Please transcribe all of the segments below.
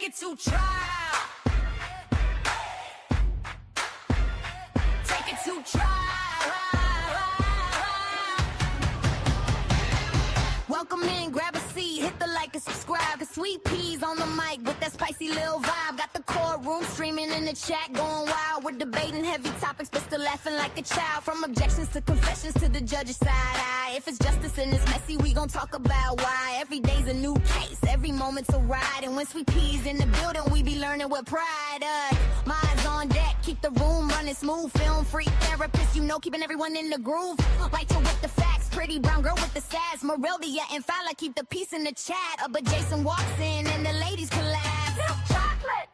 Take it to trial. Take it to trial. Welcome in, grab a seat, hit the like and subscribe. Cause SweetP's on the mic with that spicy little vibe. Got the courtroom streaming in the chat, going wild. We're debating heavy topics, but still laughing like a child. From objections to confessions to the judge's side eye. If it's justice and it's messy, we gon' talk about why. Every day's a new case, every moment's a ride. And when SweetP's in the building, we be learning with pride. Minds on deck, keep the room running smooth. Film freak therapist, you know, keeping everyone in the groove. Right to with the facts, pretty brown girl with the sass. Moreldia and Fowler keep the peace in the chat. But Jason walks in and the ladies collapse. Chocolate.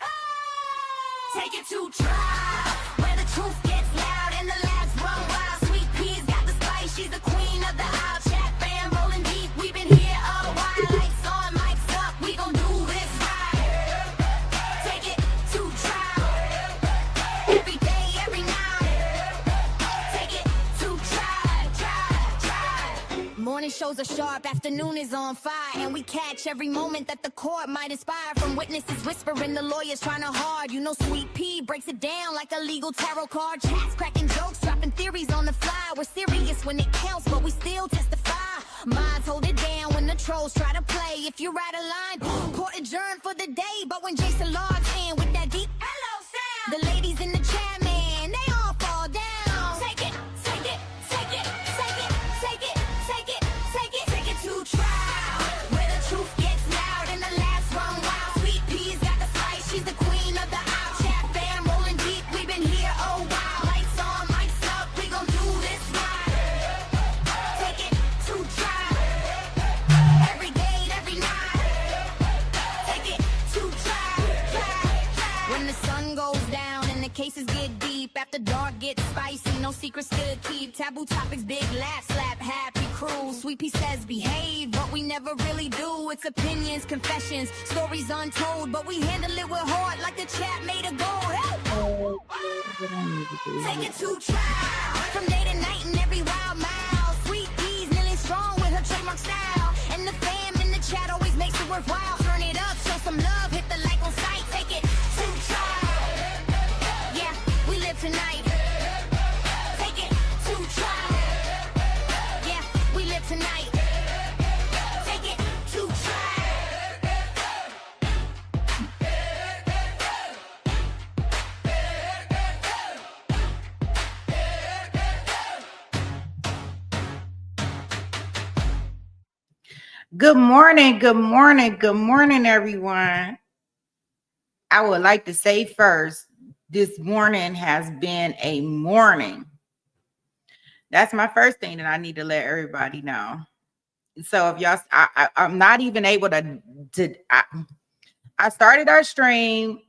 Take it to trial, where the truth gets loud and the laughs run wild. SweetP's got the spice, she's the queen of the aisle. Chat fam rolling deep, we've been here a while. Lights on, mics up, we gon' do this right. Take it to trial, every day, every night. Take it to trial. Morning shows are sharp, afternoon is on fire. And we catch every moment that the court might inspire. From witnesses whispering, the lawyers trying to hard. You know SweetP breaks it down like a legal tarot card. Chats cracking jokes, dropping theories on the fly. We're serious when it counts, but we still testify. Minds hold it down when the trolls try to play. If you're out of line, court adjourned for the day. But when Jason logs in with that deep hello sound, the ladies in the chat, man, they all fall down. Take it, take it, take it, take it, take it, take it, take it, take it to trial, where the truth gets loud and the laughs run wild. SweetP's got the spice, she's the queen of the aisle. Chat fam rolling deep, we've been here a while. Lights on, mics up, we gon' do this right. Take it to trial, every day, every night. Take it to trial. When the sun goes down and the cases get deep, after dark gets spicy, no secrets to keep. Taboo topics, big laugh, slap, happy crew. SweetP says behave, but we never really do. It's opinions, confessions, stories untold, but we handle it with heart like the chat made a goal. Take it to trial, from day to night and every wild mile. SweetP's nearly strong with her trademark style, and the fam in the chat always makes it worthwhile. Turn it up, show some love, hit the like on sight. Take it to trial, yeah, we live tonight. Take it to trial, yeah, we live tonight. Take it to trial. Good morning, good morning, good morning, everyone. I would like to say first, this morning has been a morning. That's my first thing that I need to let everybody know. So if y'all, I'm not even able to I started our stream,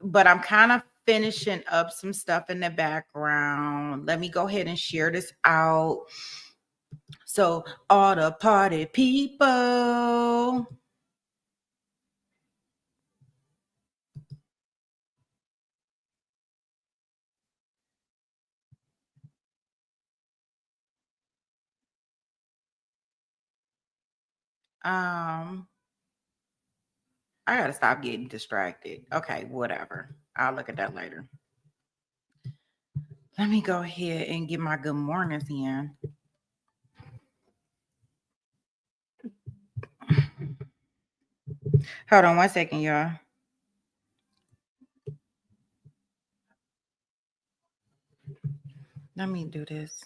but I'm kind of finishing up some stuff in the background. Let me go ahead and share this out. So all the party people, I gotta stop getting distracted. Okay, whatever. I'll look at that later. Let me go ahead and get my good mornings in. Hold on one second, y'all. Let me do this.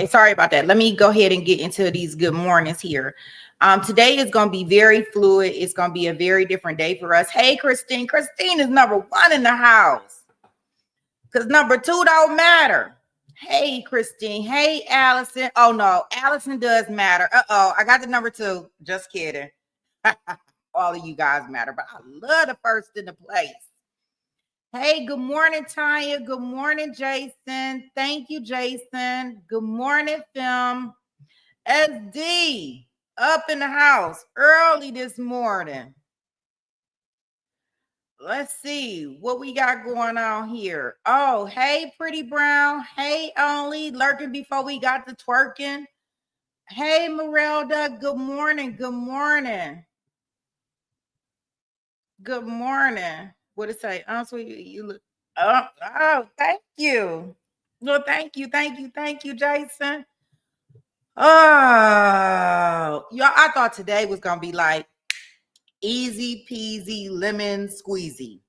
Sorry about that. Let me go ahead and get into these good mornings here. Today is going to be very fluid. It's going to be a very different day for us. Hey, Christine. Christine is number one in the house because number two don't matter. Hey, Christine. Hey, Allison. Oh, no. Allison does matter. Uh-oh. I got the number two. Just kidding. All of you guys matter, but I love the first in the place. Hey, good morning, Tanya. Good morning, Jason. Thank you, Jason. Good morning, Film. SD up in the house early this morning. Let's see what we got going on here. Oh, hey, Pretty Brown. Hey, Only lurking before we got to twerking. Hey, Merelda. Good morning. Good morning. Good morning. What did it say? Sweet, you look. Oh, thank you. Well, thank you, Jason. Oh, y'all, I thought today was gonna be like easy peasy lemon squeezy.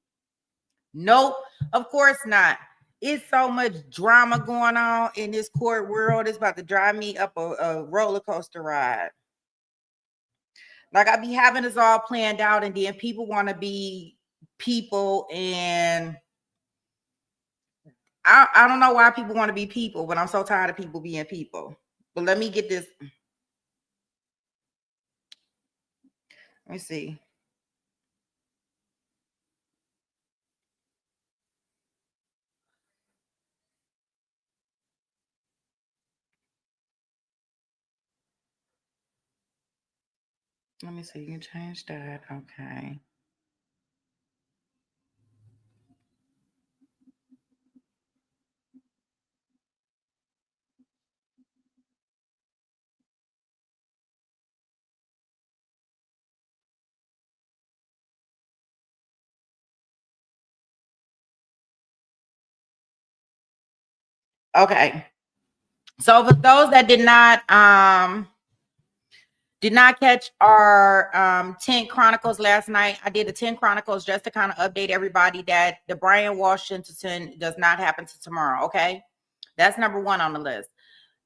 Nope, of course not. It's so much drama going on in this court world. It's about to drive me up a roller coaster ride. Like I be having this all planned out, and then people want to be people, and I don't know why people want to be people, but I'm so tired of people being people. But let me get this. Let me see. Let me see. You can change that. Okay. Okay. So for those that did not catch our 10 Chronicles last night, I did the 10 Chronicles just to kind of update everybody that the Brian Washington does not happen to tomorrow. Okay. That's number one on the list.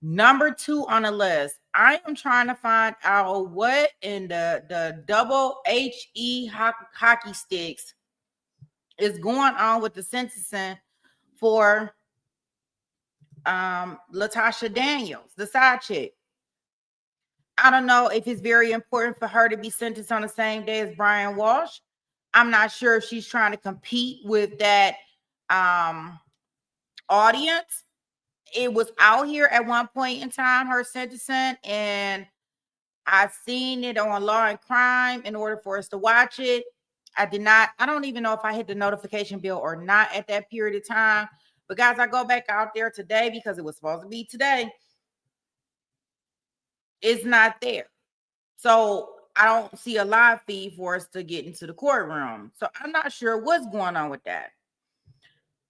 Number two on the list, I am trying to find out what in the double HE hockey sticks is going on with the sentencing for Latasha Daniels, the side chick. I don't know if it's very important for her to be sentenced on the same day as Brian Walsh. I'm not sure if she's trying to compete with that audience. It was out here at one point in time, her sentencing, and I've seen it on Law and Crime in order for us to watch it. I don't even know if I hit the notification bell or not at that period of time. But guys, I go back out there today because it was supposed to be today. It's not there. So I don't see a live feed for us to get into the courtroom. So I'm not sure what's going on with that.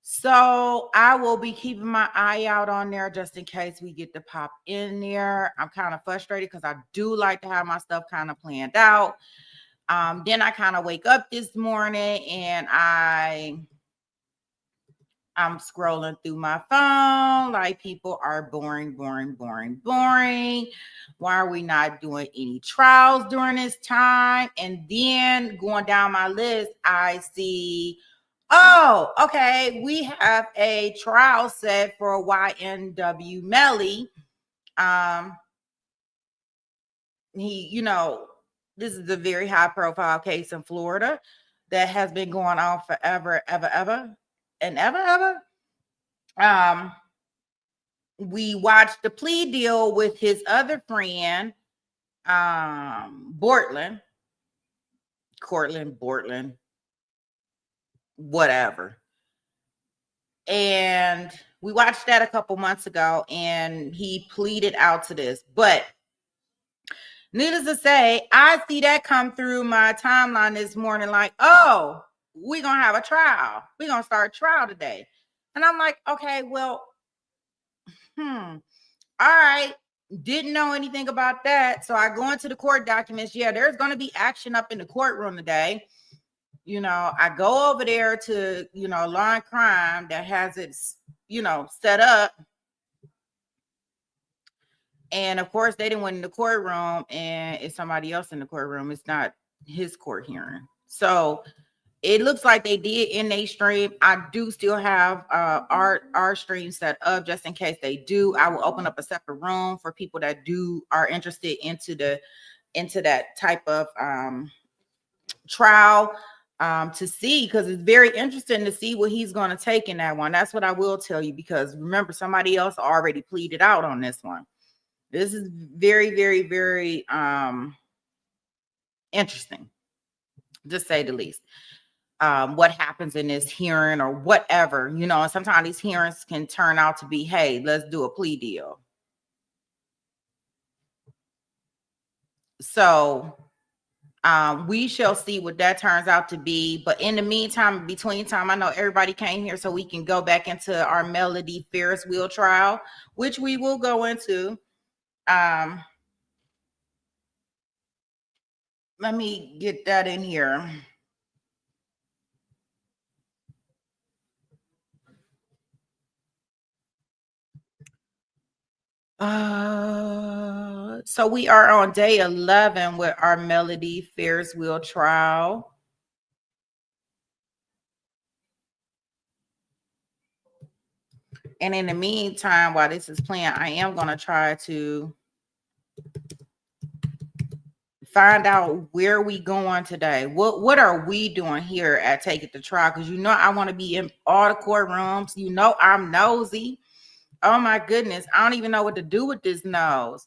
So I will be keeping my eye out on there just in case we get to pop in there. I'm kind of frustrated because I do like to have my stuff kind of planned out. Then I kind of wake up this morning and I'm scrolling through my phone like people are boring. Why are we not doing any trials during this time? And then going down my list, I see, oh, okay, we have a trial set for YNW Melly. This is a very high profile case in Florida that has been going on forever, ever. We watched the plea deal with his other friend, Bortland, whatever. And we watched that a couple months ago, and he pleaded out to this. But needless to say, I see that come through my timeline this morning like, oh, we're going to have a trial. We're going to start a trial today. And I'm like, okay, well, all right. Didn't know anything about that. So I go into the court documents. Yeah, there's going to be action up in the courtroom today. I go over there to, Law and Crime that has its, set up. And of course, they didn't went in the courtroom, and it's somebody else in the courtroom. It's not his court hearing. So it looks like they did in a stream. I do still have our stream set up just in case they do. I will open up a separate room for people that are interested into that type of trial to see, because it's very interesting to see what he's going to take in that one. That's what I will tell you, because remember, somebody else already pleaded out on this one. This is very, very, very interesting, to say the least. What happens in this hearing or whatever, and sometimes these hearings can turn out to be, hey, let's do a plea deal. So we shall see what that turns out to be. But in the meantime, between time, I know everybody came here so we can go back into our Melody Farris wheel trial, which we will go into. Let me get that in here. So we are on day 11 with our Melody Farris wheel trial. And in the meantime, while this is playing, I am going to try to find out where we going today. What are we doing here at Take It to Trial? Because I want to be in all the courtrooms. I'm nosy. Oh my goodness, I don't even know what to do with this nose.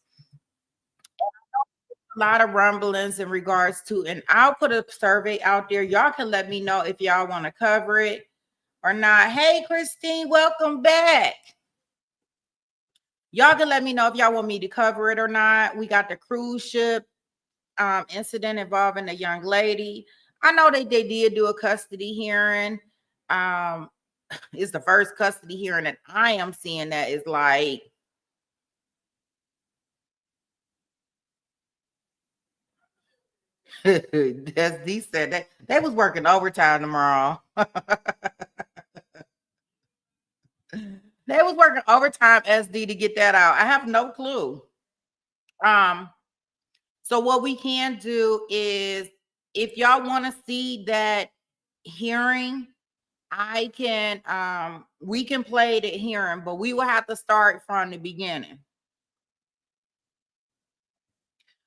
A lot of rumblings in regards to, and I'll put a survey out there. Y'all can let me know if y'all want to cover it or not. Hey, Christine, welcome back. Y'all can let me know if y'all want me to cover it or not. We got the cruise ship incident involving a young lady. I know they did do a custody hearing. It's the first custody hearing that I am seeing that is like, as D said, that they was working overtime tomorrow. They was working overtime, SD, to get that out. I have no clue. So what we can do is, if y'all want to see that hearing, I can we can play the hearing, but we will have to start from the beginning.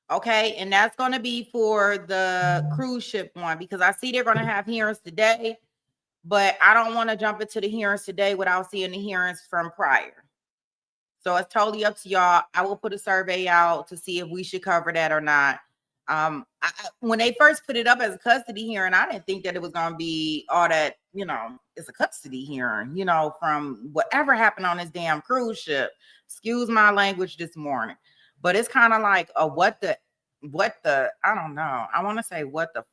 Okay, and that's going to be for the cruise ship one, because I see they're going to have hearings today, but I don't want to jump into the hearings today without seeing the hearings from prior. So it's totally up to y'all. I will put a survey out to see if we should cover that or not. When they first put it up as a custody hearing, I didn't think that it was going to be all that, it's a custody hearing, from whatever happened on this damn cruise ship. Excuse my language this morning. But it's kind of like what the, I don't know. I want to say what the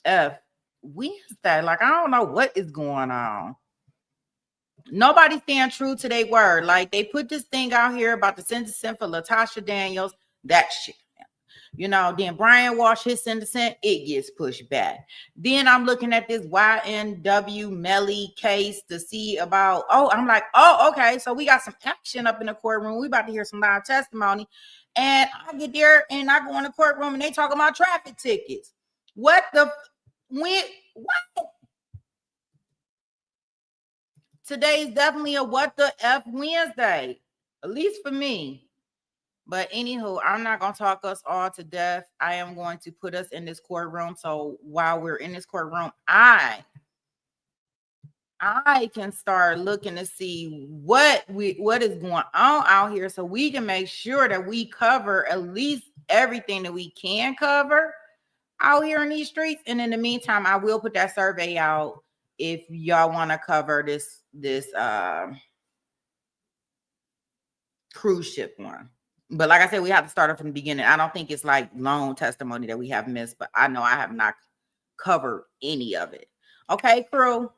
F Wednesday. Like, I don't know what is going on. Nobody staying true to their word. Like, they put this thing out here about the sentencing for Latasha Daniels. That shit. Then Brian Walsh, his sentencing, it gets pushed back. Then I'm looking at this YNW Melly case to see about, I'm like, okay, so we got some action up in the courtroom. We about to hear some live testimony. And I get there and I go in the courtroom and they talking about traffic tickets. What? Today's definitely a what the F Wednesday, at least for me. But anywho, I'm not going to talk us all to death. I am going to put us in this courtroom. So while we're in this courtroom, I can start looking to see what is going on out here, so we can make sure that we cover at least everything that we can cover out here in these streets. And in the meantime, I will put that survey out if y'all want to cover this cruise ship one. But like I said, we have to start it from the beginning. I don't think it's like long testimony that we have missed, but I know I have not covered any of it. Okay, crew.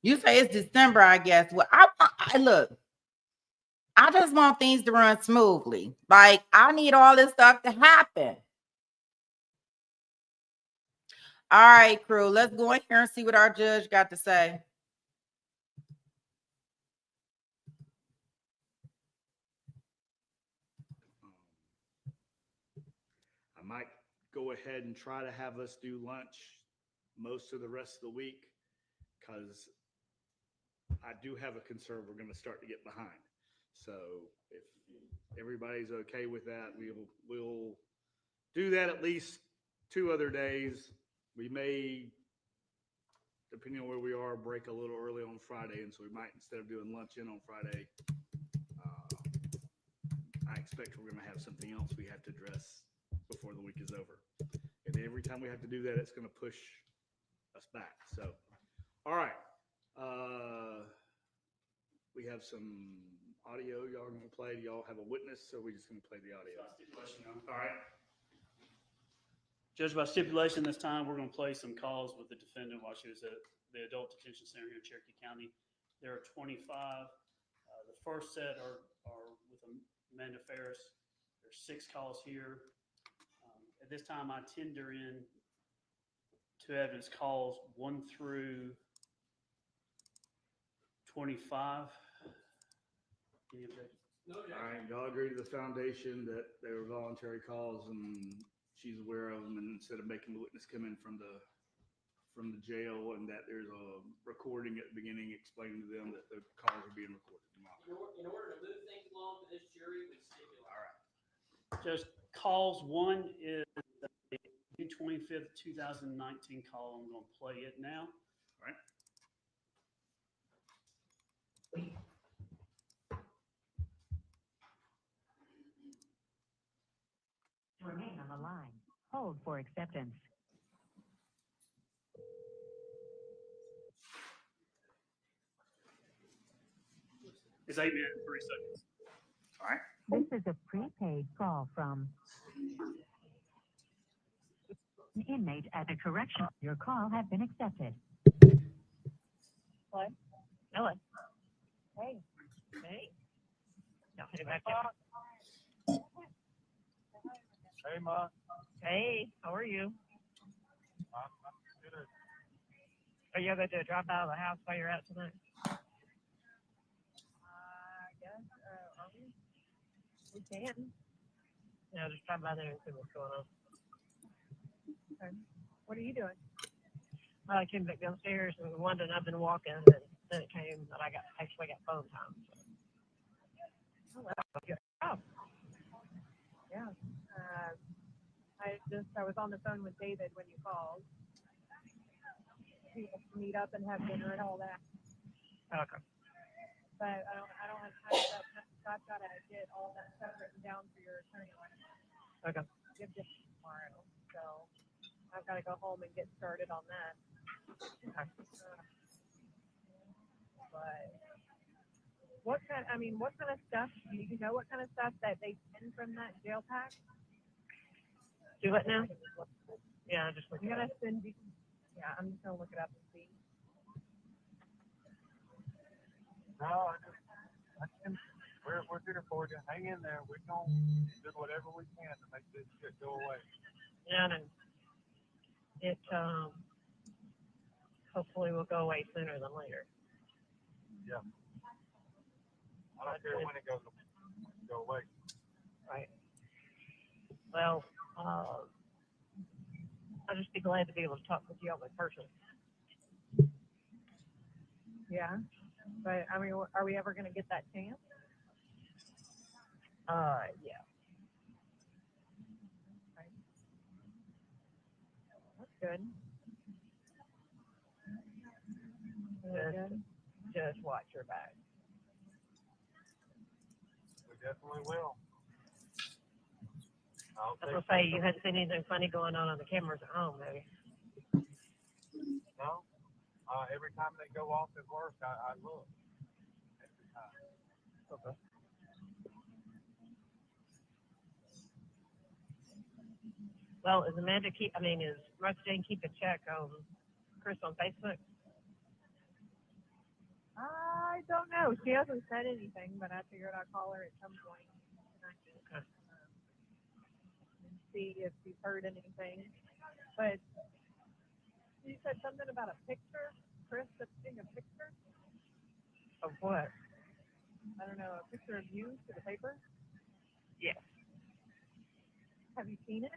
You say it's December, I guess. Well, I look, I just want things to run smoothly. Like, I need all this stuff to happen. All right, crew. Let's go in here and see what our judge got to say. go ahead and try to have us do lunch most of the rest of the week, because I do have a concern we're going to start to get behind. So if everybody's okay with that, we'll do that at least 2 other days. We may, depending on where we are, break a little early on Friday, and so we might, instead of doing lunch in on Friday, I expect we're going to have something else we have to address before the week is over. And every time we have to do that, it's going to push us back. So, all right. We have some audio y'all are going to play. Do y'all have a witness, or are we just going to play the audio? All right. Judge, by stipulation this time, we're going to play some calls with the defendant while she was at the adult detention center here in Cherokee County. There are 25. The first set are with Melody Farris. There's 6 calls here. At this time, I tender in 2 evidence calls, 1 through 25. Any objection? No, all right. Y'all agree to the foundation that they were voluntary calls and she's aware of them, and instead of making the witness come in from the jail, and that there's a recording at the beginning explaining to them that the calls are being recorded. In order to move things along for this jury, we stipulate. All right. Just calls. 1 is the June 25th, 2019 call. I'm going to play it now. All right. Remain on the line. Hold for acceptance. It's 8 minutes, 3 seconds. All right. This is a prepaid call from an inmate at a correction. Your call has been accepted. Hello? Hello. Hey. Hey. No, hey, back up. Hey, Ma. Hey, how are you? I'm good. Are you going to drop out of the house while you're out tonight? I guess. Are we? We can. Yeah, just drop by there and see what's going on. Okay. What are you doing? Well, I came back downstairs and wondered, I've been walking, and then it came that I actually got phone time. So. Oh, well. Oh. Yeah. I was on the phone with David when you called. We have to meet up and have dinner and all that. Okay. But I don't have time for that. So I've got to get all that stuff written down for your attorney. Okay. Give this tomorrow. So I've got to go home and get started on that. Okay. But what kind of stuff, do you know what kind of stuff that they send from that jail pack? Do what now? Yeah, just look it up. I'm just going to look it up and see. No, we're here for you. Hang in there. We're going to do whatever we can to make this shit go away. Yeah, I know. It hopefully will go away sooner than later. Yeah. I don't care when it goes away. Right. Well, I'll just be glad to be able to talk with you all in person. Yeah. But, I mean, are we ever going to get that chance? Yeah. Right. That's good. Just watch your back. We definitely will. I was going to say, you hadn't seen anything funny going on the cameras at home, have you? No. Every time they go off at work, I look. Every time. Okay. Well, is Russ Jane keep a check on Chris on Facebook? I don't know. She hasn't said anything, but I figured I'd call her at some point. Okay. And see if she's heard anything. But you said something about a picture? Chris sending a picture? Of what? I don't know. A picture of you to the paper? Yes. Have you seen it?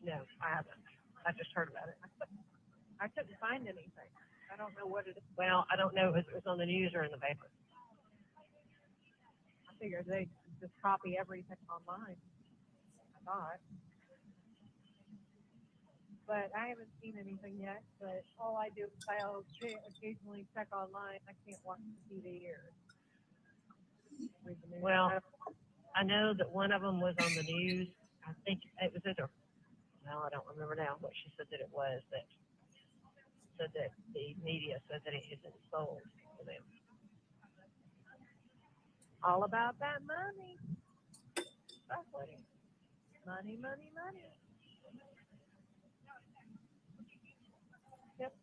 No, I haven't. I just heard about it. I couldn't find anything. I don't know what it is. Well, I don't know if it was on the news or in the paper. I figured they just copy everything online. I thought. But I haven't seen anything yet. But all I do is I'll occasionally check online. I can't watch the TV or read the news. Well, I know that one of them was on the news. I think it was either. Well, I don't remember now what she said that it was. That said that the media said that it isn't sold to them. All about that money. That's what it is. Money, money, money. Yep.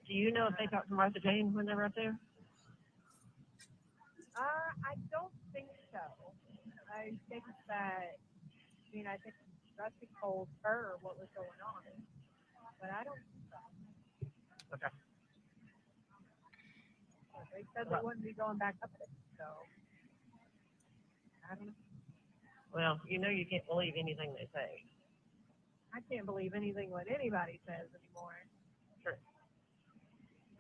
Do you know if they talked to Martha Jane when they were up there? I don't think so. I think that, I think Rusty told her what was going on, but I don't think so. Okay. They said they wouldn't be going back up there, so I don't know. Well, you can't believe anything they say. I can't believe anything what anybody says anymore. Sure.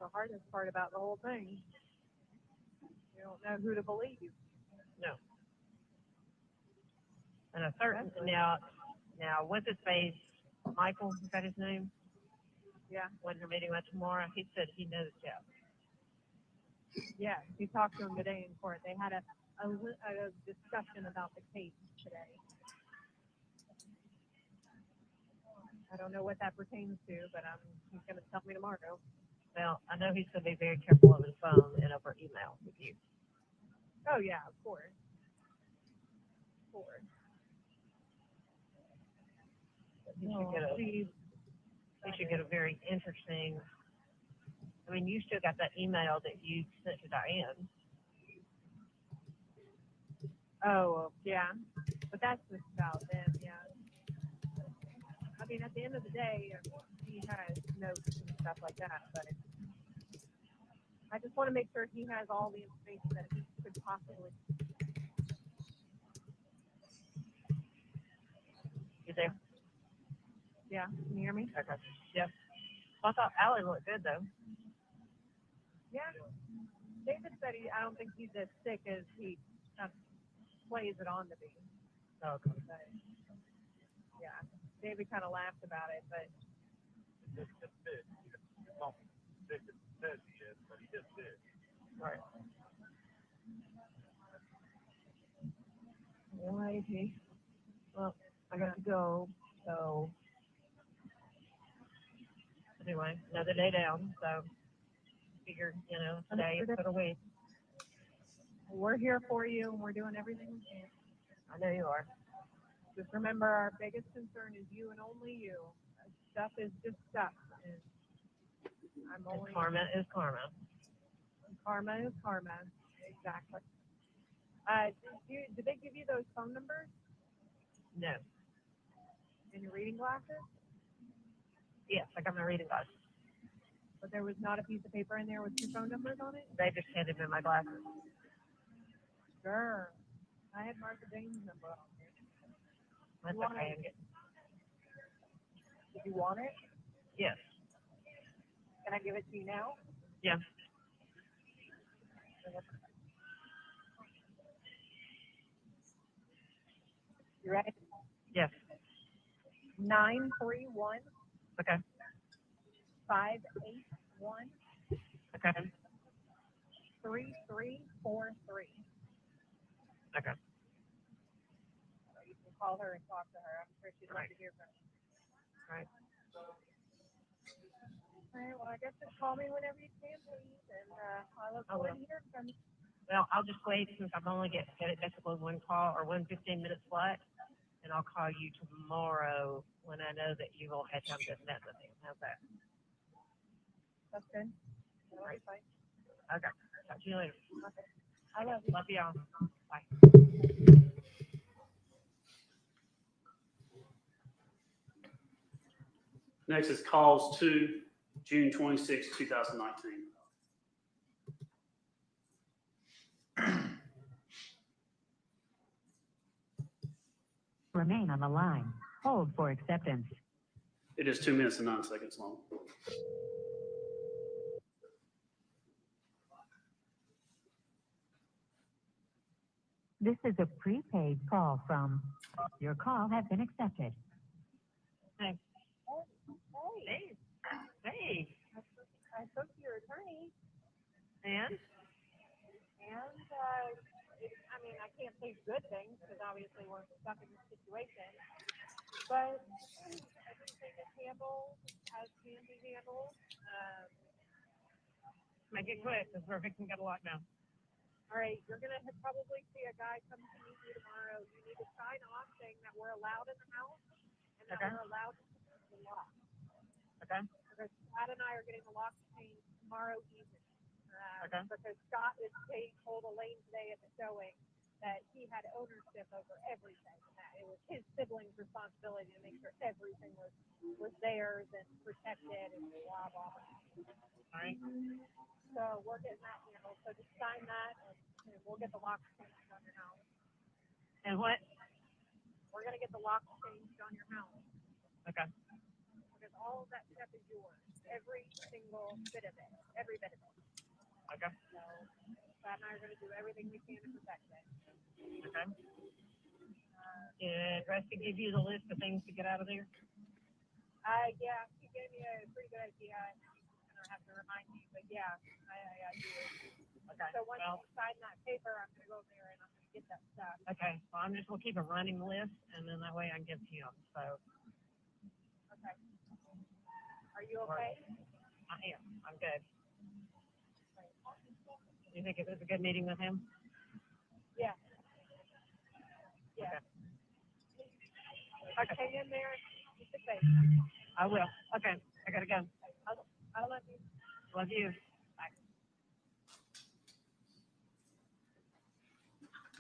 The hardest part about the whole thing. You don't know who to believe. No. And a certain now what's his face? Michael, is that his name? Yeah. When they're meeting with tomorrow, he said he knows Jeff. Yeah, he talked to him today in court. They had a discussion about the case today. I don't know what that pertains to, but he's going to tell me tomorrow. Well, I know he's going to be very careful over the phone and over email with you. Oh, yeah, of course. Of course. You should get a very interesting. You still got that email that you sent to Diane. Oh, yeah. But that's just about them, yeah. At the end of the day, he has notes and stuff like that, but I just want to make sure he has all the information that he could possibly. You there? Yeah, can you hear me? Okay. Yeah. Well, I thought Allie looked good, though. Yeah. David said I don't think he's as sick as he plays it on to be. Oh, okay. But, yeah. David kind of laughed about it, but. It's just big. It's not sick as he says he is, but he just did. Right. Alrighty. Well, I got to go, so. Anyway, another day down, so. Figure, today is for the week. We're here for you, and we're doing everything we can. I know you are. Just remember, our biggest concern is you and only you. Stuff is just stuff. And karma is karma. Karma is karma. Exactly. Did they give you those phone numbers? No. In your reading glasses? Yes, I got my reading glasses. But there was not a piece of paper in there with your phone numbers on it? They just handed me my glasses. Sure. I had Martha Jane's number on there. That's okay. Did you want it? Yes. Can I give it to you now? Yeah. You ready? Yes. 931. Okay. 581. Okay. 3343. Okay. You can call her and talk to her. I'm sure she'd like to hear from you. Right. All right. Well, I guess just call me whenever you can, please, and I look forward to hearing from you. Well, I'll just wait since I've only got basically one call or 1 15-minute slot, and I'll call you tomorrow when I know that you will have time to met with him. How's that? That's good. All right. Fine. Okay. Talk to you later. Okay. I love you. Love y'all. Bye. Next is calls to June 26, 2019. Remain on the line. Hold for acceptance. It is 2 minutes and 9 seconds long. This is a prepaid call from. Your call has been accepted. Hey. Hey. I spoke to your attorney. And I mean, I can't say good things because obviously we're stuck in this situation. But everything is handled as can be handled. Make it quick because we're fixing to get a lot now. All right, you're going to probably see a guy come to meet you tomorrow. You need to sign off saying that we're allowed in the house and that we're allowed to use the lock. Okay. Because Scott and I are getting the lock changed tomorrow evening. Because Scott is told Elaine today at the showing that he had ownership over everything. That it was his siblings' responsibility to make sure everything was theirs and protected and blah, blah, blah. All right. So we're getting that handled. So just sign that and we'll get the lock changed on your house. And what? We're going to get the lock changed on your house. Okay. Because all of that stuff is yours. Every single bit of it. Every bit of it. Okay. So Scott and I are going to do everything we can to protect it. Okay. Did Rusty give you the list of things to get out of there? Yeah, he gave me a pretty good idea. I don't have to remind you, but yeah, I do. Okay. So once you sign that paper, I'm going to go over there and I'm going to get that stuff. Okay. Well, I'm just going to keep a running list, and then that way I can give to him. So. Okay. Are you okay? I am. I'm good. You think it was a good meeting with him? Yeah. Yeah. Okay. Hang in there. Keep it safe. I will. Okay. I gotta go. I love you. Love you. Bye.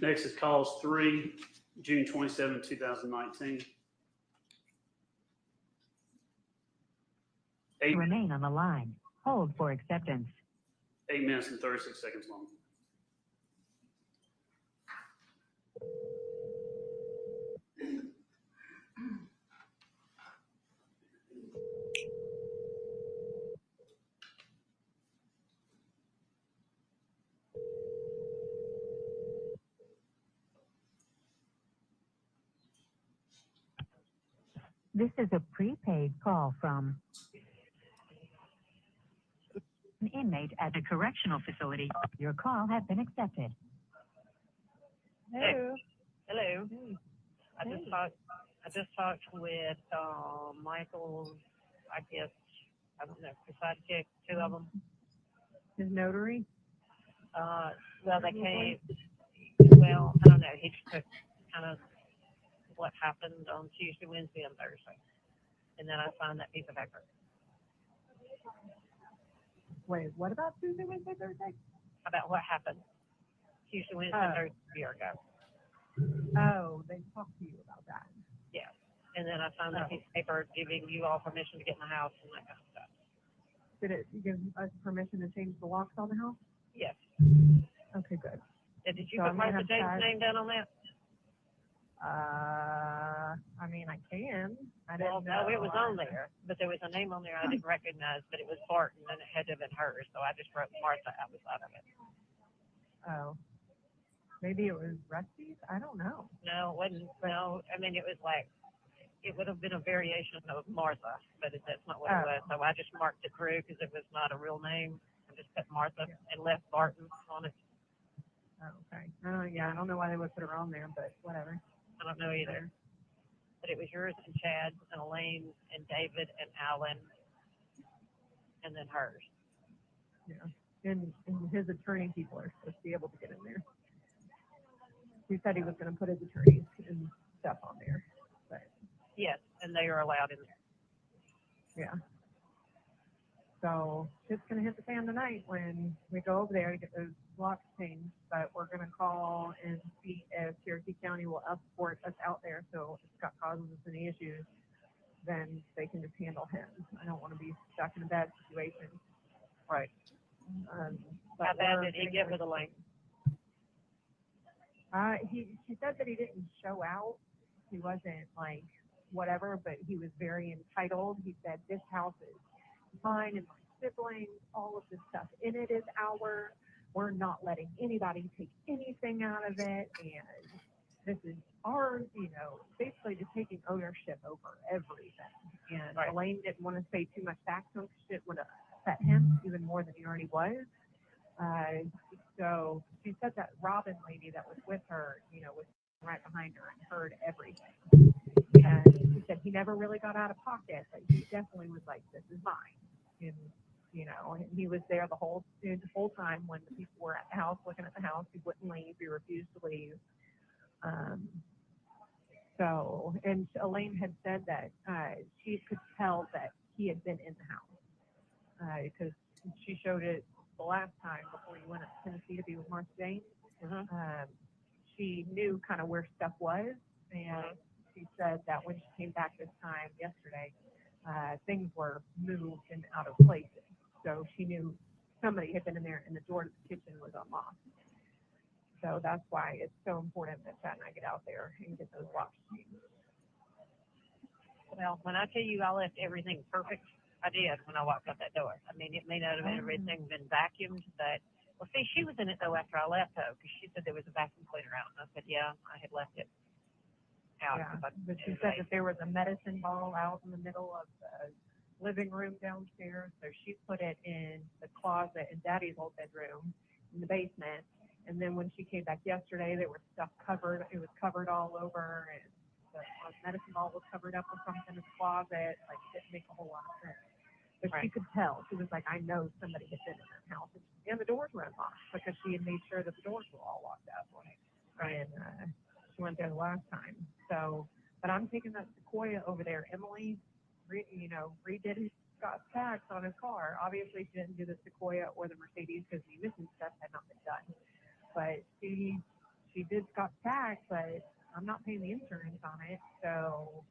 Next is calls 3, June 27, 2019. 8 Remain on the line. Hold for acceptance. 8 minutes and 36 seconds long. This is a prepaid call from an inmate at a correctional facility. Your call has been accepted. Hello. Hello. Hey. I just talked with Michael, I guess, I don't know, sidekick, 2 of them. His notary? Well, they came, well, I don't know, he just took kind of what happened on Tuesday, Wednesday, and Thursday. And then I signed that piece of paper. Wait, what about Tuesday, Wednesday, Thursday? About what happened Tuesday, Wednesday, Thursday a year ago. Oh, they talked to you about that. Yeah. And then I signed that piece of paper giving you all permission to get in the house and that kind of stuff. Did it give us permission to change the locks on the house? Yes. Okay, good. Did you So put I'm gonna Martha have James' name down on that? I mean, I can. I didn't Well, know. no, it was on there, but there was a name on there I didn't recognize, but it was Barton, and it had to have been hers, so I just wrote Martha outside of it. Oh. Maybe it was Rusty's? I don't know. No, it wasn't. No, I mean, it was like, it would have been a variation of Martha, but that's not what it was. So I just marked it through because it was not a real name. I just put Martha and left Barton on it. Oh, okay. I don't know why they would put her on there, but whatever. I don't know either. But it was yours and Chad's and Elaine and David and Alan and then hers. Yeah. And his attorney people are supposed to be able to get in there. He said he was going to put his attorneys and stuff on there. But yes, and they are allowed in there. yeah. So it's going to hit the fan tonight when we go over there to get those locks changed. But we're going to call and see if Cherokee County will escort us out there. So if Scott causes us any issues, then they can just handle him. I don't want to be stuck in a bad situation. Right. But how bad did he get with Elaine? She said that he didn't show out, He wasn't like whatever, but he was very entitled. He said, this house is mine and my siblings, all of this stuff in it is ours. We're not letting anybody take anything out of it. And this is ours, basically just taking ownership over everything. And Elaine didn't want to say too much back to him because it would have upset him even more than he already was. So she said that Robin lady that was with her, was right behind her and heard everything. And he said he never really got out of pocket, but he definitely was like, this is mine. And, and he was there the whole time when the people were at the house, looking at the house. He wouldn't leave. He refused to leave. And Elaine had said that she could tell that he had been in the house because she showed it the last time before he went up to Tennessee to be with Martha Jane. She knew kind of where stuff was, and she said that when she came back this time yesterday, things were moved and out of places. So she knew somebody had been in there and the door to the kitchen was unlocked. So that's why it's so important that Chad and I get out there and get those locks changed. Well, when I tell you I left everything perfect, I did when I walked out that door. I mean, it may not have been everything been vacuumed, but, well, see, she was in it, though, after I left, though, because she said there was a vacuum cleaner out. And I said, yeah, I had left it out. Yeah, but she said that there was a medicine ball out in the middle of the living room downstairs, so she put it in the closet in Daddy's old bedroom in the basement. And then when she came back yesterday, there was stuff covered. It was covered all over, and the medicine ball was covered up with something in the closet. Like, it didn't make a whole lot of sense. But she could tell. She was like, I know somebody had been in that house. And the doors were unlocked because she had made sure that the doors were all locked up. And she went there the last time. So, but I'm taking that Sequoia over there. Emily, redid Scott's tax on his car. Obviously, she didn't do the Sequoia or the Mercedes because the emission stuff had not been done. But she did Scott's tax, but I'm not paying the insurance on it. So,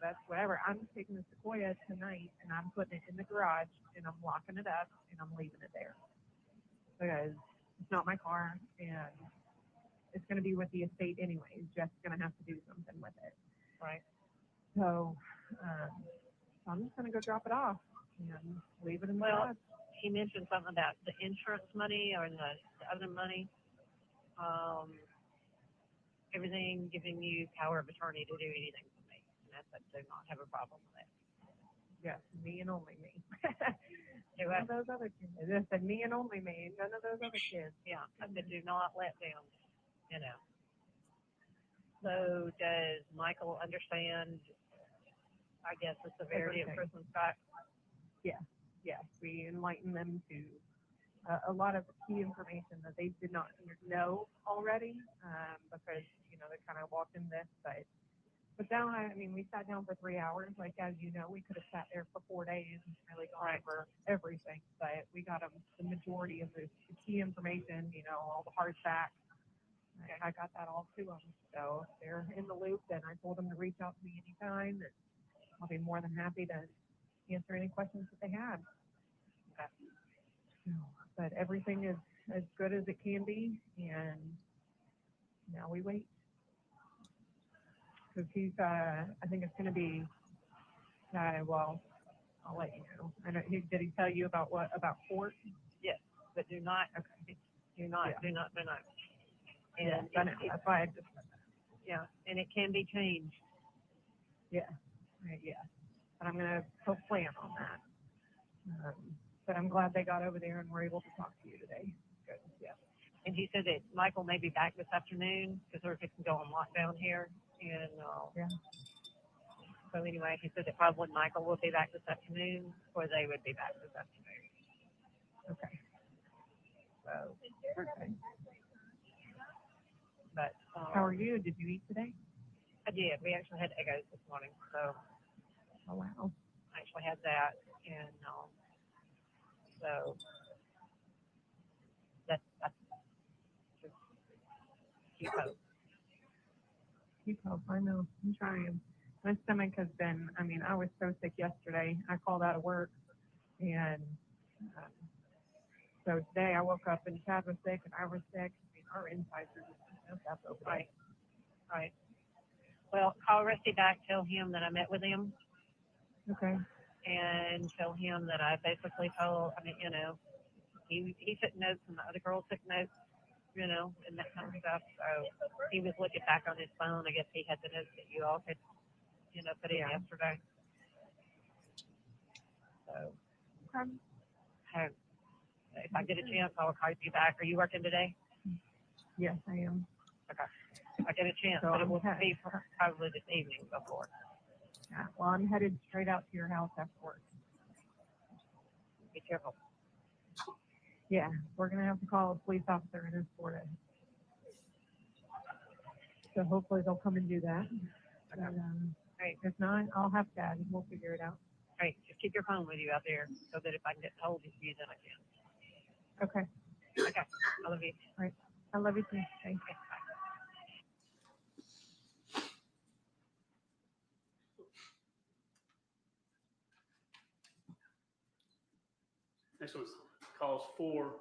that's whatever. I'm taking the Sequoia tonight and I'm putting it in the garage and I'm locking it up and I'm leaving it there because it's not my car and it's going to be with the estate anyways. Jeff's going to have to do something with it. Right. So, I'm just going to go drop it off and leave it in the garage. He mentioned something about the insurance money or the other money. Everything giving you power of attorney to do anything for me. And I said, do not have a problem with that. Yes, me and only me. None of those other kids. I said me and only me. None of those other kids. Yeah, I said, do not let them, So does Michael understand, I guess, the severity of Kristen Scott? Yeah. We enlighten them to a lot of key information that they did not know already because, they kind of walked in this. But now, we sat down for 3 hours. Like, as you know, we could have sat there for 4 days and really gone over everything. But we got them the majority of the key information, all the hard facts. I got that all to them. So if they're in the loop, then I told them to reach out to me anytime. And I'll be more than happy to answer any questions that they have. But everything is as good as it can be, and now we wait. Because he's, I think it's going to be, well, I'll let you know. I know. Did he tell you about court? Yes, but do not. Okay. Do not. And that's why I just said that. Yeah, and it can be changed. Yeah. But I'm going to plan on that. But I'm glad they got over there and were able to talk to you today. Good. Yeah. And he said that Michael may be back this afternoon because we're fixing to go on lockdown here. And so anyway, he said that probably Michael will be back this afternoon, or they would be back this afternoon. Okay. So, okay. But how are you? Did you eat today? I did. We actually had egos this morning, so. Oh wow. I actually had that, and so that's just keep hope. Keep hope. I know. I'm trying. My stomach has been. I was so sick yesterday. I called out of work, and so today I woke up and Chad was sick and I was sick. Our insides are just up over there. Right. Well, call Rusty back, tell him that I met with him, Okay. and tell him that I basically told, he took notes and the other girl took notes, and that kind of stuff. So he was looking back on his phone. I guess he had the notes that you all had, put in yesterday. So, if I get a chance, I'll call you back. Are you working today? Yes, I am. Okay. If I get a chance, So but it will okay. be probably this evening before. Yeah. Well, I'm headed straight out to your house after work. Be careful. Yeah, we're gonna have to call a police officer and escort it. So hopefully they'll come and do that. And, Right. if not, I'll have Dad. We'll figure it out. Right. Just keep your phone with you out there so that if I can get hold of you, then I can. Okay. Okay. I love you. All right. I love you too. Thanks. Okay. Bye. Next one's calls for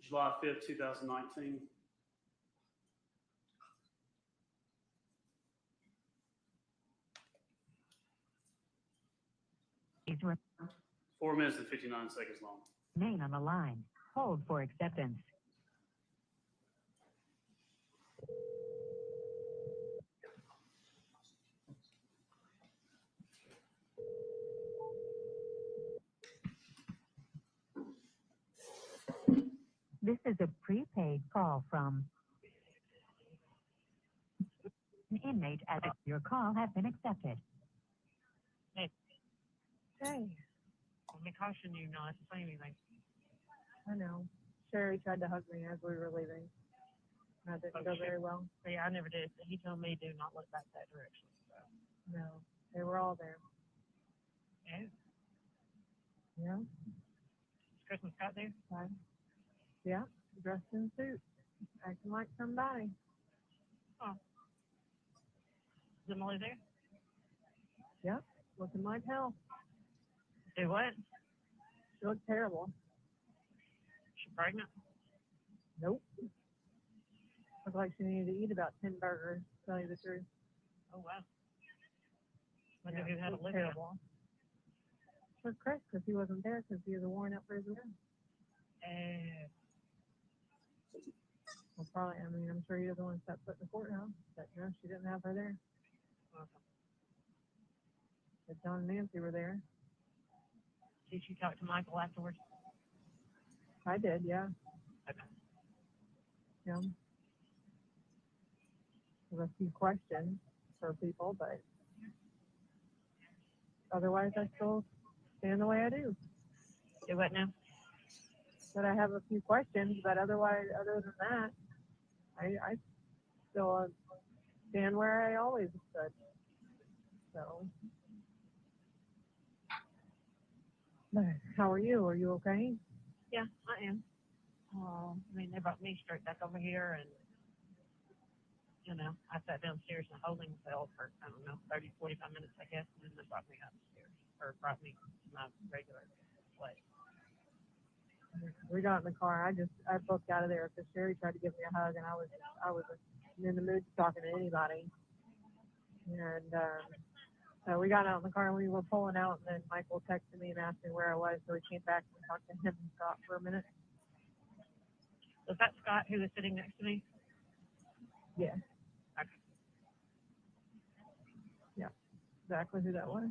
July 5th, 2019. Please 4 minutes and 59 seconds long. remain on the line. Hold for acceptance. This is a prepaid call from an inmate. As your call has been accepted. Hey, Hey, let me caution you not to say anything. I know. Sherry tried to hug me as we were leaving. That didn't go very well. Yeah, I never did. He told me do not look back that direction. So. No, they were all there. Yeah. Yeah. Is Christmas Scott there? Fine. Yeah, dressed in suit, acting like somebody. Oh. Is Emily there? Yep, looking like hell. Do what? She looked terrible. She pregnant? Nope. Looked like she needed to eat about 10 burgers, to tell you the truth. Oh, wow. Wonder Yeah, who had to looked live terrible. For Chris, because he wasn't there because he was a warrant out for his arrest. Well, probably, I'm sure he doesn't want to step foot in the courthouse, but no, she didn't have her there. But John and Nancy were there. Did you talk to Michael afterwards? I did, yeah. Okay. Yeah. There's a few questions for people, but otherwise I still stand the way I do. Do what now? But I have a few questions, but otherwise, other than that, I still stand where I always stood. So, how are you? Are you okay? Yeah, I am. They brought me straight back over here, and I sat downstairs in a holding cell for 30, 45 minutes, I guess, and then they brought me upstairs, or brought me to my regular place. We got in the car. I booked out of there because Sherry tried to give me a hug, and I was in the mood to talking to anybody. And so we got out in the car and we were pulling out, and then Michael texted me and asked me where I was, so we came back and talked to him and Scott for a minute. Was that Scott who was sitting next to me? Yeah. Okay. Yeah, exactly who that was.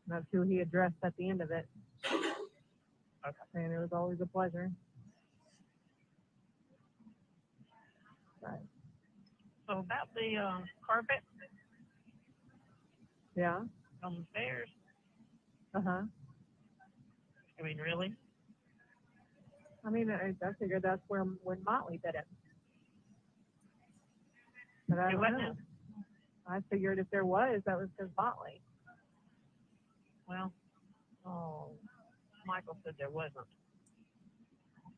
That's who he addressed at the end of it. Okay. And it was always a pleasure. Right. So about the carpet Yeah. on the stairs, Uh-huh. really? I figured that's when Motley did it. But I don't know. I figured if there was, that was because Motley. Well, Michael said there wasn't.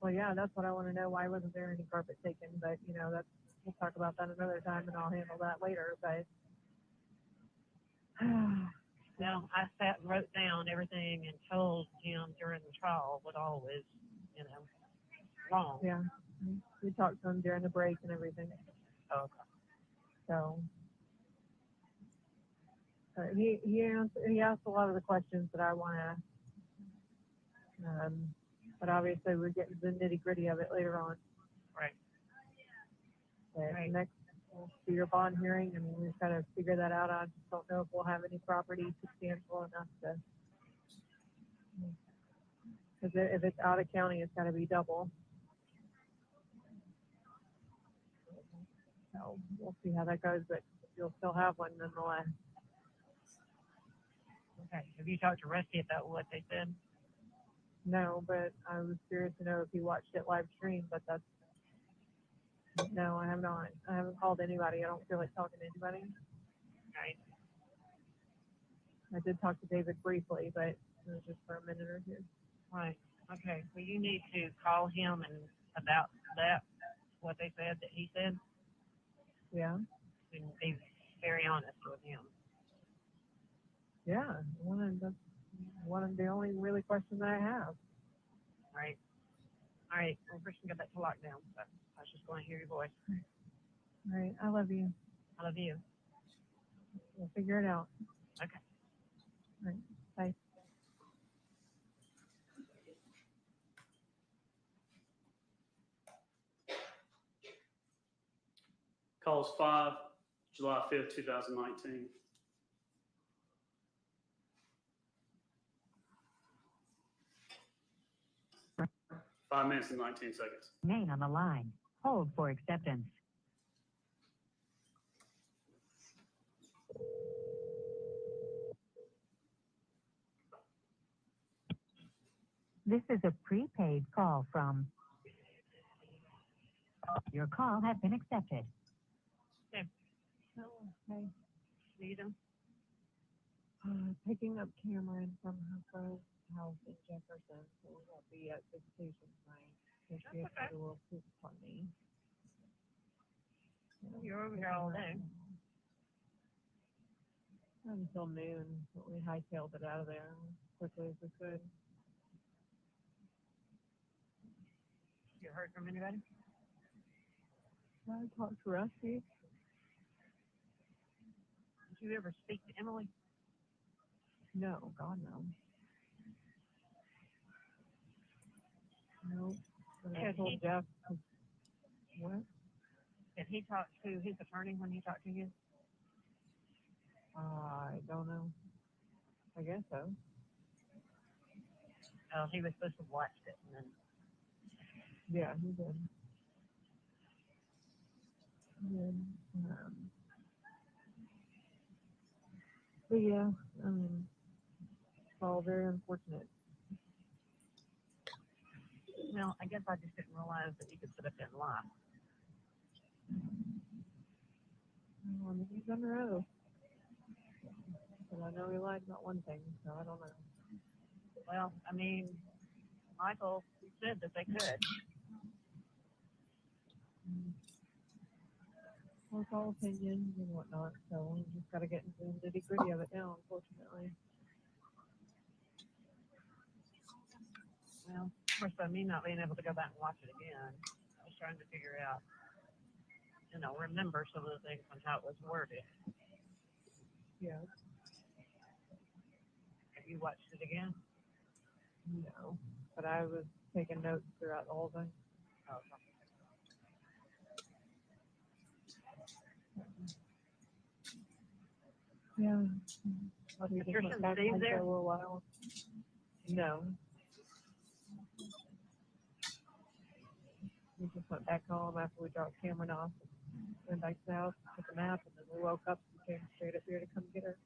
Well, yeah, that's what I want to know. Why wasn't there any carpet taken? But, we'll talk about that another time, and I'll handle that later. But, Well, I sat and wrote down everything and told him during the trial what all was, wrong. yeah, we talked to him during the break and everything. Okay. So he asked a lot of the questions that I want to ask. But obviously we're getting the nitty gritty of it later on. Right. But Right. next, we'll do your bond hearing, and we've got to figure that out. I just don't know if we'll have any property substantial enough to. Because if it's out of county, it's got to be double. So we'll see how that goes, but you'll still have one nonetheless. Okay. Have you talked to Rusty about what they said? No, but I was curious to know if he watched it live stream, but no, I have not. I haven't called anybody. I don't feel like talking to anybody. Right. I did talk to David briefly, but it was just for a minute or two. Right. Okay. Well, you need to call him and about that, what they said that he said, Yeah. and be very honest with him. Yeah. One of the only really questions I have. Right. All right. Well, first we get back to lockdown. But I was just going to hear your voice. All right. I love you. I love you. We'll figure it out. Okay. All right. Bye. Calls 5, July 5th, 2019. Five minutes and 19 seconds. Remain on the line. Hold for acceptance. This is a prepaid call from. Your call has been accepted. Oh, okay. Need him? Picking up Cameron from her friend's house in Jefferson, so we won't be at visitation tonight. So she has to do a little soup for me. You're over here all day. Until noon, but we hightailed it out of there as quickly as we could. You heard from anybody? I talked to Rusty. Did you ever speak to Emily? No, God no. No. And I Has told he- Jeff. What? Did he talk to his attorney when he talked to you? I don't know. I guess so. Oh, he was supposed to watch it and then. Yeah, he did. But yeah, it's all very unfortunate. Well, I guess I just didn't realize that you could sit up there and lie. I mean, he's under oath. But I know he lied about one thing, so I don't know. Well, I mean, Michael said that they could. Well, it's all opinions and whatnot, so we just got to get into the nitty gritty of it now, unfortunately. Well, of course, by me not being able to go back and watch it again, I was trying to figure out, remember some of the things and how it was worded. Yeah. Have you watched it again? No. But I was taking notes throughout the whole thing. Oh, Yeah. Patricia Steve there? For a little while. No. We just went back home after we dropped Cameron off. Went back to the house, took a nap, and then we woke up and came straight up here to come get her.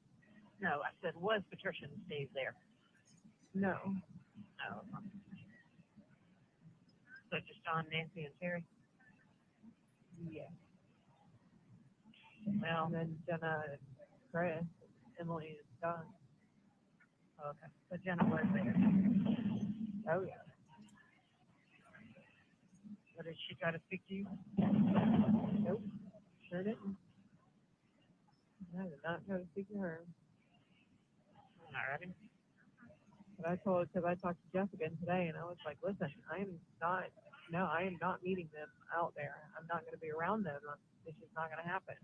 No, I said, was Patricia and Steve there? No. Oh. So just John, Nancy, and Terry? Yeah. Well, And then Jenna and Chris, Emily is done. okay. So Jenna was there. Oh, yeah. But did she try to speak to you? Nope. Sure didn't. I did not try to speak to her. All righty. But I told, because I talked to Jeff again today, and I was like, listen, I am not meeting them out there. I'm not going to be around them. It's just not going to happen.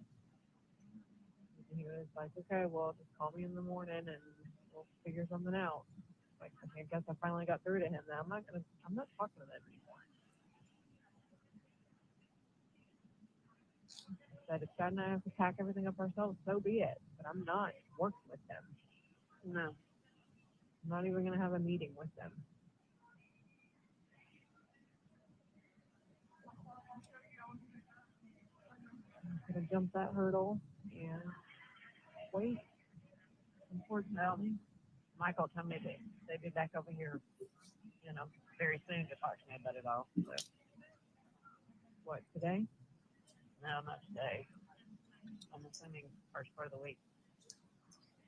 And he was like, okay, well, just call me in the morning and we'll figure something out. Like, I guess I finally got through to him. Now I'm not talking to them anymore. That if God and I have to pack everything up ourselves, so be it. But I'm not working with them. No. I'm not even going to have a meeting with them. I'm going to jump that hurdle and wait. Unfortunately, Michael told me that they'd be back over here, very soon to talk to me about it all. So, what, today? no, not today. I'm assuming first part of the week.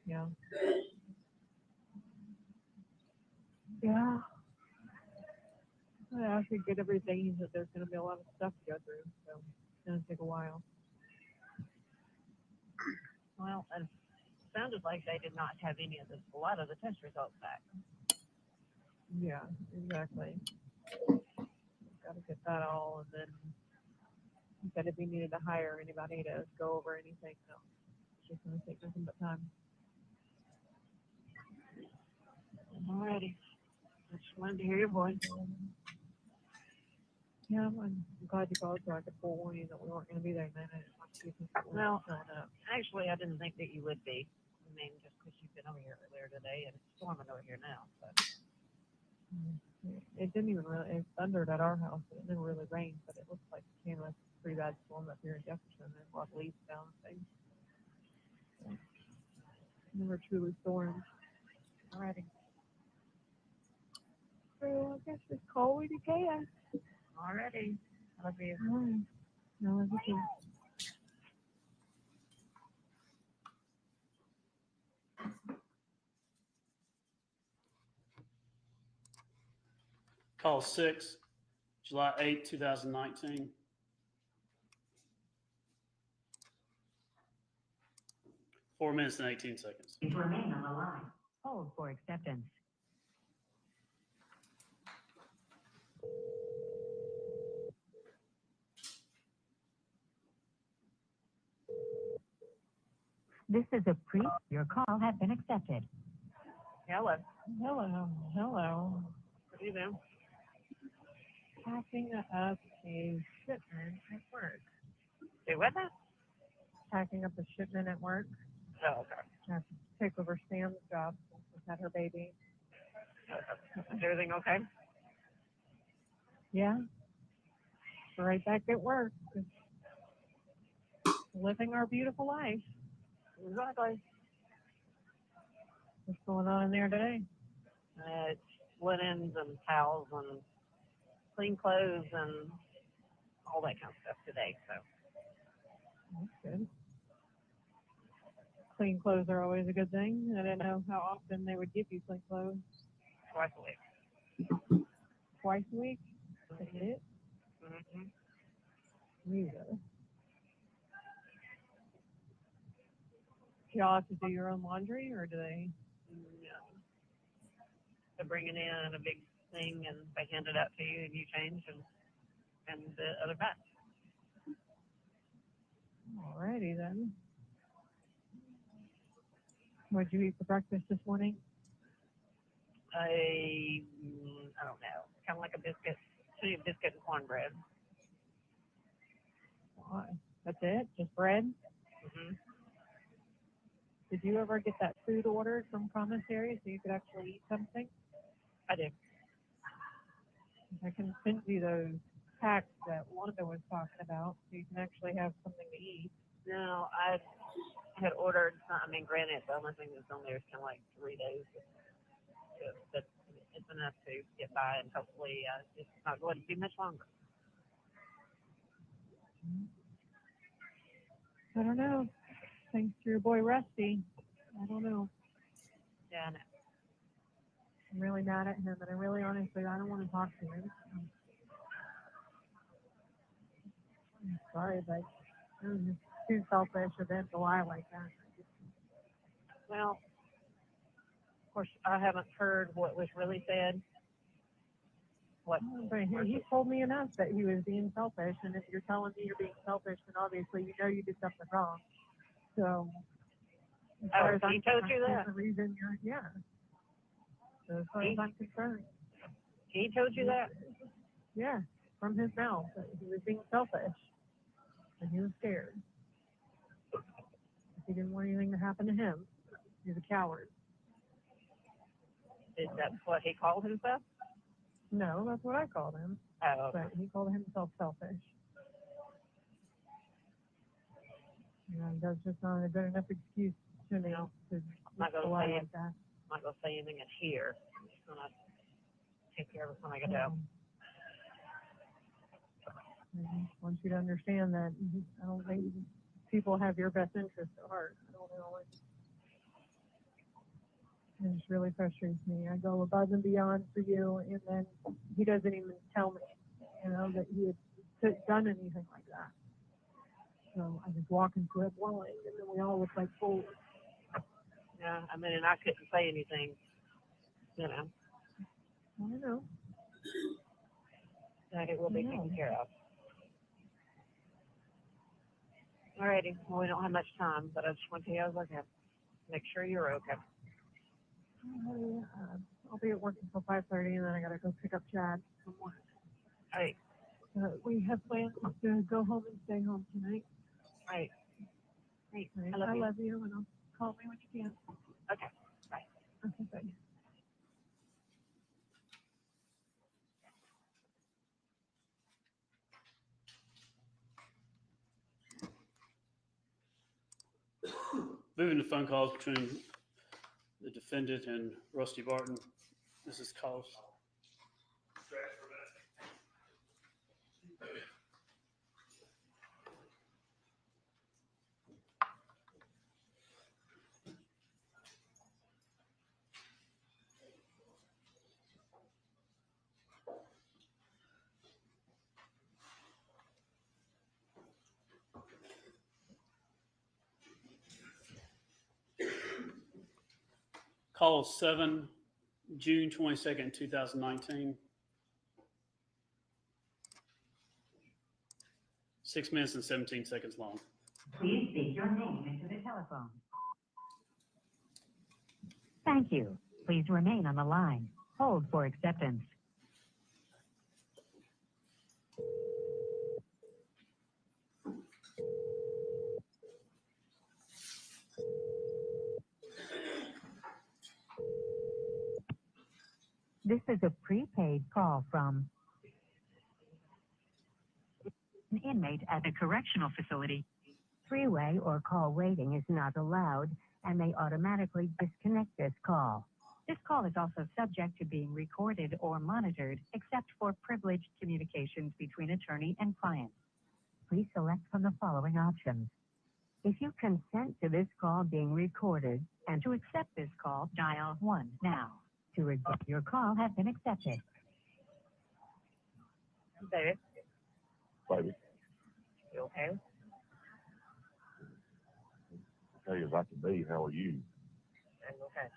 Yeah. Yeah. I have to get everything. He said there's going to be a lot of stuff to go through, so it's going to take a while. Well, it sounded like they did not have a lot of the test results back. Yeah, exactly. Got to get that all, and then he said if he needed to hire anybody to go over anything, no, it's just going to take nothing but time. Alrighty. I just wanted to hear your voice. Yeah, I'm glad you called so I could forewarn you that we weren't going to be there, man. I didn't want you to think that we Well, weren't showing up. actually, I didn't think that you would be. I mean, just because you've been over here earlier today and it's storming over here now. So. It didn't even really, it thundered at our house, but it never really rained, but it looks like it came a pretty bad storm up here in Jefferson. There's a lot of leaves down and things. So, never truly stormed. Alrighty. So I guess just call what you can. Alrighty. I love you. All right. No, it's okay. Call 6, July 8, 2019. Four minutes and 18 seconds. To remain on the line. Hold for acceptance. This is a your call has been accepted. Hello. Hello. Hello. What do you do? Packing up a shipment at work. Do what now? Packing up a shipment at work. Oh, okay. I have to take over Sam's job since she's had her baby. Is everything okay? Yeah. Right back at work. Living our beautiful life. Exactly. What's going on in there today? It's linens and towels and clean clothes and all that kind of stuff today. So That's good. Clean clothes are always a good thing. I didn't know how often they would give you clean clothes. twice a week. Twice a week? That's it? Mm-hmm. Jesus. Do y'all have to do your own laundry, or do they? No. They're bringing in a big thing and they hand it out to you and you change and the other back. Alrighty then. What'd you eat for breakfast this morning? I don't know. Kind of like a biscuit and cornbread. Why? That's it? Just bread? Mm-hmm. Did you ever get that food ordered from commissary so you could actually eat something? I do. I can send you those packs that Wanda was talking about so you can actually have something to eat. No, I had ordered, granted, the only thing that's on there is kind of like Doritos. But it's enough to get by, and hopefully it's not going to be much longer. I don't know. Thanks to your boy Rusty. I don't know. Yeah, I know. I'm really mad at him, and I really honestly, I don't want to talk to him. I'm sorry, but I'm just too selfish of him to lie like that. Well, of course, I haven't heard what was really said. What? But he told me enough that he was being selfish, and if you're telling me you're being selfish, then obviously you know you did something wrong. So As far as he I'm told you concerned, that? The reason you're, yeah. So as far as I'm concerned, He told you that? yeah, from his mouth, that he was being selfish and he was scared. He didn't want anything to happen to him. He's a coward. Is that what he called himself? No, that's what I called him. Oh, But he called himself selfish. And that's just not a good enough excuse to me No, to not gonna lie say like it. that. I'm not going to say anything in here. I'm just going to take care of it when I get out. I just want you to understand that I don't think people have your best interest at heart. I don't know. It just really frustrates me. I go above and beyond for you, and then he doesn't even tell me, that he had done anything like that. So I just walk into it blind, and then we all look like fools. Yeah, I mean, and I couldn't say anything, I know. that it will be taken care of. Alrighty, well, we don't have much time, but I just want to tell you I was looking. Make sure you're okay. I'll be at work until 5:30, and then I gotta go pick up Chad from work. Alright, We have plans to go home and stay home tonight. alright. Great. Right? I love you. you, and I'll call me when you can. Okay, bye. Okay, bye. Moving to phone calls between the defendant and Rusty Barton. This is calls. Call 7, June 22nd, 2019. 6 minutes and 17 seconds long. Please speak your name into the telephone. Thank you. Please remain on the line. Hold for acceptance. This is a prepaid call from an inmate at a correctional facility. Three-way or call waiting is not allowed and may automatically disconnect this call. This call is also subject to being recorded or monitored except for privileged communications between attorney and client. Please select from the following options. If you consent to this call being recorded and to accept this call, dial 1 now. To reject your call has been accepted. David, Baby, you okay? okay as I can be. How are you? I'm okay.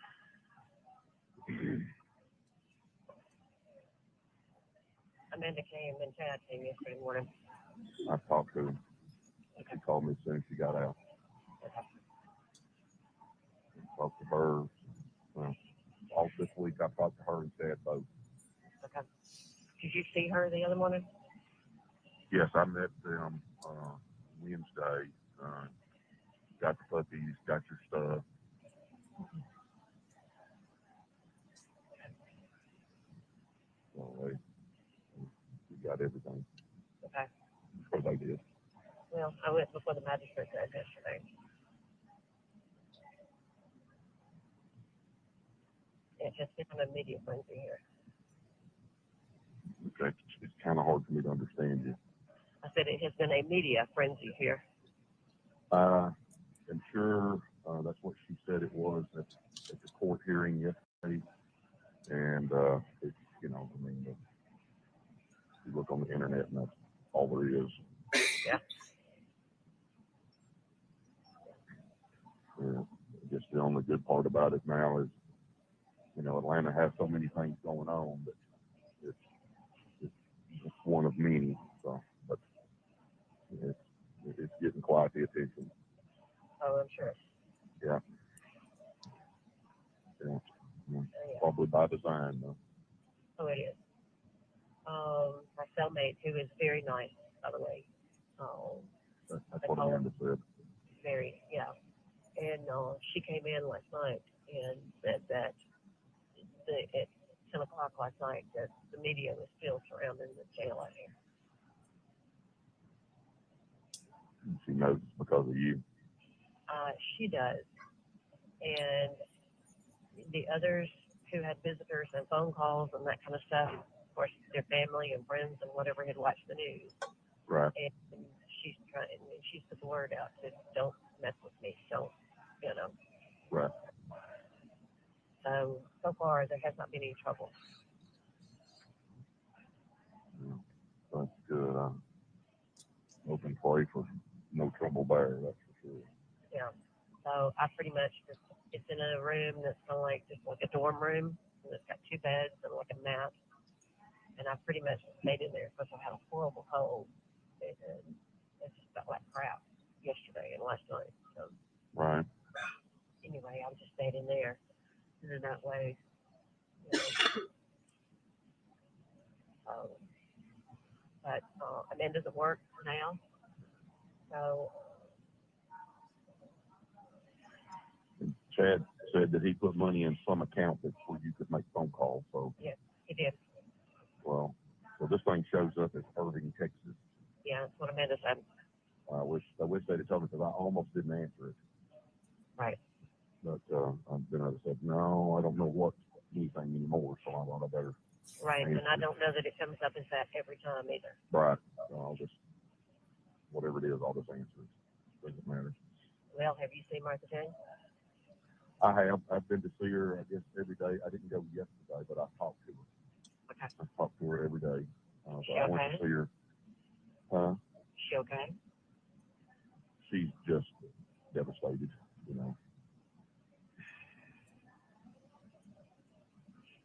Amanda came and Chad came yesterday morning. I talked to him. She called me as soon as she got out. Talked to her. All this week I talked to her and Chad both. Okay. Did you see her the other morning? Yes, I met them Wednesday. Got the puppies, got your stuff. So we got everything. Okay. Or they did. Well, I went before the magistrate judge yesterday. It has been an immediate frenzy here. Okay. It's kind of hard for me to understand you. I said it has been a media frenzy here. I'm sure that's what she said it was at the court hearing yesterday. And it's, you look on the internet and that's all there is. Yeah. Yeah. I guess the only good part about it now is, Atlanta has so many things going on, but it's one of many. So, but it's getting quite the attention. Oh, I'm sure. Yeah. Yeah. Probably by design, though. Oh, it is. My cellmate, who is very nice, by the way. That's what Amanda said. Very, yeah. And she came in last night and said that at 10 o'clock last night that the media was still surrounding the jail out here. She knows it's because of you. She does. And the others who had visitors and phone calls and that kind of stuff, of course, their family and friends and whatever had watched the news. Right. And she's trying, and she's put the word out to don't mess with me, don't, you know. Right. So far, there has not been any trouble. Yeah. That's good. Hope and pray for no trouble there, that's for sure. Yeah. So I pretty much just, it's in a room that's kind of like just like a dorm room, and it's got 2 beds and like a mat. And I pretty much stayed in there because I had a horrible cold. And it just felt like crap yesterday and last night. So Right. anyway, I just stayed in there. And in that way, you know. But Amanda's at work now. So Chad said that he put money in some account that's where you could make phone calls. So yeah, he did. well, so this thing shows up as Irving, Texas. Yeah, that's what Amanda said. I wish they'd have told me because I almost didn't answer it. Right. But then I said, no, I don't know what anything anymore, so I thought I better. Right, and I don't know that it comes up as that every time either. Right. So I'll just, whatever it is, I'll just answer it. Doesn't matter. Well, have you seen Martha Jane? I have. I've been to see her, I guess, every day. I didn't go yesterday, but I talked to her. Okay. I talked to her every day. She I went to see her. She okay? She's just devastated, you know.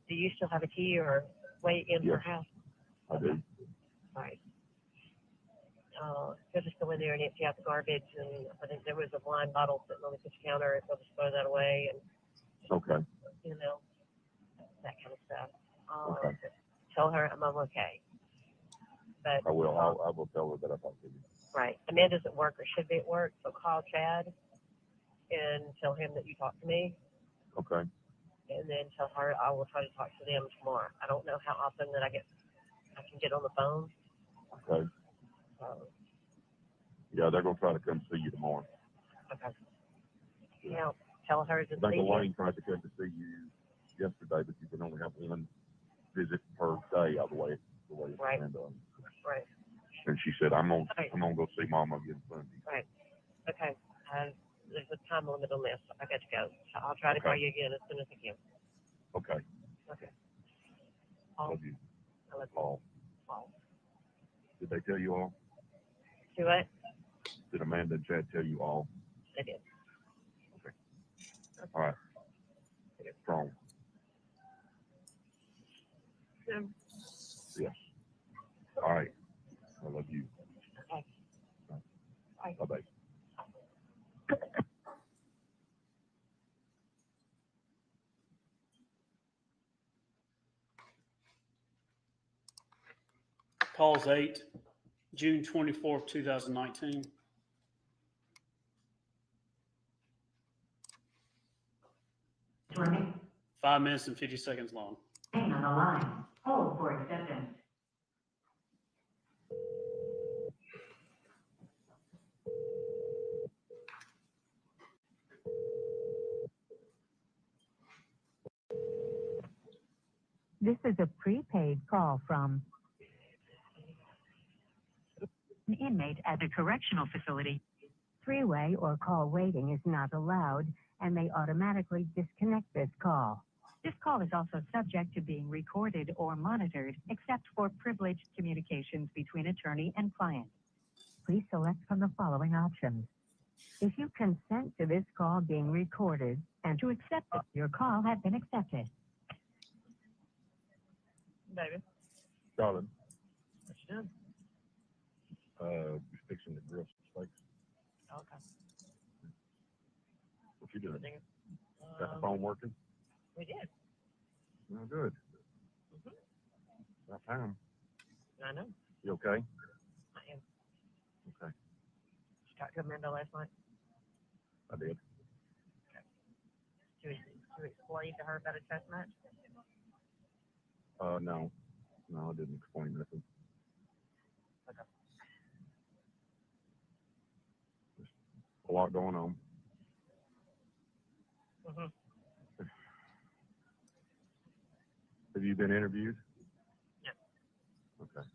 Do you still have a key or way in her house? I do. Right. They'll just go in there and empty out the garbage, and I think there was a wine bottle sitting on the kitchen counter, and they'll just throw that away, and Okay. you know, that kind of stuff. Okay. Tell her I'm okay. But I will. I will tell her that I talked to you. right. Amanda's at work or should be at work, so call Chad and tell him that you talked to me. Okay. And then tell her I will try to talk to them tomorrow. I don't know how often that I can get on the phone. Okay. Yeah, they're gonna try to come see you tomorrow. Okay. Yeah. Tell her to I think see Elaine tried to come to see you yesterday, but you can only have one visit per day out of the way it's right. planned on. Right. And she said, I'm gonna go see Mama again Sunday. Right. Okay. There's a time limit on this. I got to go. So I'll try to call you again as soon as I can. Okay. Okay. Paul. Love you. I love you. Paul. Paul. Did they tell you all? Do what? Did Amanda and Chad tell you all? They did. Okay. All right. Strong. Yeah. Yes. All right. I love you. Okay. Bye. Bye-bye. Calls 8, June 24th, 2019. Swimming. 5 minutes and 50 seconds long. On the line. Hold for acceptance. This is a prepaid call from an inmate at a correctional facility. Three-way or call waiting is not allowed and may automatically disconnect this call. This call is also subject to being recorded or monitored, except for privileged communications between attorney and client. Please select from the following options. If you consent to this call being recorded and to accept it, your call has been accepted. Baby. Darling, What you doing? just fixing the grill steaks. Okay. What you doing? Everything. Got the phone working? We did. Oh, good. Mm-hmm. About time. I know. You okay? I am. Okay. Did you talk to Amanda last night? I did. To explain to her about a test match? No. No, I didn't explain nothing. Okay. Just a lot going on. Mm-hmm. Have you been interviewed? No. Okay.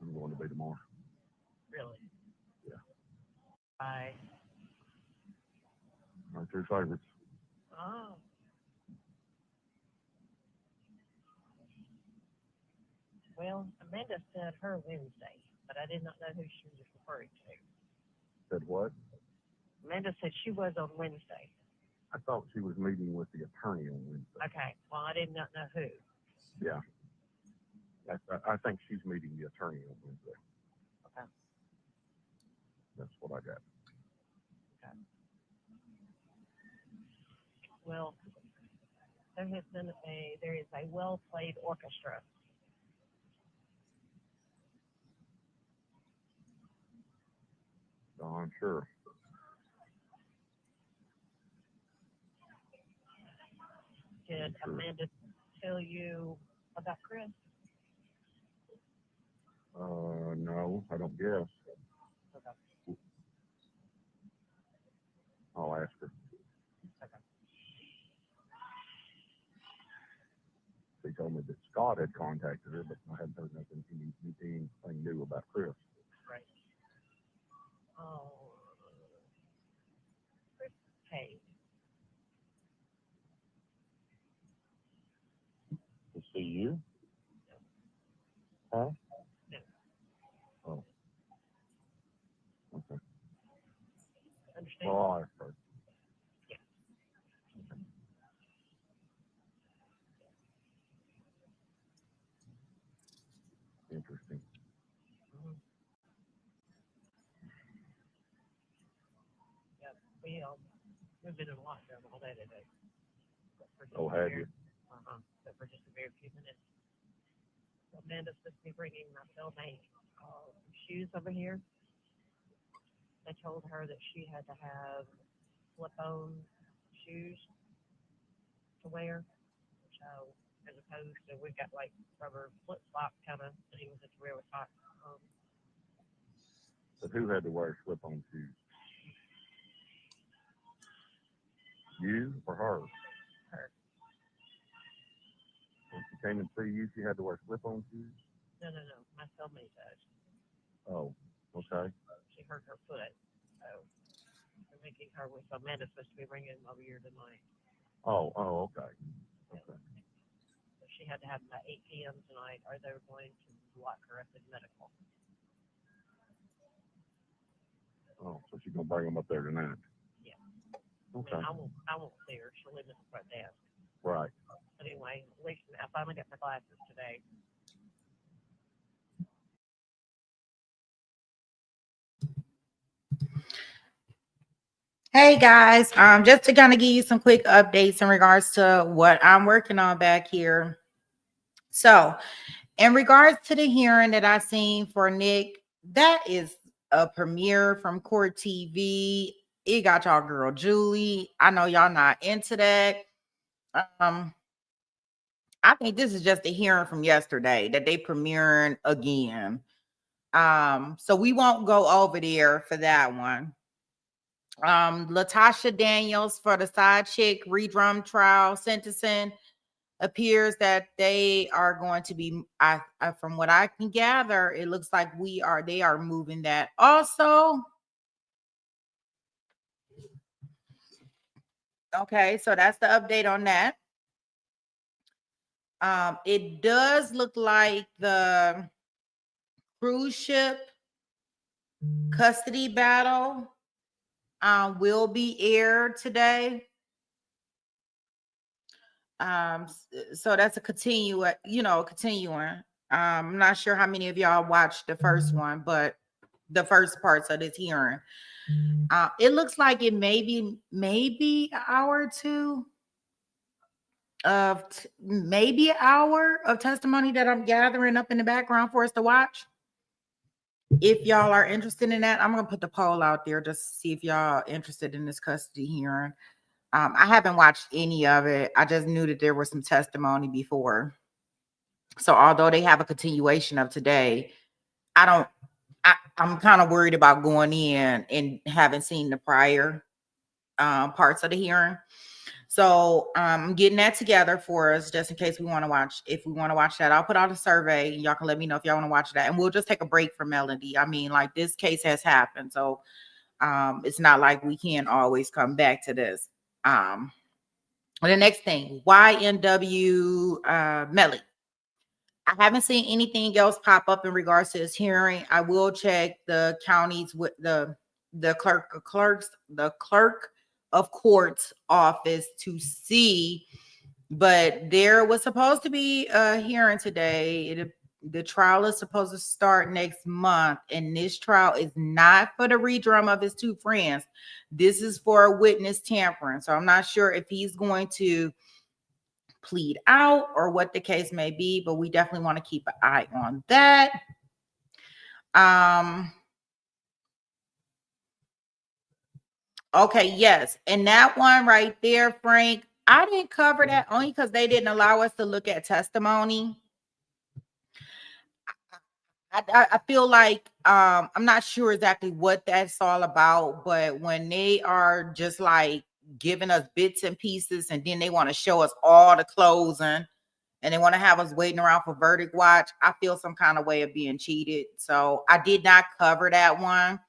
I'm going to be tomorrow. Really? Yeah. Bye. My two favorites. Oh. Well, Amanda said her Wednesday, but I did not know who she was referring to. Said what? Amanda said she was on Wednesday. I thought she was meeting with the attorney on Wednesday. Okay. Well, I did not know who. Yeah. I think she's meeting the attorney on Wednesday. Okay. That's what I got. Okay. Well, there is a well-played orchestra. Oh, I'm sure. Did Amanda tell you about Chris? No, I don't guess. Okay. I'll ask her. Okay. She told me that Scott had contacted her, but I hadn't heard anything new about Chris. Right. Oh. Chris paid. To see you? Huh? No. Oh. Okay. Understand? Well, I'll ask her. Yeah. Okay. Interesting. Mm-hmm. Yeah, we've been in lockdown all day today. Oh, have you? But for just a very few minutes. So Amanda's supposed to be bringing my cellmate shoes over here. I told her that she had to have flip-on shoes to wear. So as opposed to we've got like rubber flip-flop kind of things that you wear with socks. But who had to wear slip-on shoes? You or her? Her. When she came and see you, she had to wear slip-on shoes? No. My cellmate does. Oh, okay. She hurt her foot. So we're making her with Amanda's supposed to be bringing them over here tonight. Oh, okay. Okay. So she had to have them at 8 p.m. tonight, or they were going to lock her up in medical. Oh, so she's gonna bring them up there tonight. Yeah. Okay. I mean, I won't see her. She'll live at the front desk. Right. But anyway, at least I finally got my glasses today. Hey guys, just to kind of give you some quick updates in regards to what I'm working on back here. So, in regards to the hearing that I seen for Nick, that is a premiere from Court TV. It got y'all girl Julie. I know y'all not into that. I think this is just a hearing from yesterday that they premiering again. So we won't go over there for that one. Latasha Daniels for the side chick redrum trial sentencing appears that they are going to be, from what I can gather, it looks like they are moving that also. Okay, so that's the update on that. It does look like the cruise ship custody battle will be aired today. So that's a continuing. I'm not sure how many of y'all watched the first one, but the first parts of this hearing. It looks like it maybe an hour or two. of maybe an hour of testimony that I'm gathering up in the background for us to watch. If y'all are interested in that, I'm going to put the poll out there just to see if y'all are interested in this custody hearing. I haven't watched any of it. I just knew that there was some testimony before. So although they have a continuation of today, I'm kind of worried about going in and haven't seen the prior parts of the hearing. So I'm getting that together for us just in case we want to watch. If we want to watch that, I'll put out a survey and y'all can let me know if y'all want to watch that. And we'll just take a break from Melody. I mean, like, this case has happened. So it's not like we can't always come back to this. The next thing, YNW Melly. I haven't seen anything else pop up in regards to this hearing. I will check the counties with the clerk of court's office to see, but there was supposed to be a hearing today. The trial is supposed to start next month, and this trial is not for the redrum of his two friends. This is for a witness tampering. So I'm not sure if he's going to plead out or what the case may be, but we definitely want to keep an eye on that. Okay, yes. And that one right there, Frank, I didn't cover that only because they didn't allow us to look at testimony. I feel like I'm not sure exactly what that's all about, but when they are just like giving us bits and pieces and then they want to show us all the closing and they want to have us waiting around for verdict watch, I feel some kind of way of being cheated. So I did not cover that one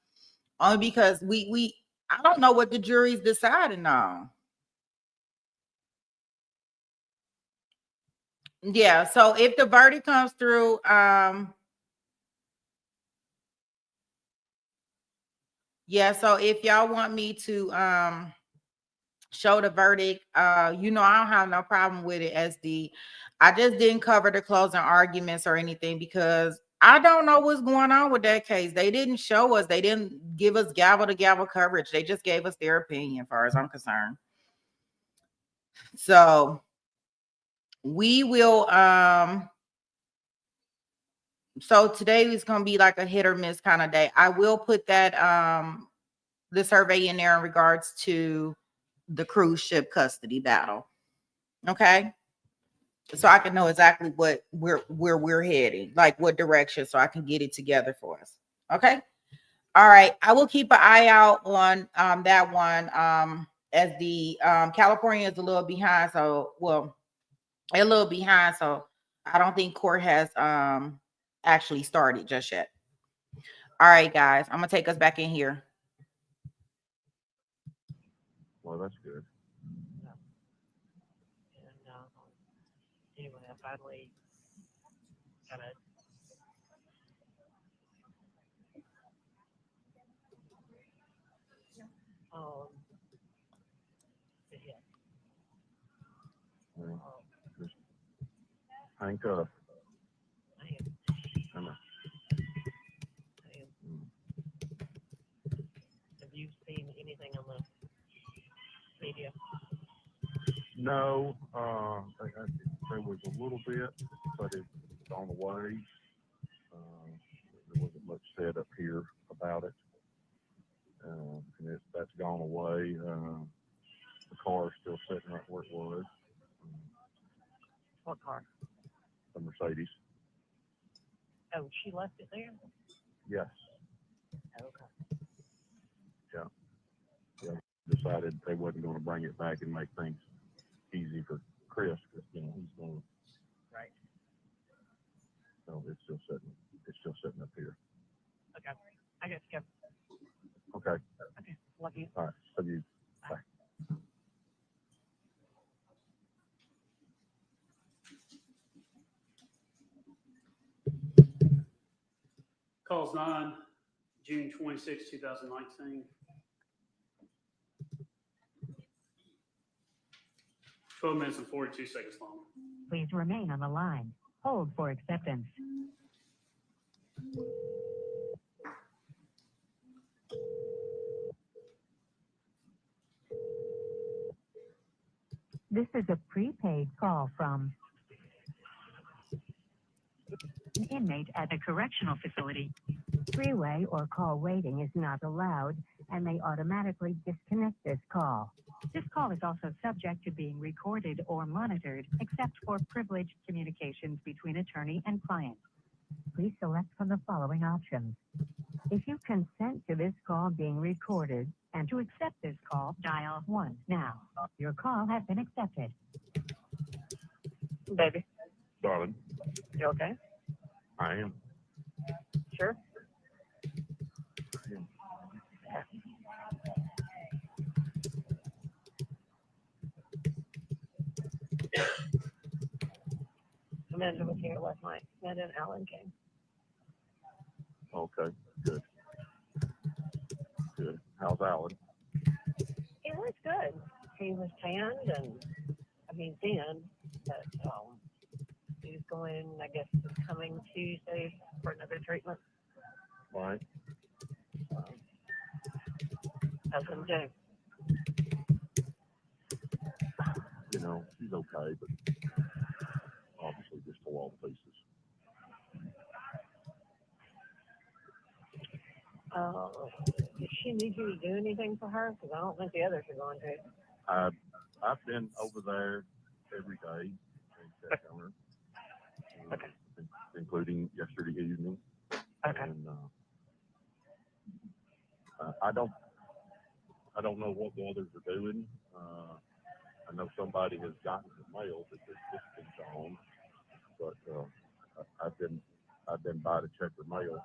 only because I don't know what the jury's deciding on. Yeah, so if the verdict comes through, yeah, so if y'all want me to show the verdict, I don't have no problem with it. I just didn't cover the closing arguments or anything because I don't know what's going on with that case. They didn't show us, they didn't give us gavel to gavel coverage. They just gave us their opinion, as far as I'm concerned. So we will so today is going to be like a hit or miss kind of day. I will put that the survey in there in regards to the cruise ship custody battle. Okay, so I can know exactly where we're heading, like what direction, so I can get it together for us. Okay, all right, I will keep an eye out on that one. As the California is a little behind, so a little behind, so I don't think court has actually started just yet. All right, guys, I'm gonna take us back in here. Well, that's good. And anyway, I finally got it. Yeah. Just handcuff. Have you seen anything on the media? No, there was a little bit, but it's gone away. There wasn't much said up here about it, and that's gone away. The car is still sitting right where it was. What car? The Mercedes. Oh, she left it there? Yes. Okay. Yeah. Decided they wasn't going to bring it back and make things easy for Chris, because he's going. Right. So it's still sitting up here. Okay. I guess go. Okay. Okay. Love you. All right. Love you. Bye. Calls 9, June 26, 2019. 12 minutes and 42 seconds long. Please remain on the line. Hold for acceptance. This is a prepaid call from an inmate at a correctional facility. Three-way or call waiting is not allowed and may automatically disconnect this call. This call is also subject to being recorded or monitored, except for privileged communications between attorney and client. Please select from the following options. If you consent to this call being recorded and to accept this call, dial 1 now. Your call has been accepted. Baby, Darling, you okay? I am. Sure. Amanda was here last night. Amanda and Alan came. Okay, good. Good. How's Alan? He was good. He was tanned and, thin, but he's going, I guess, coming Tuesday for another treatment. Right. How's him doing? You know, she's okay, but obviously just tore all the pieces. Does she need you to do anything for her? Because I don't think the others are going to. I've been over there every day and checked on her. Okay. Including yesterday evening. Okay. And I don't know what the others are doing. I know somebody has gotten the mail that their system's on, but I've been by to check the mail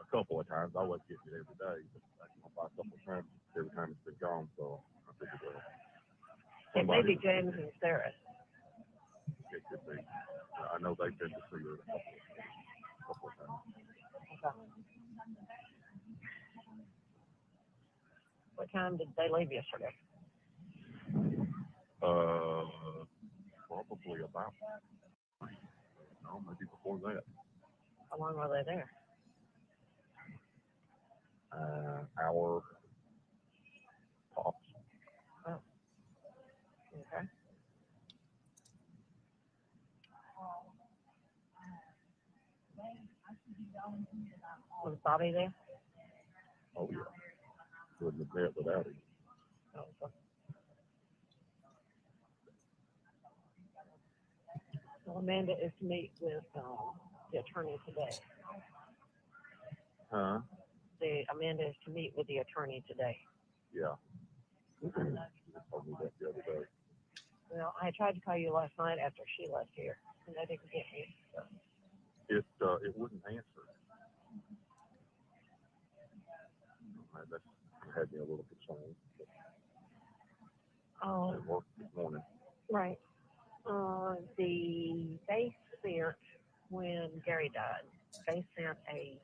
a couple of times. I wasn't getting it every day, but by a couple of times every time it's been gone. So I figured, well, It may be James and Sarah. It could be. I know they've been to see her a couple of times. Okay. What time did they leave yesterday? Probably about, no, maybe before that. How long were they there? Hour tops. Oh. Okay. Was Bobby there? Oh yeah. Wouldn't have met without him. Oh, okay. Well, Amanda is to meet with the attorney today. Huh? Amanda is to meet with the attorney today. Yeah. She told me that the other day. Well, I tried to call you last night after she left here, and I didn't get you. So. It wouldn't answer. That had me a little concerned. Oh. It worked this morning. Right. They sent, when Gary died, they sent a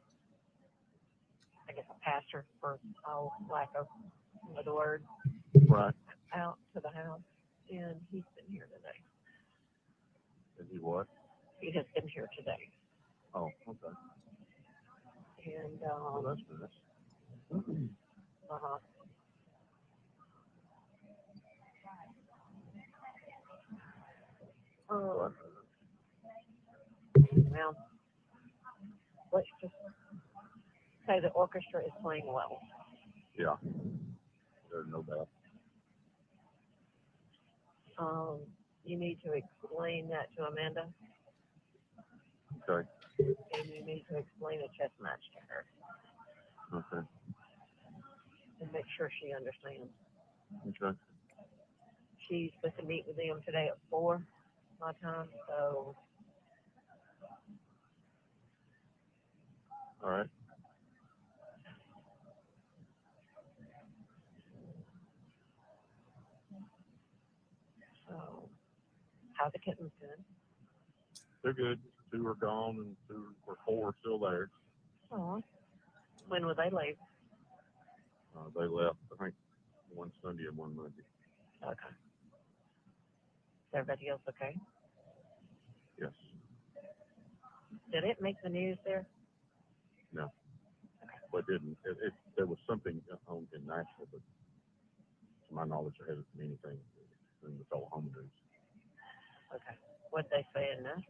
pastor, for lack of another word, Right. out to the house, and he's been here today. And he what? He has been here today. Oh, okay. And, well, that's nice. uh-huh. Well, let's just say the orchestra is playing well. Yeah, there's no doubt. You need to explain that to Amanda. Okay. And you need to explain a chess match to her. Okay. And make sure she understands. Okay. She's supposed to meet with them today at 4 my time, so. All right. So, how the kittens doing? They're good. 2 are gone and 2 or 4 are still there. Oh. When will they leave? They left, I think, one Sunday and one Monday. Okay. Is everybody else okay? Yes. Did it make the news there? No. Okay. But didn't. There was something in Nashville, but to my knowledge, there hasn't been anything in the Oklahoma news. Okay. What they saying now?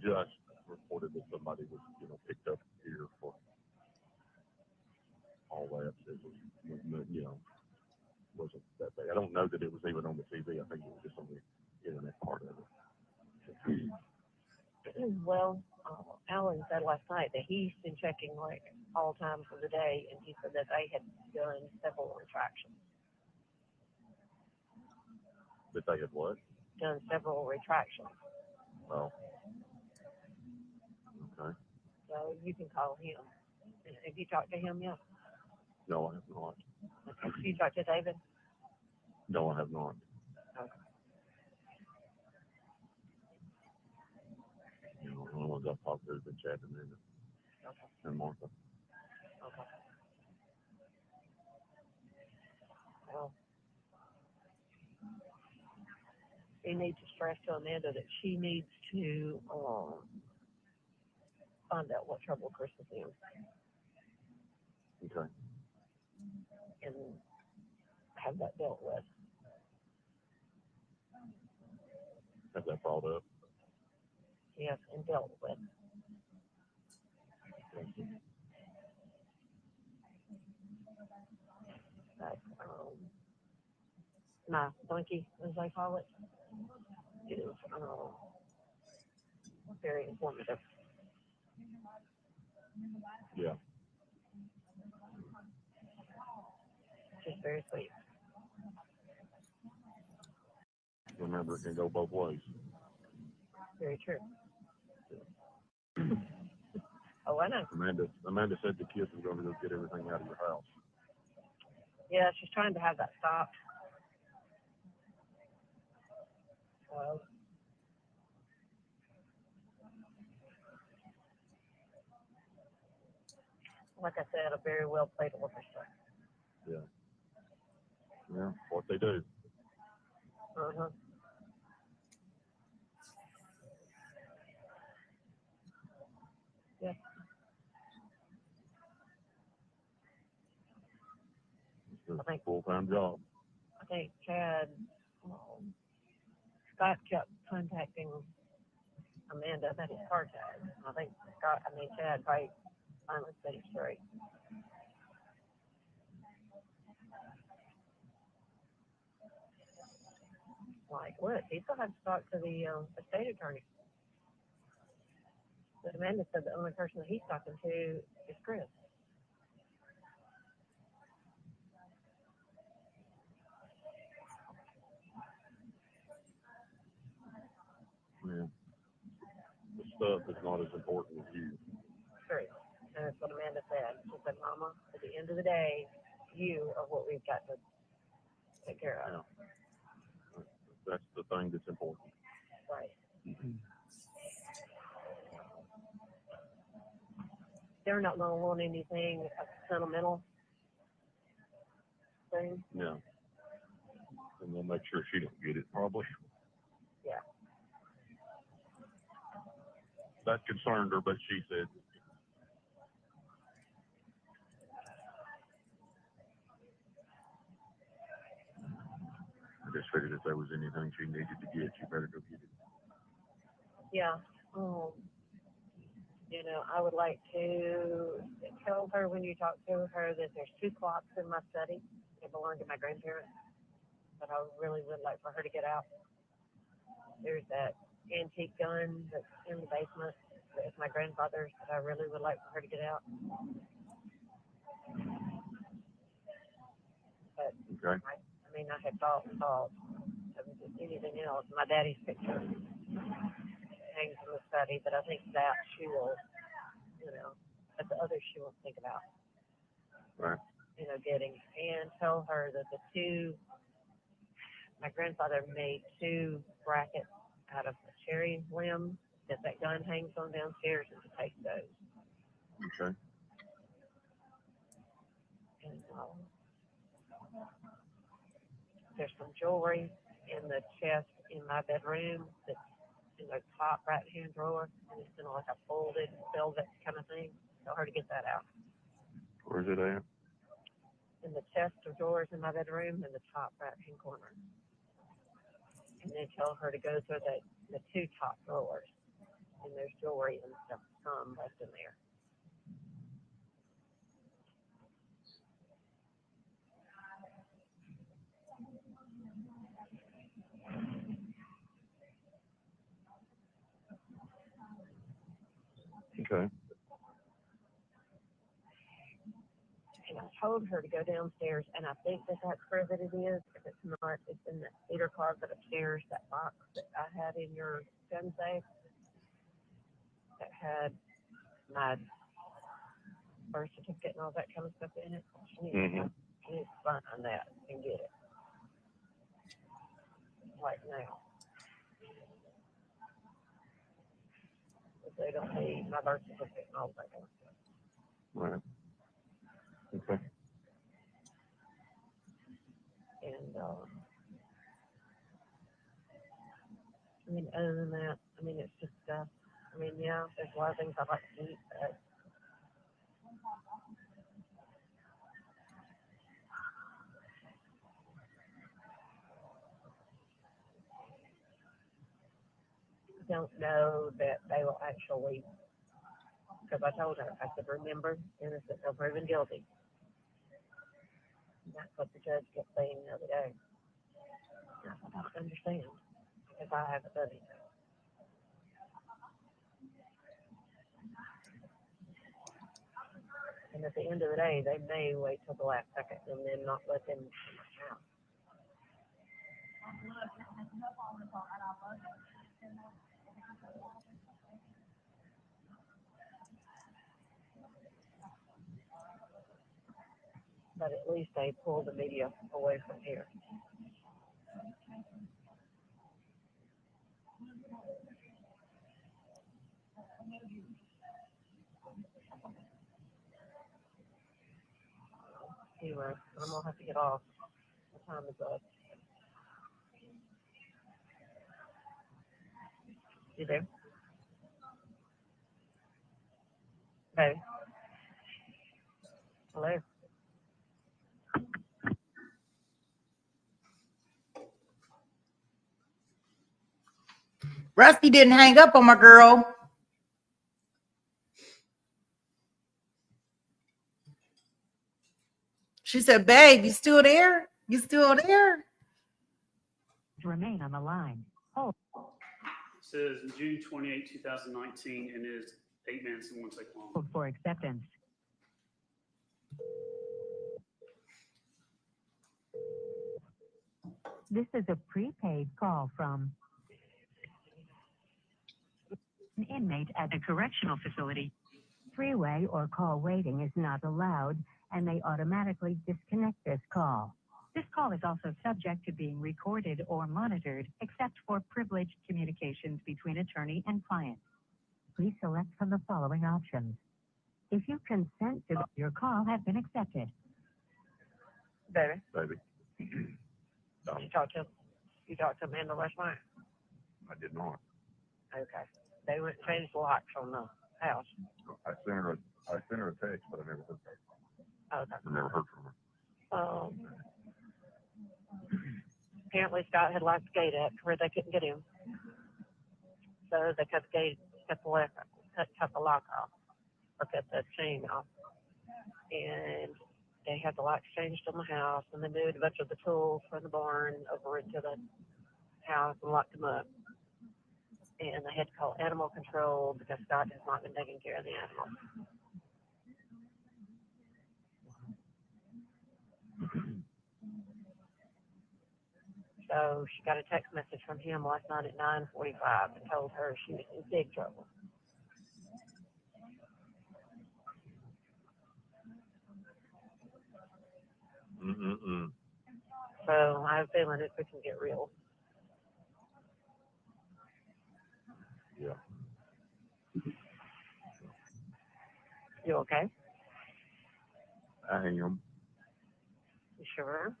Just reported that somebody was, picked up here for all that. It was, wasn't that bad. I don't know that it was even on the TV. I think it was just on the internet part of it. Well, Alan said last night that he's been checking like all times of the day, and he said that they had done several retractions. That they had what? Done several retractions. Oh. Okay. So you can call him. Have you talked to him yet? No, I have not. Okay. Have you talked to David? No, I have not. Okay. The only ones I've talked to have been Chad and Amanda. Okay. And Martha. Okay. Well, you need to stress to Amanda that she needs to find out what trouble Chris is in. Okay. And have that dealt with. Have that brought up. Yes, and dealt with. But, my donkey, as they call it, is very informative. Yeah. Just very sweet. Remember, it can go both ways. Very true. Oh, I know. Amanda said the kids were going to go get everything out of your house. Yeah, she's trying to have that stopped. So, like I said, a very well played orchestra. Yeah. Yeah, what they do. Uh-huh. Yeah. It's a full-time job. I think Chad, Scott kept contacting Amanda about his car tag. I think Chad right finally set him straight. Like, look, he still has to talk to the estate attorney. But Amanda said the only person that he's talking to is Chris. Yeah. The stuff is not as important as you. True. And that's what Amanda said. She said, Mama, at the end of the day, you are what we've got to take care of. Yeah. That's the thing that's important. Right. They're not going to want anything sentimental thing. Yeah. And they'll make sure she don't get it, probably. Yeah. That concerned her, but she said, I just figured if there was anything she needed to get, she better go get it. Yeah. I would like to tell her when you talk to her that there's 2 clocks in my study that belong to my grandparents that I really would like for her to get out. There's that antique gun that's in the basement that's my grandfather's that I really would like for her to get out. But Okay. I had thought of just anything else. My daddy's picture hangs in the study, but I think that she will, but the others she won't think about. Right. Getting, and tell her that my grandfather made 2 brackets out of a cherry limb that gun hangs on downstairs, and to take those. Okay. And there's some jewelry in the chest in my bedroom that's in the top right-hand drawer, and it's in like a folded velvet kind of thing. Tell her to get that out. Where's it at? in the chest of drawers in my bedroom in the top right-hand corner. And then tell her to go to the two top drawers. And there's jewelry and stuff left in there. Okay. And I told her to go downstairs, and I think that's where that it is. If it's not, it's in the cedar closet upstairs, that box that I had in your gun safe that had my birth certificate and all that kind of stuff in it. She needs to find that and get it right now. If they don't need my birth certificate and all that kind of stuff. Right. Okay. And I mean, other than that, I mean, it's just stuff. I mean, yeah, there's a lot of things I'd like to eat, but I don't know that they will actually, because I told her, I said, remember, innocent until proven guilty. And that's what the judge kept saying the other day. I don't understand, because I haven't done it. And at the end of the day, they may wait till the last second and then not let them out. But at least they pull the media away from here. Anyway, I'm gonna have to get off. The time is up. You there? Hey. Hello. Rusty didn't hang up on my girl. She said, babe, you still there? You still there? Remain on the line. Hold. It says June 28, 2019, and is 8 minutes and 1 second long. Hold for acceptance. This is a prepaid call from an inmate at a correctional facility. Three-way or call waiting is not allowed and may automatically disconnect this call. This call is also subject to being recorded or monitored, except for privileged communications between attorney and client. Please select from the following options. If you consent to your call has been accepted. Baby. Baby. You talked to Amanda last night? I did not. Okay. They went and changed the locks on the house. I sent her a text, but I never heard from her. Okay. I never heard from her. Apparently Scott had locked the gate up where they couldn't get in. So they cut the gate, cut the lock off, or cut the chain off. And they had the locks changed on the house, and they moved a bunch of the tools from the barn over into the house and locked them up. And they had to call animal control because Scott has not been taking care of the animals. So she got a text message from him last night at 9:45 and told her she was in big trouble. So I have a feeling it can get real. Yeah. You okay? I am. You sure?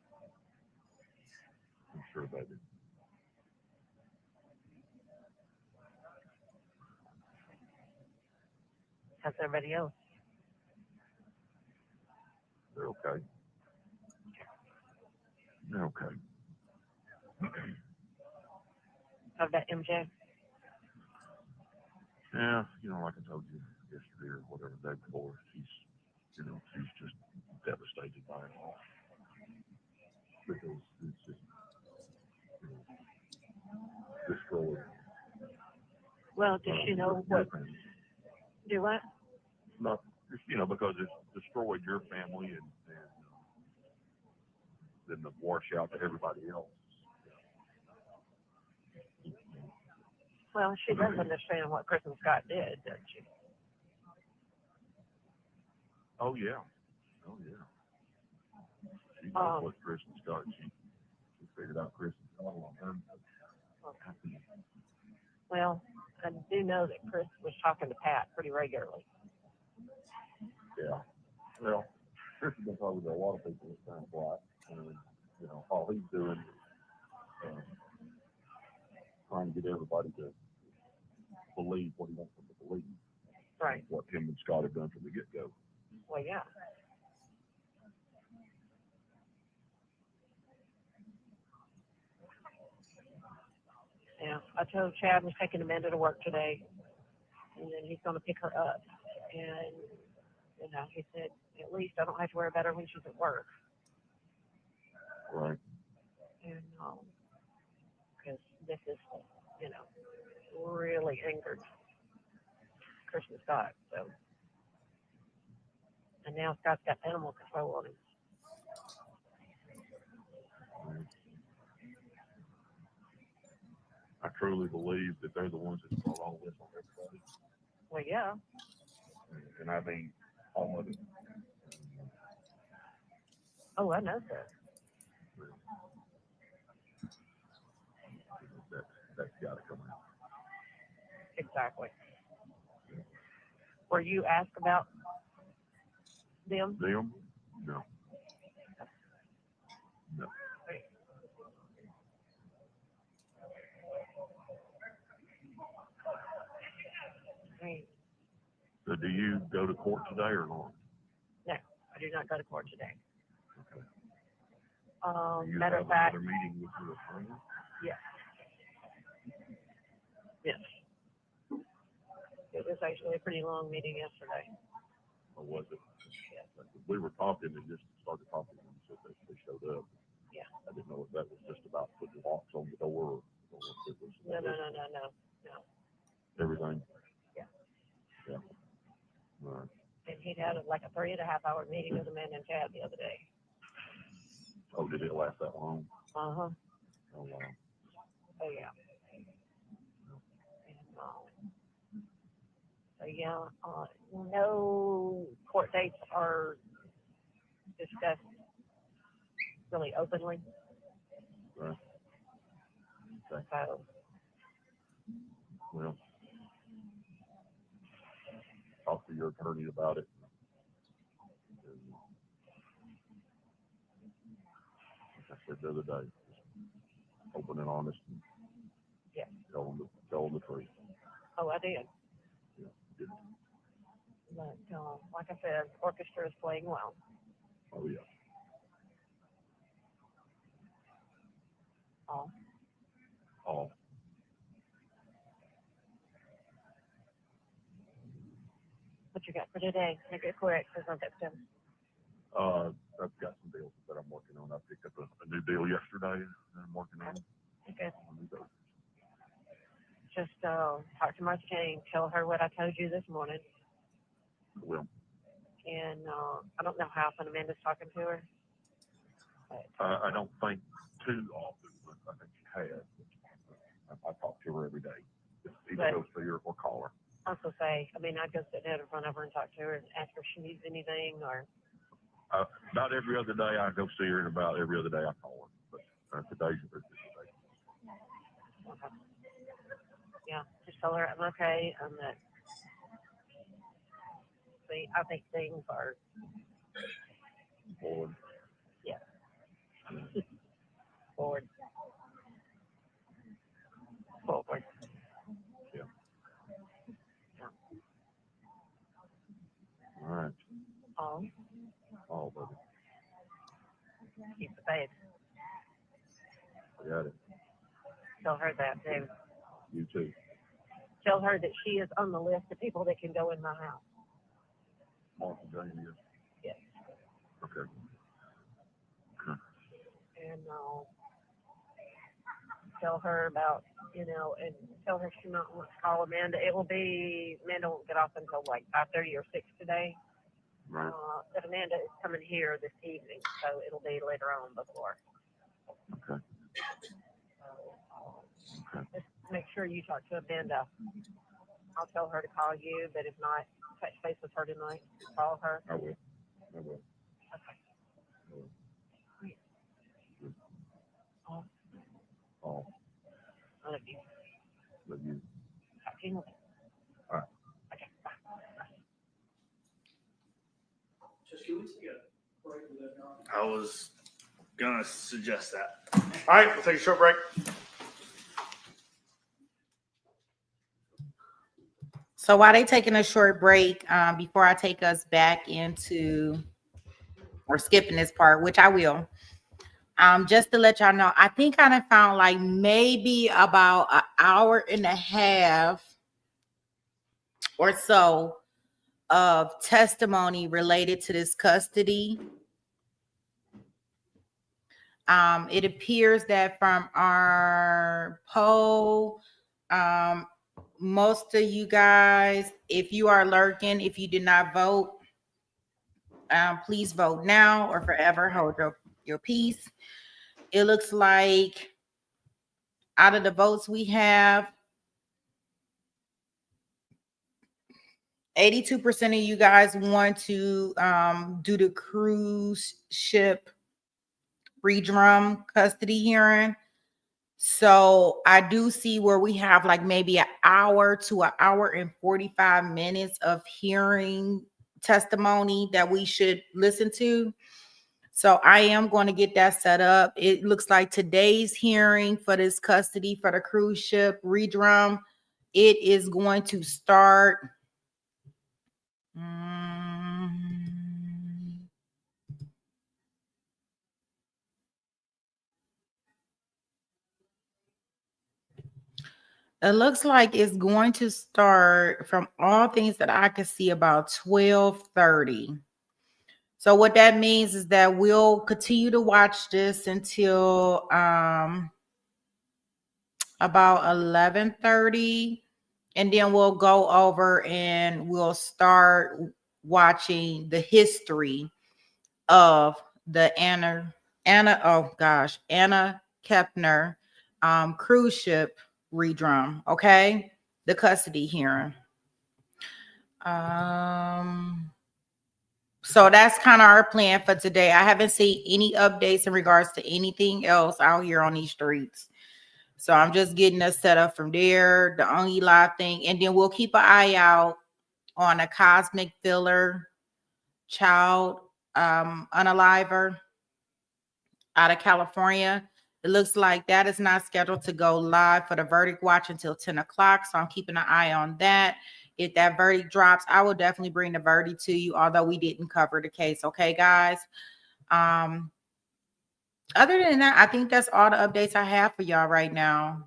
I'm sure, baby. How's everybody else? They're okay. Okay. Of that MJ? Yeah, you know, like I told you yesterday or whatever, the day before, she's just devastated by it all. Because it's just, destroyed. Well, does she know what? Do what? Not, because it's destroyed your family and then the wash out to everybody else. Well, she does understand what Kristen Scott did, doesn't she? Oh yeah. She knows what Kristen Scott. She figured out Kristen Scott on her. Okay. Well, I do know that Chris was talking to Pat pretty regularly. Yeah. Well, Chris has been talking to a lot of people this time flat. All he's doing trying to get everybody to believe what he wants them to believe. Right. What him and Scott have done from the get-go. Well, yeah. Yeah, I told Chad was taking Amanda to work today, and then he's going to pick her up. And, he said, at least I don't have to worry about her when she's at work. Right. And, because this is, really angered Kristen Scott, so. And now Scott's got animal control on him. I truly believe that they're the ones that brought all this on everybody. Well, yeah. And I mean, all of it. Oh, I know that. That's got to come out. Exactly. Were you asked about them? Them? No. No. Right. So do you go to court today or not? No, I do not go to court today. Okay. Do you Matter have of fact, another meeting with your attorney? yes. Yes. It was actually a pretty long meeting yesterday. Or was it? Yes. We were talking and just started talking and said that they showed up. Yeah. I didn't know if that was just about putting locks on the door or if it was No. everything. Yeah. Yeah. All right. And he'd had like a 3.5-hour meeting with Amanda and Chad the other day. Oh, did it last that long? Uh-huh. Oh, wow. Oh, yeah. And, no court dates are discussed really openly. Right. Okay. So, Well, talk to your attorney about it. And, like I said the other day, just open and honest and yeah. tell them the truth. Oh, I did. Yeah, good. But, like I said, the orchestra is playing well. Oh, yeah. All. What you got for today? Make it quick, because I've got some. I've got some deals that I'm working on. I picked up a new deal yesterday that I'm working on. Okay. Just talk to Martha Jane. Tell her what I told you this morning. Well. And I don't know how often Amanda's talking to her. But, I don't think too often, but I think she has. I talk to her every day. Just either go see her or call her. I was going to say, I'd go sit down in front of her and talk to her and ask her if she needs anything or. About every other day I go see her, and about every other day I call her. But today's the day. Okay. Yeah, just tell her I'm okay and that. See, I think things are. Forward. Yeah. Forward. Yeah. All right. Oh. Oh, baby. Keep the faith. Got it. Tell her that too. You too. Tell her that she is on the list of people that can go in my house. Martha Jane is. Yes. Okay. And tell her about, and tell her she might want to call Amanda. Amanda won't get off until like 5:30 or 6 today. Right. But Amanda is coming here this evening, so it'll be later on before. Okay. Just make sure you talk to Amanda. I'll tell her to call you, but if not, touch base with her tonight. Call her. I will. Okay. Oh, I love you. love you. Talk to you later. All right. Okay, bye. Just can we take a break with that? I was gonna suggest that. All right, we'll take a short break. So while they taking a short break, before I take us back into or skipping this part, which I will, just to let y'all know, I think I done found like maybe about an hour and a half or so of testimony related to this custody. It appears that from our poll, most of you guys, if you are lurking, if you did not vote, please vote now or forever hold your peace. It looks like out of the votes we have, 82% of you guys want to do the cruise ship redrum custody hearing. So I do see where we have like maybe an hour to an hour and 45 minutes of hearing testimony that we should listen to. So I am going to get that set up. It looks like today's hearing for this custody for the cruise ship redrum, it is going to start. It looks like it's going to start, from all things that I can see, about 12:30. So what that means is that we'll continue to watch this until about 11:30, and then we'll go over and we'll start watching the history of the Anna Kepner cruise ship redrum. Okay, the custody hearing. So that's kind of our plan for today. I haven't seen any updates in regards to anything else out here on these streets. So I'm just getting us set up from there. The only live thing, and then we'll keep an eye out on a cosmic filler child unaliver out of California. It looks like that is not scheduled to go live for the verdict watch until 10 o'clock. So I'm keeping an eye on that. If that verdict drops, I will definitely bring the verdict to you, although we didn't cover the case. Okay, guys. Other than that, I think that's all the updates I have for y'all right now.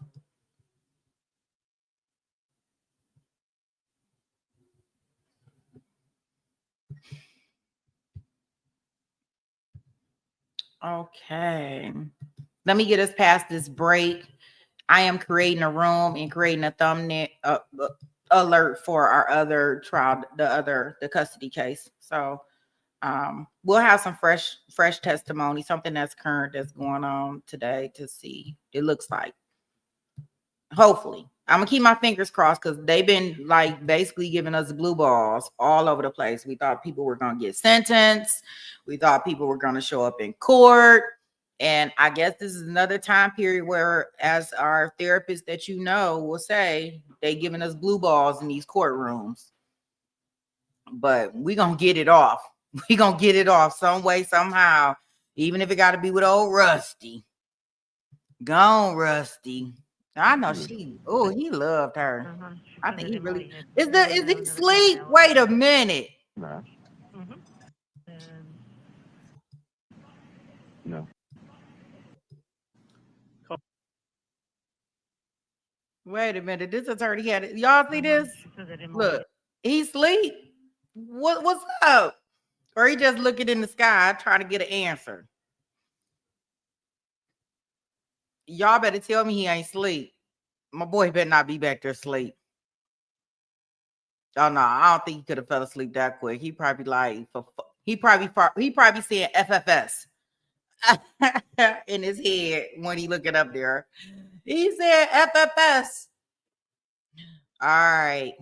Okay. Let me get us past this break. I am creating a room and creating a thumbnail alert for our other trial, the custody case. So we'll have some fresh testimony, something that's current that's going on today to see. It looks like, hopefully, I'm gonna keep my fingers crossed because they've been like basically giving us blue balls all over the place. We thought people were gonna get sentenced. We thought people were gonna show up in court. And I guess this is another time period where, as our therapist that you know will say, they giving us blue balls in these courtrooms. But we're going to get it off. We're going to get it off some way, somehow, even if it got to be with old Rusty. Gone, Rusty. I know he loved her. I think he really, is he asleep? Wait a minute. No. No. Wait a minute. This attorney had it. Y'all see this? She said they didn't Look, want he sleep. What's up? Or he just looking in the sky trying to get an answer. Y'all better tell me he ain't sleep. My boy better not be back there asleep. Oh no, I don't think he could have fell asleep that quick. He probably like he probably saying FFS in his head when he looking up there. He said FFS. All right.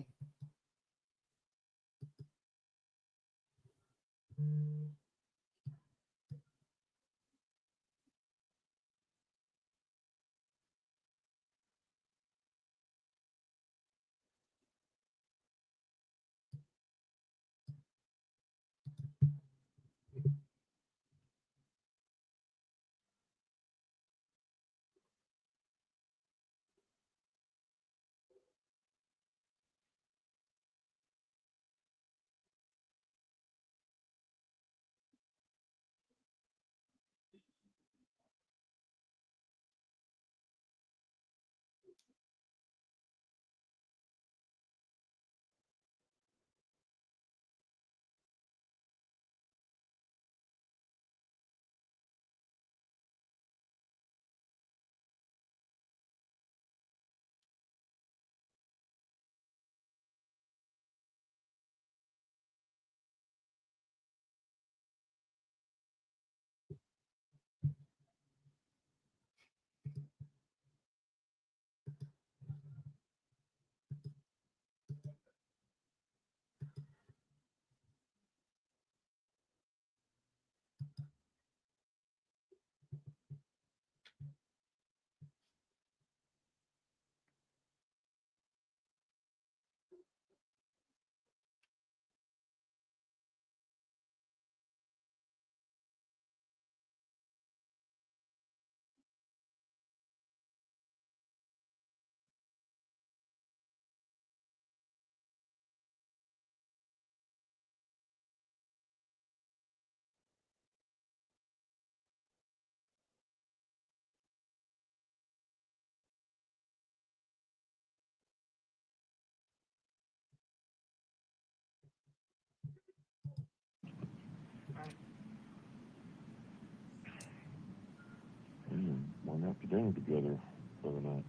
Went out to dinner together the other night.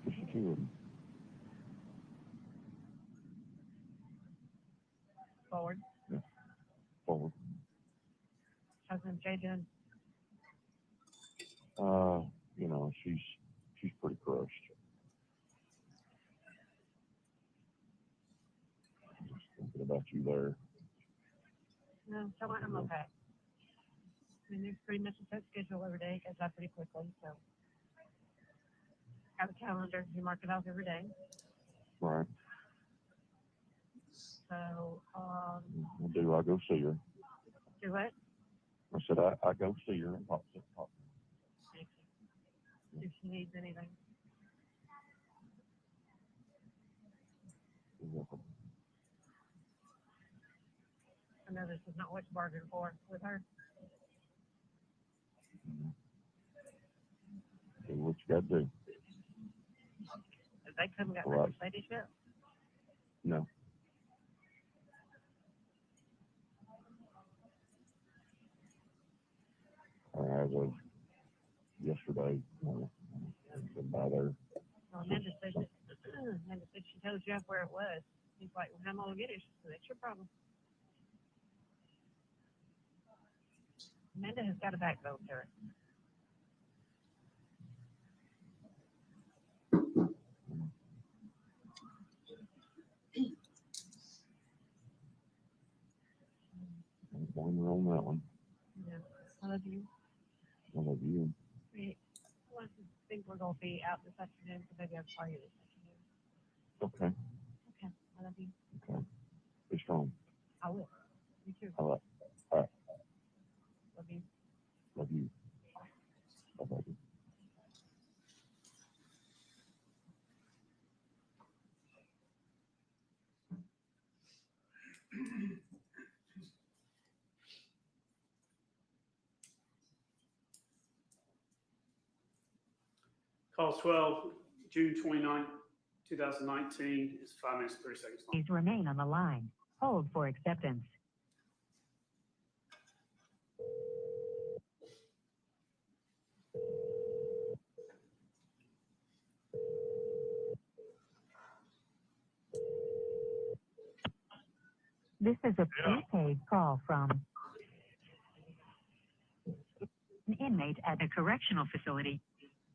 Just the two of them. forward. Yeah. Forward. How's MJ doing? You know, she's pretty crushed. Just thinking about you there. No, so I'm okay. I mean, there's pretty much a set schedule every day. It goes out pretty quickly, so. Have a calendar. You mark it off every day. Right. So, I do. I go see her. do what? I said I go see her and talk to her. Thank you. If she needs anything. I know this is not what you bargained for with her. Do what you got to do. Have they come and got Right. Mercedes yet? No. As of yesterday, been by there. Well, Amanda said she told Jeff where it was. He's like, well, how am I going to get it? She said, that's your problem. Amanda has got a backbone to her. Blame her on that one. Yeah. I love you. I love you. I think we're going to be out this afternoon, so maybe I'll call you this afternoon. Okay. Okay. I love you. Okay. Be strong. I will. You too. All right. All right. Love you. Love you. I love you. Call 12, June 29, 2019 is 5 minutes and 30 seconds long. Please remain on the line. Hold for acceptance. This is a prepaid call from an inmate at a correctional facility.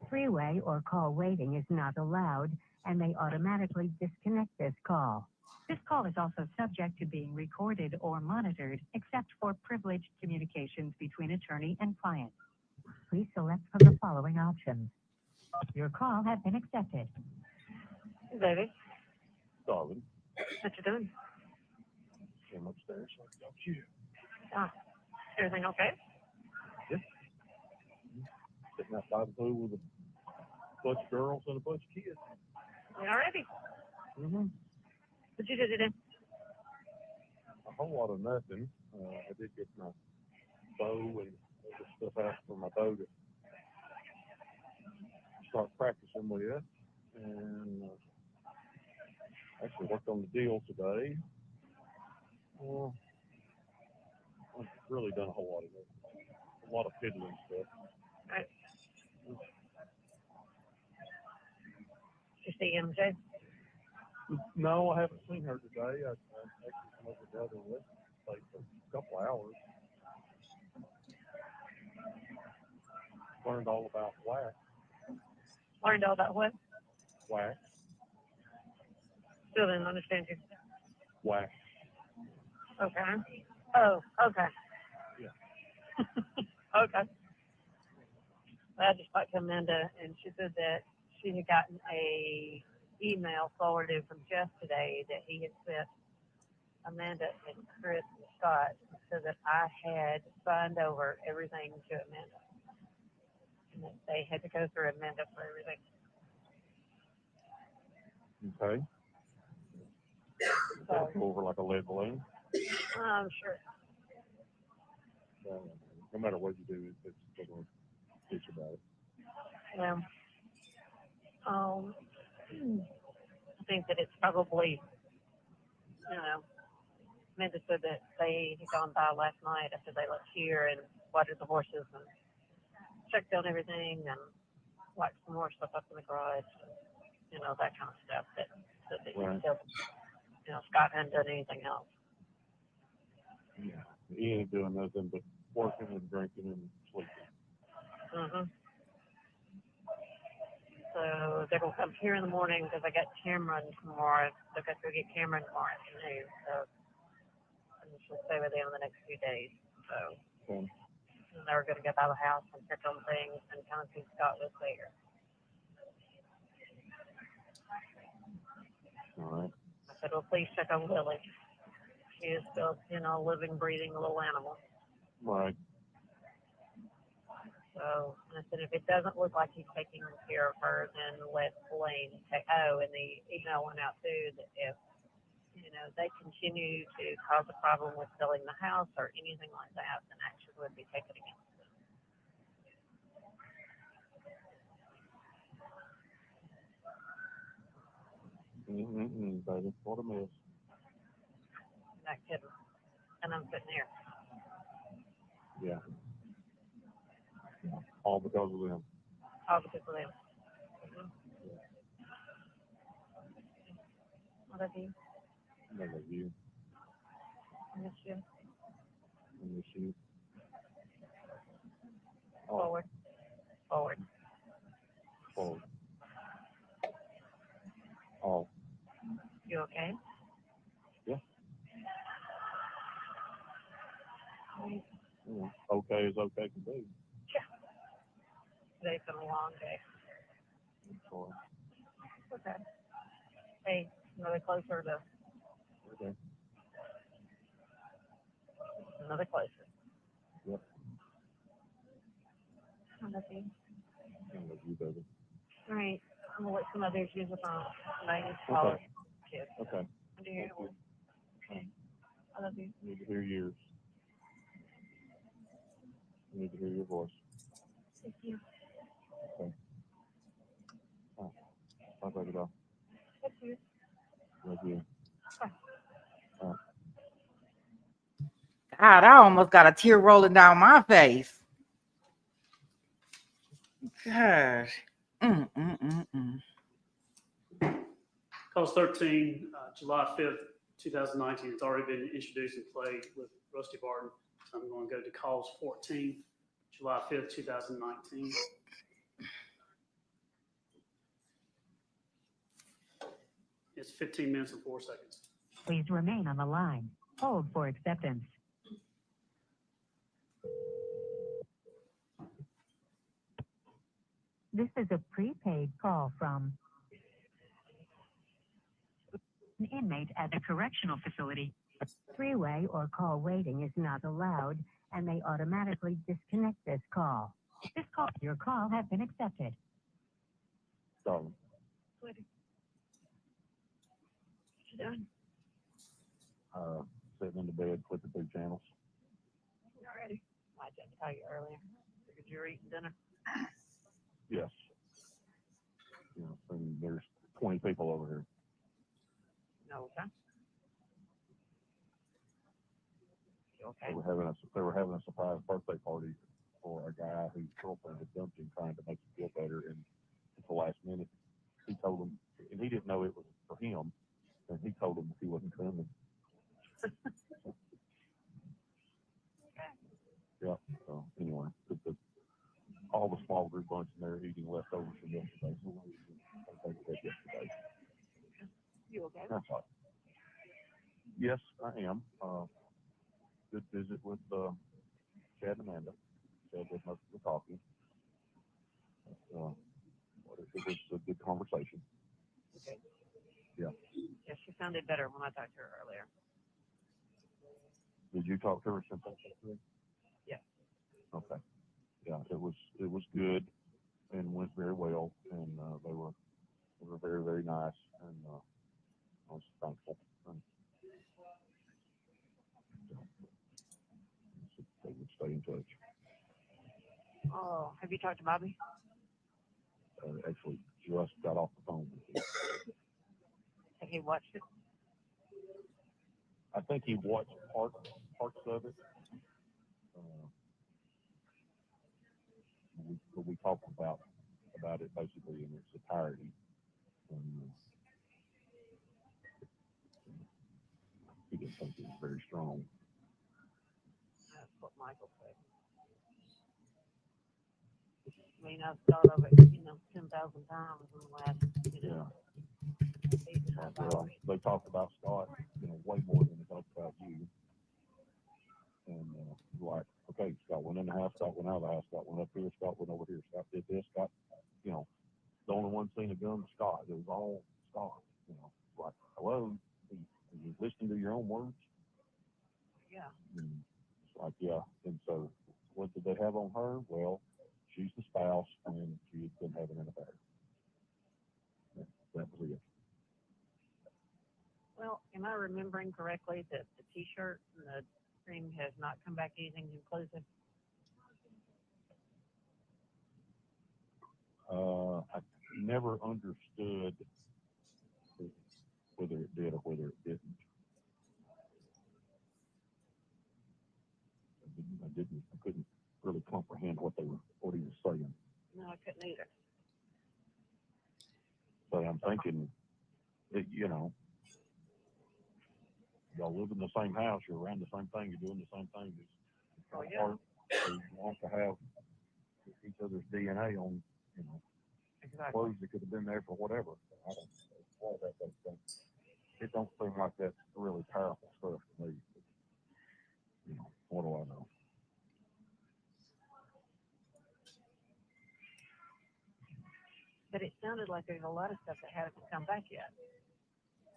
Three-way or call waiting is not allowed and may automatically disconnect this call. This call is also subject to being recorded or monitored, except for privileged communications between attorney and client. Please select from the following options. Your call has been accepted. Hey, baby, Darling, what you doing? came upstairs. Like, you. Everything okay? Sitting outside the pool with a bunch of girls and a bunch of kids. You all ready? Mm-hmm. What you do today? A whole lot of nothing. I did get my bow and other stuff out for my bow to start practicing with. And actually worked on the deal today. Well, I've really done a whole lot of it. A lot of fiddling stuff. Right. You see MJ? No, I haven't seen her today. I actually come over to the other place for a couple hours. Learned all about wax. Learned all about what? Wax. Still didn't understand you. Wax. Okay. Oh, okay. Yeah. Okay. I just talked to Amanda, and she said that she had gotten a email forwarded from Jeff today that he had sent Amanda and Chris and Scott, so that I had signed over everything to Amanda, and that they had to go through Amanda for everything. Okay. So, Go over like a lead balloon. I'm sure. No matter what you do, it's still going to teach about it. Well, I think that it's probably, Amanda said that they had gone by last night after they left here and watered the horses and checked on everything and locked some more stuff up in the garage, that kind of stuff that Right. Scott hadn't done anything else. Yeah. He ain't doing nothing but working and drinking and sleeping. Mm-hmm. So they're going to come here in the morning because I got Cameron tomorrow. They're going to go get Cameron tomorrow afternoon. So I'm just going to stay with them the next few days. So Okay. and they were going to go by the house and check on things and kind of see Scott was there. All right. I said, well, please check on Lily. She is still, a living, breathing little animal. Right. So I said, if it doesn't look like he's taking care of her, then let Blaine take. Oh, and the email went out too that if they continue to cause a problem with selling the house or anything like that, then action would be taken against them. Baby, what a mess. Not kidding. And I'm sitting here. Yeah. All because of them. All because of them. I love you. I love you. I miss you. I miss you. Oh, Forward. Forward. forward. Oh, You okay? yeah. Right. Okay is okay to be. Today's been a long day. So, Okay. Hey, another closer to okay. another closer. Yep. I love you. I love you, baby. All right. I'm gonna let some others use the phone. I need to call Okay. kids. Okay. I do hear yours. Okay. I love you. I need to hear yours. I need to hear your voice. Thank you. Okay. I'll take it off. Thank you. Thank you. God, I almost got a tear rolling down my face. Gosh. Cause 13, July 5th, 2019. It's already been introduced and played with Rusty Barton. So I'm going to go to calls 14, July 5th, 2019. It's 15 minutes and 4 seconds. Please remain on the line. Hold for acceptance. This is a prepaid call from an inmate at a correctional facility. Three-way or call waiting is not allowed and may automatically disconnect this call. Your call has been accepted. Darling. What you doing? Sitting in the bed, flipping through channels. You ready? I didn't tell you earlier. Figured you were eating dinner. Yes. You know, and there's 20 people over here. No, okay. You okay? They were having a surprise birthday party for a guy whose girlfriend had dumped him, trying to make him feel better. And at the last minute, he told him, and he didn't know it was for him. And he told him he wasn't coming. Yeah. So anyway, all the small group bunch in there eating leftovers from yesterday. So I think that yesterday. You okay? That's right. Yes, I am. Good visit with Chad and Amanda. Chad did most of the talking. It was a good conversation. Okay. Yeah. Yeah, she sounded better when I talked to her earlier. Did you talk to her since I talked to her? Yeah. Okay. Yeah, it was good and went very well, and they were very, very nice, and I was thankful. And, they would stay in touch. Oh, have you talked to Bobby? Actually, just got off the phone with him. Have you watched it? I think he watched parts of it. We talked about it basically in its entirety. He didn't think it was very strong. That's what Michael said. I mean, I've thought of it, 10,000 times in the last, 8.5 hours. They talked about Scott, way more than they talked about you. And like, okay, Scott went in the house, Scott went out of the house, Scott went up here, Scott went over here, Scott did this, Scott, the only one seen a gun was Scott. It was all Scott, like, hello, are you listening to your own words? Yeah. And it's like, yeah. And so what did they have on her? Well, she's the spouse, and she had been having an affair. That was it. Well, am I remembering correctly that the T-shirt and the cream has not come back anything conclusive? I never understood whether it did or whether it didn't. I couldn't really comprehend what he was saying. No, I couldn't either. But I'm thinking that, y'all live in the same house, you're around the same thing, you're doing the same thing. It's Oh, yeah. hard to want to have each other's DNA on, Exactly. clothes that could have been there for whatever. I don't know why that makes sense. It don't seem like that's really powerful stuff to me. What do I know? But it sounded like there's a lot of stuff that hasn't come back yet.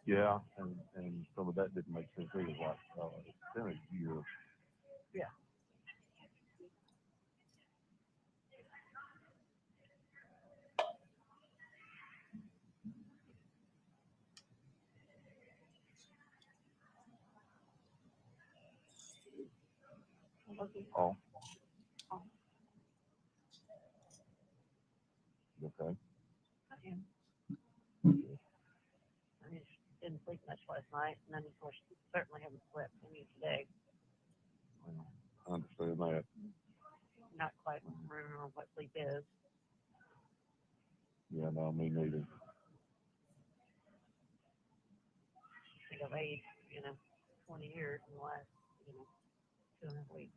Yeah, and some of that didn't make sense either. Like, it's been a year. Yeah. Oh. You okay? I am. night, and then of course certainly haven't slept any today. Well, I understand that. Not quite remember what sleep is. Yeah, no, me neither. I think I've aged, 20 years in the last, 2.5 weeks.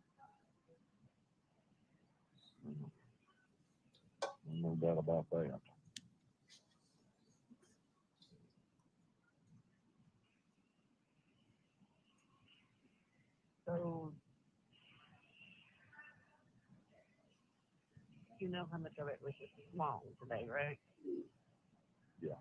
No doubt about that. So, you know how much of it was just long today, right? Yeah.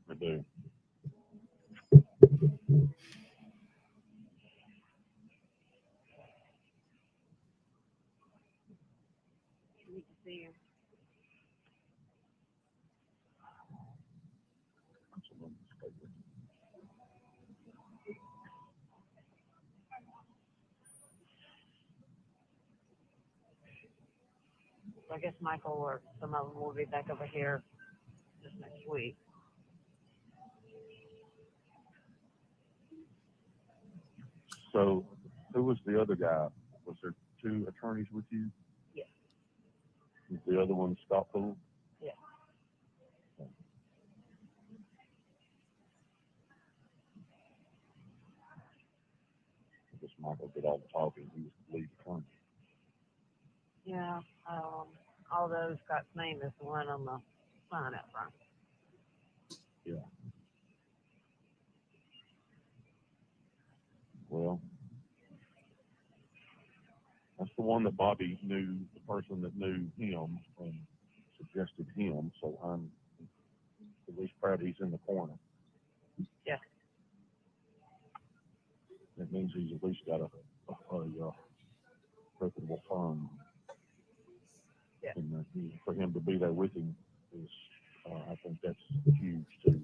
I do. Need to see you. So I guess Michael or some of them will be back over here this next week. So, who was the other guy? Was there 2 attorneys with you? Yes. Was the other one Scott Poole? Yes. I guess Michael did all the talking. He was the lead attorney. Yeah. Although Scott's name is the one on the sign out front. Yeah. Well, that's the one that Bobby knew, the person that knew him and suggested him. So I'm at least proud he's in the corner. Yeah. That means he's at least got a reputable firm. Yeah. And for him to be there with him is, I think that's huge too.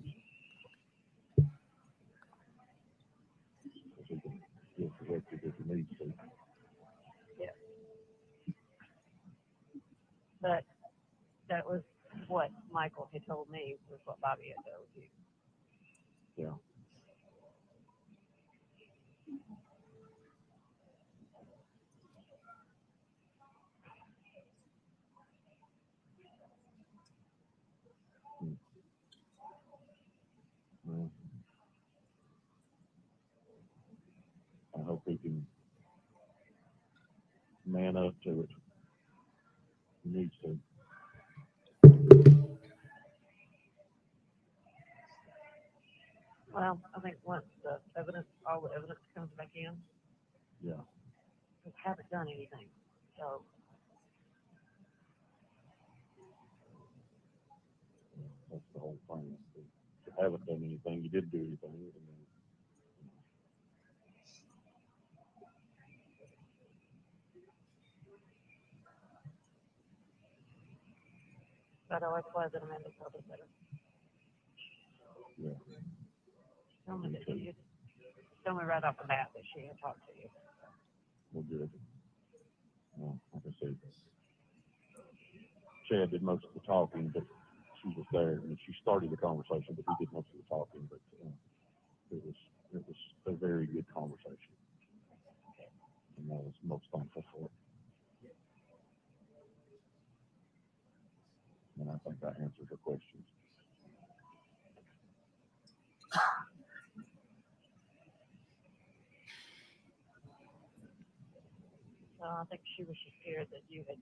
Because he can get corrected if he needs to. Yeah. But that was what Michael had told me, was what Bobby had told you. Yeah. Well, I hope he can man up to it. He needs to. Well, I think once all the evidence comes back in, Yeah. we haven't done anything. So, That's the whole thing. You haven't done anything. You didn't do anything. And then, but I was glad that Amanda told us better. yeah. Tell me right off the bat that she had talked to you. We're good. Well, like I said, Chad did most of the talking, but she was there. I mean, she started the conversation, but he did most of the talking. But it was a very good conversation, and I was most thankful for it. And I think I answered her questions. So I think she was just scared that you had,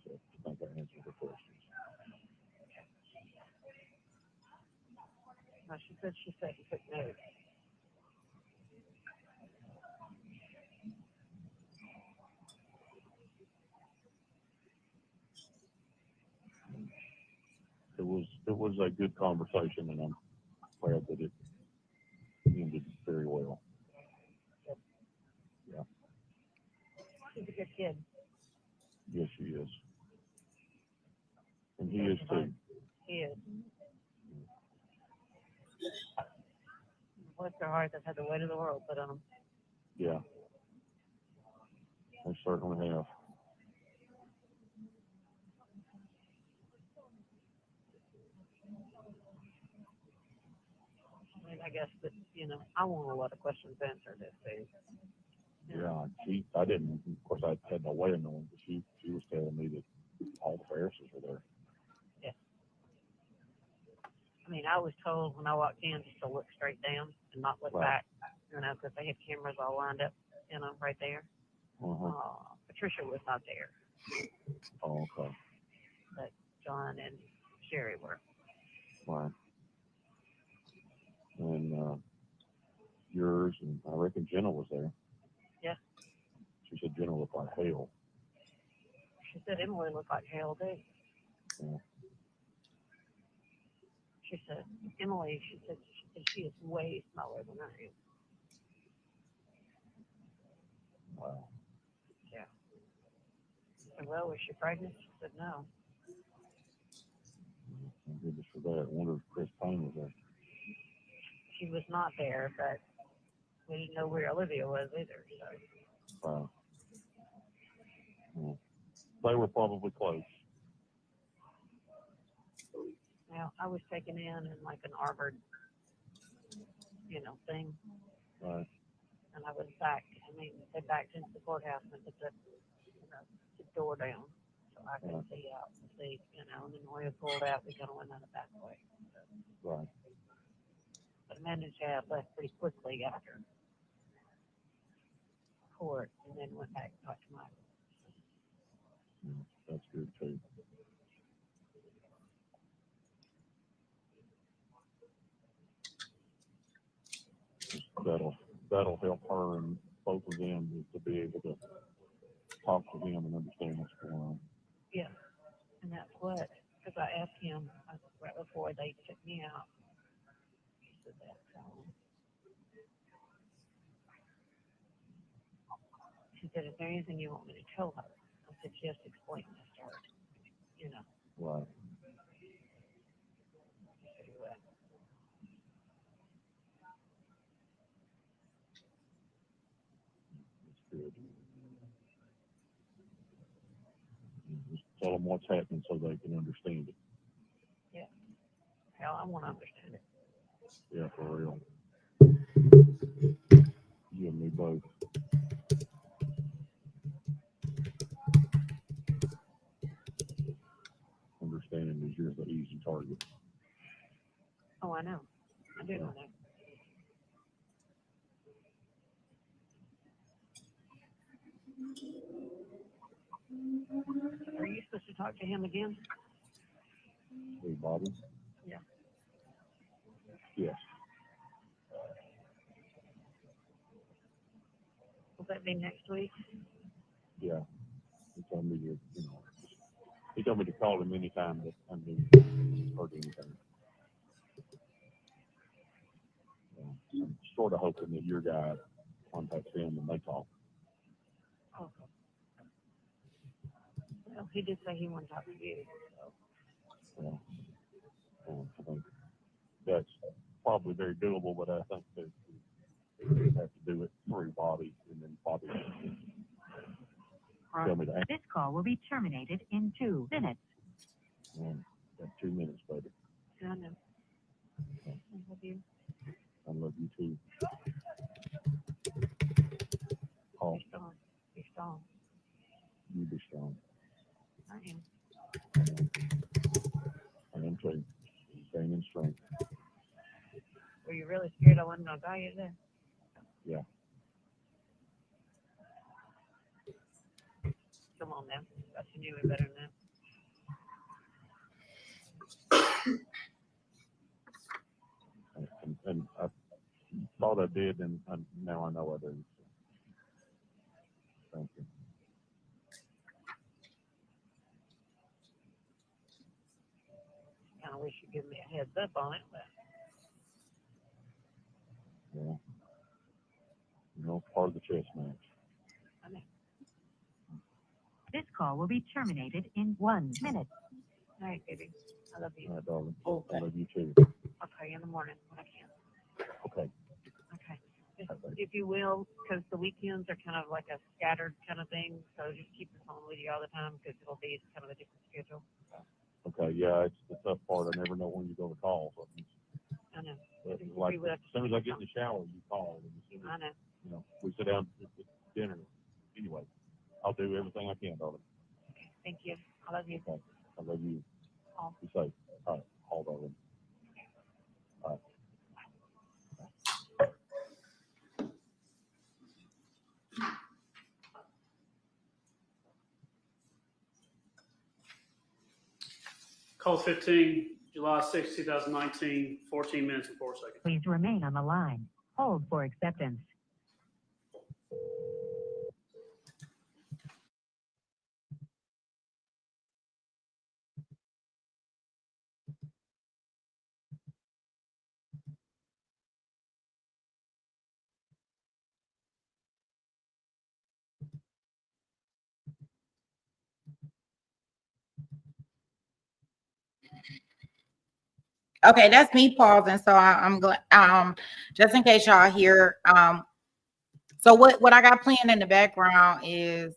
So I think I answered her questions. no, she said you took notes. It was a good conversation, and I'm glad that it ended very well. Yeah. She's a good kid. Yes, she is. And he is too. He is. Bless their hearts, they've had the weight of the world put on them. Yeah. They certainly have. I mean, I guess that, I want a lot of questions answered this day. Yeah, I didn't, of course, I had no way of knowing, but she was telling me that all the Farrises were there. Yeah. I mean, I was told when I walked in just to look straight down and not look back, because they had cameras all lined up, right there. Patricia was not there. Oh, okay. But John and Sherry were. Right. And yours, and I reckon Jenna was there. Yeah. She said Jenna looked like hell. She said Emily looked like hell, too. Yeah. She said, Emily, she said she is way smaller than I am. Wow. Yeah. I said, well, was she pregnant? She said, no. Thank goodness for that. I wonder if Chris Payne was there. She was not there, but we didn't know where Olivia was either. So. Wow. Yeah. They were probably close. Now, I was taken in like an armored, thing. Right. And I was backed. They backed into the courthouse and put the door down so I could see out and see, and then when we pulled out, we kind of went out the back way. Right. But I managed to have left pretty quickly after court and then went back and talked to my. Yeah, that's good too. That'll help her and both of them to be able to talk to them and understand what's going on. Yeah, and that's what, because I asked him right before they took me out. He said that. She said, is there anything you want me to tell her? I said, just explain this to her. Right. That's good. Just tell them what's happening so they can understand it. Yeah. Hell, I want to understand it. Yeah, for real. You and me both. Understanding is you're the easy target. Oh, I know. I do know that. Are you supposed to talk to him again? Hey, Bobby? Yeah. Yes. Will that be next week? Yeah. He told me he told me to call him anytime that I heard anything. I'm sort of hoping that your guy contacts him and they talk. Okay. Well, he did say he wanted to talk to you. So. Yeah. I think that's probably very doable, but I think that we have to do it through Bobby, and then Bobby tell me to answer. This call will be terminated in 2 minutes. Got 2 minutes, baby. I know. I love you. I love you too. Oh, Be strong. Be strong. you be strong. I am. I am too. Staying in strength. Were you really scared I wasn't going to die you then? Yeah. Come on now. I should knew it better than that. And I thought I did, and now I know I do. Thank you. Kind of wish you'd give me a heads up on it, but. Yeah. Part of the chess match. I know. This call will be terminated in 1 minute. All right, baby. I love you. All right, darling. Okay. I love you too. I'll call you in the morning when I can. Okay. Okay. If you will, because the weekends are kind of like a scattered kind of thing, so just keep the phone with you all the time because it'll be kind of a different schedule. Okay, yeah, it's the tough part. I never know when you're going to call. So I know. it's like, as soon as I get in the shower, you call. And as soon as, I know. you know, we sit down to dinner. Anyway, I'll do everything I can, darling. Okay. Thank you. I love you. Okay. I love you. All. Be safe. All right. All, darling. All right. Call 15, July 6, 2019, 14 minutes and 4 seconds. Please remain on the line. Hold for acceptance. Okay, that's me pausing. So I'm glad. Just in case y'all hear. So what I got playing in the background is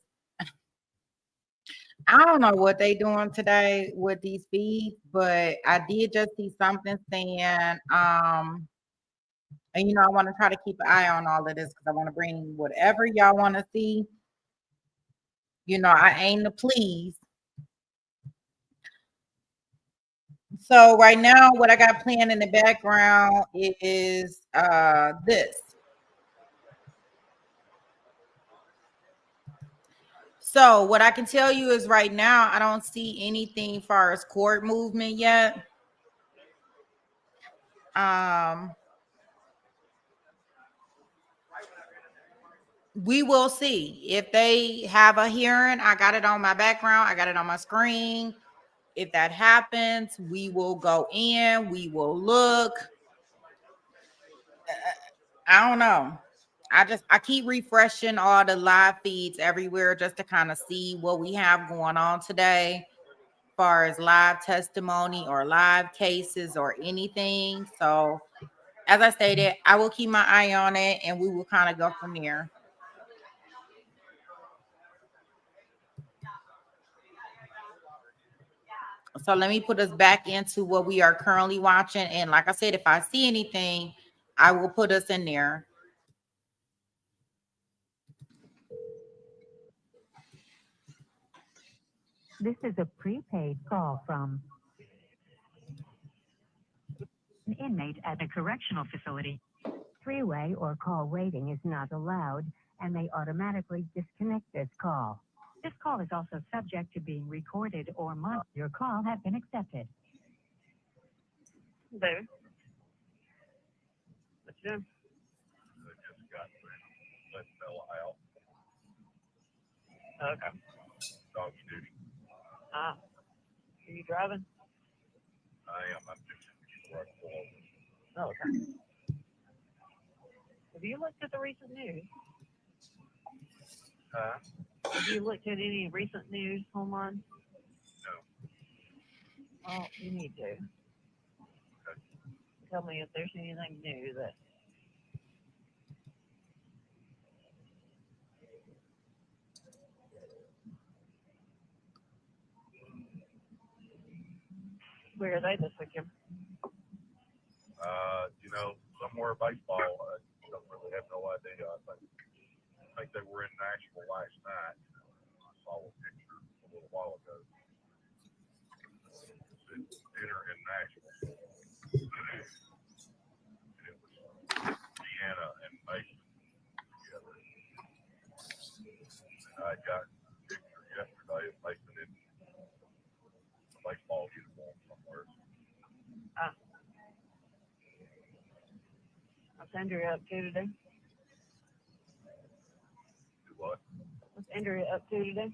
I don't know what they doing today with these feeds, but I did just see something saying and I want to try to keep an eye on all of this because I want to bring whatever y'all want to see. I aim to please. So right now, what I got playing in the background is this. So what I can tell you is right now, I don't see anything as far as court movement yet. We will see if they have a hearing. I got it on my background. I got it on my screen. If that happens, we will go in. We will look. I don't know. I keep refreshing all the live feeds everywhere just to kind of see what we have going on today as far as live testimony or live cases or anything. So as I stated, I will keep my eye on it and we will kind of go from there. So let me put us back into what we are currently watching. And like I said, if I see anything, I will put us in there. This is a prepaid call from an inmate at a correctional facility. Three-way or call waiting is not allowed and may automatically disconnect this call. This call is also subject to being recorded or monitored. Your call has been accepted. There. What you doing? I just got let fella out. Okay. Doggy duty. Are you driving? I am. I'm just right below. Oh, okay. Have you looked at the recent news? Huh? Have you looked at any recent news online? No. Well, you need to. Okay. Tell me if there's anything new that. Where are they this weekend? Somewhere baseball. I don't really have no idea. I think they were in Nashville last night. I saw a picture a little while ago. It said dinner in Nashville. And it was Deanna and Mason together. And I got a picture yesterday of Mason in a baseball uniform somewhere. What's Andrea up to today? Do what? What's Andrea up to today?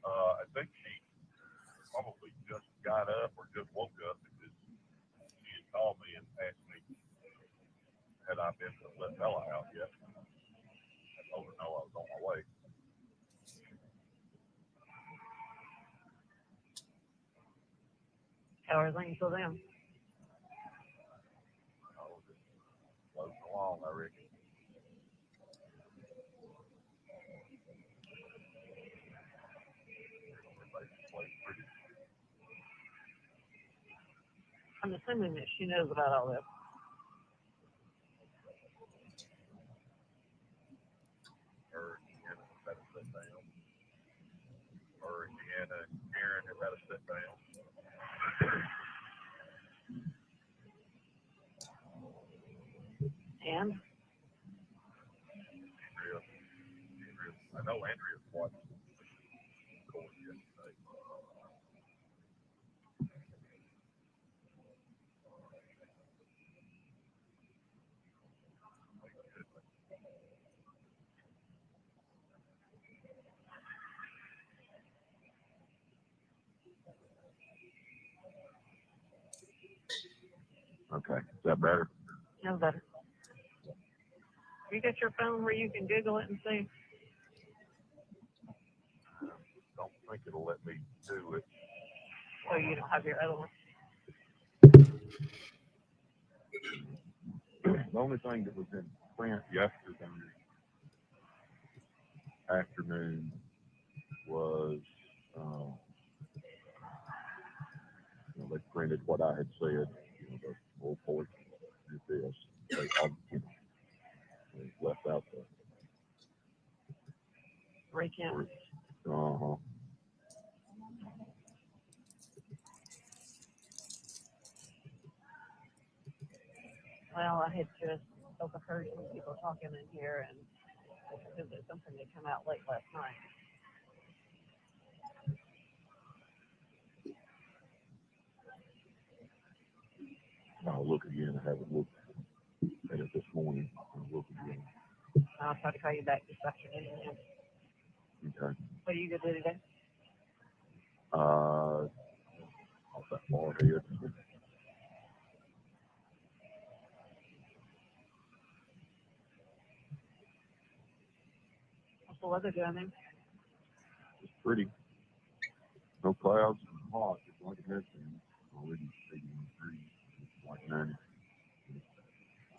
I think she probably just got up or just woke up because she had called me and asked me had I been to let Bella out yet. I told her no, I was on my way. How are things with them? Oh, just floating along, I reckon. Everybody's playing pretty. I'm assuming that she knows about all this. Her and Deanna have got to sit down. Her and Deanna and Karen have got to sit down. And I know Andrea's watched the court yesterday. Okay, is that better? no better. You got your phone where you can Google it and see? Don't think it'll let me do it. Oh, you don't have your other one? The only thing that was in print yesterday afternoon was, they printed what I had said, the full portion is this. They left out the Recount. uh-huh. Well, I had just overheard some people talking in here, and because it's something that came out late last night. I'll look again. I haven't looked at it this morning. I'll look again. I'll try to call you back this afternoon. Okay. What are you going to do today? Off that far ahead. What's the weather doing there? It's pretty. No clouds. Hot. It's like it has been. Already 81 degrees. It's like 90.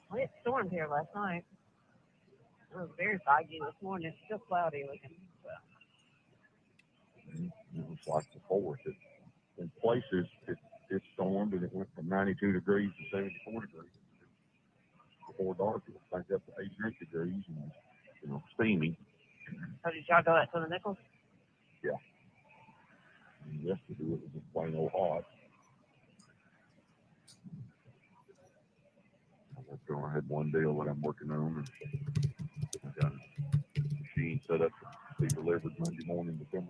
Well, it stormed here last night. It was very foggy this morning. It's still cloudy looking. So. It was like the fourth. In places, it stormed and it went from 92 degrees to 74 degrees. Before dark, it was back up to 88 degrees and, steamy. So did y'all go out to the Nichols? Yeah. And yesterday, it was just plain old hot. I had one deal that I'm working on, and I got a machine set up to be delivered Monday morning to come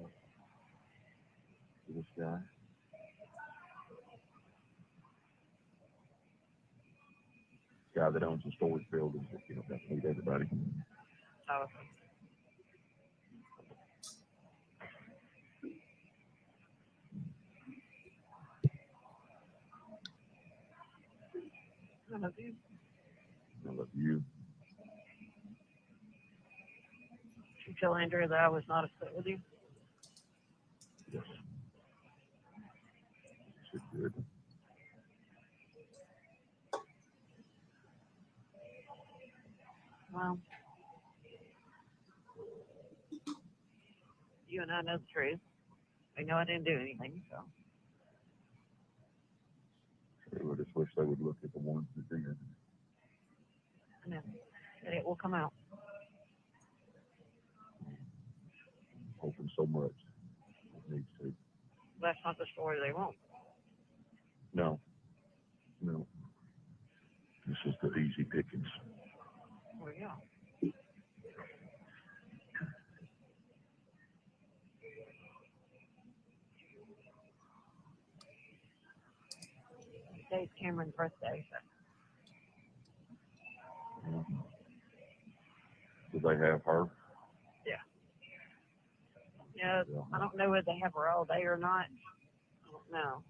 to this guy. Guy that owns a storage building, got to meet everybody. Oh. I love you. I love you. Did you tell Andrea that I was not upset with you? Yes. She's good. Well, you and I know the truth. I know I didn't do anything, so. I just wish they would look at the ones that did. I know. And it will come out. Hoping so much. It needs to. That's not the story they want. No. This is the easy pickings. Well, yeah. Today's Cameron's birthday. So. Do they have her? Yeah, I don't know whether they have her all day or not. I don't know.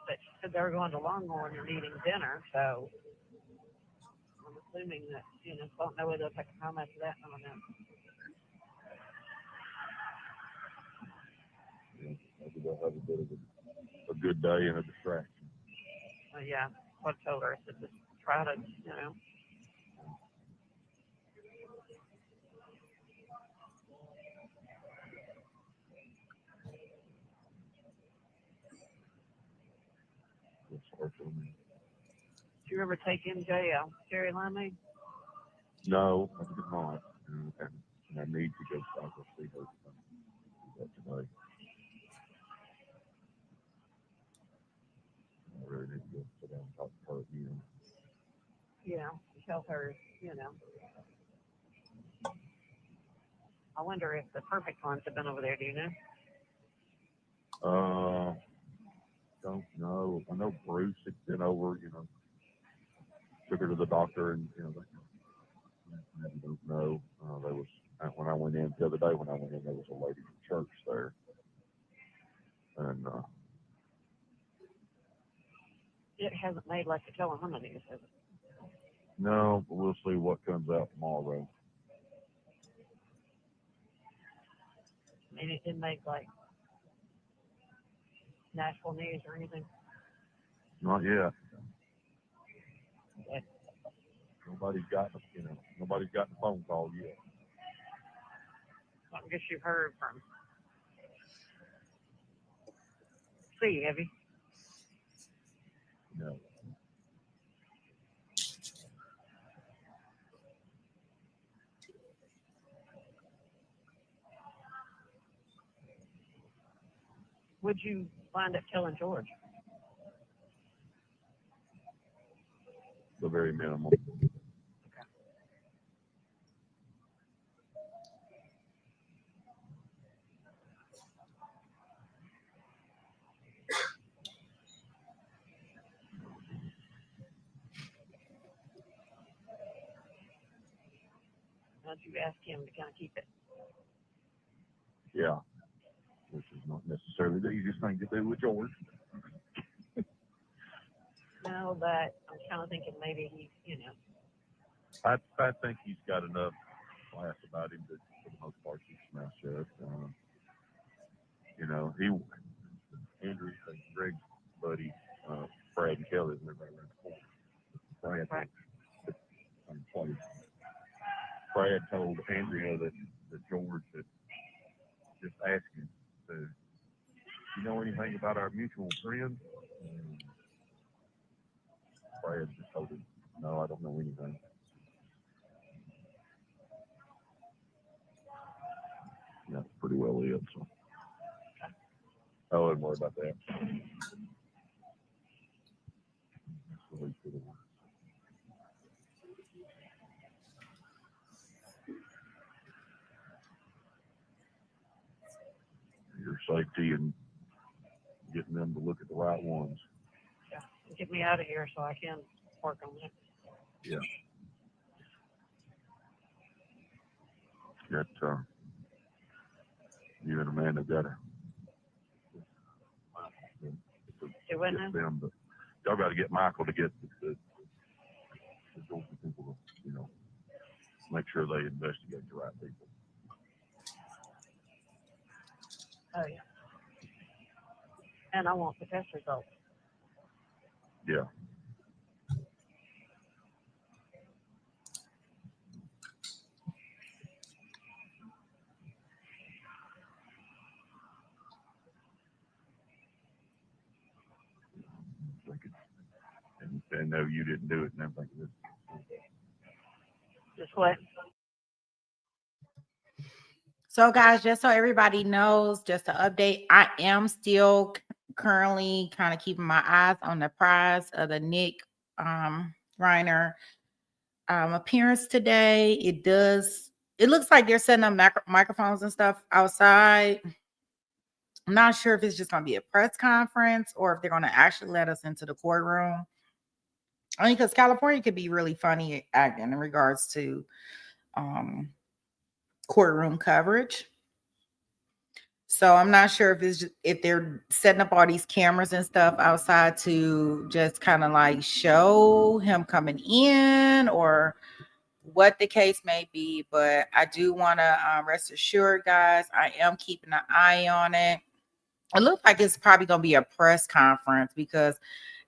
But she said they were going to Longhorn and eating dinner, so I'm assuming that, I don't know whether they'll take how much of that. I don't know. Yeah, hopefully they'll have a bit of a good day and a distraction. Yeah, what I told her, I said, just try to, you know. It's hard for me. Do you ever take MJ Jerry Limey? No, I did not. And I need to go back and see her today. I really need to go sit down and talk to her again. Yeah, tell her, you know. I wonder if the perfect ones have been over there, do you know? Don't know. I know Bruce had been over, you know, took her to the doctor and, you know, I don't know. There was, when I went in the other day, there was a lady from church there. And, It hasn't made like the Oklahoma news, has it? no, but we'll see what comes out tomorrow. I mean, it didn't make like Nashville news or anything. Not yet. Yeah. Nobody's gotten a phone call yet. I guess you've heard from. See, have you? No. Would you wind up telling George? The very minimal. How'd you ask him to kind of keep it? Yeah. Which is not necessarily the easiest thing to do with George. No, but I'm kind of thinking maybe he, you know. I think he's got enough class about him to, for the most part, keep his mouth shut. You know, Andrew and Greg's buddy, Brad and Kelly, live right around the corner. Brad told Andrea that George had just asked him, "Do you know anything about our mutual friend?" Brad just told him, "No, I don't know anything." And that's pretty well it. So I wouldn't worry about that. Your safety and getting them to look at the right ones. Yeah, get me out of here so I can work on it. Yeah. Got you and Amanda got to get them, but y'all got to get Michael to get the Georgia people to, you know, make sure they investigate the right people. Oh yeah. And I want the test results. Yeah. And no, you didn't do it and everything. Just what? So guys, just so everybody knows, just to update, I am still currently kind of keeping my eyes on the prize of the Nick Reiner appearance today. It looks like they're setting up microphones and stuff outside. I'm not sure if it's just going to be a press conference or if they're going to actually let us into the courtroom. I mean, because California could be really funny acting in regards to courtroom coverage. So I'm not sure if they're setting up all these cameras and stuff outside to just kind of like show him coming in or what the case may be. But I do want to rest assured, guys, I am keeping an eye on it. It looks like it's probably going to be a press conference because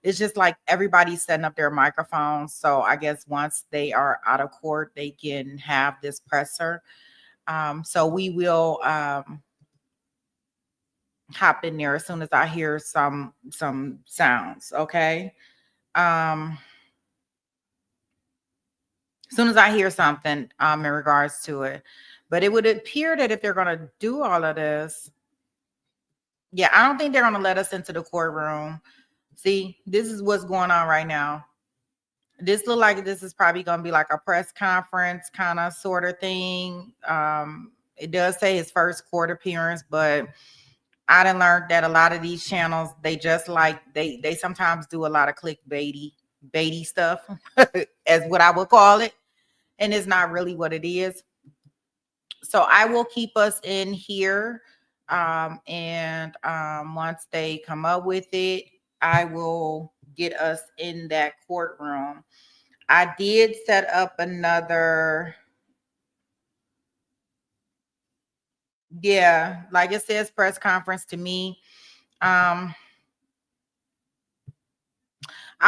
it's just like everybody's setting up their microphones. So I guess once they are out of court, they can have this presser. So we will hop in there as soon as I hear some sounds. Okay. As soon as I hear something in regards to it. But it would appear that if they're going to do all of this, yeah, I don't think they're going to let us into the courtroom. See, this is what's going on right now. This look like this is probably going to be like a press conference kind of sort of thing. It does say his first court appearance, but I done learned that a lot of these channels, they just like they sometimes do a lot of clickbaity stuff, as what I would call it, and it's not really what it is. So I will keep us in here, and once they come up with it, I will get us in that courtroom. I did set up another, yeah, like it says press conference to me. I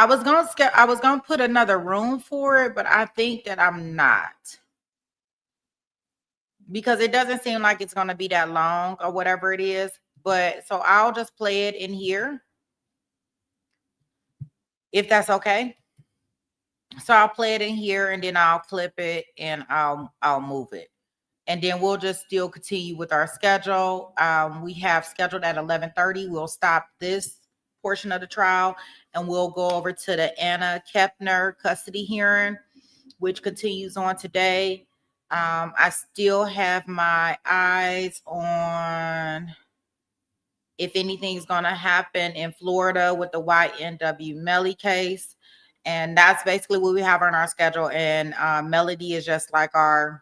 was gonna put another room for it, but I think that I'm not, because it doesn't seem like it's gonna be that long or whatever it is. But so I'll just play it in here, if that's okay. So I'll play it in here and then I'll clip it and I'll move it. And then we'll just still continue with our schedule. We have scheduled at 11:30. We'll stop this portion of the trial and we'll go over to the Anna Kepner custody hearing, which continues on today. I still have my eyes on if anything's going to happen in Florida with the YNW Melly case. And that's basically what we have on our schedule. And Melody is just like our,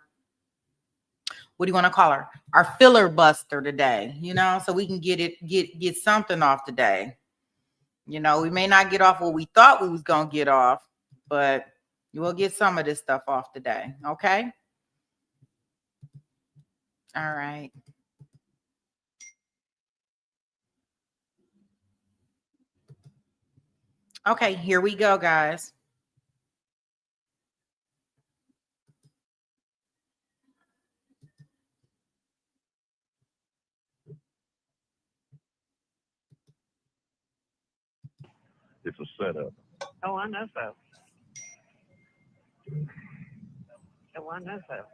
what do you want to call her? Our filler buster today, so we can get something off today. We may not get off what we thought we was going to get off, but we'll get some of this stuff off today. Okay. All right. Okay, here we go, guys. It's a setup. Oh, I know so. Oh, I know so.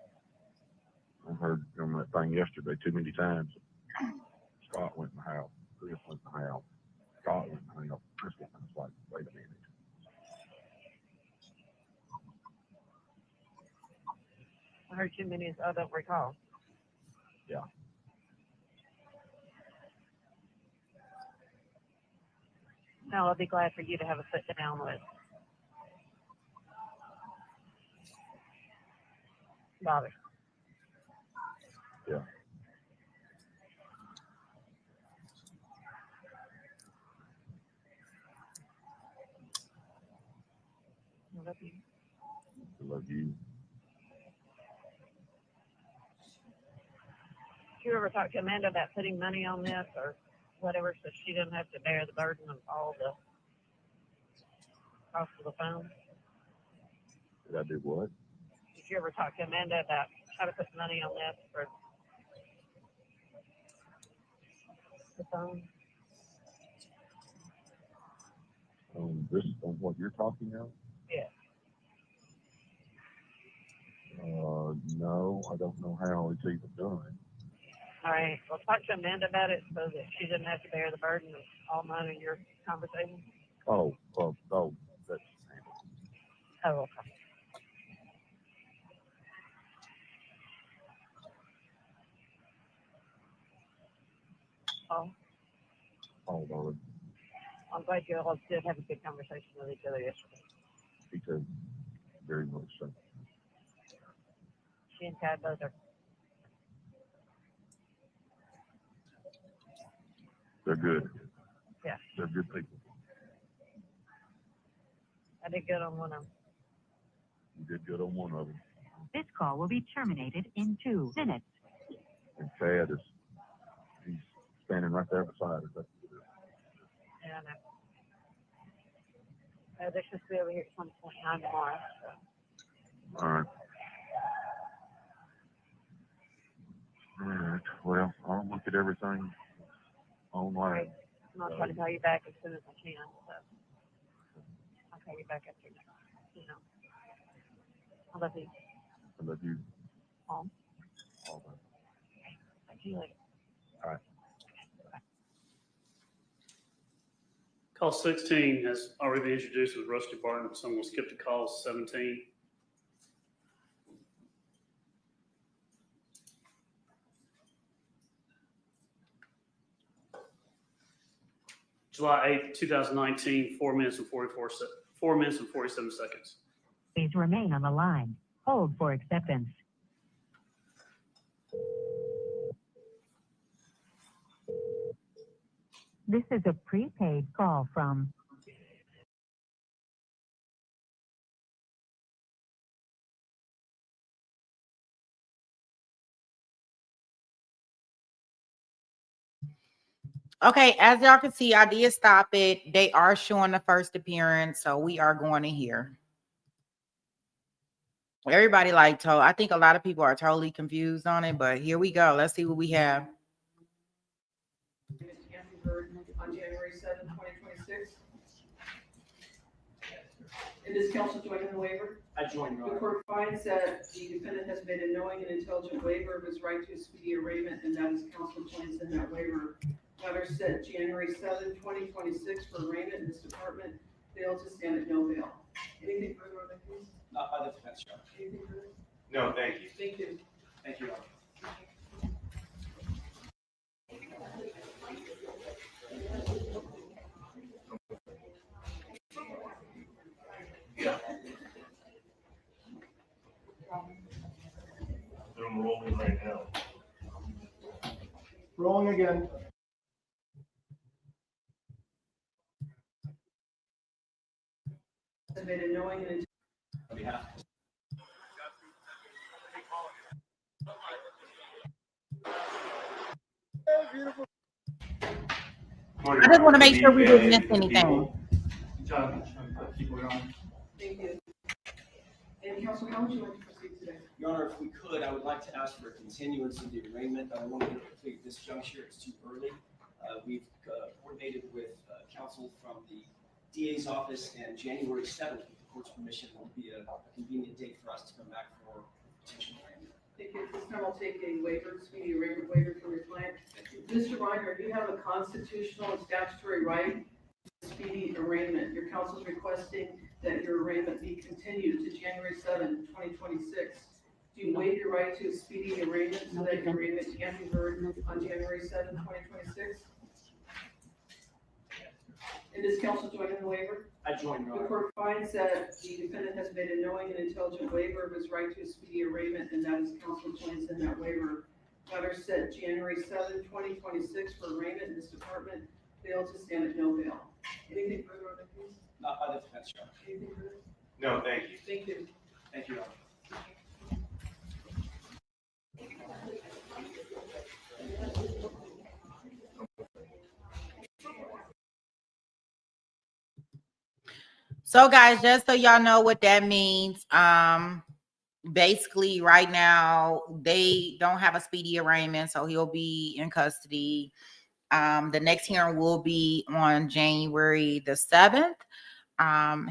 I heard on that thing yesterday too many times. Scott went in the house. Chris went in the house. Scott went in the house. Chris went in the house. Like, wait a minute. I heard too many, I don't recall. Yeah. No, I'll be glad for you to have a sit down with Bobby. Yeah. I love you. I love you. Did you ever talk to Amanda about putting money on this or whatever, so she doesn't have to bear the burden of all the cost of the phone? Did I do what? Did you ever talk to Amanda about how to put money on this for the phone? This on what you're talking about? Yeah. No, I don't know how it's even done. All right. Well, talk to Amanda about it so that she doesn't have to bear the burden of all mine and your conversation. Oh, that's Oh, okay. all darling. I'm glad you all did have a good conversation with each other yesterday. He said very much so. She and Tad both are. They're good. Yeah. They're good people. I did good on one of them. You did good on one of them. This call will be terminated in 2 minutes. And Chad is, standing right there beside her. Yeah, I know. They're supposed to be over here at 1:29 tomorrow. So. All right. All right. Well, I'll look at everything online. Right. And I'll try to call you back as soon as I can. So I'll call you back after that. You know. I love you. I love you. All All right. Talk to you later. All right. Call 16 has already been introduced with Rusty Barton, so I'm going to skip to call 17. July 8th, 2019, 4 minutes and 47 seconds. Please remain on the line. Hold for acceptance. This is a prepaid call from Okay, as y'all can see, I did stop it. They are showing the first appearance, so we are going to hear. Everybody I think a lot of people are totally confused on it, but here we go. Let's see what we have. On January 7, 2026. And does counsel join in the waiver? I join, Your The Honor. court finds that the defendant has made a knowing and intelligent waiver of his right to a speedy arraignment, and that is counsel joins in that waiver. Matter set January 7, 2026 for arraignment in this department. Bail to stand at no bail. Anything further on that case? Not by the defense, Your Honor. Anything further? No, thank you. Thank you. Thank you, Your Honor. I'm rolling right now. Rolling again. Has made a knowing and On behalf. I just want to make sure we didn't miss anything. thank you. And counsel, how would you like to proceed today? Your Honor, if we could, I would like to ask for a continuance of the arraignment. I want to complete at this juncture. It's too early. We've coordinated with counsel from the DA's office, and January 7th, with the court's permission, will be a convenient date for us to come back for potential arraignment. Thank you. At this time, I'll take a waiver, speedy arraignment waiver from your client. Mr. Reiner, you have a constitutional and statutory right to speedy arraignment. Your counsel is requesting that your arraignment be continued to January 7, 2026. Do you waive your right to a speedy arraignment so that your arraignment can be heard on January 7, 2026? And does counsel join in the waiver? I join, Your The Honor. court finds that the defendant has made a knowing and intelligent waiver of his right to a speedy arraignment, and that is counsel joins in that waiver. Matter set January 7, 2026 for arraignment in this department. Bail to stand at no bail. Anything further on that case? Not by the defense, Your Honor. Anything further? No, thank you. Thank you. Thank you, Your Honor. So guys, just so y'all know what that means, basically right now they don't have a speedy arraignment, so he'll be in custody. The next hearing will be on January the 7th.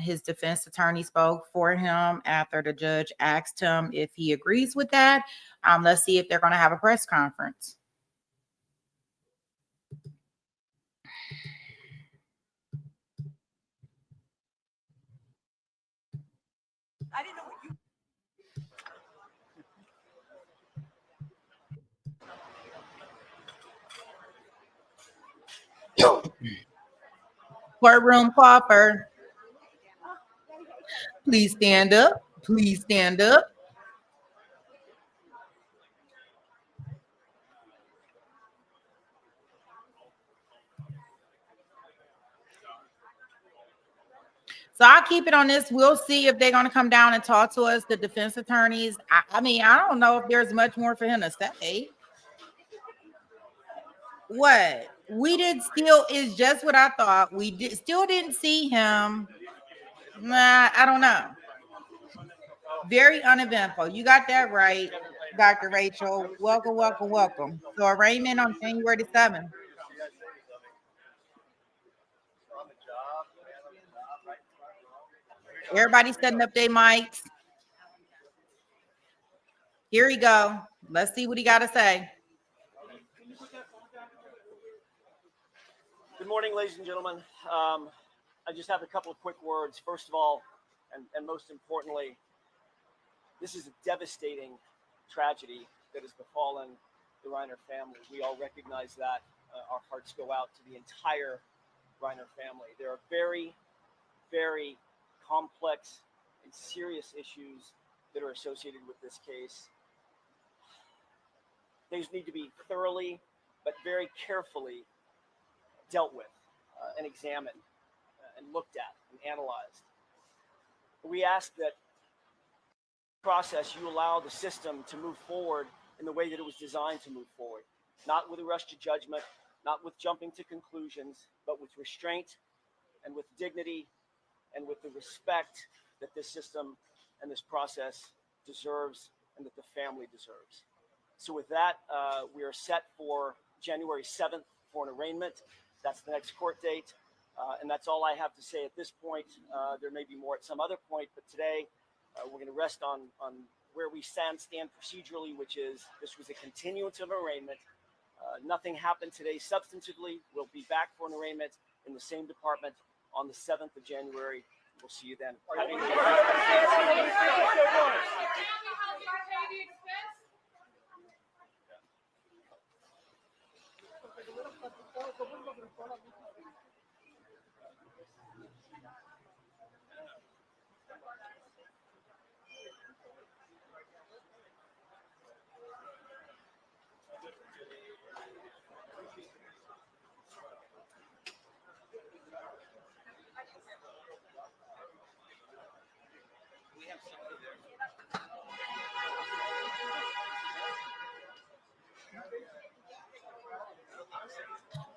His defense attorney spoke for him after the judge asked him if he agrees with that. Let's see if they're going to have a press conference. I didn't know what you. Courtroom pauper. Please stand up. Please stand up. So I'll keep it on this. We'll see if they're going to come down and talk to us, the defense attorneys. I mean, I don't know if there's much more for him to say. What? We did still is just what I thought. We still didn't see him. Nah, I don't know. Very uneventful. You got that right, Dr. Rachel. Welcome, welcome, welcome. So arraignment on January the 7th. Everybody setting up their mics. Here we go. Let's see what he got to say. Good morning, ladies and gentlemen. I just have a couple of quick words. First of all, and most importantly, this is a devastating tragedy that has befallen the Reiner family. We all recognize that. Our hearts go out to the entire Reiner family. There are very, very complex and serious issues that are associated with this case. These need to be thoroughly, but very carefully dealt with and examined and looked at and analyzed. We ask that process you allow the system to move forward in the way that it was designed to move forward, not with a rush to judgment, not with jumping to conclusions, but with restraint and with dignity and with the respect that this system and this process deserves and that the family deserves. So with that, we are set for January 7th for an arraignment. That's the next court date. And that's all I have to say at this point. There may be more at some other point, but today we're going to rest on where we stand procedurally, which is this was a continuance of arraignment. Nothing happened today substantively. We'll be back for an arraignment in the same department on the 7th of January. We'll see you then.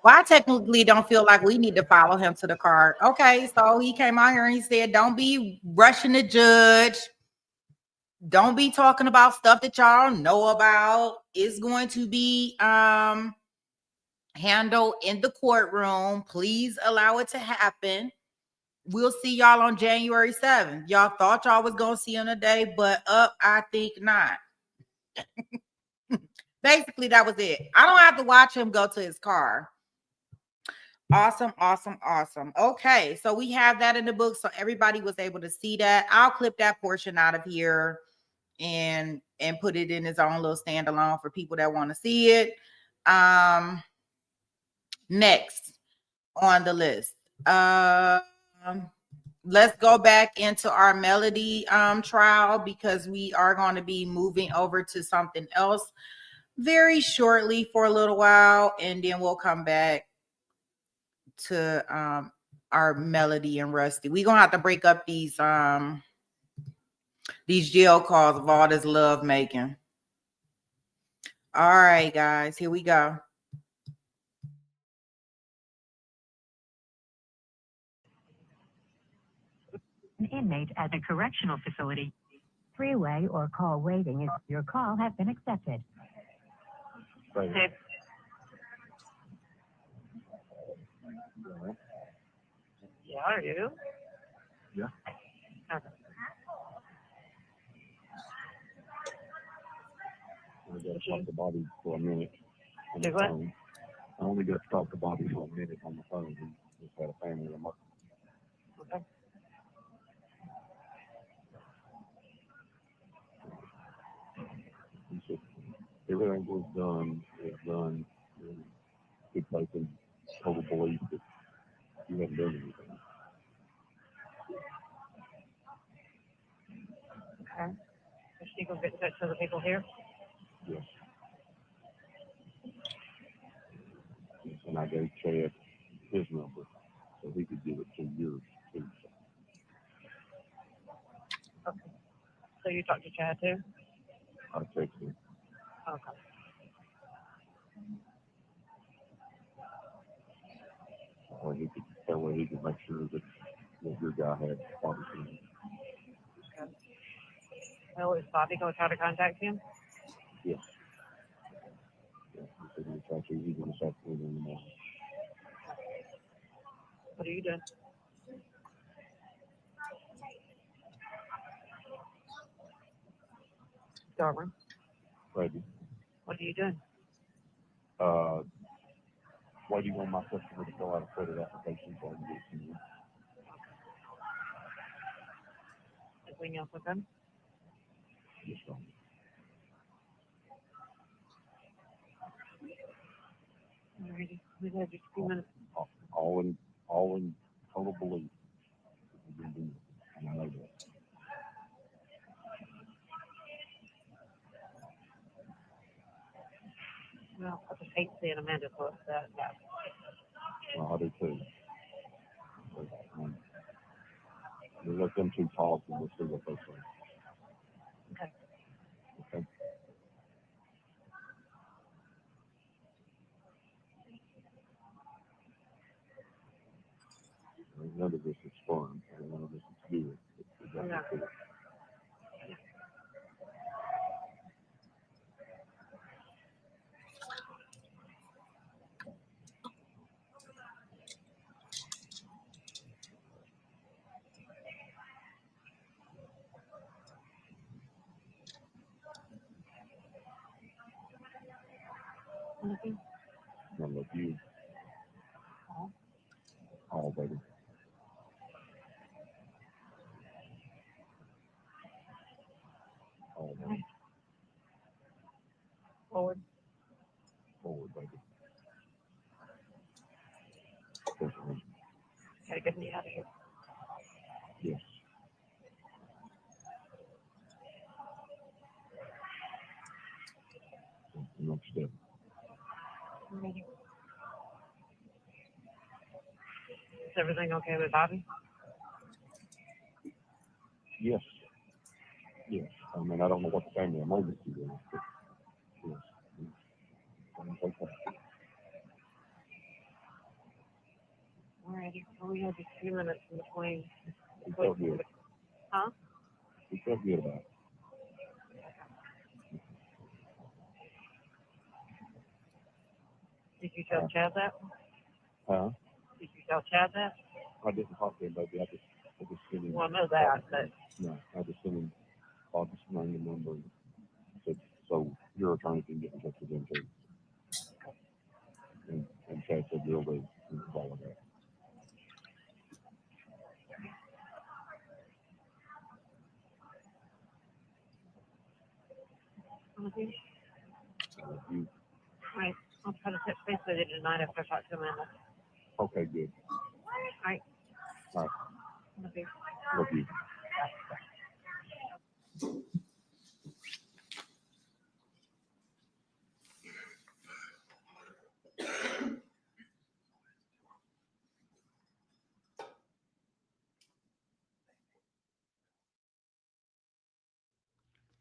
Well, I technically don't feel like we need to follow him to the car. Okay, so he came out here and he said, don't be rushing the judge. Don't be talking about stuff that y'all know about. It's going to be handled in the courtroom. Please allow it to happen. We'll see y'all on January 7th. Y'all thought y'all was going to see him today, but I think not. Basically, that was it. I don't have to watch him go to his car. Awesome, awesome, awesome. Okay, so we have that in the book, so everybody was able to see that. I'll clip that portion out of here and put it in its own little standalone for people that want to see it. Next on the list, let's go back into our Melody trial, because we are going to be moving over to something else very shortly for a little while, and then we'll come back to our Melody and Rusty. We're gonna have to break up these jail calls of all this love making. All right, guys, here we go. An inmate at a correctional facility. Three-way or call waiting if your call has been accepted. Hey. Yeah, are you? Yeah. Okay. I got to talk to Bobby for a minute on the Do what? phone. I only got to talk to Bobby for a minute on the phone. He just had a family emergency. Okay. He said everything was done in good faith and total belief that you haven't done anything. Okay. Is she going to get in touch with the people here? Yes. And I gave Chad his number so he could give it to yours too. Okay. So you talked to Chad too? I texted him. Okay. That way he could make sure that your guy had Bobby's number. Well, is Bobby going to try to contact him? Yes. Yeah, he said he would try to, even this afternoon in the morning. What are you doing? Darwin, Ready? what are you doing? Waiting on my customer to fill out a credit application so I can get it to you. Anything else with them? Yes, sir. Alrighty, we have just a few minutes. All in total belief that we're going to do it, and I know that. Well, I just hate seeing Amanda so upset. Well, I do too. But, we'll let them two talk and we'll see what they say. Okay. Okay. None of this is fun. None of this is good. It's exactly good. Anything? I love you. All, baby. All, baby. Forward. Forward, baby. Definitely. Gotta get me out of here. Yes. Next step. Alrighty. Is everything okay with Bobby? Yes. Yes. I mean, I don't know what the family emergency is, but yes. It's okay. Alrighty, well, we have just a few minutes in between. He felt good. Huh? He felt good about it. Did you tell Chad that? Huh? Did you tell Chad that? I didn't talk to him, baby. I just sent him. Well, I know that, but No, I just sent him Bobby's name and number and said, so your attorney can get in touch with him too. And Chad said, you'll do. And it was all of that. okay. I love you. Alright, I'll try to touch base with you tonight after I talk to Amanda. Okay, good. Alright. All right. Okay. Love you.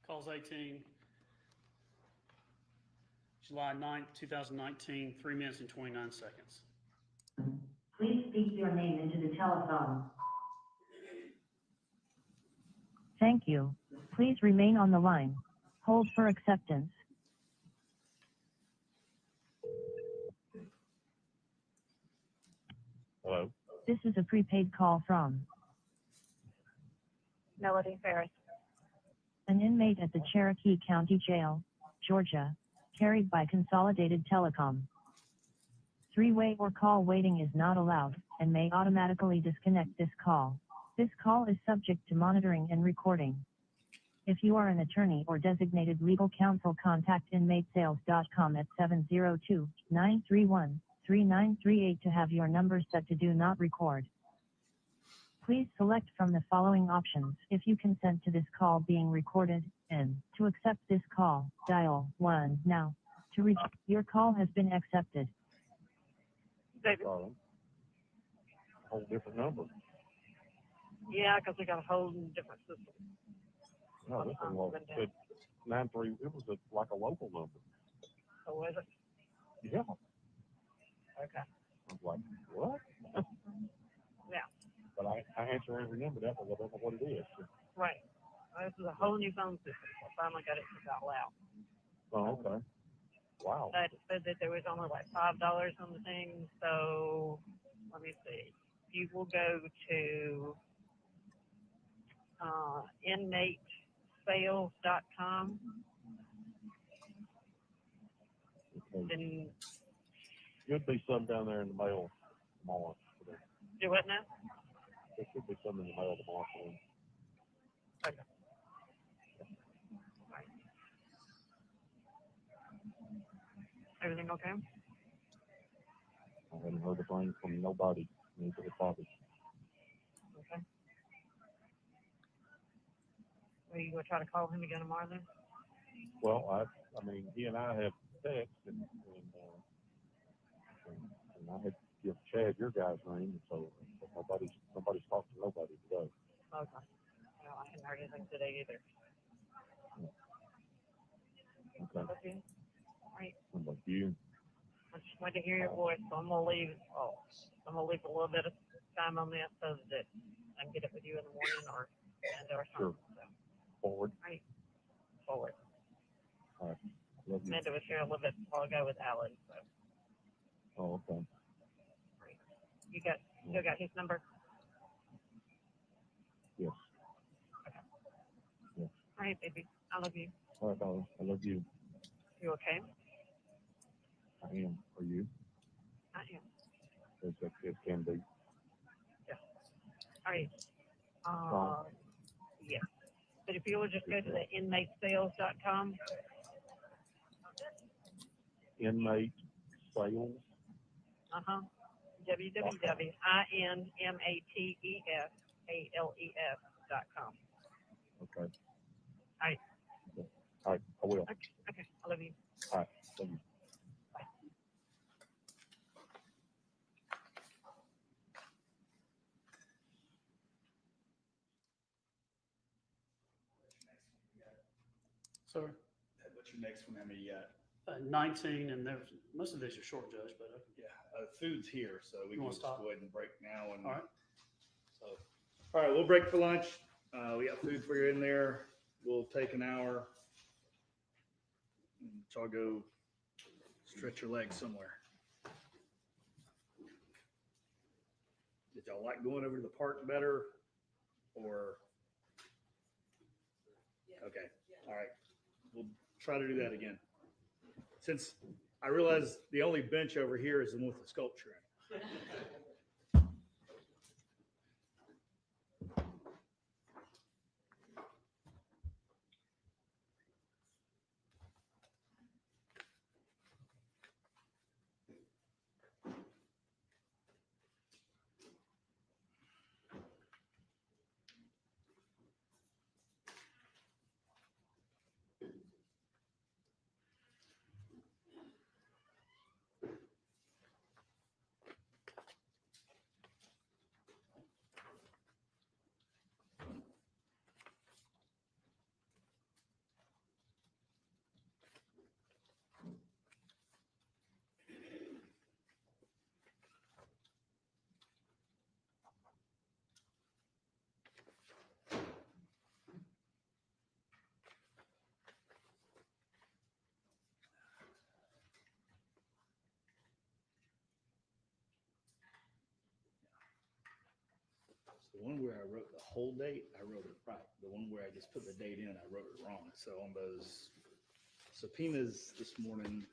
Calls 18, July 9th, 2019, 3 minutes and 29 seconds. Please speak your name into the telephone. Thank you. Please remain on the line. Hold for acceptance. Hello? This is a prepaid call from Melody Farris. an inmate at the Cherokee County Jail, Georgia, carried by Consolidated Telecom. Three-way or call waiting is not allowed and may automatically disconnect this call. This call is subject to monitoring and recording. If you are an attorney or designated legal counsel, contact inmatesales.com at 702-931-3938 to have your number set to do not record. Please select from the following options if you consent to this call being recorded, and to accept this call, dial 1 now. To reach, your call has been accepted. David. Darling. A whole different number. Yeah, because we got a whole different system. No, this one was said 93. It was like a local number. Oh, was it? Yeah. Okay. I was like, what? but I answer every number that, but I don't know what it is. Right. This is a whole new phone system. I finally got it to dial out. Oh, okay. Wow. But it said that there was only like $5 on the thing. So let me see. You will go to inmatesales.com. Okay. Then Should be some down there in the mail tomorrow. do what now? There should be some in the mail tomorrow. Okay. Right. Everything okay? I haven't heard a thing from nobody, neither the father. Okay. Are you going to try to call him again tomorrow then? Well, I mean, he and I have text, and I had to give Chad your guy's name, so nobody's talked to nobody today. Okay. Well, I haven't heard anything today either. Okay. Okay. All right. How about you? I just wanted to hear your voice, so I'm gonna leave. I'm gonna leave a little bit of time on this so that I can get it with you in the morning or something. Sure. So, Forward. all right. Forward. All right. Love you. Amanda was here a little bit while ago with Alan. So. Oh, okay. You still got his number? Yes. Okay. Yes. All right, baby. I love you. All right, darling. I love you. You okay? I am. Are you? I am. As that kid can be. Yeah. All right. Fine. Yeah. But if you will just go to the inmatesales.com. Inmate sales. Uh-huh. www.inmatesales.com. Okay. All right. All right. I will. Okay. I love you. All right. Love you. Bye. Sir, What's your next one? How many you got? 19, and there's most of these are short, Judge, but Yeah, food's here, so we You can wanna just stop? go ahead and break now. And all right. So, all right, we'll break for lunch. We got food for you in there. We'll take an hour. So I'll go stretch your legs somewhere. Did y'all like going over to the park better, or? Okay, all right. We'll try to do that again. Since I realize the only bench over here is the one with the sculpture in it. The one where I wrote the whole date, I wrote it right. The one where I just put the date in, I wrote it wrong. So on those subpoenas this morning,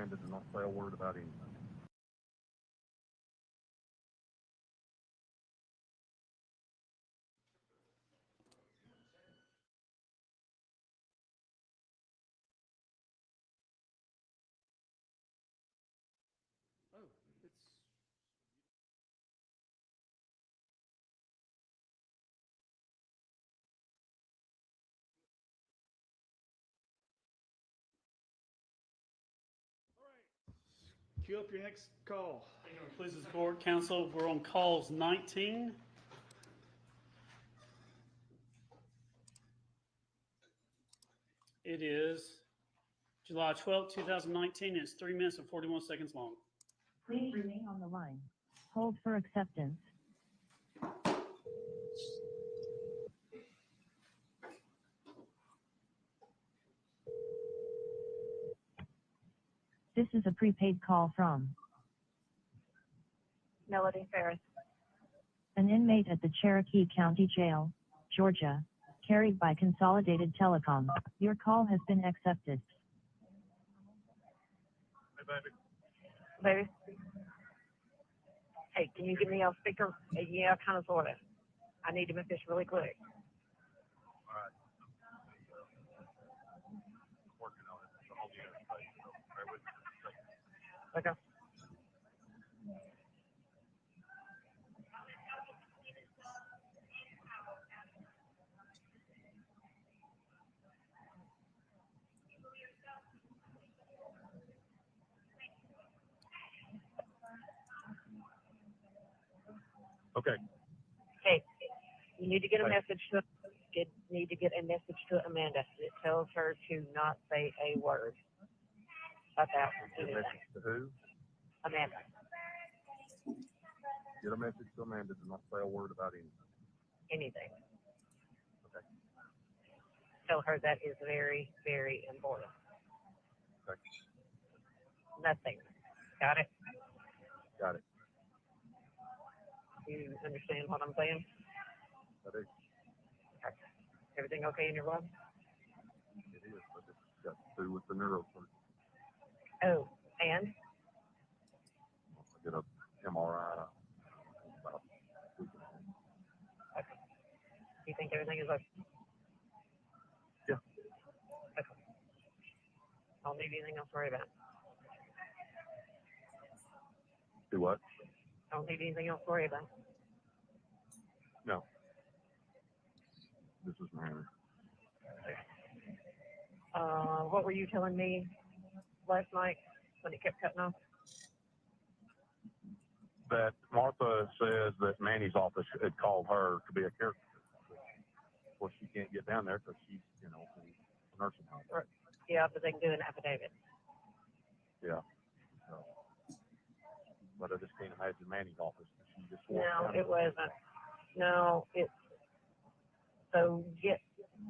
Amanda did not say a word about anything. Oh, it's. All right. Cue up your next call. Please, the court, counsel, we're on calls 19. It is July 12th, 2019. It's 3 minutes and 41 seconds long. Please remain on the line. Hold for acceptance. This is a prepaid call from Melody Farris. an inmate at the Cherokee County Jail, Georgia, carried by Consolidated Telecom. Your call has been accepted. Hey, baby. Baby. Hey, can you get me on speaker? Yeah, kind of, sort of. I need to make this really quick. All right. Working on it. So I'll be in space. So bear with me for a second. Okay. Okay. Hey, you need to get a Hey. message to need to get a message to Amanda that tells her to not say a word about Get a anything. message to who? Amanda. Get a message to Amanda to not say a word about anything. Anything. Okay. Tell her that is very, very important. Okay. Nothing. Got it? Got it. You understand what I'm saying? I do. Okay. Everything okay in your room? It is, but it's got to do with the neurosurgeon. Oh, and? I get a MRI about a week and a half. Okay. You think everything is okay? Yeah. Okay. I don't need anything else to worry about. Do what? I don't need anything else to worry about. No. This is Mary. What were you telling me last night when it kept cutting off? That Martha says that Manny's office had called her to be a caregiver. Well, she can't get down there because she's, in a nursing home. Or, yeah, but they can do an affidavit. Yeah. So, but I just can't imagine Manny's office. She just No, walked down it wasn't. No, it. So get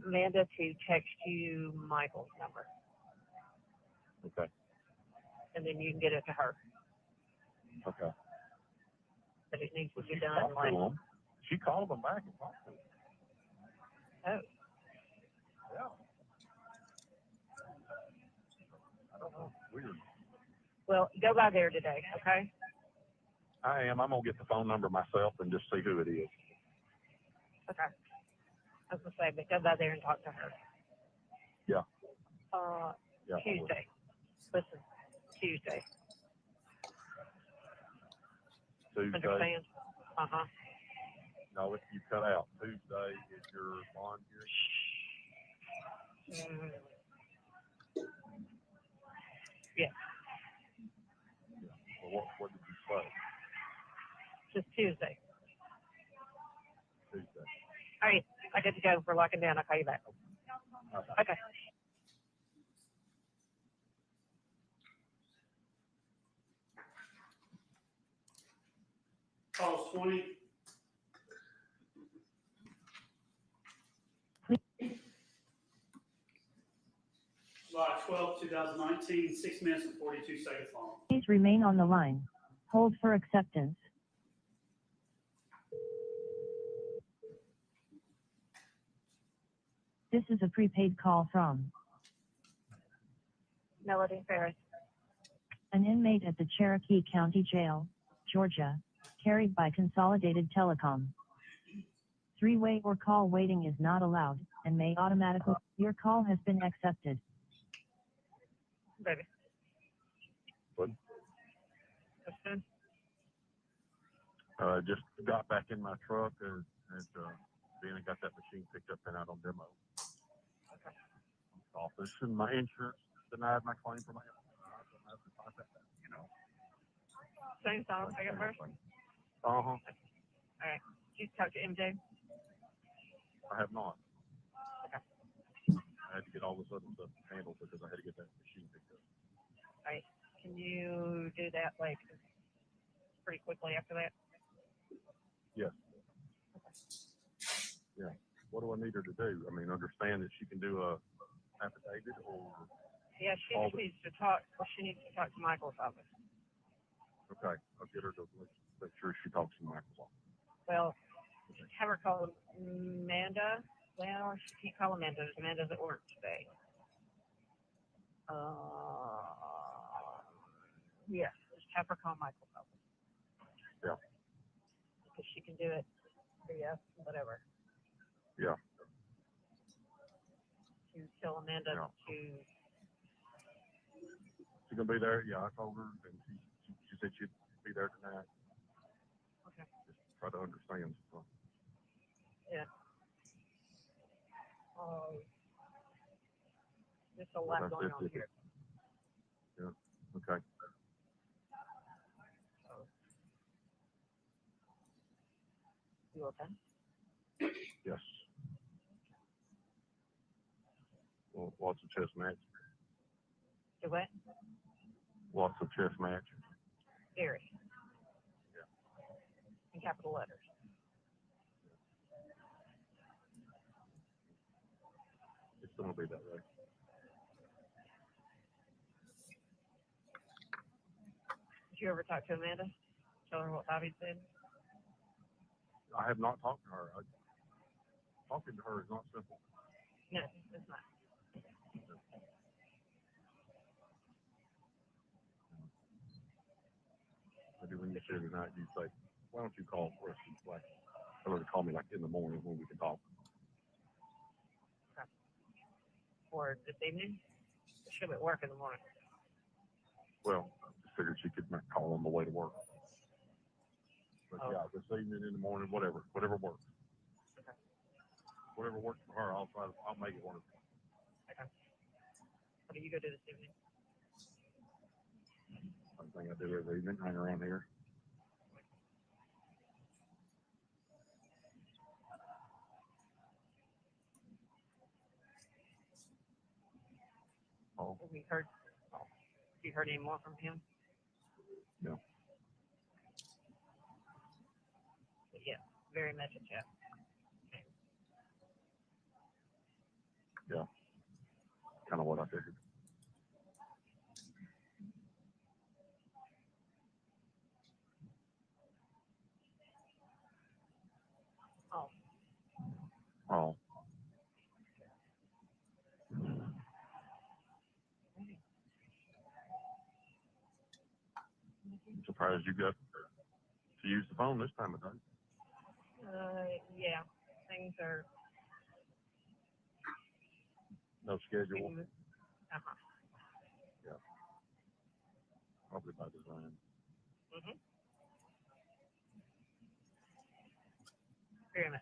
Amanda to text you Michael's number, Okay. and then you can get it to her. Okay. But it needs to Well, be she done talked like. to him. She called him back and talked to him. Oh. Yeah. I don't know. Weird. Well, go by there today, okay? I am. I'm gonna get the phone number myself and just see who it is. Okay. I was gonna say, but go by there and talk to her. Yeah. Yeah. I will. Tuesday. Listen, Tuesday. Tuesday. Understand? Uh-huh. No, if you cut out Tuesday is your bond hearing. Yeah. Yeah. Well, what did you say? Just Tuesday. Tuesday. All right. I got to go. We're locking down. I'll call you back. Okay. Calls 20. July 12th, 2019, 6 minutes and 42 seconds long. Please remain on the line. Hold for acceptance. This is a prepaid call from Melody Farris. An inmate at the Cherokee County Jail, Georgia, carried by Consolidated Telecom. Three-way or call waiting is not allowed and may automatically. Your call has been accepted. Baby. What? Question? Just got back in my truck and then I got that machine picked up and out on demo. Okay. Office and my insurance denied my claim for my you know. Same song. I got first. Uh-huh. All right. Did you talk to MJ? I have not. Okay. I had to get all this other stuff handled because I had to get that machine picked up. All right. Can you do that like pretty quickly after that? Yes. Yeah. What do I need her to do? I mean, understand that she can do a affidavit or. Yeah, she just needs to talk. Well, she needs to talk to Michael's office. Okay, I'll get her to make sure she talks to Michael's office. Well, have her call Amanda. Well, she can't call Amanda. Amanda's at work today. Yeah, just have her call Michael's office. Yeah. Because she can do it via whatever. Yeah. To tell Amanda Yeah. to. She gonna be there? Yeah, I told her, and she said she'd be there tonight. Okay. Just try to understand. So. Yeah. There's a lot going on here. Yeah. Okay. You okay? Yes. Well, lots of chess match. Do what? Lots of chess match. Very. Yeah. In capital letters. It's gonna be that way. Did you ever talk to Amanda? Tell her what Bobby said? I have not talked to her. Talking to her is not simple. No, it's not. Maybe when you share tonight, you say, "Why don't you call for us?" Like, tell her to call me like in the morning when we can talk. Okay. Or this evening? She'll be at work in the morning. Well, just figured she could call on the way to work. But Oh. yeah, this evening, in the morning, whatever works. Okay. Whatever works for her, I'll make it work. Okay. What do you go do this evening? Same thing I do every evening, hang around here. Oh, Have you heard any more from him? no. But yeah, very much a chat. Yeah. Kind of what I figured. Oh. Oh. I'm surprised you got to use the phone this time of day. Yeah. Things are. No schedule. Uh-huh. Yeah. Probably by design. Mm-hmm. Very much.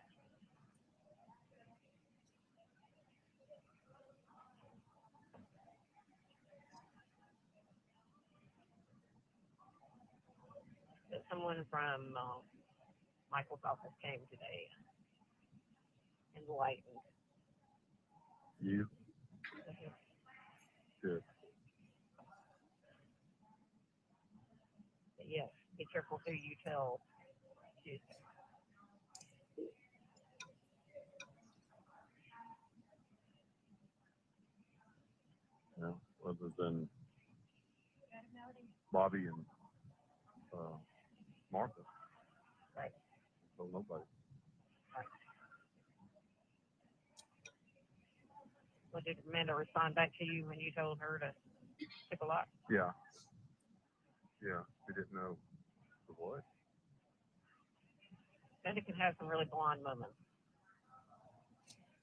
Someone from Michael's office came today and enlightened. You? Mm-hmm. Good. But yes, be careful who you tell Tuesday. Yeah, other than Bobby and Martha. Right. So nobody. Right. Well, did Amanda respond back to you when you told her to pick a lock? Yeah. Yeah, we didn't know the what. And it can have some really blonde moments.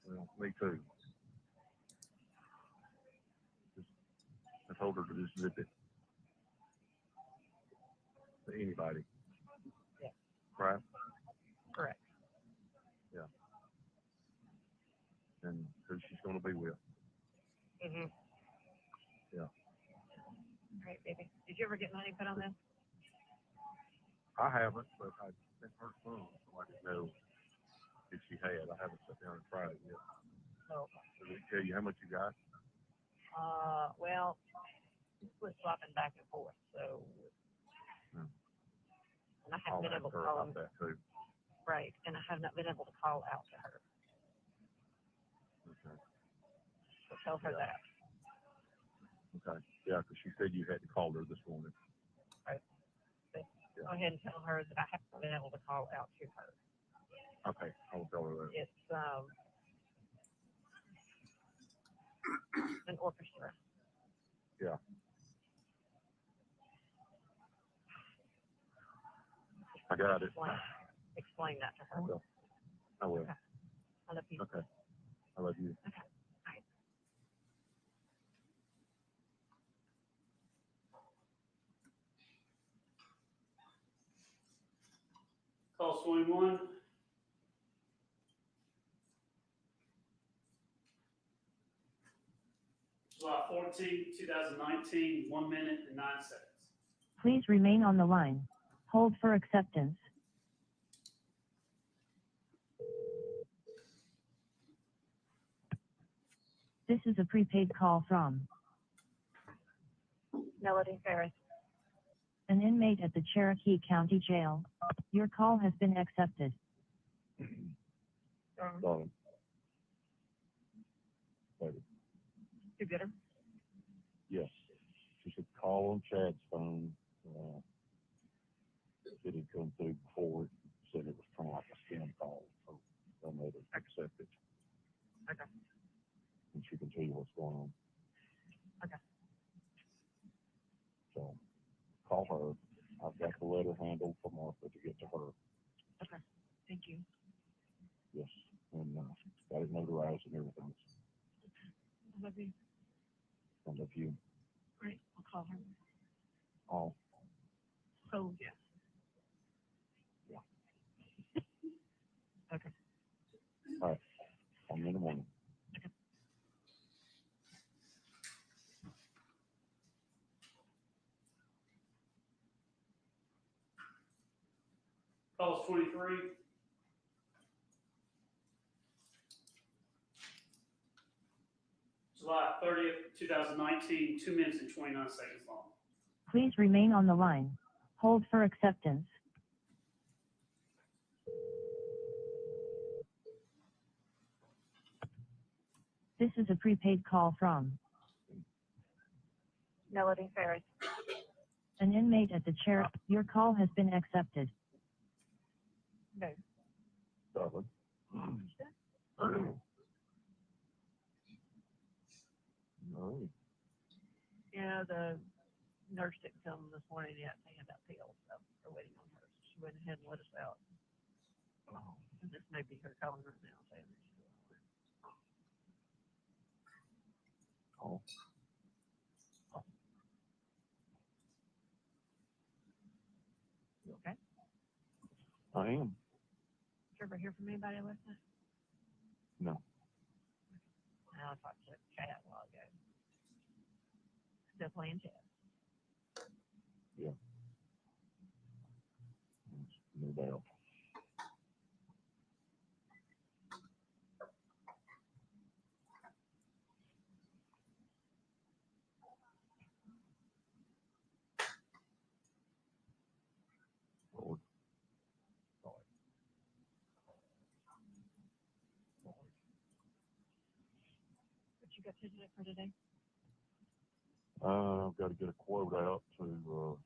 Well, me too. I told her to just zip it to anybody. Yeah. Right? Correct. Yeah. And who she's going to be with. Mm-hmm. Yeah. All right, baby. Did you ever get money put on this? I haven't, but I sent her phone, so I didn't know if she had. I haven't sat down and tried it yet. Oh. Did it tell you how much you got? Well, we're swapping back and forth, so. And I I'll haven't been ask able to her call about that too. right, and I have not been able to call out to her. Okay. So tell her Yeah. that. Okay. Yeah, because she said you had to call her this morning. Right. Yeah. Go ahead and tell her that I haven't been able to call out to her. Okay, I will tell her that. It's an orchestra. Yeah. I got it. Explain that to I her. will. I will. Okay. I love you. Okay. I love you. Okay. All right. Call 21. July 14, 2019, 1 minute and 9 seconds. Please remain on the line. Hold for acceptance. This is a prepaid call from Melody Farris. an inmate at the Cherokee County Jail. Your call has been accepted. Darling. Baby. You get her? Yes. She said call on Chad's phone. It had come through before. It said it was kind of like a scam call. So I made her accept it. Okay. And she can tell you what's going on. Okay. So call her. I've got the letter handled for Martha to get to her. Okay. Thank you. Yes. And got it notarized and everything. I love you. I love you. Great. I'll call her. All. Oh, yeah. Yeah. Okay. All right. Call me in the morning. Calls 23. July 30th, 2019, 2 minutes and 29 seconds long. Please remain on the line. Hold for acceptance. This is a prepaid call from Melody Farris. an inmate at the Cherokee. Your call has been accepted. No. Darling. No. Yeah, the nurse didn't come this morning yet. They had that pills, so we're waiting on her. So she went ahead and let us out. Oh. And this may be her calling right now saying that she's Oh. You okay? I am. Did you ever hear from anybody last night? No. I talked to Chad a while ago. Still playing Chad. Yeah. No doubt. Lord. Lord. Lord. What you got to do for today? I've got to get a quote out to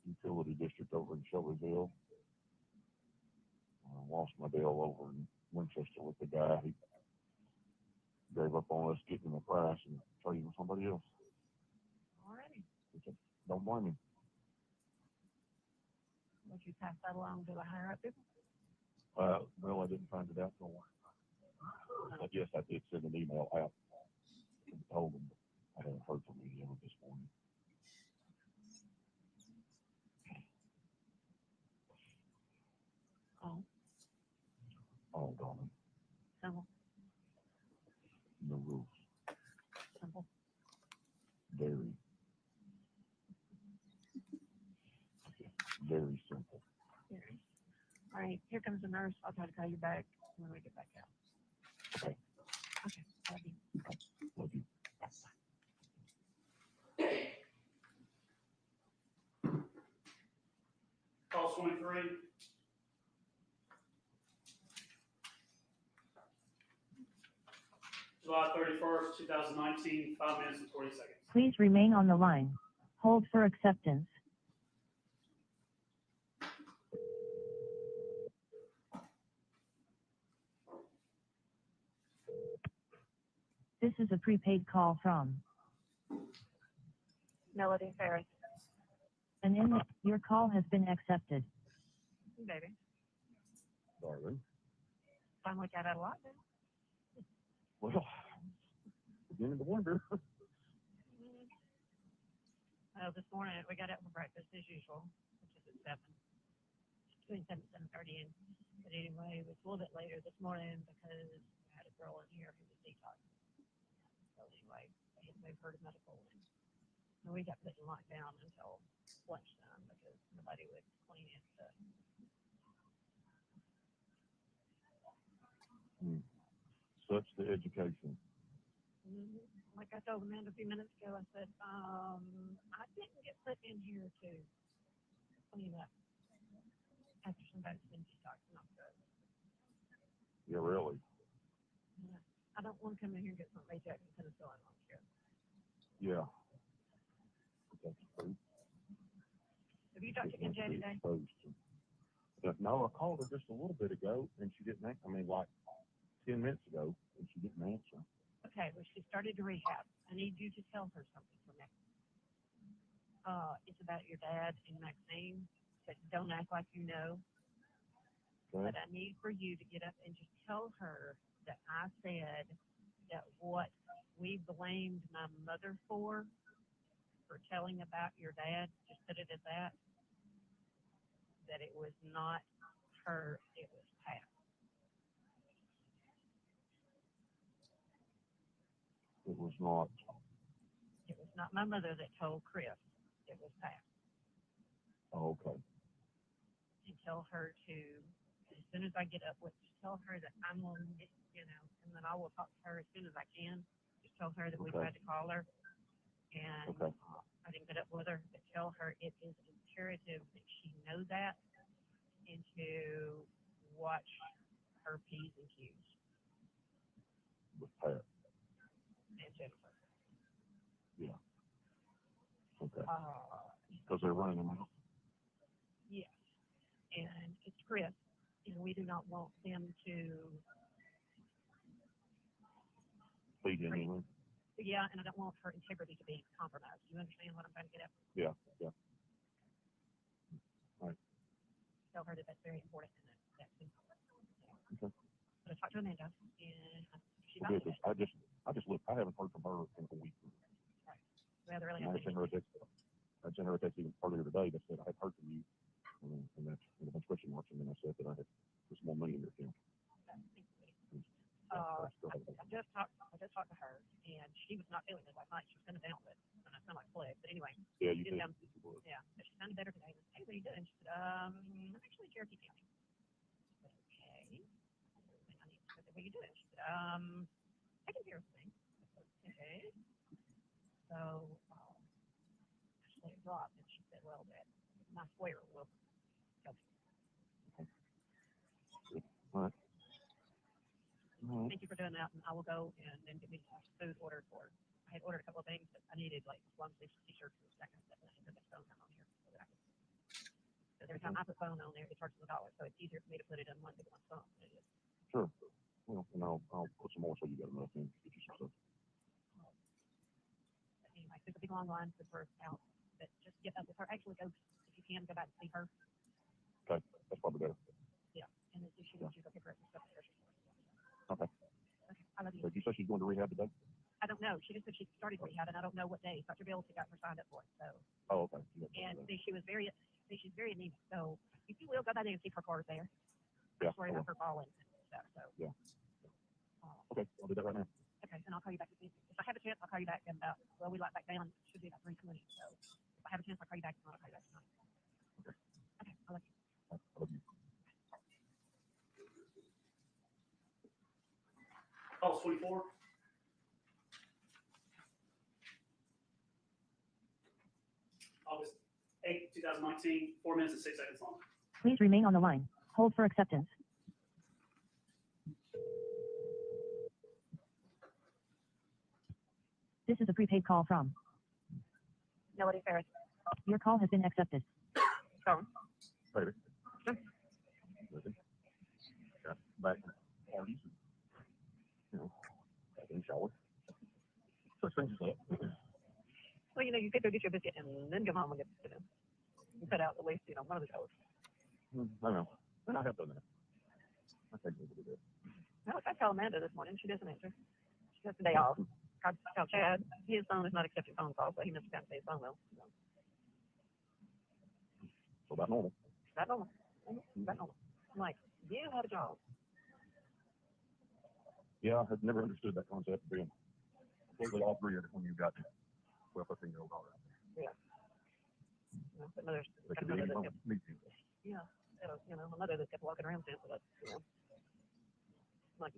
utility district over in Shelbyville. I lost my deal over in Winchester with the guy. He gave up on us getting the price and trading with somebody else. Alrighty. Don't blame him. Would you pass that along to the higher up people? Well, I didn't find it out till I guess I did send an email out and told them I haven't heard from any of them this morning. Oh, Oh, darling, simple, no rules. simple. Very, very simple. Very. All right, here comes the nurse. I'll try to call you back when we get back out. Okay. Okay, love you. Love you. Call 23. July 31st, 2019, 5 minutes and 40 seconds. Please remain on the line. Hold for acceptance. This is a prepaid call from Melody Farris. an inmate. Your call has been accepted. Baby. Darling. Finally got out a lot then. Well, beginning to wonder. Well, this morning we got out for breakfast as usual, which is at 7, between 7 and 7:30. But anyway, it was a little bit later this morning because I had a girl in here who was detoxing. So anyway, they had moved her to medical, and we got put in lockdown until lunchtime because nobody would clean it. So. Such the education. Like I told Amanda a few minutes ago, I said, I didn't get put in here to clean up after somebody's been detoxing off drugs. Yeah, really. I don't want to come in here and get some Ajax and penicillin on here. Yeah. That's true. Have you talked to MJ today? No, I called her just a little bit ago, and she didn't answer. I mean, like 10 minutes ago, and she didn't answer. Okay, well, she started to rehab. I need you to tell her something for me. It's about your dad and Maxine, but don't act like you know. Okay. But I need for you to get up and just tell her that I said that what we blamed my mother for telling about your dad, just put it at that it was not her, it was Pat. It was not. It was not my mother that told Chris, it was Pat. Oh, okay. And tell her to, as soon as I get up with, just tell her that I'm on, and then I will talk to her as soon as I can. Just tell her that we tried to call her, and I didn't get up with her, but tell her it is imperative that she know that and to watch her P's and Q's. With Pat. And Jennifer. Yeah. Okay. Because they're running them out. Yes. And it's Chris, and we do not want them to. Feed anyone. Yeah, and I don't want her integrity to be compromised. You understand what I'm trying to get at? Yeah, yeah. Right. Tell her that that's very important and that's Okay. But I talked to Amanda, and she's Well, good, I just looked. I haven't heard from her in a week. Right. Well, they really I sent her a text. I sent her a text even earlier today that said I had heard from you, and that's with a bunch of question marks, and then I said that I had some more money in your account. I just talked to her, and she was not feeling it last night. She was kind of down, but I sound like flag. But anyway, yeah, you did. Yeah, but she sounded better today. Hey, what are you doing? She said, I'm actually in Cherokee County. I said, okay. I need to. What are you doing? She said, taking care of things. I said, okay. So actually it dropped, and she said, well, that my swear will help you. All right. Thank you for doing that, and I will go and then get me some food ordered for. I had ordered a couple of things that I needed, like long sleeve t-shirts and that kind of stuff, and I had put that phone on here so that I could. So every time I put phone on there, it charges $1, so it's easier for me to put it in one than one phone. Sure. Well, and I'll put some more so you got enough in to get you some stuff. Anyway, it's a big long line because we're out, but just get up with her. Actually, go if you can go back and see her. That's probably better. Yeah, and then she wants you to go pick her up and stuff. Okay. Okay, I love you. So you said she's going to rehab today? I don't know. She just said she started rehab, and I don't know what day. Dr. Bills got her signed up for it. So, Oh, okay. and she's very anemic. So, if you will, go by there and see if her car's there. Yeah. I'm worried about her falling and stuff. So, Yeah. Okay, I'll do that right now. okay, and I'll call you back. If I have a chance, I'll call you back. And we like back down. It should be about 3:20. So, if I have a chance, I'll call you back. If not, I'll call you back tonight. Okay. Okay, I love you. I love you. Call 24. August 8, 2019, 4 minutes and 6 seconds long. Please remain on the line. Hold for acceptance. This is a prepaid call from Melody Farris. Your call has been accepted. Phone. Baby. Listen. Got back from parties. You know, back in the shower. Such things as that. Well, you know, you could go get your biscuit and then come home and get you put out at least, one of the showers. I know. And I have done that. I think we'll do that. No, I called Amanda this morning. She doesn't answer. She has the day off. I called Chad. His phone is not accepting phone calls, so he must have gotten his phone though. So about normal. Not normal. Not normal. I'm like, you have a job. Yeah, I had never understood that concept of being completely off grid when you got 12, 13-year-old daughter. Yeah. But mother's But got you a didn't mother even that meet you. yeah, a mother that kept walking around saying, well, like,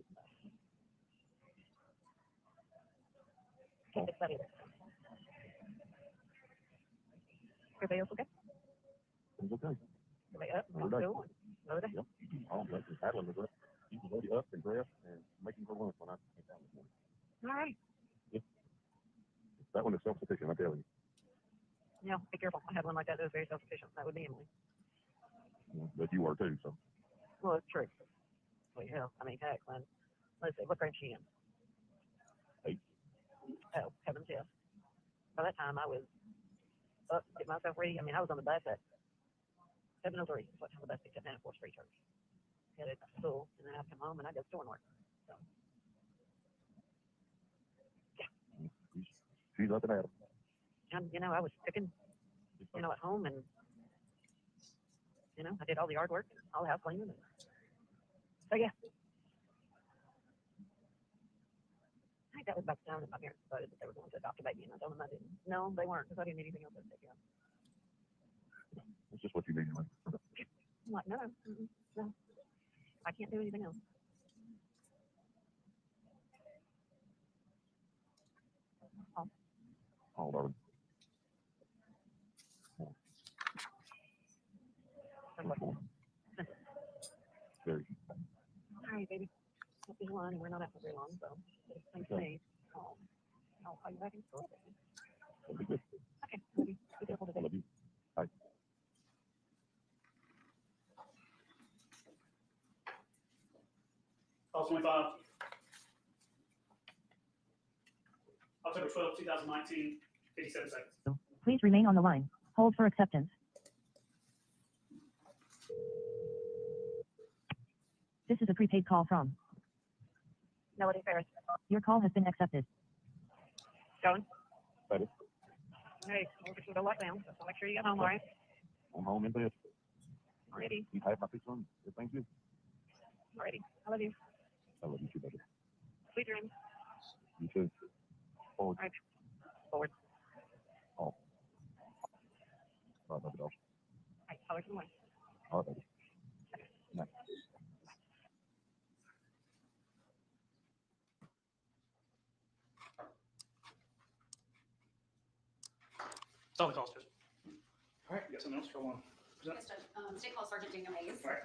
can't fix that either. Everybody else okay? It's okay. Everybody up? Another day. School? Another day? Yep. All I'm just paddling was up. He was already up and dressed and making her lunch when I came down this morning. All right. That one is self-sufficient, I tell you. Yeah, be careful. I had one like that was very self-sufficient. That would be Emily. But you were too, so. Well, it's true. Well, yeah, I mean, heck, man. Let's see, what grade she in? 8. Oh, heavens, yes. By that time, I was up, get myself ready. I mean, I was on the bus at 7:03. What time the bus picked up down at 4th Street Church. Headed to school, and then I'd come home and I'd go to store and work. So, She's up and at 'em. and, I was cooking, at home, and, I did all the yard work and all the house cleaning. And, so, yeah. I think that was about the time that my parents decided that they were going to adopt a baby, and I told them I didn't. No, they weren't, because I didn't need anything else to take care of. It's just what you need, man. I'm like, no, no, I can't do anything else. Oh, darling. Very. All right, baby. Hope you won, and we're not out for very long, so thanks to me. I'll call you back in store. That'll be good. Okay, love you. Be careful I today. love you. Bye. Call 25. October 12, 2019, 57 seconds. Please remain on the line. Hold for acceptance. This is a prepaid call from Melody Farris. Your call has been accepted. Going? Baby. Hey, we're going to go lock down, so make sure you get home, all right? I'm home in bed. Alrighty. You have my picture on. Everything's good. Alrighty. I love you. I love you too, baby. Sweet dreams. You too. Forward. All right. Forward. Oh. All right, baby doll. All right. I'll let you know. All right, baby. Good night. That's all the calls, Judge. All right, you got something else y'all want to present? Yes, Judge. State Call Sergeant Daniel Hayes. All right.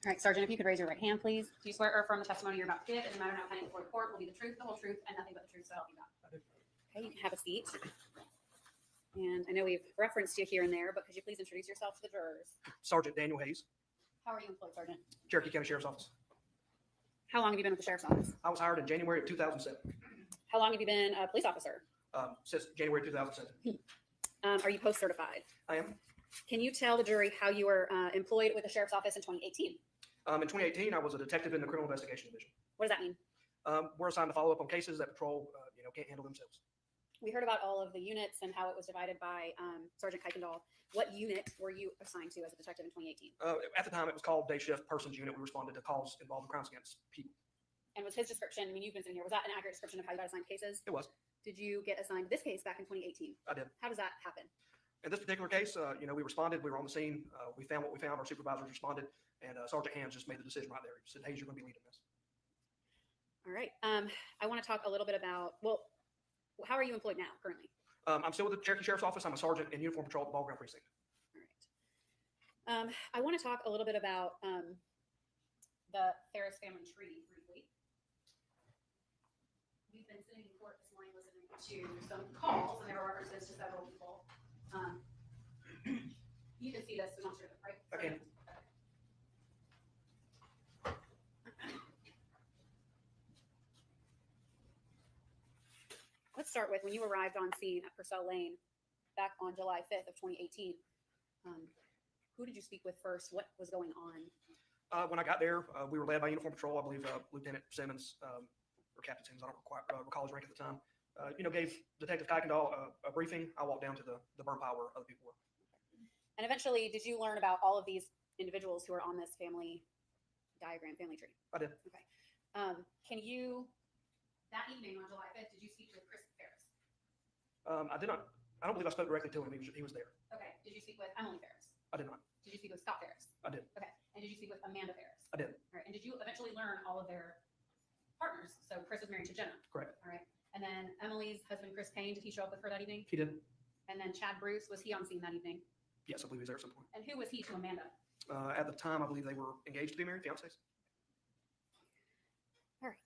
All right, Sergeant, if you could raise your right hand, please. Do you swear or affirm the testimony you're about to give in the matter now pending before the court will be the truth, the whole truth, and nothing but the truth, so help you God? Okay, you can have a seat. And I know we've referenced you here and there, but could you please introduce yourself to the jurors? Sergeant Daniel Hayes, How are you employed, Sergeant? Cherokee County Sheriff's Office. How long have you been with the sheriff's office? I was hired in January of 2007. How long have you been a police officer? Since January 2007. Are you post certified? I am. Can you tell the jury how you were employed with the sheriff's office in 2018? In 2018, I was a detective in the criminal investigation division. What does that mean? We're assigned to follow up on cases that patrol, can't handle themselves. We heard about all of the units and how it was divided by Sergeant Kuykendall. What unit were you assigned to as a detective in 2018? At the time, it was called Day Shift Persons Unit. We responded to calls involving crimes against people. And was his description, I mean, you've been sitting here, was that an accurate description of how you got assigned cases? It was. Did you get assigned this case back in 2018? I did. How does that happen? In this particular case, we responded. We were on the scene. We found what we found. Our supervisors responded, and Sergeant Hands just made the decision right there. He said, "Hey, you're going to be leading this." All right. I want to talk a little bit about, well, how are you employed now currently? I'm still with the Cherokee Sheriff's Office. I'm a sergeant in uniform patrol at the Ball Ground Precinct. All right. I want to talk a little bit about the Farris family tree briefly. We've been sitting in court this morning listening to some calls, and there were references to several people. You can see this, so I'm not sure, right? Okay. Let's start with when you arrived on scene at Purcell Lane back on July 5th of 2018. Who did you speak with first? What was going on? When I got there, we were led by Uniform Patrol. I believe Lieutenant Simmons, or Captain Simmons, I don't quite recall his rank at the time, gave Detective Kuykendall a briefing. I walked down to the burn pile where other people were. And eventually, did you learn about all of these individuals who are on this family diagram, family tree? I did. Okay. That evening on July 5th, did you speak with Chris Farris? I did not. I don't believe I spoke directly to him. He was there. Okay. Did you speak with Emily Farris? I did not. Did you speak with Scott Farris? I did. Okay. And did you speak with Amanda Farris? I did. All right. And did you eventually learn all of their partners? So Chris was married to Jenna. Correct. All right. And then Emily's husband, Chris Payne, did he show up with her that evening? He did. And then Chad Bruce, was he on scene that evening? Yes, I believe he was there at some point. And who was he to Amanda? At the time, I believe they were engaged to be married, fiancés. All right.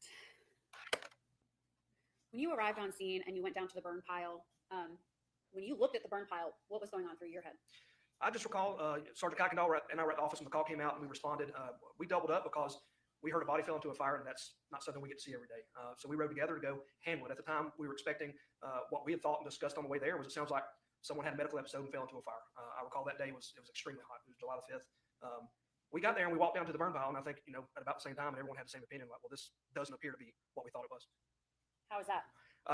When you arrived on scene and you went down to the burn pile, when you looked at the burn pile, what was going on through your head? I just recall Sergeant Kuykendall and I were at the office when the call came out, and we responded. We doubled up because we heard a body fell into a fire, and that's not something we get to see every day. So we rode together to go handle it. At the time, we were expecting what we had thought and discussed on the way there was it sounds like someone had a medical episode and fell into a fire. I recall that day it was extremely hot. It was July the 5th. We got there and we walked down to the burn pile, and I think, at about the same time, and everyone had the same opinion, like, well, this doesn't appear to be what we thought it was. How was that?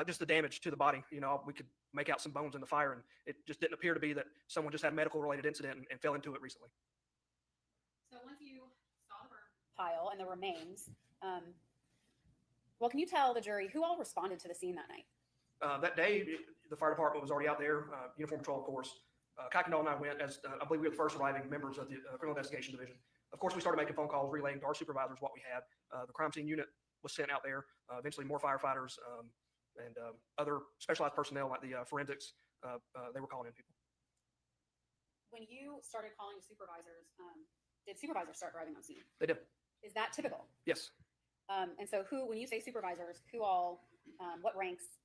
Just the damage to the body. We could make out some bones in the fire, and it just didn't appear to be that someone just had a medical related incident and fell into it recently. So once you saw the burn pile and the remains, can you tell the jury who all responded to the scene that night? That day, the fire department was already out there, Uniform Patrol, of course. Kuykendall and I went as, I believe we were the first arriving members of the Criminal Investigation Division. Of course, we started making phone calls, relaying to our supervisors what we had. The crime scene unit was sent out there, eventually more firefighters and other specialized personnel like the forensics. They were calling in people. When you started calling supervisors, did supervisors start arriving on scene? They did. Is that typical? Yes. And so when you say supervisors, who all, what ranks?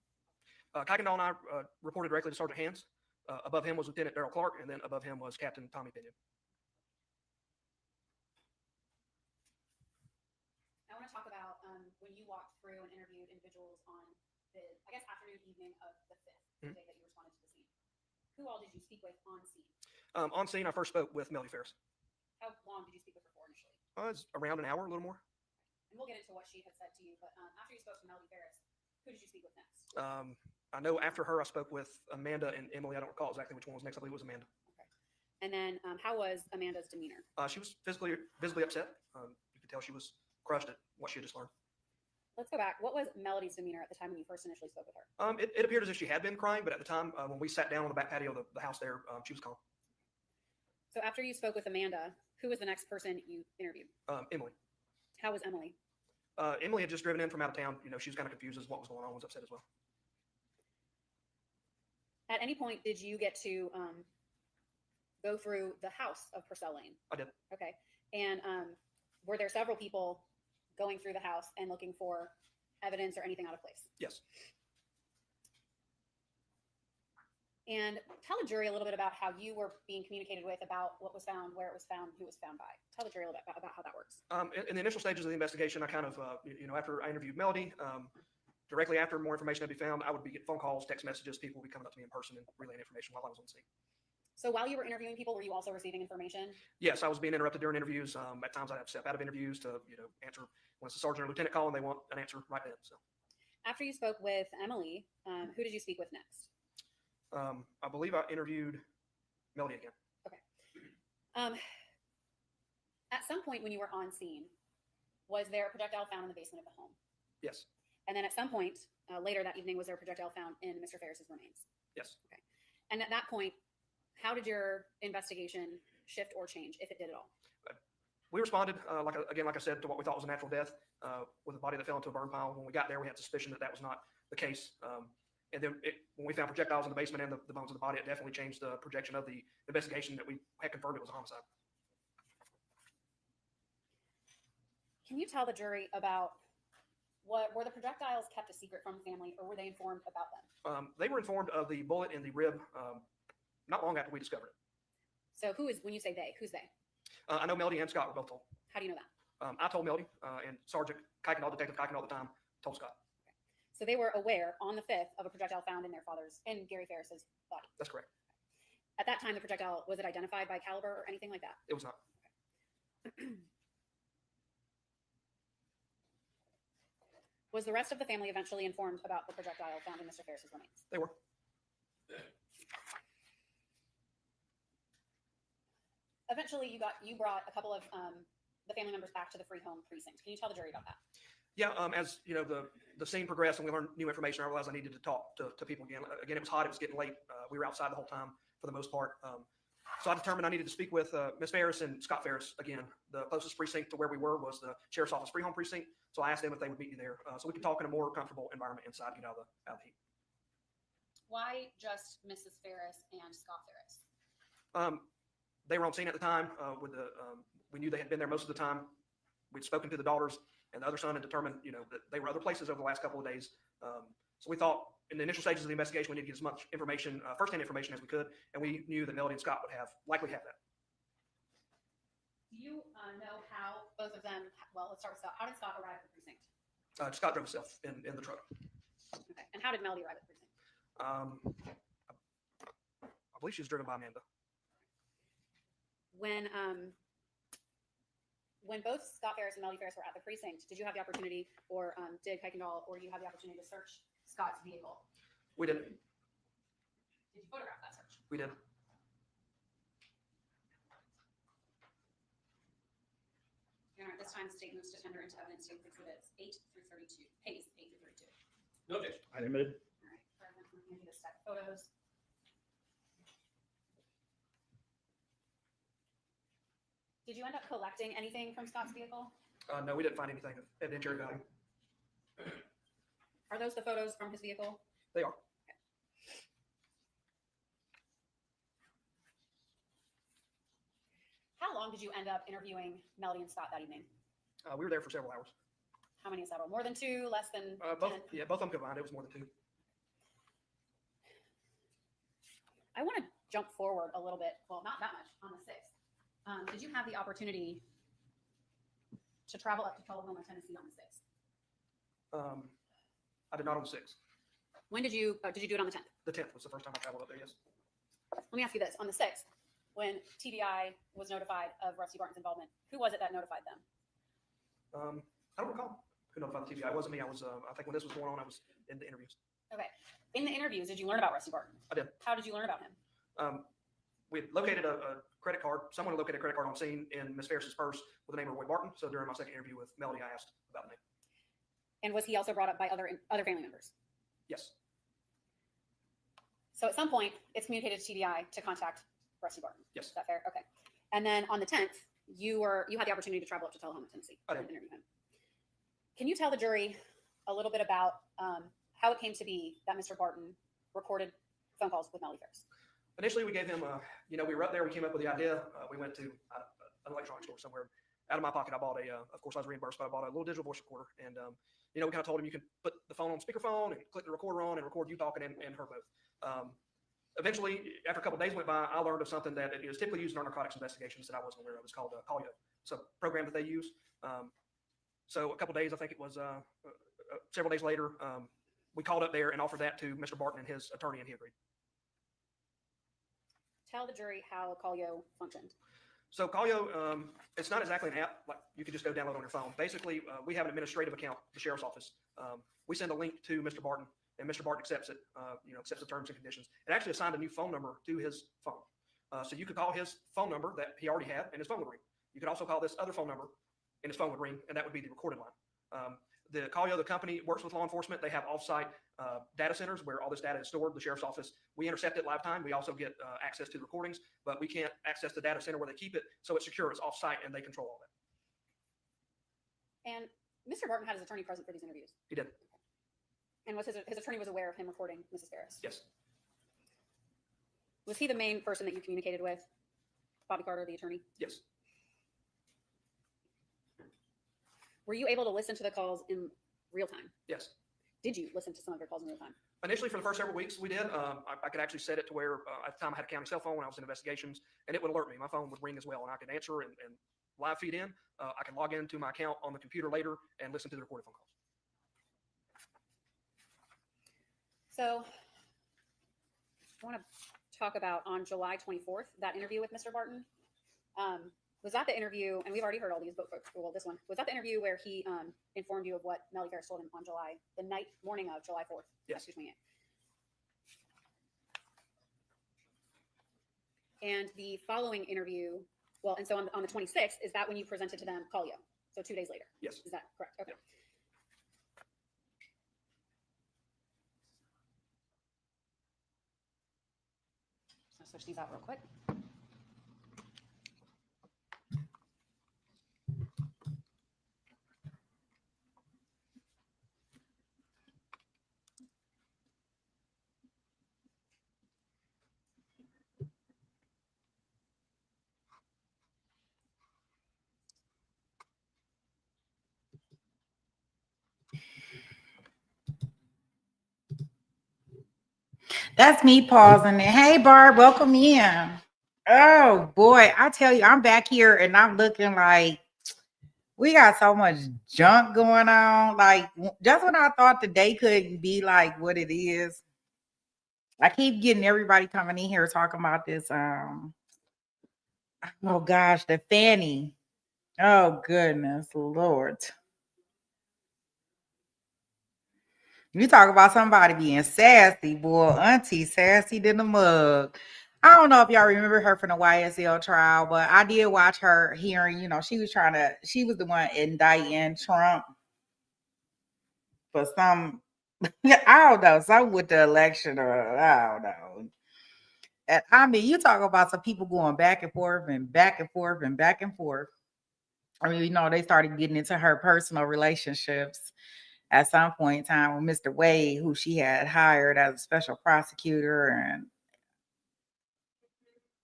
Kuykendall and I reported directly to Sergeant Hands. Above him was Lieutenant Darrell Clark, and then above him was Captain Tommy Pinion. I want to talk about when you walked through and interviewed individuals on the, afternoon, evening of the 5th, the day that you responded to the scene. Who all did you speak with on scene? On scene, I first spoke with Melody Farris. How long did you speak with her for initially? It was around an hour, a little more. And we'll get into what she had said to you, but after you spoke to Melody Farris, who did you speak with next? I know after her, I spoke with Amanda and Emily. I don't recall exactly which one was next. I believe it was Amanda. Okay. And then how was Amanda's demeanor? She was visibly upset. You could tell she was crushed at what she had just learned. Let's go back. What was Melody's demeanor at the time when you first initially spoke with her? It appeared as if she had been crying, but at the time when we sat down on the back patio of the house there, she was calm. So after you spoke with Amanda, who was the next person you interviewed? Emily. How was Emily? Emily had just driven in from out of town. She was kind of confused as what was going on, was upset as well. At any point, did you get to go through the house of Purcell Lane? I did. Okay. And were there several people going through the house and looking for evidence or anything out of place? Yes. And tell the jury a little bit about how you were being communicated with about what was found, where it was found, who was found by. Tell the jury a little bit about how that works. In the initial stages of the investigation, I kind of, after I interviewed Melody, directly after more information had been found, I would be getting phone calls, text messages, people would be coming up to me in person and relaying information while I was on scene. So while you were interviewing people, were you also receiving information? Yes, I was being interrupted during interviews. At times I'd have to step out of interviews to, answer when it's a sergeant or lieutenant call and they want an answer right then. So After you spoke with Emily, who did you speak with next? I believe I interviewed Melody again. At some point when you were on scene, was there a projectile found in the basement of the home? Yes. And then at some point later that evening, was there a projectile found in Mr. Farris's remains? Yes. Okay. And at that point, how did your investigation shift or change, if it did at all? We responded, like I said, to what we thought was a natural death with a body that fell into a burn pile. When we got there, we had suspicion that that was not the case. And then when we found projectiles in the basement and the bones of the body, it definitely changed the projection of the investigation that we had confirmed it was a homicide. Can you tell the jury about were the projectiles kept a secret from the family, or were they informed about them? They were informed of the bullet in the rib not long after we discovered it. So when you say they, who's they? I know Melody and Scott were both told. How do you know that? I told Melody, and Sergeant Kuykendall, Detective Kuykendall at the time, told Scott. So they were aware on the 5th of a projectile found in Gary Farris's body. That's correct. At that time, the projectile, was it identified by caliber or anything like that? It was not. Was the rest of the family eventually informed about the projectile found in Mr. Farris's remains? They were. Eventually, you brought a couple of the family members back to the free home precinct. Can you tell the jury about that? Yeah, as the scene progressed and we learned new information, I realized I needed to talk to people again. Again, it was hot, it was getting late. We were outside the whole time for the most part. So I determined I needed to speak with Ms. Farris and Scott Farris again. The closest precinct to where we were was the sheriff's office free home precinct. So I asked them if they would meet me there so we could talk in a more comfortable environment inside, get out of the heat. Why just Mrs. Farris and Scott Farris? They were on scene at the time. We knew they had been there most of the time. We'd spoken to the daughters and the other son and determined, that they were other places over the last couple of days. So we thought in the initial stages of the investigation, we needed to get as much information, firsthand information as we could. And we knew that Melody and Scott would likely have that. Do you know how both of them, well, let's start with Scott. How did Scott arrive at the precinct? Scott drove himself in the truck. Okay. And how did Melody arrive at the precinct? I believe she was driven by Amanda. When both Scott Farris and Melody Farris were at the precinct, did you have the opportunity, or did Kuykendall, or you have the opportunity to search Scott's vehicle? We didn't. Did you photograph that search? We did. Your Honor, at this time, the state moves to tender into evidence State Exhibits 8 through 32. Pace 8 through 32. No objection. I admitted. All right. President, I'm going to do the stack of photos. Did you end up collecting anything from Scott's vehicle? No, we didn't find anything of evidentiary value. Are those the photos from his vehicle? They are. Okay. How long did you end up interviewing Melody and Scott that evening? We were there for several hours. How many several? More than 2, less than Both 10? Yeah, both of them combined. It was more than 2. I want to jump forward a little bit. Well, not that much on the 6th. Did you have the opportunity to travel up to Tullahoma, Tennessee on the 6th? I did not on the 6th. When did you do it on the 10th? The 10th was the first time I traveled up there, yes. Let me ask you this. On the 6th, when TBI was notified of Rusty Barton's involvement, who was it that notified them? I don't recall who notified the TBI. It wasn't me. I was, I think when this was going on, I was in the interviews. Okay. In the interviews, did you learn about Rusty Barton? I did. How did you learn about him? We had located a credit card. Someone had located a credit card on scene in Ms. Farris's purse with the name of Roy Barton. So during my second interview with Melody, I asked about the name. And was he also brought up by other family members? Yes. So at some point, it's communicated to TBI to contact Rusty Barton. Yes. Is that fair? Okay. And then on the 10th, you had the opportunity to travel up to Tullahoma, Tennessee. I did. And interview him. Can you tell the jury a little bit about how it came to be that Mr. Barton recorded phone calls with Melody Farris? Initially, we gave him, we were up there. We came up with the idea. We went to an electronics store somewhere. Out of my pocket, I bought of course, I was reimbursed, but I bought a little digital voice recorder. And, we kind of told him you can put the phone on speakerphone and click the recorder on and record you talking and her both. eventually, after a couple of days went by, I learned of something that is typically used in our narcotics investigations that I wasn't aware of. It's called Colio. It's a program that they use. So a couple of days, I think it was several days later, we called up there and offered that to Mr. Barton and his attorney, and he agreed. Tell the jury how Colio functioned. So Colio, it's not exactly an app like you can just go download on your phone. Basically, we have an administrative account, the sheriff's office. We send a link to Mr. Barton, and Mr. Barton accepts it. Accepts the terms and conditions. It actually assigned a new phone number to his phone, so you could call his phone number that he already had, and his phone would ring. You could also call this other phone number, and his phone would ring, and that would be the recorded line. The Colio, the company, works with law enforcement. They have off-site data centers where all this data is stored. The sheriff's office, we intercept it live time. We also get access to the recordings, but we can't access the data center where they keep it, so it's secure. It's off-site, and they control all that. And Mr. Barton had his attorney present for these interviews. He did. And was his attorney was aware of him recording Mrs. Farris? Yes. Was he the main person that you communicated with? Bobby Carter, the attorney? Yes. Were you able to listen to the calls in real time? Yes. Did you listen to some of your calls in real time? Initially, for the first several weeks, we did. I could actually set it to where at the time I had a county cell phone when I was in investigations, and it would alert me. My phone would ring as well, and I could answer and live feed in. I can log into my account on the computer later and listen to the recorded phone calls. So I want to talk about on July 24th, that interview with Mr. Barton. Was that the interview, and we've already heard all these, but well, this one, was that the interview where he informed you of what Melody Farris told him on the morning of July 4th? Yes. 28th. And the following interview, well, and so on the 26th, is that when you presented to them Colio? So 2 days later? Yes. Is that correct? Okay. Yep. So switch these out real quick. That's me pausing it. Hey, Barb, welcome in. Oh, boy. I tell you, I'm back here and I'm looking like we got so much junk going on. Like, just when I thought the day couldn't be like what it is, I keep getting everybody coming in here talking about this. Oh, gosh, the Fanny. Oh, goodness, Lord. You talk about somebody being sassy, boy. Auntie sassy than the mug. I don't know if y'all remember her from the YSL trial, but I did watch her hearing. She was the one indicting Trump for some, I don't know, something with the election, or I don't know. And I mean, you talk about some people going back and forth and back and forth and back and forth. I mean, they started getting into her personal relationships at some point in time with Mr. Wade, who she had hired as a special prosecutor. And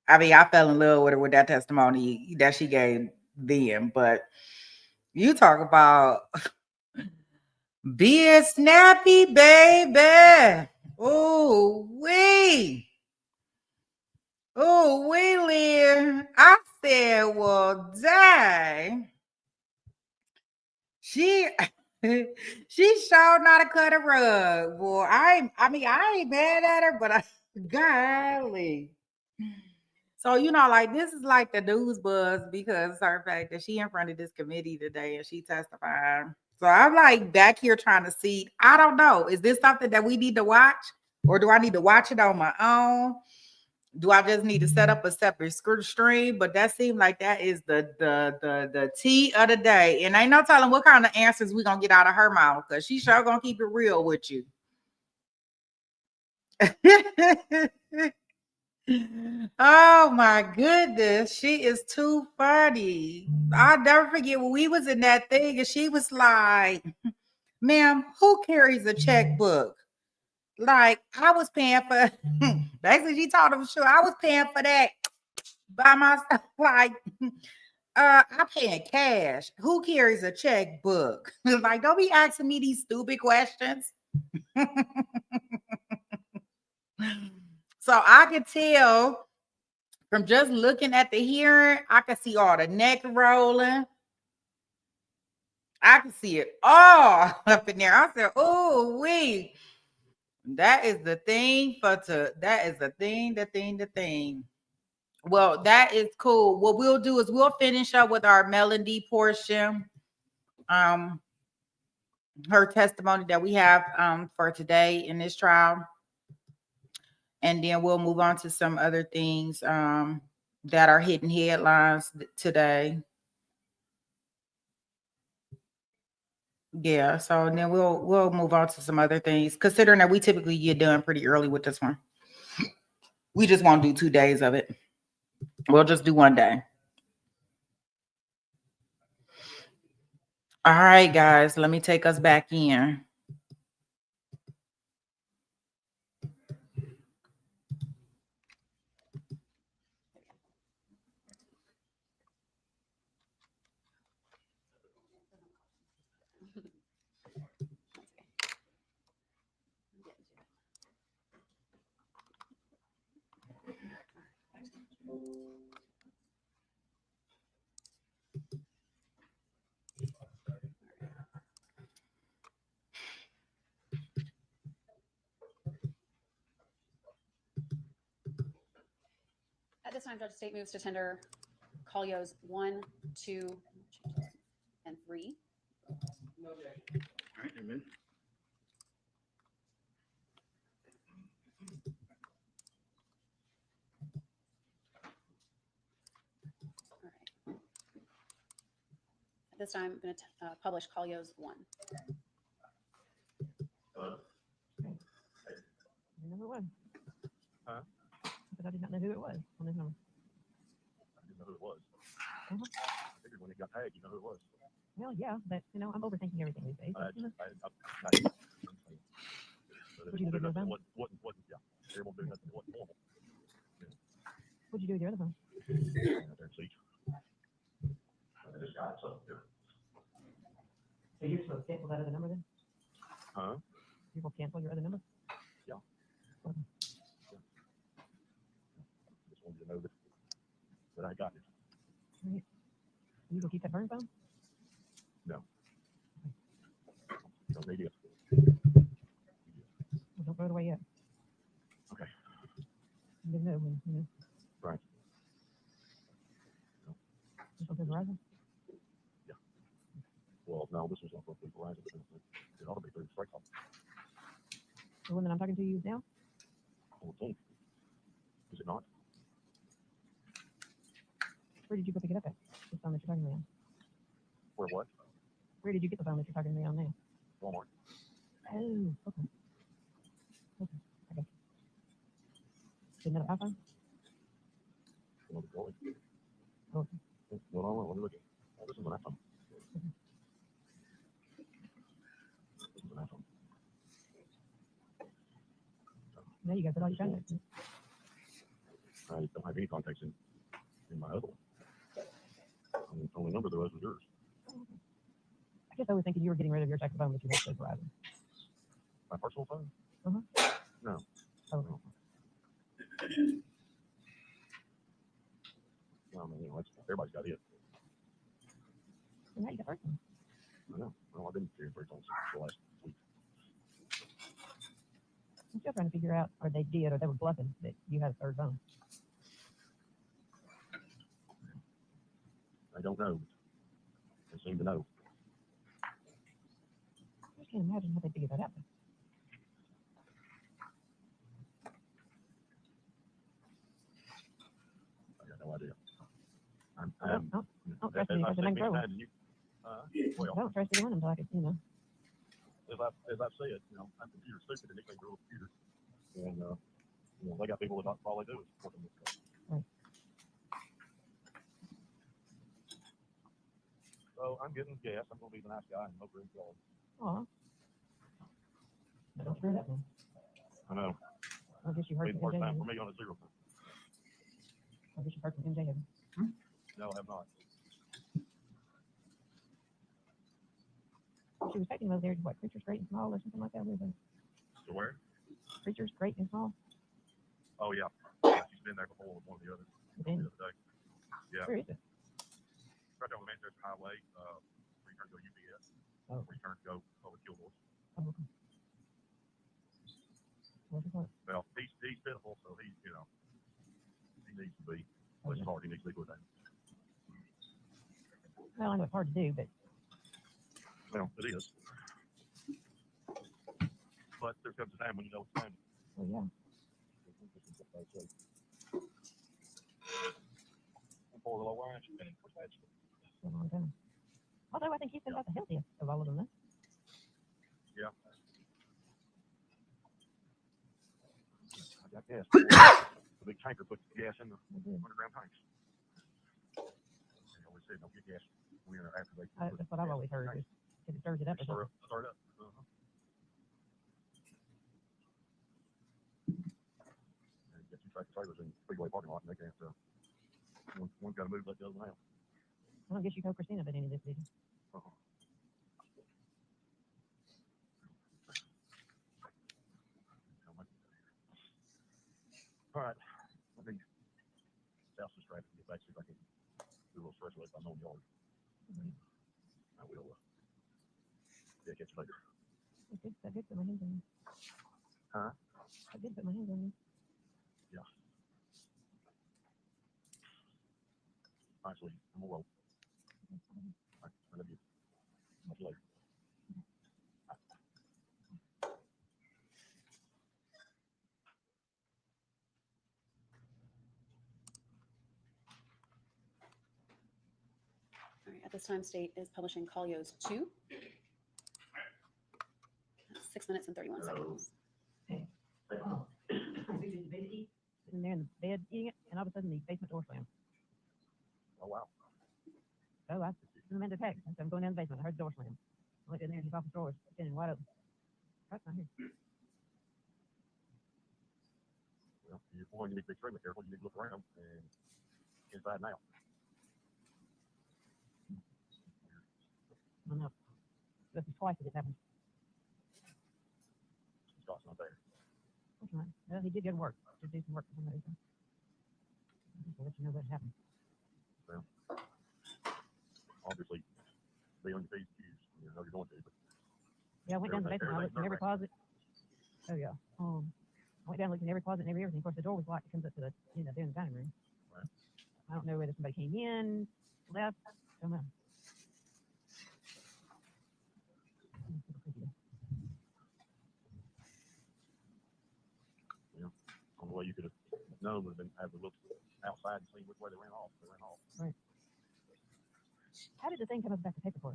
I mean, I fell in love with her with that testimony that she gave then. But you talk about being snappy, baby. Oh, wee. Oh, Willie. I said, well, dang. She sure not to cut a rug. Boy, I ain't mad at her, but golly. So, like, this is like the news buzz because of her fact that she in front of this committee today and she testified. So I'm like back here trying to see, I don't know, is this something that we need to watch, or do I need to watch it on my own? Do I just need to set up a separate stream? But that seemed like that is the tea of the day. And ain't no telling what kind of answers we gonna get out of her mouth, because she sure gonna keep it real with you. Oh my goodness, she is too funny. I'll never forget when we was in that thing and she was like, ma'am, who carries a checkbook? Like, I was paying for, basically she told him, sure, I was paying for that by myself. Like, I'm paying cash. Who carries a checkbook? Like, don't be asking me these stupid questions. So I could tell from just looking at the hearing, I could see all the neck rolling. I could see it all up in there. I said, oh, wait. That is the thing that is the thing. Well, that is cool. What we'll do is we'll finish up with our Melody portion. Her testimony that we have for today in this trial. And then we'll move on to some other things that are hitting headlines today. Yeah, so then we'll move on to some other things, considering that we typically get done pretty early with this one. We just won't do 2 days of it. We'll just do 1 day. All right, guys, let me take us back in. At this time, Judge State moves to tender Collio's 1, 2, and 3. All right, amen. At this time, I'm going to publish Collio's 1. You know who it was? Huh? But I did not know who it was on this number. I didn't know who it was. Uh-huh. I figured when it got tagged, you know who it was. Well, yeah, but you know, I'm overthinking everything these days. But You know, it you do with your phone? wasn't, yeah. They won't do nothing. It wasn't normal. What'd you do with your other phone? Their seat. So you're supposed to cancel that other number then? Huh? You're supposed to cancel your other number? Yeah. Okay. Just wanted you to know that I got it. Right. You gonna keep that burn phone? No. Don't need it. Well, don't throw it away yet. Okay. You never know when, you know. Right. This one's Verizon? Yeah. Well, no, this was not supposed to be Verizon, but it ought to be through Strike Home. The one that I'm talking to you now? 14. Is it not? Where did you go pick it up at? The phone that you're talking to me on? Where what? Where did you get the phone that you're talking to me on now? Walmart. Oh, okay. Okay, I got you. Another iPhone? Another Droid. Oh, Well, hold on, let me look at it. Oh, this is an iPhone. This is an iPhone. now you got it all your contacts. I don't have any contacts in my other one. The only number there was yours. I guess I was thinking you were getting rid of your text phone that you had to Verizon. My personal phone? Uh-huh. No. Oh. No. No, I mean, everybody's got it. So now you got personal. I know. Well, I've been carrying first on since the last week. I'm still trying to figure out, or they did, or they were bluffing that you had a third phone. I don't know. They seem to know. I just can't imagine how they figured that out. I got no idea. Don't trust me because I can grow. Well, I don't trust anyone until I can, you know. as I've said, I'm computer stupid and they can grow a computer. And, they got people that all they do is work on this stuff. Right. So I'm getting gas. I'm going to be the nice guy and no green yard. Aw. Don't screw it up, man. I know. I guess you heard It's the from first MJ. time for me on a 0. I guess you heard from MJ. Haven't you? No, I have not. She was taking those there to what, Creatures Great and Small or something like that. Was it? So where? Creatures Great and Small? Oh, yeah. She's been there before with one of the others the other day. Yeah. Where is it? Right on the Manchester Highway, where you turn to go UPS, Oh. where you turn to go over Kilgore. Oh, okay. What's it called? Well, he's pitiful, so he needs to be. Well, it's hard. He needs to be put down. Well, I know it's hard to do, but Well, it is. But there comes a time when you know it's time. oh yeah. Pour a little wine and for that. A long time. Although I think he's been about the healthiest of all of them, though. Yeah. I got gas. The big tanker puts gas in the underground tanks. They always say don't get gas when after they. That's what I've always heard. Is if it stirs it up or something. Start up. And get two tractor trailers in the freeway parking lot, and they can't. One's got to move, let the other one out. I don't guess you told Christina about any of this, did you? All right. I think South distracted me back, see if I can do a little stretch if I'm on yard. I will. Yeah, catch you later. I did put my hands on you. Huh? I did put my hands on you. Yeah. All right, sweetie. I'm gonna roll. All right, I love you. Catch you later. All right, at this time, state is publishing Collio's 2. 6 minutes and 31 seconds. Sitting there in the bed eating it, and all of a sudden the basement door slammed. Oh, wow. So I sent him in the text. I said, I'm going down the basement. I heard the door slam. I looked in there and his office door was standing wide open. That's not here. Well, you need to be extremely careful. You need to look around and inside and out. I don't know. This is twice that it happened. Scott's not there. That's right. Well, he did go to work to do some work for somebody. So. Just to let you know that happened. Well, obviously, be on your P's and Q's. You know you're going to. But yeah, I went down to the basement. I looked in every closet. Oh yeah. I went down and looked in every closet and everything. Of course, the door was locked. It comes up to the there in the dining room. Right. I don't know whether somebody came in, left. I don't know. The way you could have known would have been have to look outside and see which way they ran off. They ran off. Right. How did the thing come up back to paper for?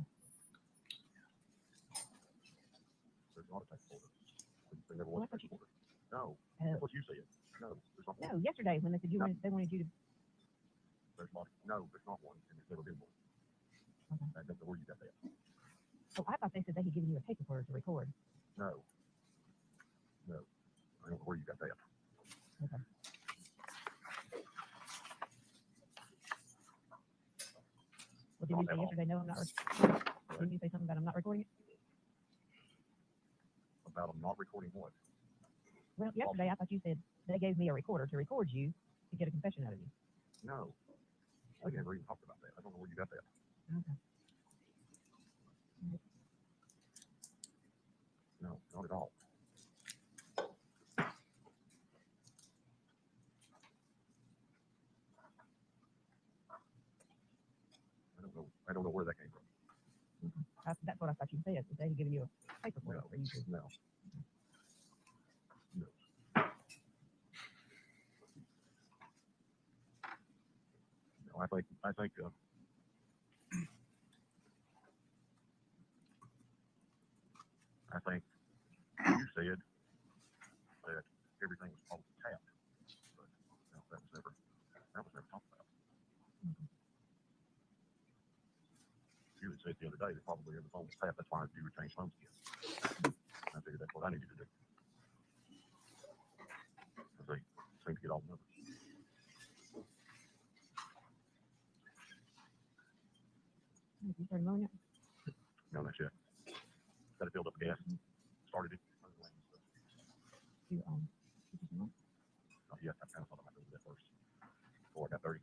There's not a paper folder. They never was a paper folder. No. That's what you said. No. There's not one. No, yesterday when they said they wanted you to. There's not. No, there's not one, and there's never been one. Okay. I don't know where you got that. Oh, I thought they said they had given you a paper folder to record. No. No. I don't know where you got that. Okay. Well, did you say yesterday, no, I'm not recording? Didn't you say something about I'm not recording it? About I'm not recording what? Well, yesterday I thought you said they gave me a recorder to record you to get a confession out of you. No. I never even talked about that. I don't know where you got that. Okay. No, not at all. I don't know where that came from. That's what I thought you said. That they had given you a paper for it. No. For you to... No. No. No, I think you said that everything was probably tapped, but no, that was never talked about. You had said the other day that probably every phone was tapped. That's why you would change phones again. I figured that's what I needed to do. Because they seem to get all the numbers. You started mowing it? No, not yet. Got to build up gas. Started it. You, Not Yeah, I kind of thought I might do that first before I got 30.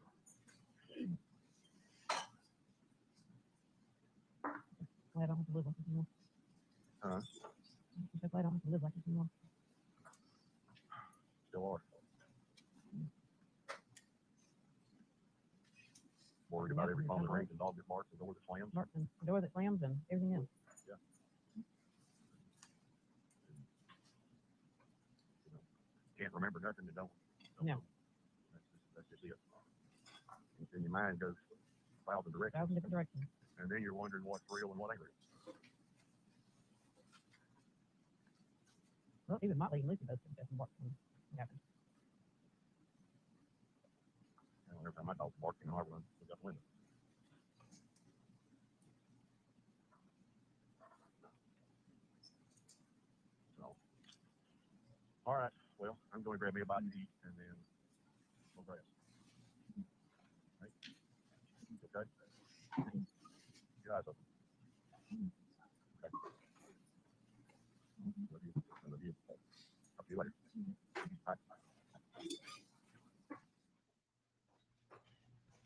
Glad I don't have to live like this anymore. Huh? I'm so glad I don't have to live like this anymore. Still are. Worried about every phone that rings and dog that barks and door that slams. And door that slams and everything else. Yeah. Can't remember nothing that don't. No. That's just it. And then your mind goes 1,000 directions. 1,000 different directions. And then you're wondering what's real and what ain't real. Well, even Motley and Lucy both confessed and barked when it happened. And every time my dog's barking, I run to the window. So, all right. Well, I'm going to grab me a bite to eat and then we'll rest. Right? Okay? Your eyes open. Okay. Love you. I love you. Talk to you later. Bye.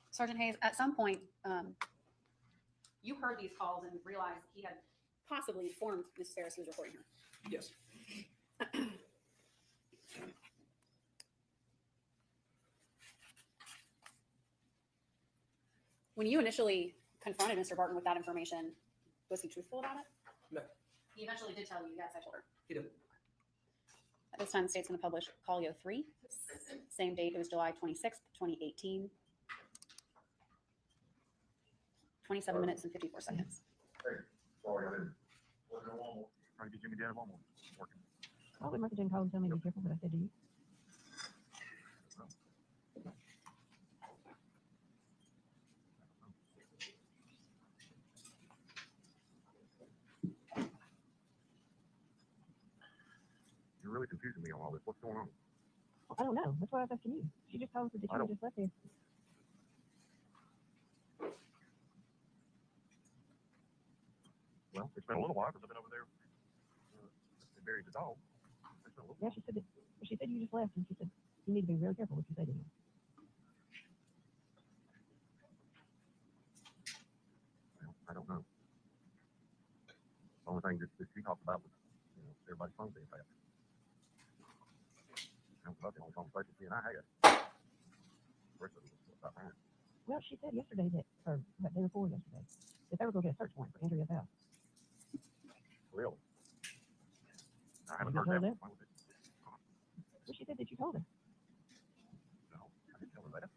Sergeant Hayes, at some point, you heard these calls and realized he had possibly informed Ms. Farris who was reporting her. Yes. When you initially confronted Mr. Barton with that information, was he truthful about it? No. He eventually did tell you, yes, I told her. He did. At this time, the state's going to publish Callio 3. Same date, it was July 26th, 2018. 27 minutes and 54 seconds. Hey, sorry, I didn't. Wasn't a Walmart. Trying to get Jimmy down at Walmart. Working. Oh, but Martha didn't call and tell me to be careful what I said to you. You're really confusing me on all this. What's going on? I don't know. That's why I was asking you. She just told us that you just left here. Well, it's been a little while because I've been over there and buried the dog. Yeah, she said that. She said you just left, and she said you need to be really careful what you say to him. Well, I don't know. The only thing that she talked about was, everybody's phone being fast. That was about the only conversation she and I had. The rest of it was about mine. Well, she said yesterday that, or that day before yesterday, that they were going to get a search warrant for Andrea's house. Really? I haven't You heard told that. her? Well, she said that you told her. No, I didn't tell her that.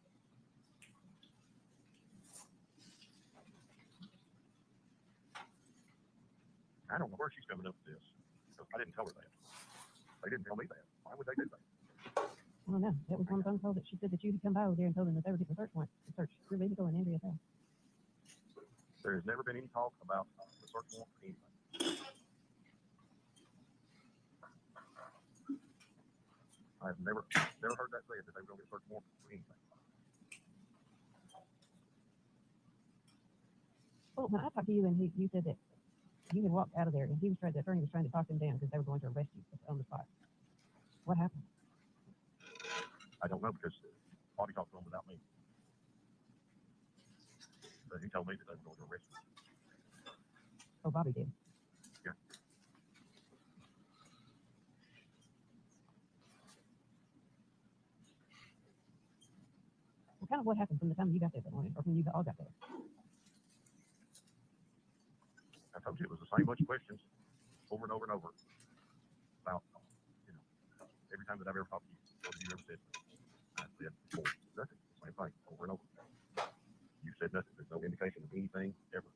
I don't know where she's coming up with this. Because I didn't tell her that. They didn't tell me that. Why would they do that? I don't know. That was one phone call that she said that you had come by over there and told them that they were getting a search warrant to search your vehicle in Andrea's house. There has never been any talk about the search warrant for anything. I've never heard that said that they were going to get a search warrant for anything. Well, when I talked to you and you said that you had walked out of there and the attorney was trying to talk them down because they were going to arrest you on the spot. What happened? I don't know because Bobby talked to him without me. But he told me that they were going to arrest me. Oh, Bobby did. Yeah. Well, kind of what happened from the time you got there that morning, or from you all got there? I told you it was the same bunch of questions over and over and over about, every time that I've ever talked to you. What have you ever said? I said, nothing. Same thing over and over. You said nothing. There's no indication of anything ever.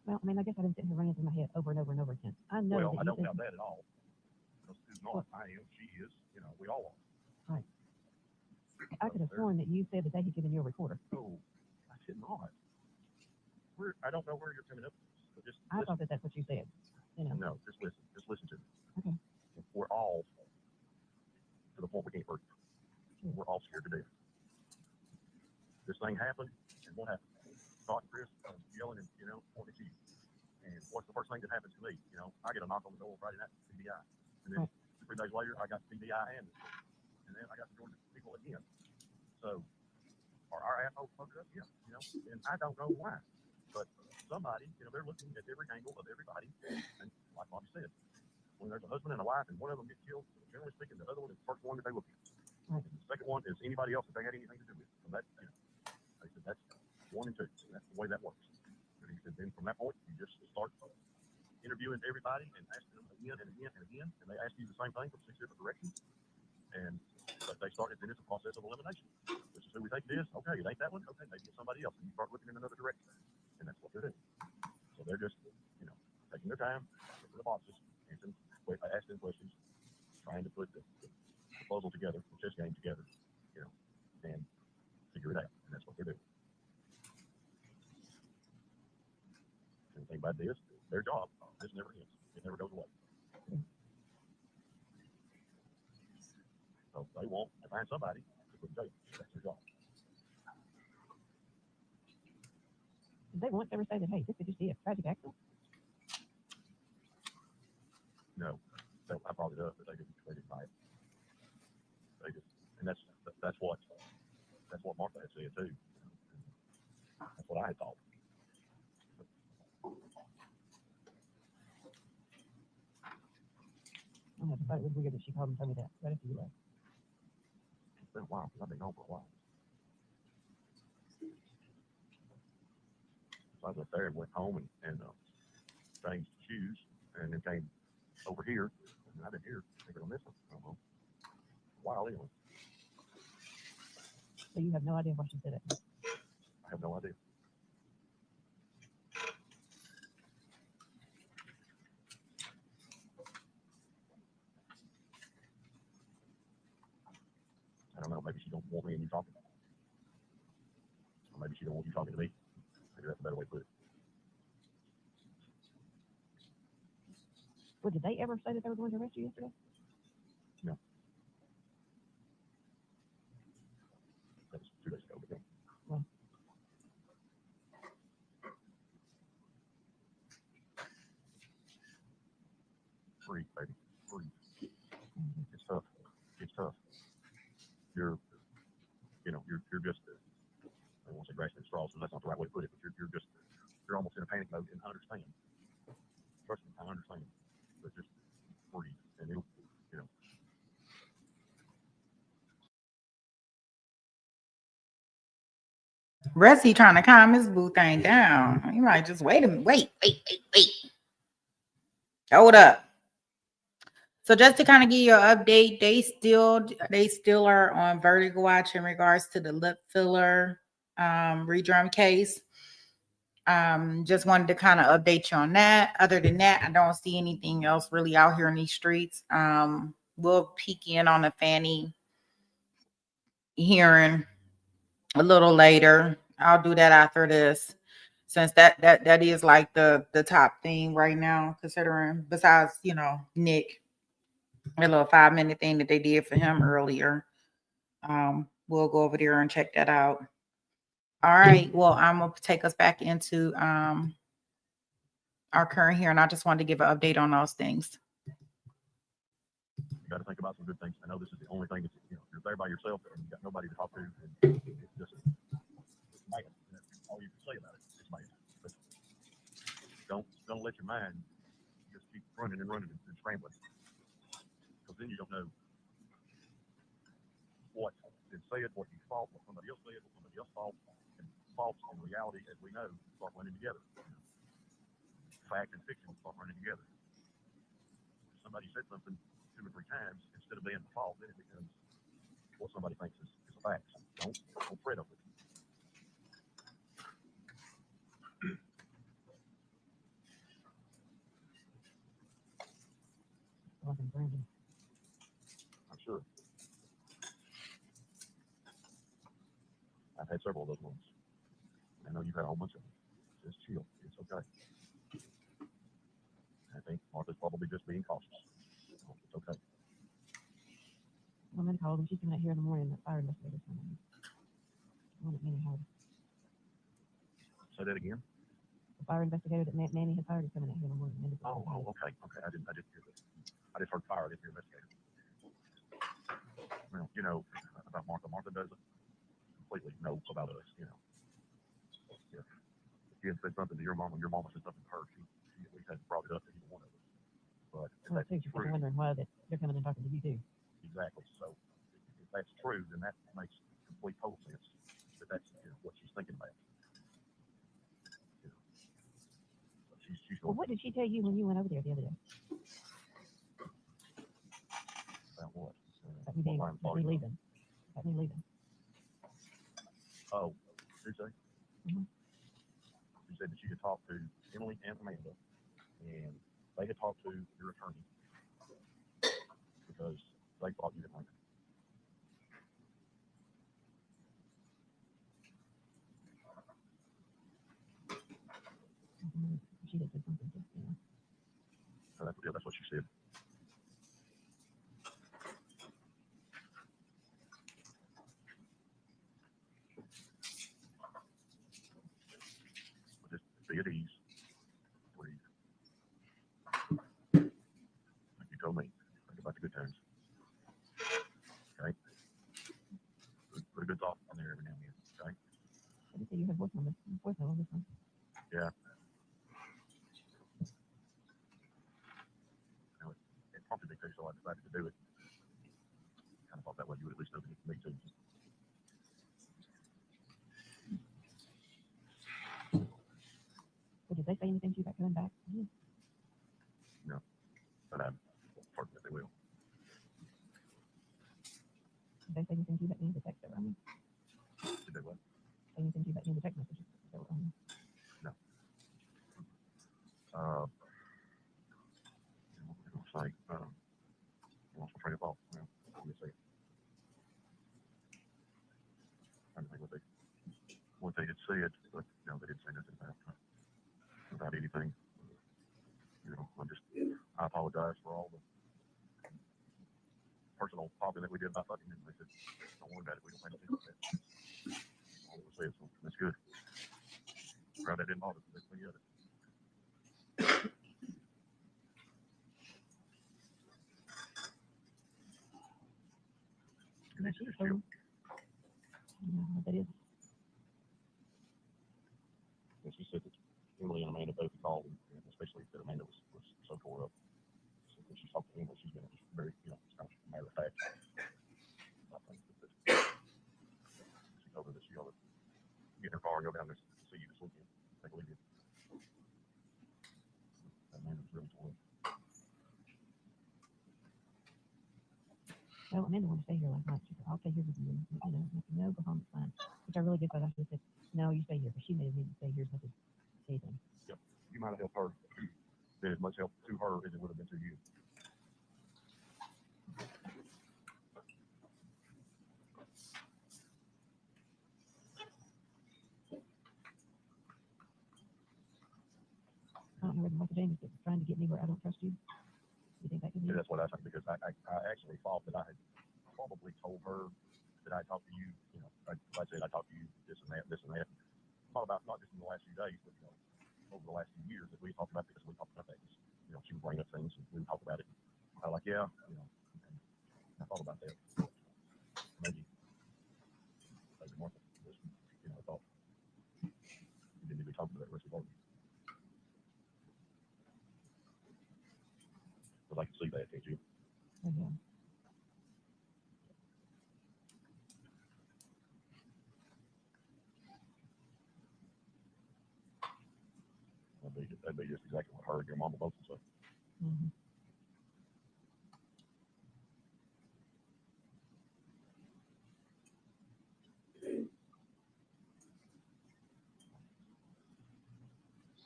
Well, I mean, I guess I've been sitting here running through my head over and over and over again. I know Well, that I don't doubt that at all. Because who's not? I am. She is. We all are. Right. I could have sworn that you said that they had given you a recorder. No, I did not. I don't know where you're coming up with this. But just I thought that that's what you said. No, just listen. Just listen to me. Okay. We're all to the point we can't breathe. We're all scared to death. This thing happened, and what happened? Scott and Chris yelling and pointing at you. And what's the first thing that happens to me? You know, I get a knock on the door Friday night, CBI. And then 3 days later, I got CBI and then I got the Georgia people again. So, are our assholes fucked up? Yeah, you know, and I don't know why. But somebody, you know, they're looking at every angle of everybody. And like Bobby said, when there's a husband and a wife and one of them gets killed, generally speaking, the other one is the first one that they look at. And the second one is anybody else that they had anything to do with. So that, you know, they said that's 1 and 2. That's the way that works. And he said, then from that point, you just start interviewing everybody and asking them again and again and again. And they ask you the same thing from 6 different directions. And but they started, then it's a process of elimination. This is who we think it is. Okay, it ain't that one. Okay, maybe it's somebody else. And you start looking in another direction. And that's what they're doing. So they're just, you know, taking their time, looking at the boxes, asking questions, trying to put the puzzle together, the chess game together, you know, and figure it out. And that's what they're doing. And the thing about this, their job, this never ends. It never goes away. So they want to find somebody to put in jail. That's their job. Did they once ever say that, hey, this could just be a tragic accident? No, I probably does, but they didn't buy it. They just, and that's what Martha had said too. That's what I had thought. I thought it was weird that she called and told me that right after you left. It's been a while because I've been gone for a while. So I was up there and went home and changed shoes and then came over here. And I've been here thinking on this one. I don't know. A while anyway. So you have no idea why she said it? I have no idea. I don't know. Maybe she don't want me and you talking. Or maybe she don't want you talking to me. Maybe that's a better way to put it. Well, did they ever say that they were going to arrest you yesterday? No. That was 2 days ago. But no. Well. Free, baby. Free. It's tough. It's tough. You're just, I don't want to say grasping at straws, because that's not the right way to put it, but you're almost in a panic mode, and I understand. Trust me, I understand. But just breathe, and it'll, you know. Rusty trying to calm his boo thing down. He might just wait a minute. Wait. Hold up. So just to kind of give you an update, they still are on verdict watch in regards to the lip filler redrum case. Just wanted to kind of update you on that. Other than that, I don't see anything else really out here in these streets. We'll peek in on the Fannie hearing a little later. I'll do that after this, since that is like the top thing right now, considering besides, you know, Nick, a little 5-minute thing that they did for him earlier. We'll go over there and check that out. All right. Well, I'm gonna take us back into our current hearing. I just wanted to give an update on those things. You got to think about some good things. I know this is the only thing that, you know, you're there by yourself and you got nobody to talk to. And it's just, it's bad. That's all you can say about it. It's bad. But don't let your mind just keep running and scrambling. Because then you don't know what is said, what you thought, what somebody else said, what somebody else thought, and thoughts and reality, as we know, start running together. Fact and fiction start running together. If somebody said something 2 or 3 times, instead of being false, then it becomes what somebody thinks is a fact. Don't fret over it. I'm sure. I've had several of those ones. I know you've had a whole bunch of them. Just chill. It's okay. I think Martha's probably just being cautious. It's okay. I'm going to call them. She's coming out here in the morning. The fire investigator's coming. I want it anyhow. Say that again. The fire investigator that Nanny has hired is coming out here in the morning. Okay. I didn't hear this. I just heard fire. I didn't hear investigator. Well, you know about Martha. Martha doesn't completely know about us. You know, if she had said something to your mama said something to her, she at least hadn't brought it up to either one of us. But if that's She's true, wondering why that they're coming and talking to you too. exactly. So if that's true, then that makes complete total sense. That that's what she's thinking about. So she's Well, what did she tell you when you went over there the other day? About what? About me leaving. About me leaving. Oh, Tuesday? Mm-hmm. She said that she had talked to Emily and Amanda, and they had talked to your attorney because they thought you didn't like her. Mm-hmm. She had said something, So that's what she said. Just be at ease, please. Like you told me, think about the good times. Okay? Put a good thought in there every now and then. Okay? I did say you had voicemail on this one. Yeah. It prompted me to, so I decided to do it. Kind of thought that way you would at least know that it's me too. So did they say anything to you about coming back? No, but I'm certain that they will. Did they say anything to you about me in the text that were on me? Did they what? Say anything to you about me in the text messages that were on me? No. What was I going to say? I lost my train of thought. Well, let me see. I don't think what they had said, but no, they didn't say nothing about anything. I apologize for all the personal talking that we did about fucking him. They said, don't worry about it. We don't pay attention to that. All it was said, so that's good. Glad that didn't bother me. That's the other. Yeah, she was so, what that is. And she said that Emily and Amanda both called, and especially that Amanda was so tore up. So when she talked to Emily, she's been very, it's kind of matter of fact. I think that she told her that she ought to get in her car and go down there to see you this weekend. Take a leave. Amanda was really tore up. Well, Amanda wanted to stay here last night. She said, I'll stay here with you. No, go home, it's fine. Which I really did, but I should have said, no, you stay here. But she made me stay here as much as anything. Yep. You might have helped her. Been as much help to her as it would have been to you. I don't know whether Michael James is trying to get me where I don't trust you. You think that could be? Yeah, that's what I think, because I actually thought that I had probably told her that I talked to you, I said I talked to you this and that. Thought about not just in the last few days, but over the last few years that we talked about this, we talked about that. She would bring up things and we would talk about it. I was like, yeah, and I thought about that. Maybe Martha was, I thought you didn't need to be talking to that rest of the argument. Because I can see that, can't you? Yeah. That'd be just exactly what her and your mama both would say. Mm-hmm.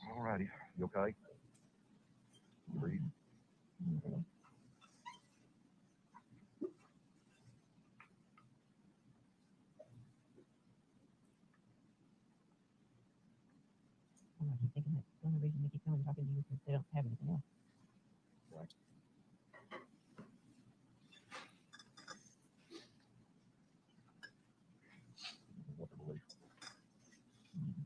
All righty. You okay? You breathe? Mm-hmm. I keep thinking that the only reason they keep coming and talking to you is because they don't have anything else. Right. What to believe. Mm-hmm.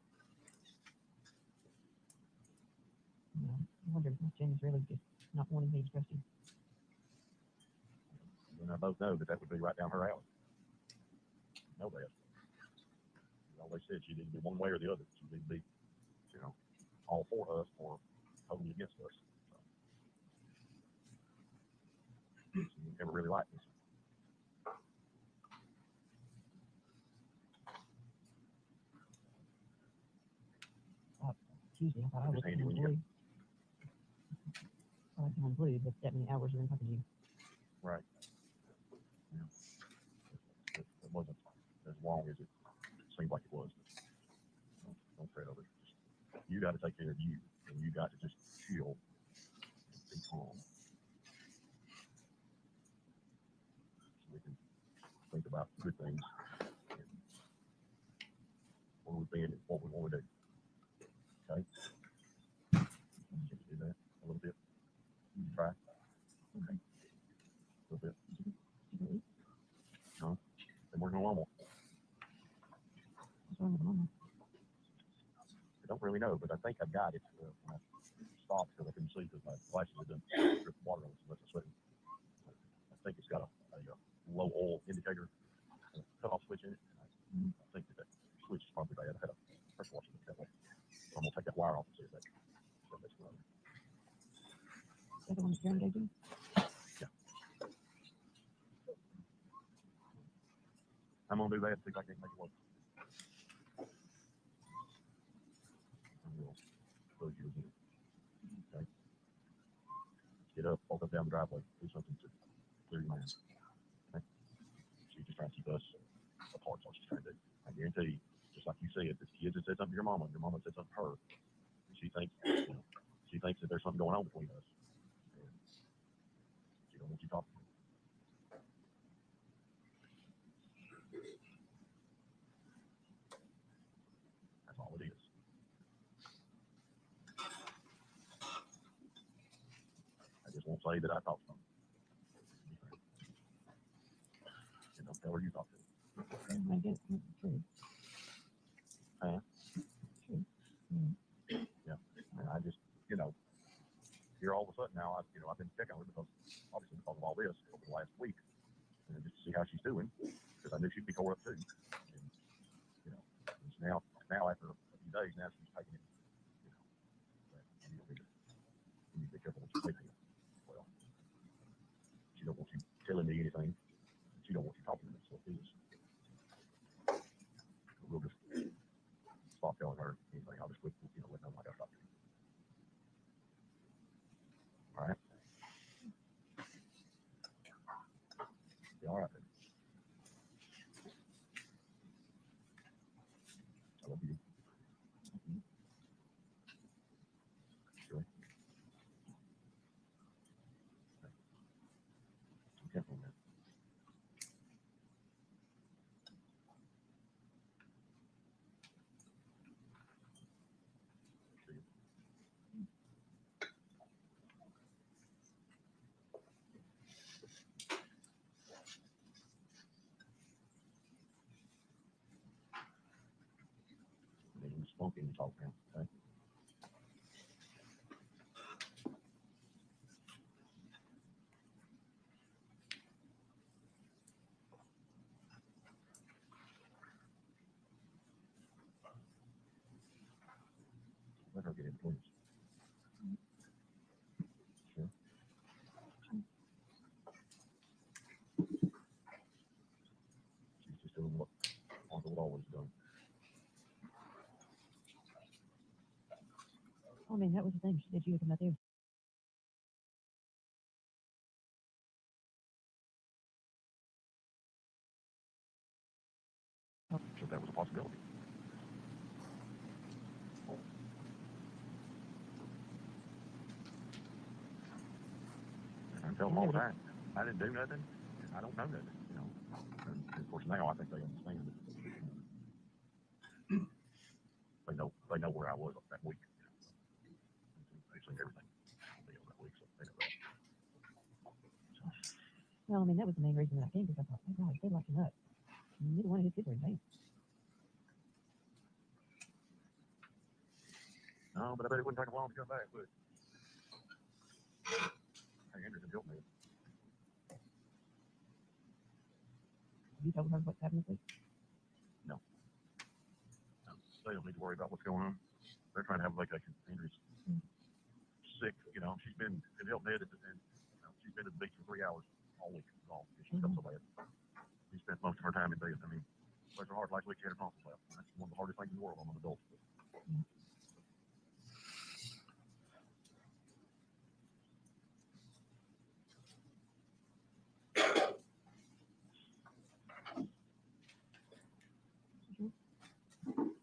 wondered if Jen is really just not wanting me to trust you. You and I both know that that would be right down her alley. You know that. You always said she'd either be one way or the other. She'd either be, you know, all for us or totally against us. So, she never really liked us. Tuesday, I thought I was unglued. I like unglued, but that many hours are in talking to you. Right. Yeah. It wasn't as long as it seemed like it was. Don't fret over it. You got to take care of you, and you got to just chill and be calm. So we can think about good things and where we've been and what we want to do. Okay? Can you do that a little bit? Try. Okay. A little bit. No? Then we're going normal. What's wrong with mama? I don't really know, but I think I've got it. When I stopped because I couldn't see because my glasses had done drip water on it so much I was sweating. I think it's got a low oil indicator cutoff switch in it. And I think that switch is probably bad. I had a pressure washer that way. So I'm going to take that wire off and see if that's right. Is that the one that's Karen gave you? Yeah. I'm going to do that and see if I can make it work. And we'll close you again. Okay? Get up, walk up down the driveway, do something to clear your mind. Okay? She's just trying to keep us apart. That's what she's trying to do. I guarantee you, just like you said, if kids had said something to your mama said something to her, she thinks, she thinks that there's something going on between us. And she don't want you talking to her. That's all it is. I just won't say that I talked to them. And don't tell her you talked to them. I guess that's true. Huh? True. Yeah. And I just, here all of a sudden now, I've been checking on her because of all this over the last week, and just to see how she's doing, because I knew she'd be tore up too. And, it's now after a few days, now she's taking it, you need to be careful what you say to her. Well, she don't want you telling me anything. She don't want you talking to me, so it is. We'll just stop telling her anything. I'll just quit, let them know I got to talk to you. All right. Be all right then. I love you. Sure. Okay. Be careful, man. See you. You're smoking and talk now, okay? Let her get in, please. Sure. She's just doing what Martha would always do. I mean, that was the thing. She said you would come out there. So that was a possibility. And I tell them all the time, I didn't do nothing, and I don't know nothing, And of course now I think they understand it. They know where I was that week. They've seen everything that week, so they know that. Well, I mean, that was the main reason that I came, because I thought, oh God, they're like a nut. Neither one of his kids are insane. No, but I bet it wouldn't take them long to come back, would it? Andrew can help me. You told her what's happening, please? No. They don't need to worry about what's going on. They're trying to have a vacation. Andrew's sick, you know. She's been in help Ned, and you know, she's been at the beach for 3 hours all week long. She felt so bad. She spent most of her time in bed. I mean, bless her heart, last week she had her tonsils out. That's one of the hardest things in the world on an adult.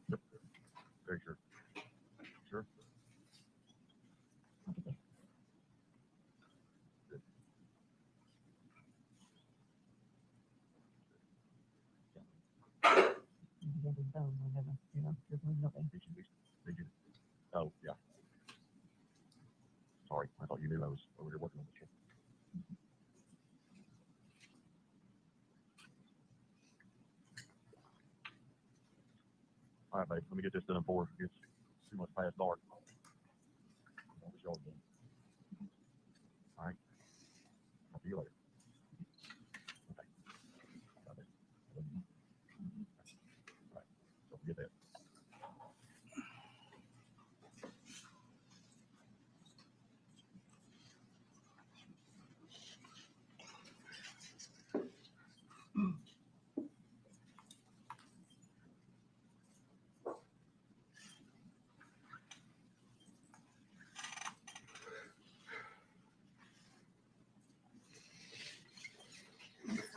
Yep. Very sure. Sure. Good. Oh, yeah. Sorry, I thought you knew I was over here working on this one. All right, babe, let me get this done before it gets too much past dark. I'll be short then. All right. I'll see you later. Okay. Got it. All right. Don't forget that.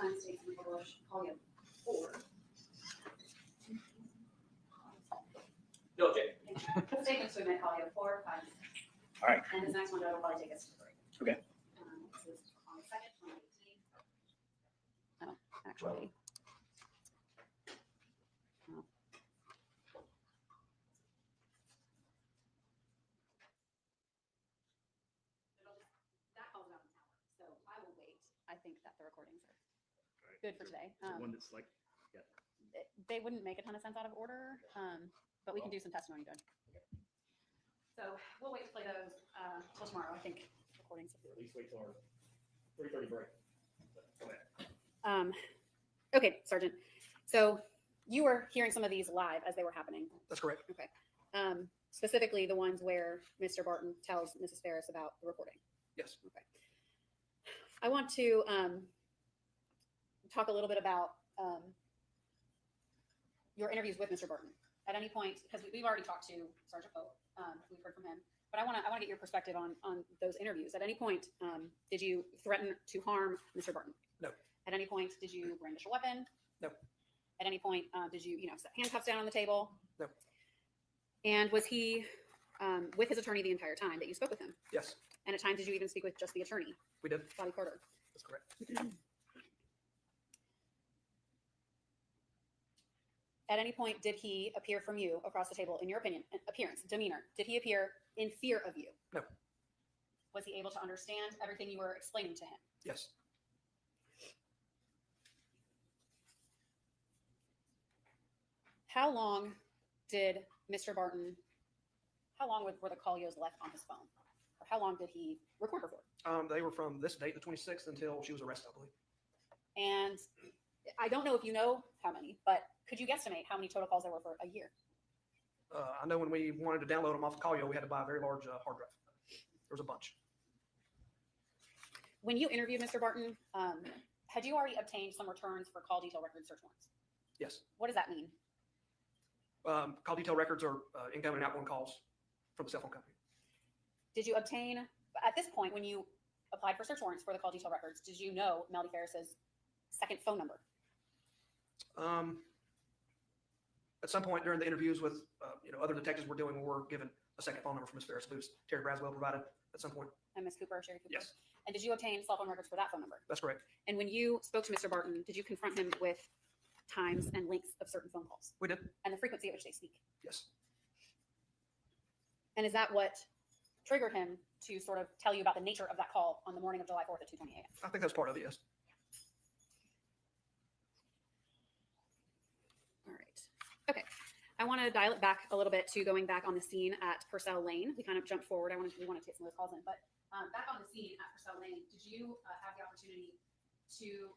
Time states in the publish, call you 4. No objection. Statements to admit, call you 4, 5, 6. All right. And this next one will probably take us to 3. Okay. This is on the 2nd, 2018. Oh, actually. Oh. That calls it out an hour, so I will wait. I think that the recordings are good for today. The one that's like, yeah. They wouldn't make a ton of sense out of order, but we can do some testimony, Judge. So we'll wait to play those till tomorrow. I think recordings. At least wait till our 3:30 break. Okay, Sergeant. So you were hearing some of these live as they were happening. That's correct. Okay. Specifically the ones where Mr. Barton tells Mrs. Farris about the recording. Yes. Okay. I want to talk a little bit about your interviews with Mr. Barton. At any point, because we've already talked to Sergeant Pope, we've heard from him, but I want to get your perspective on those interviews. At any point, did you threaten to harm Mr. Barton? No. At any point, did you brandish a weapon? No. At any point, did you set handcuffs down on the table? No. And was he with his attorney the entire time that you spoke with him? Yes, And at times, did you even speak with just the attorney, we did. Bobby Carter? That's correct. At any point, did he appear from you across the table, in your opinion, appearance, demeanor? Did he appear in fear of you? No. Was he able to understand everything you were explaining to him? Yes. How long did Mr. Barton, how long were the Collios left on his phone? Or how long did he record her for? They were from this date, the 26th, until she was arrested, I believe. And I don't know if you know how many, but could you guesstimate how many total calls there were for a year? I know when we wanted to download them off of Collio, we had to buy a very large hard drive. There was a bunch. When you interviewed Mr. Barton, had you already obtained some returns for call detail record search warrants? Yes. What does that mean? Call detail records are incoming and outgoing calls from the cell phone company. Did you obtain, at this point, when you applied for search warrants for the call detail records, did you know Melody Farris's second phone number? At some point during the interviews with other detectives we're doing, we were given a second phone number from Ms. Farris, who's Terry Braswell provided at some point. And Ms. Cooper, Sherry Cooper? Yes, And did you obtain cell phone records for that phone number? that's correct. And when you spoke to Mr. Barton, did you confront him with times and lengths of certain phone calls We did. and the frequency at which they speak? Yes. And is that what triggered him to sort of tell you about the nature of that call on the morning of July 4th at 2:20 a.m.? I think that's part of it, yes. All right. Okay. I want to dial it back a little bit to going back on the scene at Purcell Lane. We kind of jumped forward. We want to take some of those calls in, but Back on the scene at Purcell Lane, did you have the opportunity to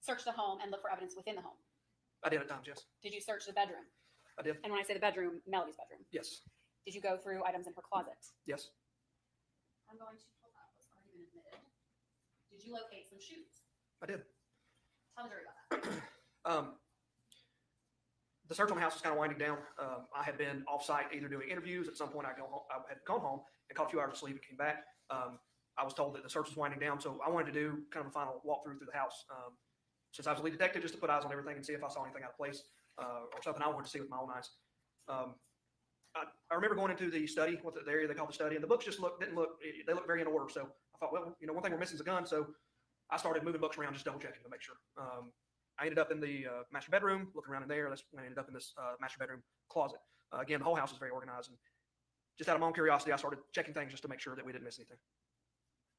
search the home and look for evidence within the home? I did at times, yes. Did you search the bedroom? I did. And when I say the bedroom, Melody's bedroom. Yes. Did you go through items in her closet? Yes. I'm going to pull up what's already been admitted. Did you locate some shoes? I did. Tell the jury about that. The search on the house was kind of winding down. I had been off-site either doing interviews. At some point, I had gone home and caught a few hours of sleep and came back. I was told that the search was winding down, so I wanted to do kind of a final walkthrough through the house. Since I was a lead detective, just to put eyes on everything and see if I saw anything out of place or something I wanted to see with my own eyes. I remember going into the study, what the area they call the study, and the books just didn't look very in order. So I thought, well, one thing we're missing is a gun. So I started moving books around, just double checking to make sure. I ended up in the master bedroom, looking around in there. That's when I ended up in this master bedroom closet. Again, the whole house is very organized. And just out of my own curiosity, I started checking things just to make sure that we didn't miss anything.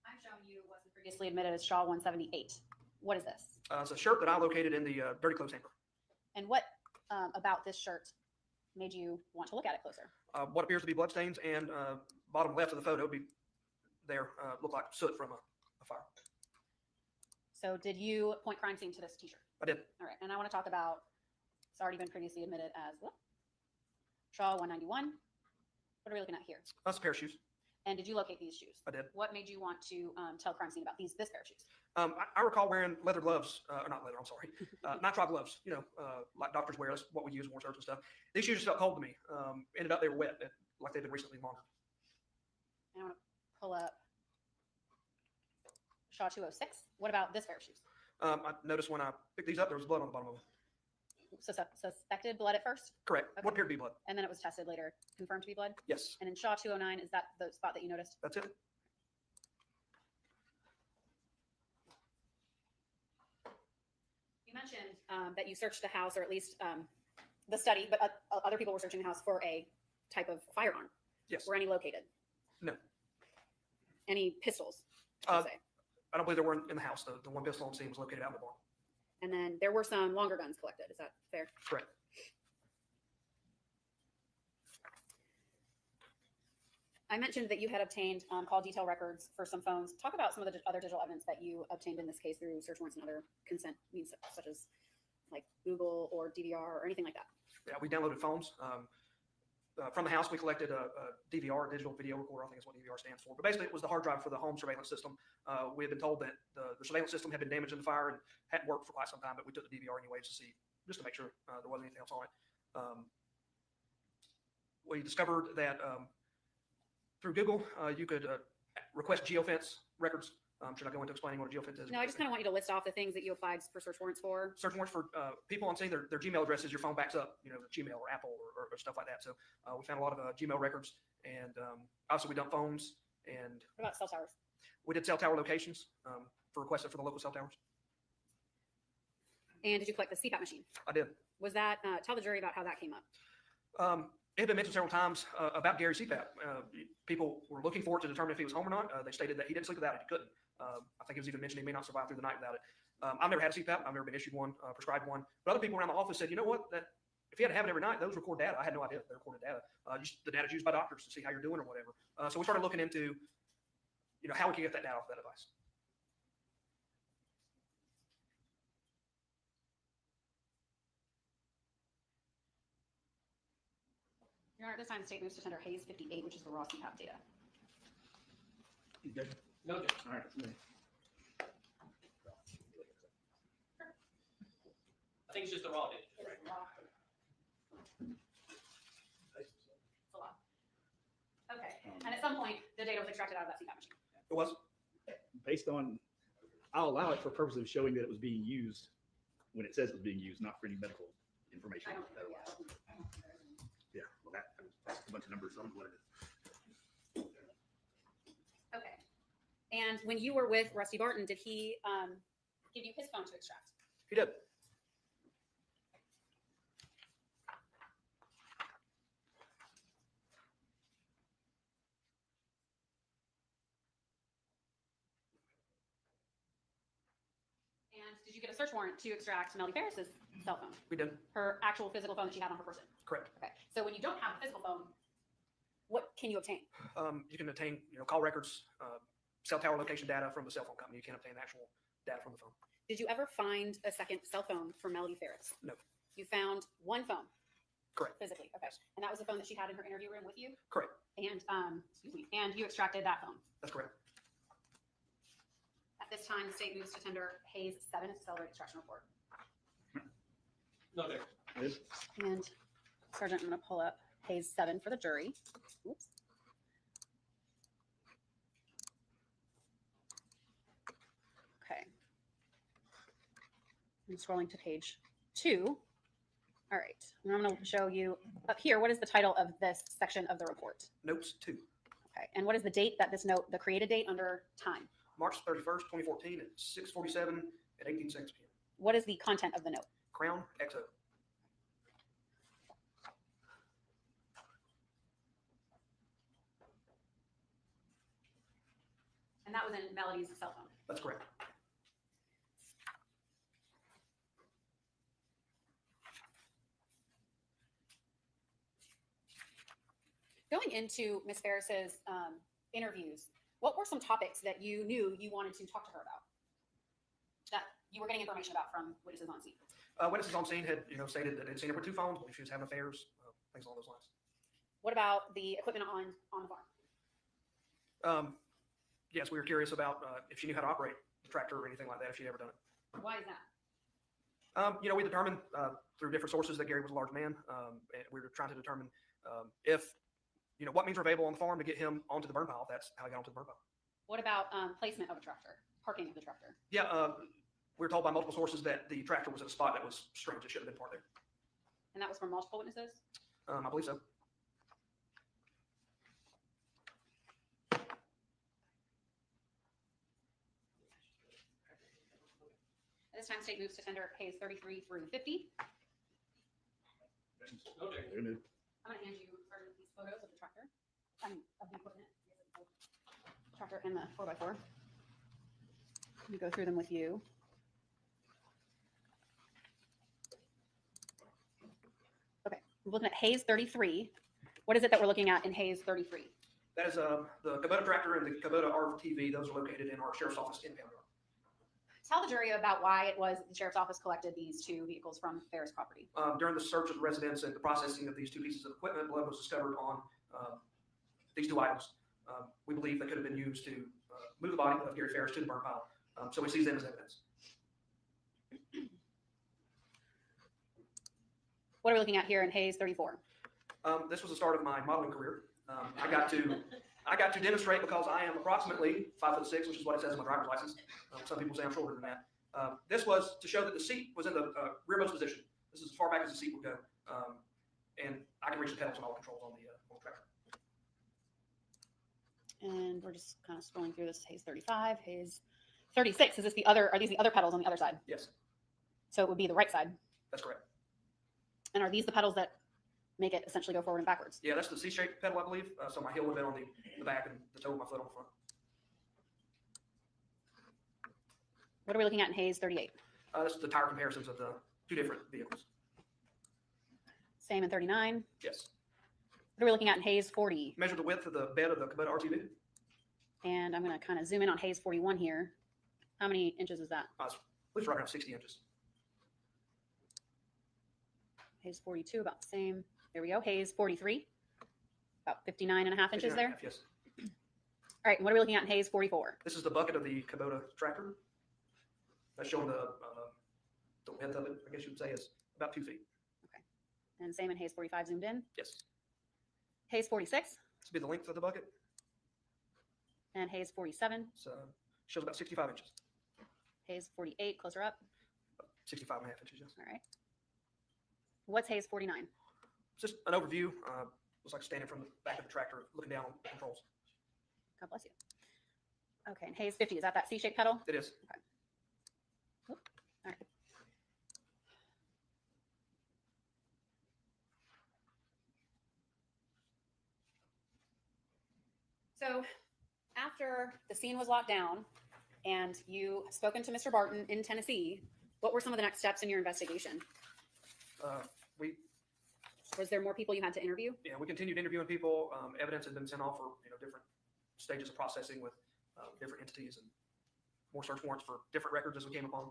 I'm showing you what's previously admitted as Shaw 178. What is this? It's a shirt that I located in the dirty clothes hamper. And what about this shirt made you want to look at it closer? What appears to be bloodstains, and bottom left of the photo looked like soot from a fire. So did you point crime scene to this t-shirt? I did. All right, and I want to talk about, it's already been previously admitted as Shaw 191. What are we looking at here? That's a pair of shoes. And did you locate these shoes? I did. What made you want to tell crime scene about this pair of shoes? I recall wearing leather gloves, or not leather, I'm sorry, nitrile gloves, like doctors wear. That's what we use in war search and stuff. These shoes just felt cold to me. Ended up they were wet, like they'd been recently laundered. And I want to pull up Shaw 206. What about this pair of shoes? I noticed when I picked these up, there was blood on the bottom of them. Suspected blood at first? Correct. Okay. What appeared to be blood. And then it was tested later, confirmed to be blood? Yes. And in Shaw 209, is that the spot that you noticed? That's it. You mentioned that you searched the house, or at least the study, but other people were searching the house for a type of firearm. Yes. Were any located? No. Any pistols? I don't believe there were in the house. The one pistol on scene was located out in the barn. And then there were some longer guns collected. Is that fair? Correct. I mentioned that you had obtained call detail records for some phones. Talk about some of the other digital evidence that you obtained in this case through search warrants and other consent means, such as like Google or DVR or anything like that. Yeah, we downloaded phones. From the house, we collected a DVR, digital video recorder. I think is what DVR stands for. But basically, it was the hard drive for the home surveillance system. We had been told that the surveillance system had been damaged in the fire and hadn't worked for quite some time, but we took the DVR anyways just to make sure there wasn't anything else on it. We discovered that through Google, you could request geofence records. Should I go into explaining what a geofence is? No, I just kind of want you to list off the things that you applied for search warrants for. Search warrants for people on scene, their Gmail addresses, your phone backs up, Gmail or Apple or stuff like that. So we found a lot of Gmail records, and also we dumped phones. And what about cell towers? We did cell tower locations for requested for the local cell towers. And did you collect the CPAP machine? I did. Was that, tell the jury about how that came up. It had been mentioned several times about Gary's CPAP. People were looking for it to determine if he was home or not. They stated that he didn't sleep without it. He couldn't. I think it was even mentioned he may not survive through the night without it. I've never had a CPAP. I've never been issued one, prescribed one. But other people around the office said, you know what, that if he had to have it every night, those record data. I had no idea they recorded data. The data is used by doctors to see how you're doing or whatever. So we started looking into, how we can get that data off that device. Your Honor, at this time, the state moves to tender Hayes 58, which is the raw CPAP data. You good? No, good. All right. I think it's just the raw data. It's a lot. Okay, and at some point, the data was extracted out of that CPAP machine. It was? Based on, I'll allow it for purposes of showing that it was being used when it says it was being used, not for any medical information. Yeah, well, that's a bunch of numbers. I don't know what it is. Okay. And when you were with Rusty Barton, did he give you his phone to extract? He did. And did you get a search warrant to extract Melody Farris's cell phone? We did. Her actual physical phone that she had on her person? Correct. Okay. So when you don't have a physical phone, What can you obtain? You can obtain, call records, cell tower location data from the cell phone company. You can't obtain actual data from the phone. Did you ever find a second cell phone for Melody Farris? No. You found one phone? Correct. Physically, okay. And that was the phone that she had in her interview room with you? Correct. And, excuse me, and you extracted that phone? That's correct. At this time, the state moves to tender Hayes 7 accelerated extraction report. No, there. And Sergeant, I'm going to pull up Hayes 7 for the jury. Oops. Okay. I'm scrolling to page 2. All right. And I'm going to show you up here, what is the title of this section of the report? Notes 2. Okay. And what is the date that this note, the created date under time? March 31st, 2014 at 6:47 at 18 seconds p.m. What is the content of the note? Crown XO. And that was in Melody's cell phone. That's correct. Going into Ms. Farris's interviews, what were some topics that you knew you wanted to talk to her about? That you were getting information about from witnesses on scene? Witnesses on scene had, stated that they'd seen her with 2 phones, believe she was having affairs, things along those lines. What about the equipment on the farm? Yes, we were curious about if she knew how to operate the tractor or anything like that, if she'd ever done it. Why is that? We determined through different sources that Gary was a large man. And we were trying to determine if, what means were available on the farm to get him onto the burn pile. That's how he got onto the burn pile. What about placement of a tractor, parking of the tractor? Yeah, we were told by multiple sources that the tractor was at a spot that was strange. It shouldn't have been parked there. And that was from multiple witnesses? I believe so. At this time, state moves to tender Hayes 33 through 50. I'm going to hand you Sergeant, these photos of the tractor, of the equipment, tractor and the 4x4. Let me go through them with you. Okay, we're looking at Hayes 33. What is it that we're looking at in Hayes 33? That is the Kubota tractor and the Kubota RTV. Those are located in our sheriff's office in Pound Yard. Tell the jury about why it was the sheriff's office collected these 2 vehicles from Farris property. During the search of the residence and the processing of these 2 pieces of equipment, blood was discovered on these 2 items. We believe they could have been used to move the body of Gary Farris to the burn pile. So we seize them as evidence. What are we looking at here in Hayes 34? This was the start of my modeling career. I got to demonstrate because I am approximately 5'6", which is what it says in my driver's license. Some people say I'm shorter than that. This was to show that the seat was in the rearmost position. This is as far back as the seat would go. And I can reach the pedals and all the controls on the tractor. And we're just kind of scrolling through this. Hayes 35, Hayes 36. Is this the other? Are these the other pedals on the other side? Yes, So it would be the right side. that's correct. And are these the pedals that make it essentially go forward and backwards? Yeah, that's the C-shaped pedal, I believe. So my heel would have been on the back and the toe of my foot on the front. What are we looking at in Hayes 38? This is the tire comparisons of the 2 different vehicles. Same in 39. Yes. What are we looking at in Hayes 40? Measure the width of the bed of the Kubota RTV. And I'm going to kind of zoom in on Hayes 41 here. How many inches is that? It's right around 60 inches. Hayes 42, about the same. There we go. Hayes 43, about 59 and a half inches 59 there. and a half, yes. All right, and what are we looking at in Hayes 44? This is the bucket of the Kubota tractor. That's showing the width of it, I guess you would say, is about 2 feet. Okay. And same in Hayes 45 zoomed in. Yes. Hayes 46 This would be the length of the bucket. and Hayes 47. So shows about 65 inches. Hayes 48, closer up. 65 and a half inches, yes. All right. What's Hayes 49? Just an overview. Looks like standing from the back of the tractor, looking down on the controls. God bless you. Okay, and Hayes 50, is that C-shaped pedal? It is. Okay. Oop. All right. So after the scene was locked down and you have spoken to Mr. Barton in Tennessee, what were some of the next steps in your investigation? We Was there more people you had to interview? Yeah, we continued interviewing people. Evidence had been sent off for different stages of processing with different entities, and more search warrants for different records as we came upon.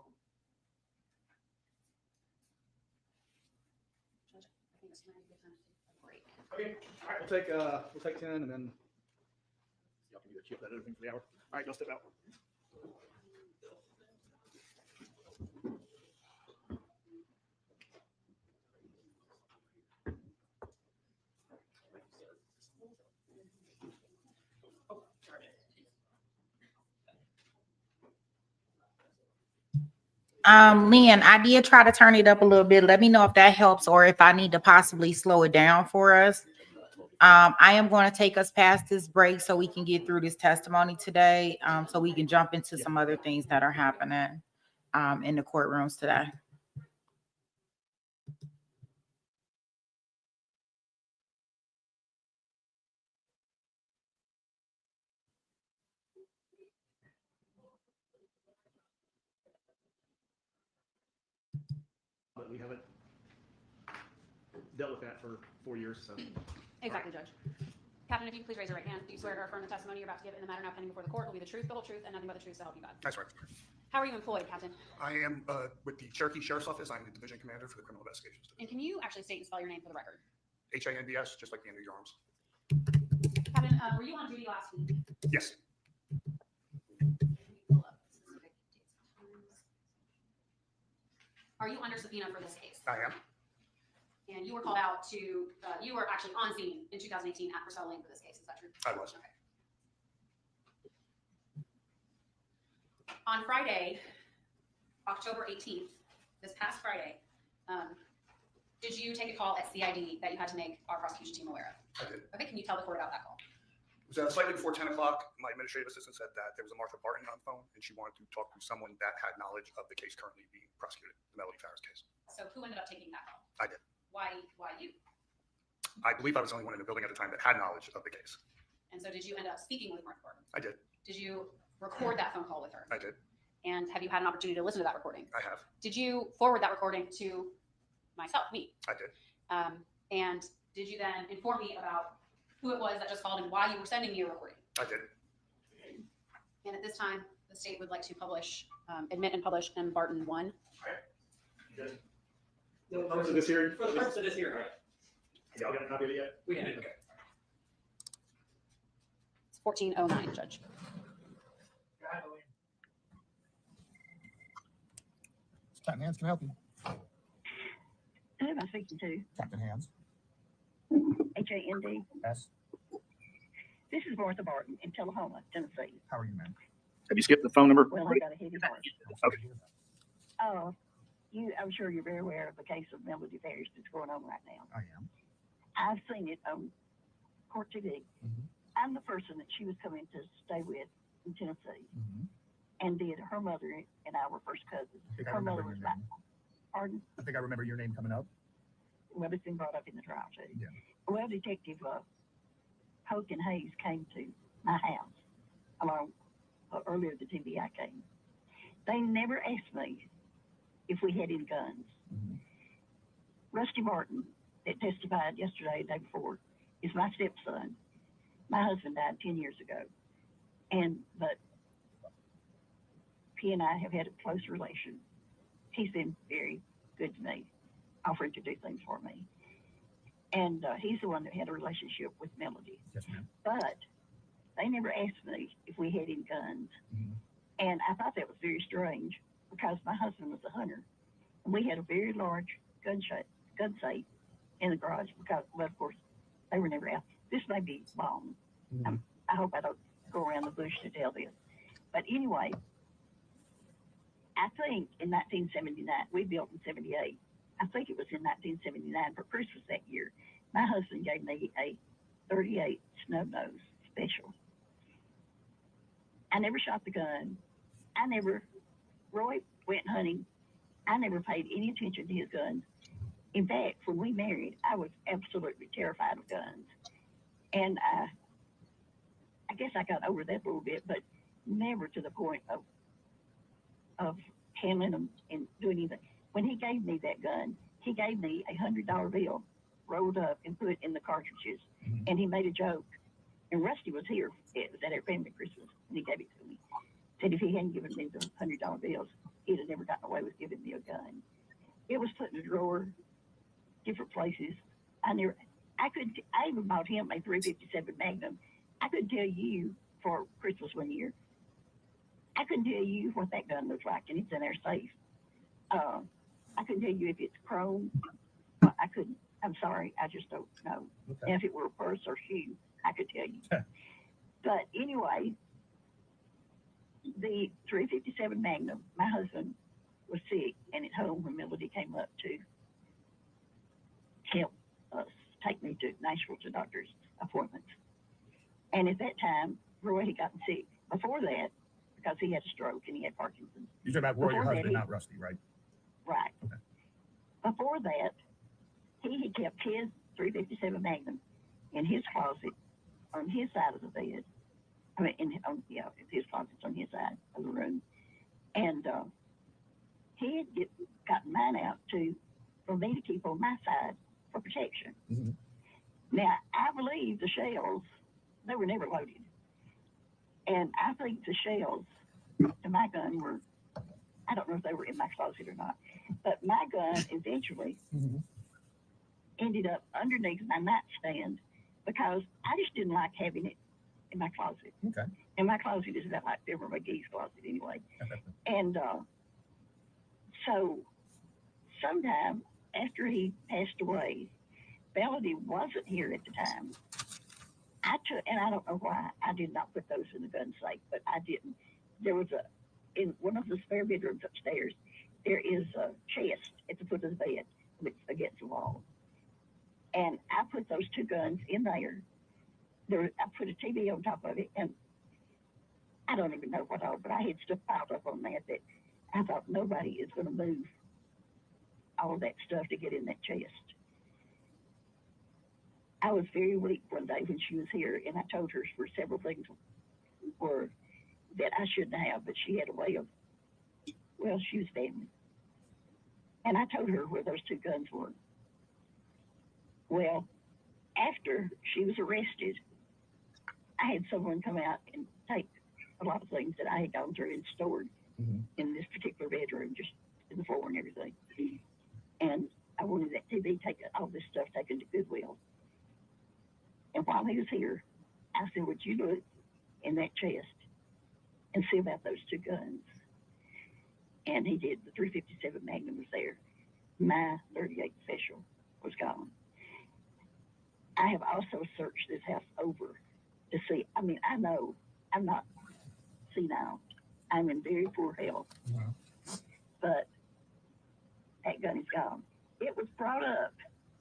Judge, I think this might be a good time to take a break. Okay, all right, we'll take 10 and then y'all can either keep that other thing for the hour. All right, go step out. Lynn, I did try to turn it up a little bit. Let me know if that helps or if I need to possibly slow it down for us. I am going to take us past this break so we can get through this testimony today, so we can jump into some other things that are happening in the courtrooms today. But we haven't dealt with that for 4 years, so. Exactly, Judge. Captain, if you could please raise your right hand. Do you swear to affirm the testimony you're about to give in the matter now pending before the court will be the truth, the whole truth, and nothing but the truth, so help you God? That's right. How are you employed, Captain? I am with the Cherokee Sheriff's Office. I'm the division commander for the Criminal Investigations Division. And can you actually state and spell your name for the record? HANDS, just like the end of your arms. Captain, were you on duty last week? Yes. Are you under subpoena for this case? I am. And you were called out to, you were actually on scene in 2018 at Purcell Lane for this case, is that true? I was. Okay. On Friday, October 18th, this past Friday, did you take a call at CID that you had to make our prosecution team aware of? I did. Okay, can you tell the court about that call? It was slightly before 10 o'clock. My administrative assistant said that there was a Martha Barton on the phone, and she wanted to talk to someone that had knowledge of the case currently being prosecuted, the Melody Farris case. So who ended up taking that call? I did. Why you? I believe I was the only one in the building at the time that had knowledge of the case. And so did you end up speaking with Martha Barton? I did. Did you record that phone call with her? I did. And have you had an opportunity to listen to that recording? I have. Did you forward that recording to me? I did. And did you then inform me about who it was that just called and why you were sending me a recording? I did. And at this time, the state would like to publish, admit and publish M. Barton 1. Good. For the purpose of this hearing? For the purpose of this hearing, all right. Y'all got a copy of it yet? We had it. Okay. It's 1409, Judge. Captain Hands can help you. Who am I speaking to? Captain Hands. HAND. Yes. This is Martha Barton in Tullahoma, Tennessee. How are you, ma'am? Have you skipped the phone number? Well, I got a heavy heart. Okay. I'm sure you're very aware of the case of Melody Farris that's going on right now. I am. I've seen it on Court TV. Mm-hmm. I'm the person that she was coming to stay with in Tennessee, Mm-hmm. and did her mother and I were first cousins. I think I Her remember mother was your about, name. pardon? I think I remember your name coming up. Well, it's been brought up in the trial too. Yeah. Well, Detective Hoke and Hayes came to my house along earlier the TBI came. They never asked me if we had any guns. Mm-hmm. Rusty Martin, that testified yesterday, the day before, is my stepson. My husband died 10 years ago, but he and I have had a close relation. He's been very good to me, offering to do things for me. And he's the one that had a relationship with Melody. Yes, ma'am. But they never asked me if we had any guns. Mm-hmm. And I thought that was very strange because my husband was a hunter. And we had a very large gun safe in the garage because, well, of course, they were never out. This may be wrong. Mm-hmm. I hope I don't go around the bush to tell this. But anyway, I think in 1979, we built in 78. I think it was in 1979 for Christmas that year. My husband gave me a 38 snub nose special. I never shot the gun. Roy went hunting. I never paid any attention to his guns. In fact, when we married, I was absolutely terrified of guns. And I guess I got over that a little bit, but never to the point of handling them and doing anything. When he gave me that gun, he gave me a $100 bill rolled up and put in the cartridges. And he made a joke. And Rusty was here. It was at our family Christmas, and he gave it to me. Said if he hadn't given me the $100 bills, he'd have never gotten away with giving me a gun. It was put in a drawer, different places. I even bought him a 357 Magnum. I couldn't tell you for Christmas one year. I couldn't tell you what that gun looks like, and it's in our safe. I couldn't tell you if it's chrome. I couldn't. I'm sorry. I just don't know. Okay. And if it were a purse or shoe, I could tell you. But anyway, the 357 Magnum, my husband was sick and at home when Melody came up to help us take me to Nashville to doctor's appointments. And at that time, Roy had gotten sick. Before that, because he had a stroke and he had Parkinson's. You're talking about Roy, your husband, not Rusty, right? Right. Okay. Before that, he had kept his 357 Magnum in his closet on his side of the bed. I mean, his closet's on his side of the room. And he had gotten mine out for me to keep on my side for protection. Mm-hmm. Now, I believe the shells, they were never loaded. And I think the shells to my gun were, I don't know if they were in my closet or not, but my gun eventually ended up underneath my nightstand because I just didn't like having it in my closet. Okay. And my closet is about like Deborah McGee's closet anyway. And so sometime after he passed away, Melody wasn't here at the time. And I don't know why I did not put those in the gun safe, but I didn't. There was in one of the spare bedrooms upstairs, there is a chest at the foot of the bed that's against the wall. And I put those two guns in there. I put a TV on top of it, and I don't even know what all, but I had stuff piled up on that I thought nobody is going to move all of that stuff to get in that chest. I was very weak one day when she was here, and I told her for several things were that I shouldn't have, but she had a way of, well, she was family. And I told her where those two guns were. Well, after she was arrested, I had someone come out and take a lot of things that I had gone through and stored in this particular bedroom, just in the floor and everything. And I wanted that TV, all this stuff taken to Goodwill. And while he was here, I said, would you look in that chest and see about those two guns? And he did. The 357 Magnum was there. My 38 Special was gone. I have also searched this house over to see. I mean, I know I'm not senile. I'm in very poor health. But that gun is gone. It was brought up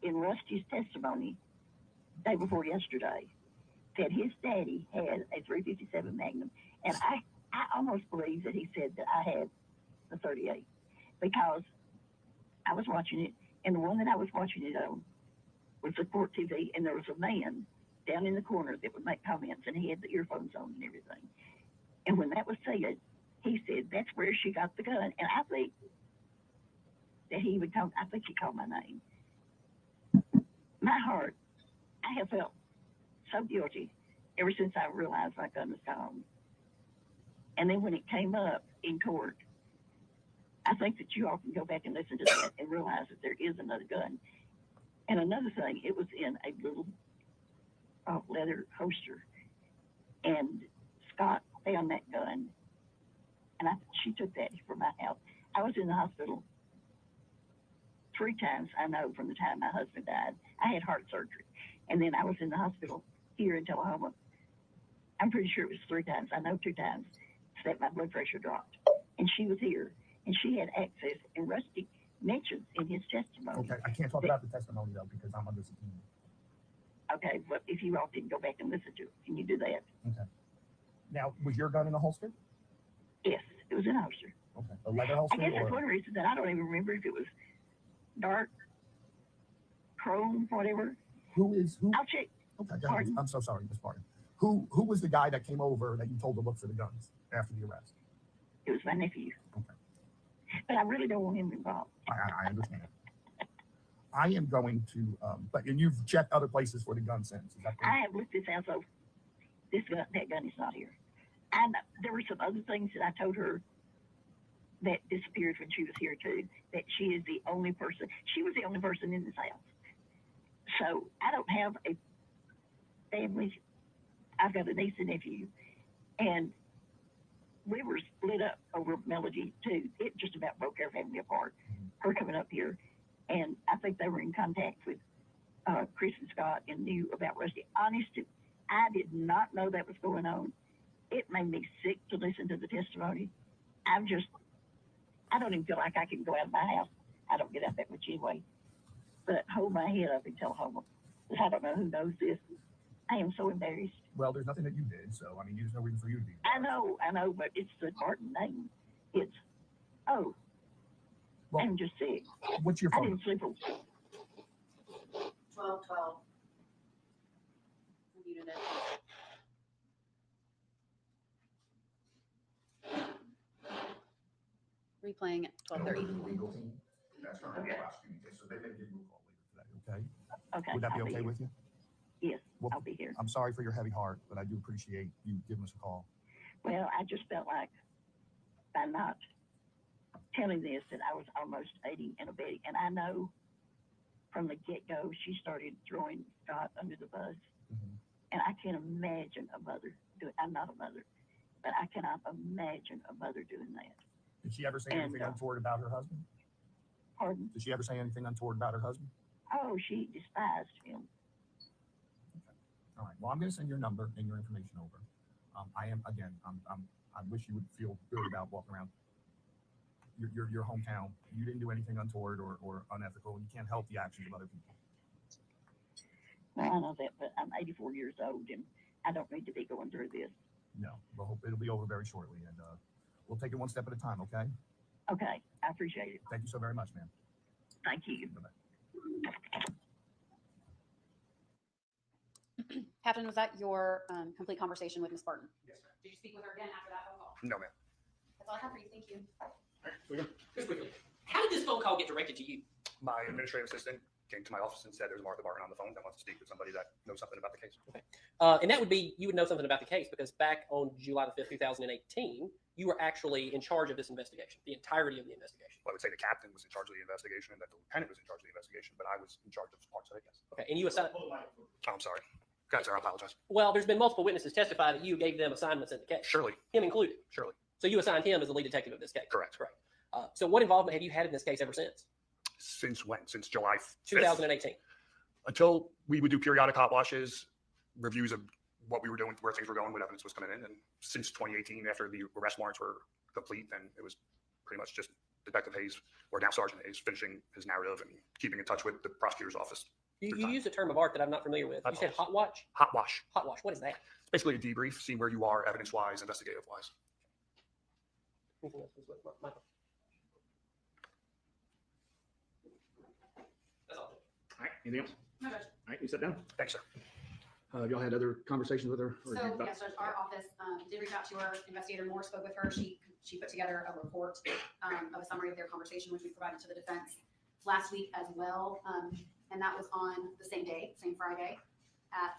in Rusty's testimony day before yesterday that his daddy had a 357 Magnum. And I almost believe that he said that I had the 38 because I was watching it, and the one that I was watching it on was the court TV, and there was a man down in the corner that would make comments, and he had the earphones on and everything. And when that was said, he said, that's where she got the gun. And I think that he called my name. My heart, I have felt so guilty ever since I realized my gun was gone. And then when it came up in court, I think that you all can go back and listen to that and realize that there is another gun. And another thing, it was in a little leather holster. And Scott found that gun, and she took that from my house. I was in the hospital 3 times, I know, from the time my husband died. I had heart surgery. And then I was in the hospital here in Tullahoma. I'm pretty sure it was 3 times. I know 2 times that my blood pressure dropped. And she was here, and she had access. And Rusty mentions in his testimony. Okay, I can't talk about the testimony, though, because I'm under subpoena. Okay, well, if you all didn't go back and listen to it, can you do that? Okay. Now, was your gun in a holster? Yes, it was in a holster. Okay, a leather holster? I guess that's one reason that I don't even remember if it was dark, chrome, whatever. Who? I'll check. Okay, I'm so sorry, Ms. Barton. Who was the guy that came over that you told to look for the guns after the arrest? It was my nephew. Okay. But I really don't want him involved. I understand. I am going to, and you've checked other places for the gun since. Is that correct? I have looked this house over. That gun is not here. And there were some other things that I told her that disappeared when she was here too, that she is the only person, she was the only person in this house. So I don't have a family. I've got a niece and nephew, and we were split up over Melody too. It just about broke our family apart, her coming up here. And I think they were in contact with Chris and Scott and knew about Rusty. Honestly, I did not know that was going on. It made me sick to listen to the testimony. I don't even feel like I can go out of my house. I don't get out that much anyway. But hold my head up and tell home. Because I don't know who knows this. I am so embarrassed. Well, there's nothing that you did, so I mean, there's no reason for you to be. I know, but it's the Martin name. It's, well, I'm just sick. What's your I phone? didn't sleep. 1212. I muted it. Replaying at 12:30. Legal team. That's not the prosecuting case, so they may give you a call later today. Okay. Okay. Would that be I'll okay here. with you? Yes, Well, I'll be here. I'm sorry for your heavy heart, but I do appreciate you giving us a call. Well, I just felt like by not telling this that I was almost aiding and abetting. And I know from the get-go she started throwing Scott under the bus. And I can't imagine a mother doing. I'm not a mother, but I cannot imagine a mother doing that. Did she ever say anything untoward about her husband? Pardon? Did she ever say anything untoward about her husband? Oh, she despised him. All right. Well, I'm going to send your number and your information over. I wish you would feel good about walking around your hometown. You didn't do anything untoward or unethical, and you can't help the actions of other people. Well, I know that, but I'm 84 years old, and I don't need to be going through this. No, we'll hope it'll be over very shortly, and we'll take it one step at a time. Okay. Okay, I appreciate it. Thank you so very much, ma'am. Thank you. Bye-bye. Captain, was that your complete conversation with Ms. Barton? Yes, ma'am. Did you speak with her again after that phone call? No, ma'am. That's all I have for you. Thank you. Just quickly, how did this phone call get directed to you? My administrative assistant came to my office and said there's Martha Barton on the phone that wants to speak with somebody that knows something about the case. Okay. And that would be, you would know something about the case because back on July the 5th, 2018, you were actually in charge of this investigation, the entirety of the investigation. Well, I would say the captain was in charge of the investigation and that the lieutenant was in charge of the investigation, but I was in charge of parts of it, yes. Okay, and you assigned. Oh, I'm sorry. God, sir, I apologize. Well, there's been multiple witnesses testify that you gave them assignments in the case. Surely. Him included. Surely. So you assigned him as the lead detective of this case. Correct. Correct. So what involvement have you had in this case ever since? Since when? Since July 5th? 2018. Until we would do periodic hot washes, reviews of what we were doing, where things were going, what evidence was coming in. And since 2018, after the arrest warrants were complete, then it was pretty much just Detective Hayes, or now Sergeant Hayes, finishing his narrative and keeping in touch with the prosecutor's office. You used a term of art that I'm not familiar with. You said hot watch? Hot wash. Hot wash. What is that? It's basically a debrief, see where you are evidence-wise, investigative-wise. Anything else? Michael? That's all. All right, anything else? No, Judge. All right, you sit down. Thanks, sir. Y'all had other conversations with her? or So about- yes, Judge, our office did reach out to her. Investigator Moore spoke with her. She put together a report of a summary of their conversation, which we provided to the defense last week as well. And that was on the same day, same Friday at,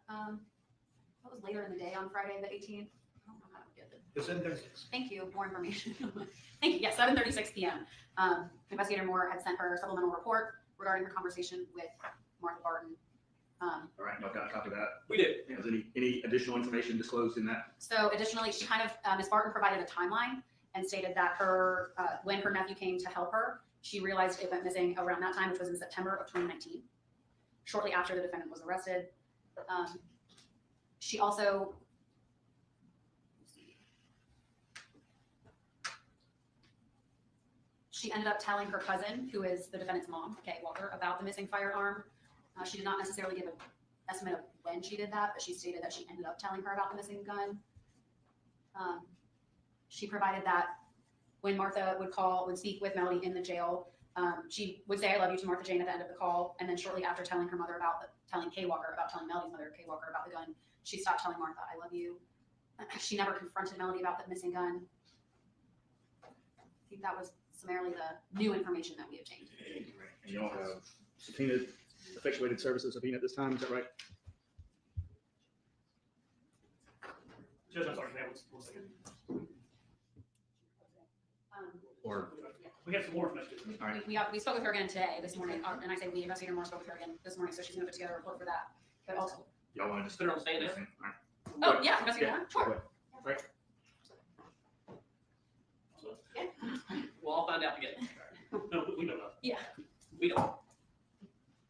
that was later in the day on Friday, the 18th. I don't know how to get it. It's 7:36. Thank you. More information. Thank you. Yes, 7:36 p.m. Investigator Moore had sent her a supplemental report regarding her conversation with Martha Barton. All right, y'all got a copy of that? We did. Has any additional information disclosed in that? So additionally, she kind of, Ms. Barton provided a timeline and stated that her, when her nephew came to help her, she realized it went missing around that time, which was in September of 2019, shortly after the defendant was arrested. She also, she ended up telling her cousin, who is the defendant's mom, Kay Walker, about the missing firearm. She did not necessarily give an estimate of when she did that, but she stated that she ended up telling her about the missing gun. She provided that when Martha would speak with Melody in the jail, she would say, "I love you" to Martha Jane at the end of the call. And then shortly after telling her mother about telling Kay Walker, about telling Melody's mother, Kay Walker, about the gun. She stopped telling Martha, I love you. She never confronted Melody about the missing gun. I think that was summarily the new information that we obtained. And y'all have subpoenaed, effectuated services subpoena at this time, is that right? Judge, I'm sorry, ma'am, one second. Or We have some more information. All right. We spoke with her again today, this morning, and I say we, Investigator Moore spoke with her again this morning, so she's gonna put together a report for that. But also, y'all want to just Put it on stand there. oh, yeah, Investigator Moore, Go sure. ahead. Right. We'll all find out together. No, we don't know. Yeah. We don't.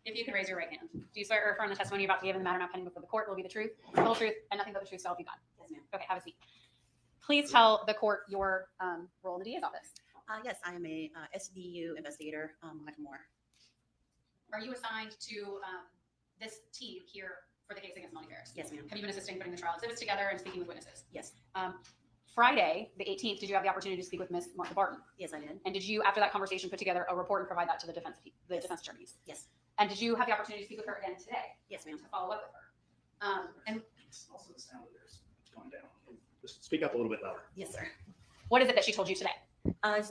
If you could raise your right hand. Do you swear or affirm the testimony you're about to give in the matter now pending before the court will be the truth, the whole truth, and nothing but the truth, so help you God? Yes, ma'am. Okay, have a seat. Please tell the court your role in the DA's office. Yes, I am a SVU investigator, Michael Moore. Are you assigned to this team here for the case against Melody Farris? Yes, ma'am. Have you been assisting putting the trial exhibits together and speaking with witnesses? Yes. Friday, the 18th, did you have the opportunity to speak with Ms. Martha Barton? Yes, I did. And did you, after that conversation, put together a report and provide that to the defense attorneys? Yes. And did you have the opportunity to speak with her again today? Yes, ma'am. To follow up with her? And Also, the sound of theirs is going down. Just speak up a little bit louder. Yes, sir. what is it that she told you today?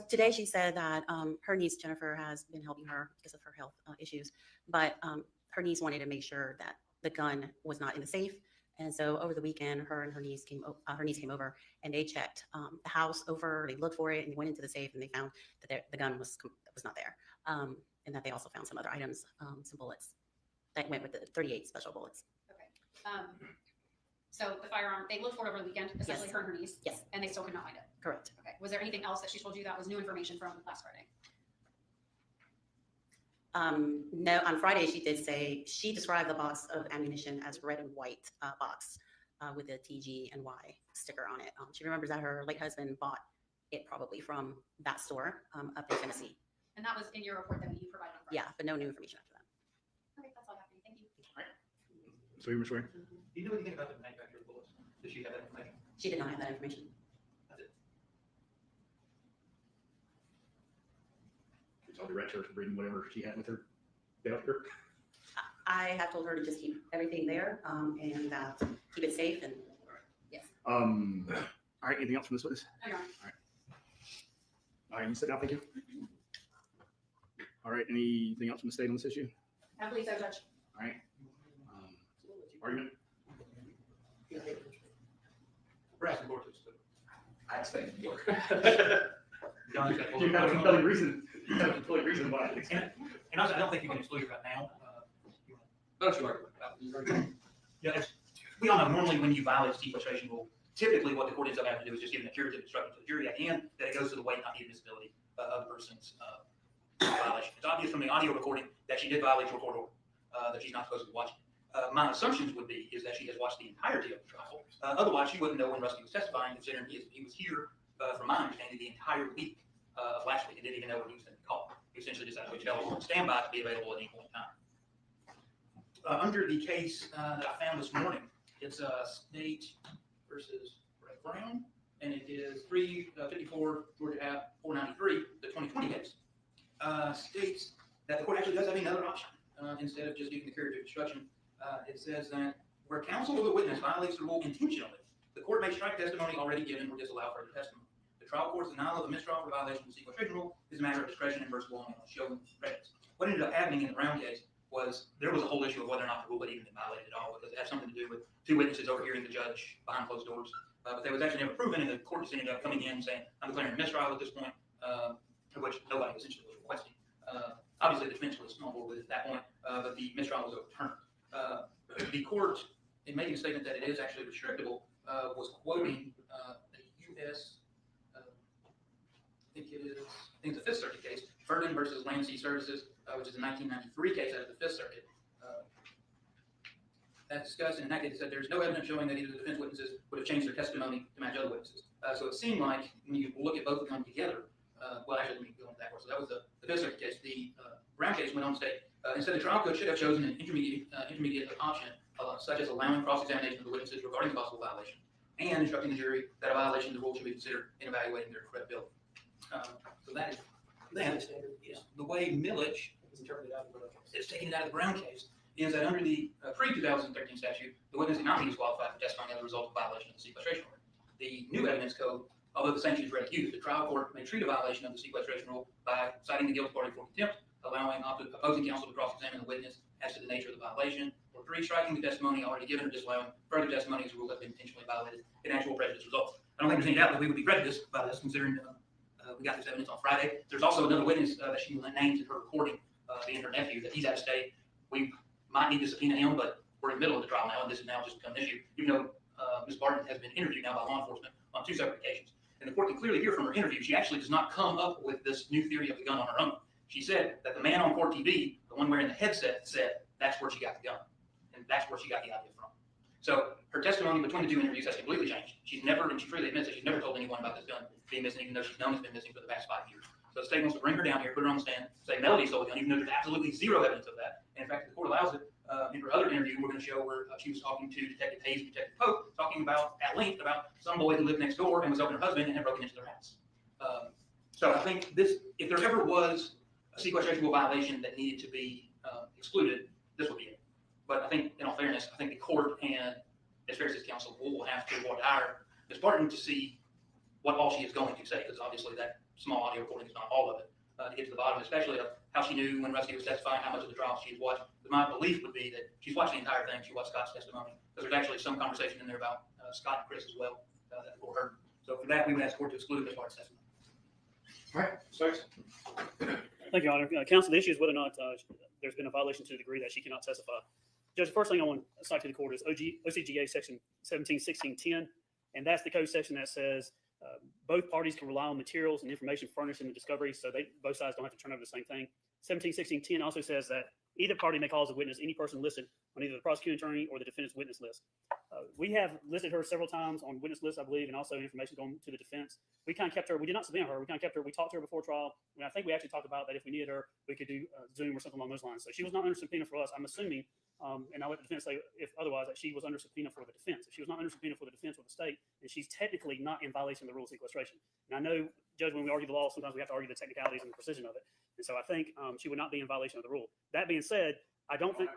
Today she said that her niece Jennifer has been helping her because of her health issues, but her niece wanted to make sure that the gun was not in the safe. And so over the weekend, her and her niece came over and they checked the house over. They looked for it and they went into the safe and they found that the gun was not there, and that they also found some other items, some bullets that went with the 38 special bullets. Okay. So the firearm, they looked for it over the weekend, essentially Yes. her and her niece. Yes. And they still could not find it. Correct. Okay. Was there anything else that she told you that was new information from last Friday? No, on Friday she did say she described the box of ammunition as red and white box with a TG and Y sticker on it. She remembers that her late husband bought it probably from that store up in Tennessee. And that was in your report that you provided on Friday? Yeah, but no new information after that. Okay, that's all I have for you. Thank you. So you were swearing? Do you know anything about the manufacturer of bullets? Does she have that information? She did not have that information. That's it. You told the director to bring whatever she had with her. After. I have told her to just keep everything there and keep it safe and yes. All right, anything else from this witness? No, Your Honor. All right, you sit down, thank you. All right, anything else from the state on this issue? I believe so, Judge. All right. Argument? We're asking court to. I expect more. You have a compelling reason. You have a compelling reason why. And also, I don't think you can exclude it right now. Don't you argue about it. Yeah, we all know normally when you violate sequestration rule, typically what the court ends up having to do is just give an curative instruction to the jury at the end that it goes to the weight, not the admissibility of the person's violation. It's obvious from the audio recording that she did violate your court order, that she's not supposed to be watching. My assumptions would be is that she has watched the entirety of the trial. Otherwise, she wouldn't know when Rusty was testifying, considering he was here, from my understanding, the entire week of last week and didn't even know when he was going to call. He essentially just had to tell her on standby to be available at any point in time. Under the case that I found this morning, it's State versus Brown, and it is 354 Georgia Ave 493, the 2020 case. States that the court actually does have another option instead of just giving the curative instruction. It says that where counsel or the witness violates the rule intentionally, the court may strike testimony already given or disallow further testimony. The trial court's denial of a mistrial for violation of the sequestration rule is a matter of discretion and versatile on showing prejudice. What ended up happening in the Brown case was there was a whole issue of whether or not the rule had even been violated at all, because it had something to do with two witnesses overhearing the judge behind closed doors. But that was actually never proven, and the court just ended up coming in and saying, I'm declaring a mistrial at this point, which nobody essentially was requesting. Obviously, the defense was on board with it at that point, but the mistrial was overturned. The court, in making a statement that it is actually restrictable, was quoting the U.S. I think it's a Fifth Circuit case, Ferdinand versus Land Sea Services, which is a 1993 case out of the Fifth Circuit. That discussed, and in that case, it said there's no evidence showing that either the defense witnesses would have changed their testimony to match other witnesses. So it seemed like when you look at both of them together, well, actually, let me go into that one. So that was the Fifth Circuit case. The Brown case went on to state, instead, the trial court should have chosen an intermediate option, such as allowing cross-examination of the witnesses regarding possible violation, and instructing the jury that a violation of the rule should be considered in evaluating their credibility. So that is the way Milledge is taking it out of the Brown case. is that under the pre-2013 statute, the witness did not be disqualified for testifying as a result of violation of the sequestration order. The new evidence code, although the sanctions were used, the trial court may treat a violation of the sequestration rule by citing the guilty party for contempt, allowing opposing counsel to cross-examine the witness as to the nature of the violation, or 3, striking the testimony already given or disallowing further testimony as a rule has been intentionally violated in actual prejudice results. I don't think there's any doubt that we would be prejudiced by this, considering we got this evidence on Friday. There's also another witness that she named in her recording, being her nephew, that he's out of state. We might need to subpoena him, but we're in the middle of the trial now, and this has now just become an issue, even though Ms. Barton has been interviewed now by law enforcement on 2 separate occasions. And the court can clearly hear from her interview, she actually does not come up with this new theory of the gun on her own. She said that the man on court TV, the one wearing the headset, said that's where she got the gun. And that's where she got the idea from. So her testimony between the 2 interviews has completely changed. She's never, and she freely admits that she's never told anyone about this gun being missing, even though she's known it's been missing for the past 5 years. So the state wants to bring her down here, put her on the stand, say Melody stole the gun, even though there's absolutely zero evidence of that. And in fact, the court allows it. In her other interview, we're going to show where she was talking to Detective Hayes and Detective Pope, talking about, at length, about some boy who lived next door and was helping her husband and had broken into their house. So I think this, if there ever was a sequestration rule violation that needed to be excluded, this would be it. But I think, in all fairness, I think the court and Ms. Farris's counsel will have to wire Ms. Barton to see what all she is going to say, because obviously that small audio recording is not all of it, to get to the bottom, especially of how she knew when Rusty was testifying, how much of the trial she had watched. But my belief would be that she's watched the entire thing. She watched Scott's testimony, because there's actually some conversation in there about Scott and Chris as well that the court heard. So for that, we would ask the court to exclude Ms. Barton's testimony. All right, Stokes. Thank you, Your Honor. Counsel, the issue is whether or not there's been a violation to the degree that she cannot testify. Judge, the first thing I want to cite to the court is OCGA section 171610, and that's the code section that says both parties can rely on materials and information furnished in the discovery, so both sides don't have to turn over the same thing. 171610 also says that either party may call as a witness any person listed on either the prosecuting attorney or the defendant's witness list. We have listed her several times on witness lists, I believe, and also information going to the defense. We kind of kept her, we did not subpoena her, we kind of kept her, we talked to her before trial, and I think we actually talked about that if we needed her, we could do Zoom or something along those lines. So she was not under subpoena for us. I'm assuming, and I'll let the defense say if otherwise, that she was under subpoena for the defense. If she was not under subpoena for the defense or the state, then she's technically not in violation of the rule of sequestration. And I know, Judge, when we argue the law, sometimes we have to argue the technicalities and the precision of it. And so I think she would not be in violation of the rule. That being said, I don't think.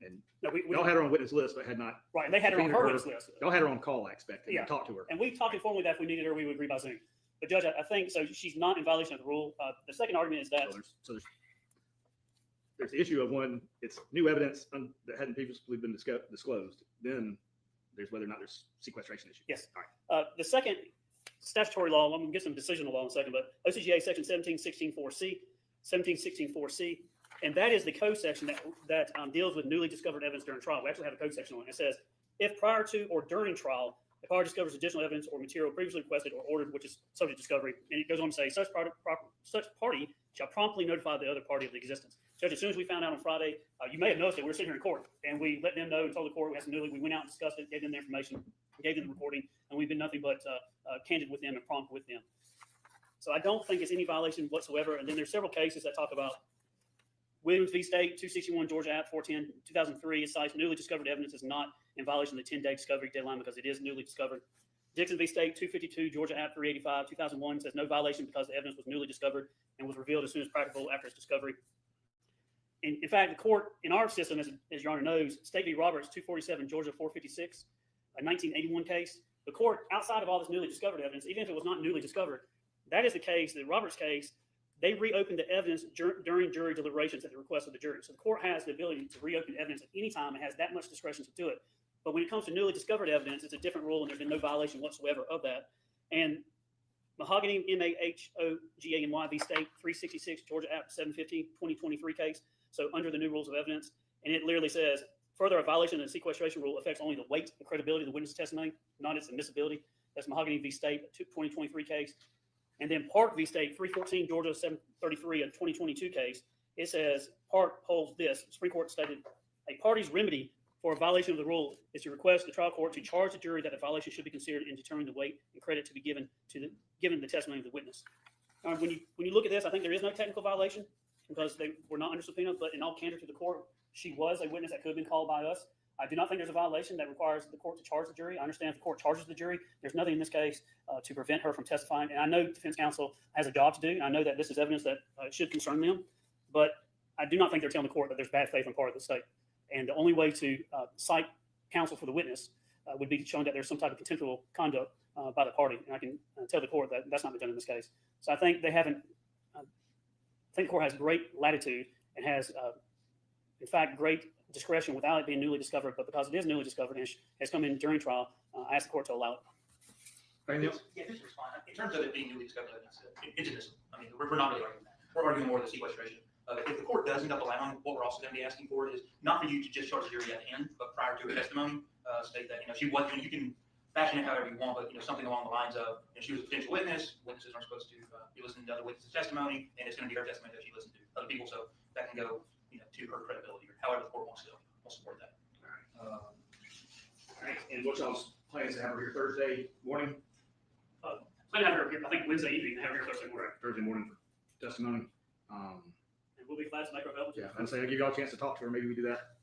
And no, y'all had her on witness list, but had not. Right, they had her on her witness list. Y'all had her on call, I expect, and talked to her. And we talked informally that if we needed her, we would agree by Zoom. But Judge, I think so. She's not in violation of the rule. The second argument is that there's the issue of when it's new evidence that hadn't previously been disclosed. Then there's whether or not there's sequestration issues. Yes. All right. The second statutory law, I'm going to get some decisional law in a second, but OCGA section 1716.4c, 1716.4c, and that is the code section that deals with newly discovered evidence during trial. We actually have a code section on it. It says, if prior to or during trial, the party discovers additional evidence or material previously requested or ordered, which is subject to discovery, and it goes on to say, such party shall promptly notify the other party of the existence. Judge, as soon as we found out on Friday, you may have noticed that we were sitting here in court, and we let them know and told the court we had some newly. We went out and discussed it, gave them the information, gave them the recording, and we've been nothing but candid with them and prompt with them. So I don't think it's any violation whatsoever. And then there's several cases that talk about Williams v. State, 261 Georgia Act 410, 2003. It cites newly discovered evidence is not in violation of the 10-day discovery deadline because it is newly discovered. Dixon v. State, 252 Georgia Act 385, 2001 says no violation because the evidence was newly discovered and was revealed as soon as practical after its discovery. In fact, the court in our system, as Your Honor knows, State v. Roberts, 247 Georgia 456, a 1981 case. The court, outside of all this newly discovered evidence, even if it was not newly discovered, that is the case, the Roberts case, they reopened the evidence during jury deliberations at the request of the jury. So the court has the ability to reopen evidence at any time and has that much discretion to do it. But when it comes to newly discovered evidence, it's a different rule and there's been no violation whatsoever of that. And Mahogany, M-A-H-O-G-A-N-Y v. State, 366 Georgia Act 750, 2023 case. So under the new rules of evidence, and it literally says, further, a violation of the sequestration rule affects only the weight and credibility of the witness testimony, not its admissibility. That's Mahogany v. State, 2023 case. And then Park v. State, 314 Georgia 733, a 2022 case. It says, Park holds this. The Supreme Court stated, a party's remedy for a violation of the rule is to request the trial court to charge the jury that the violation should be considered in determining the weight and credit to be given to the testimony of the witness. When you look at this, I think there is no technical violation because they were not under subpoena, but in all candor to the court, she was a witness that could have been called by us. I do not think there's a violation that requires the court to charge the jury. I understand if the court charges the jury, there's nothing in this case to prevent her from testifying. And I know defense counsel has a job to do. And I know that this is evidence that should concern them. But I do not think they're telling the court that there's bad faith on part of the state. And the only way to cite counsel for the witness would be showing that there's some type of contemptible conduct by the party. And I can tell the court that that's not been done in this case. So I think they haven't, I think the court has great latitude and has, in fact, great discretion without it being newly discovered. But because it is newly discovered and has come in during trial, I asked the court to allow it. Yeah, just respond. In terms of it being newly discovered evidence, it's this. I mean, we're not really arguing that. We're arguing more the sequestration. If the court does end up allowing, what we're also going to be asking for is not for you to just charge the jury at the end, but prior to her testimony, state that, she was, you can fashion it however you want, but, something along the lines of, she was a potential witness, witnesses aren't supposed to be listening to other witnesses' testimony, and it's going to be her testimony that she listened to other people, so that can go, to her credibility, or however the court wants to support that. All right, and what y'all's plans to have her here Thursday morning? Plan to have her here, I think Wednesday evening, have her here Thursday morning. Thursday morning for testimony. And we'll be glad to make her available. Yeah, I'd say I'll give y'all a chance to talk to her. Maybe we do that.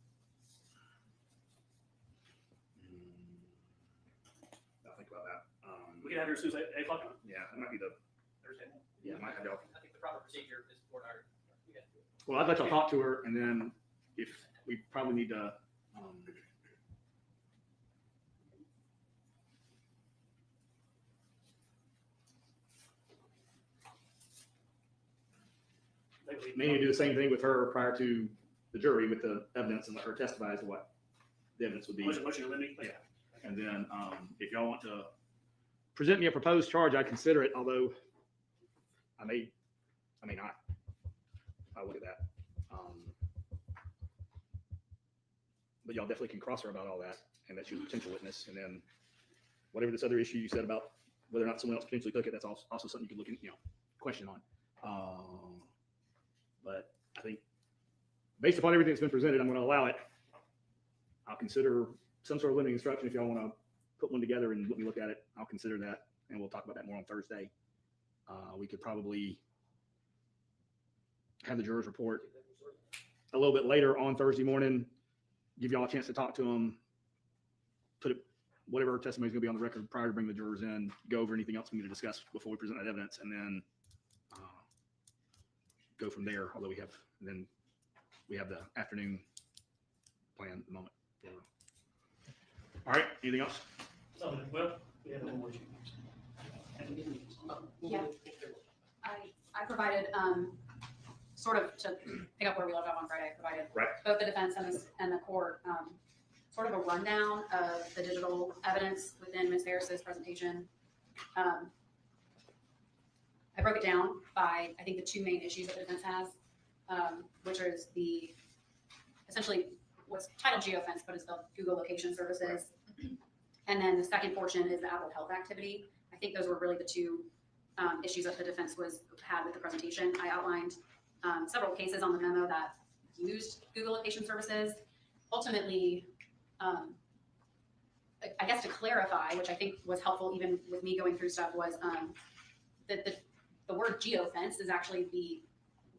I'll think about that. We can have her as soon as 8 o'clock. Yeah, that might be the Thursday. Yeah, might have y'all. I think the proper procedure is for our. Well, I'd let y'all talk to her, and then if we probably need to. May need to do the same thing with her prior to the jury with the evidence and let her testify as to what the evidence would be. Yeah. And then if y'all want to present me a proposed charge, I'd consider it, although I may not. I'll look at that. But y'all definitely can cross her about all that and that she was a potential witness. And then whatever this other issue you said about whether or not someone else potentially took it, that's also something you could look in, question on. But I think based upon everything that's been presented, I'm going to allow it. I'll consider some sort of limiting instruction if y'all want to put one together and let me look at it. I'll consider that, and we'll talk about that more on Thursday. We could probably have the jurors report a little bit later on Thursday morning, give y'all a chance to talk to them, put it, whatever testimony is going to be on the record prior to bring the jurors in, go over anything else we need to discuss before we present that evidence, and then go from there. Although we have the afternoon plan at the moment. All right, anything else? Well, we have one more issue. Yeah. I provided, sort of to pick up where we left off on Friday, I provided both the defense and the court sort of a rundown of the digital evidence within Ms. Farris's presentation. I broke it down by, I think, the two main issues that the defense has, which is essentially what's titled geofence, but it's the Google location services. And then the second portion is the Apple Health activity. I think those were really the two issues that the defense had with the presentation. I outlined several cases on the memo that used Google location services. Ultimately, I guess to clarify, which I think was helpful even with me going through stuff, was that the word geofence is actually the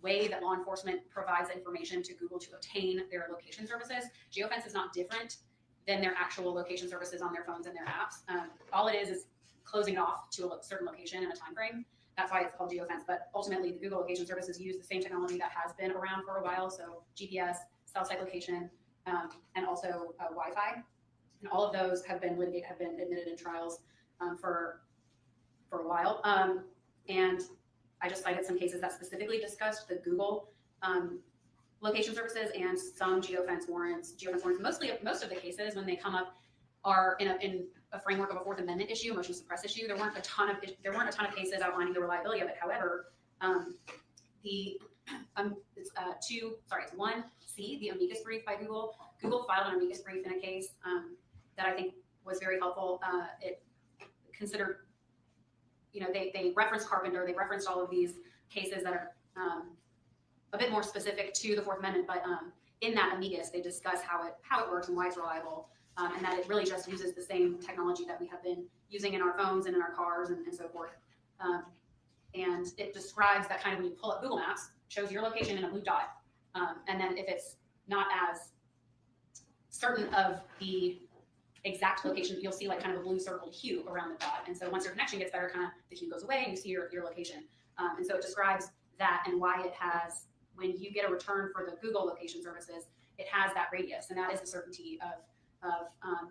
way that law enforcement provides information to Google to obtain their location services. Geofence is not different than their actual location services on their phones and their apps. All it is closing it off to a certain location in a time frame. That's why it's called geofence. But ultimately, the Google location services use the same technology that has been around for a while. So GPS, cell site location, and also Wi-Fi. And all of those have been litigated, have been admitted in trials for a while. And I just cited some cases that specifically discussed the Google location services and some geofence warrants. Most of the cases when they come up are in a framework of a Fourth Amendment issue, a motion to suppress issue. There weren't a ton of cases outlining the reliability of it. However, it's 1C, the amicus brief by Google. Google filed an amicus brief in a case that I think was very helpful. It considered, they referenced Carpenter, they referenced all of these cases that are a bit more specific to the Fourth Amendment, but in that amicus, they discuss how it works and why it's reliable, and that it really just uses the same technology that we have been using in our phones and in our cars and so forth. And it describes that kind of when you pull up Google Maps, shows your location in a blue dot, and then if it's not as certain of the exact location, you'll see like kind of a blue circled hue around the dot. And so once your connection gets better, kind of the hue goes away and you see your location. And so it describes that and why it has when you get a return for the Google location services, it has that radius, and that is the certainty of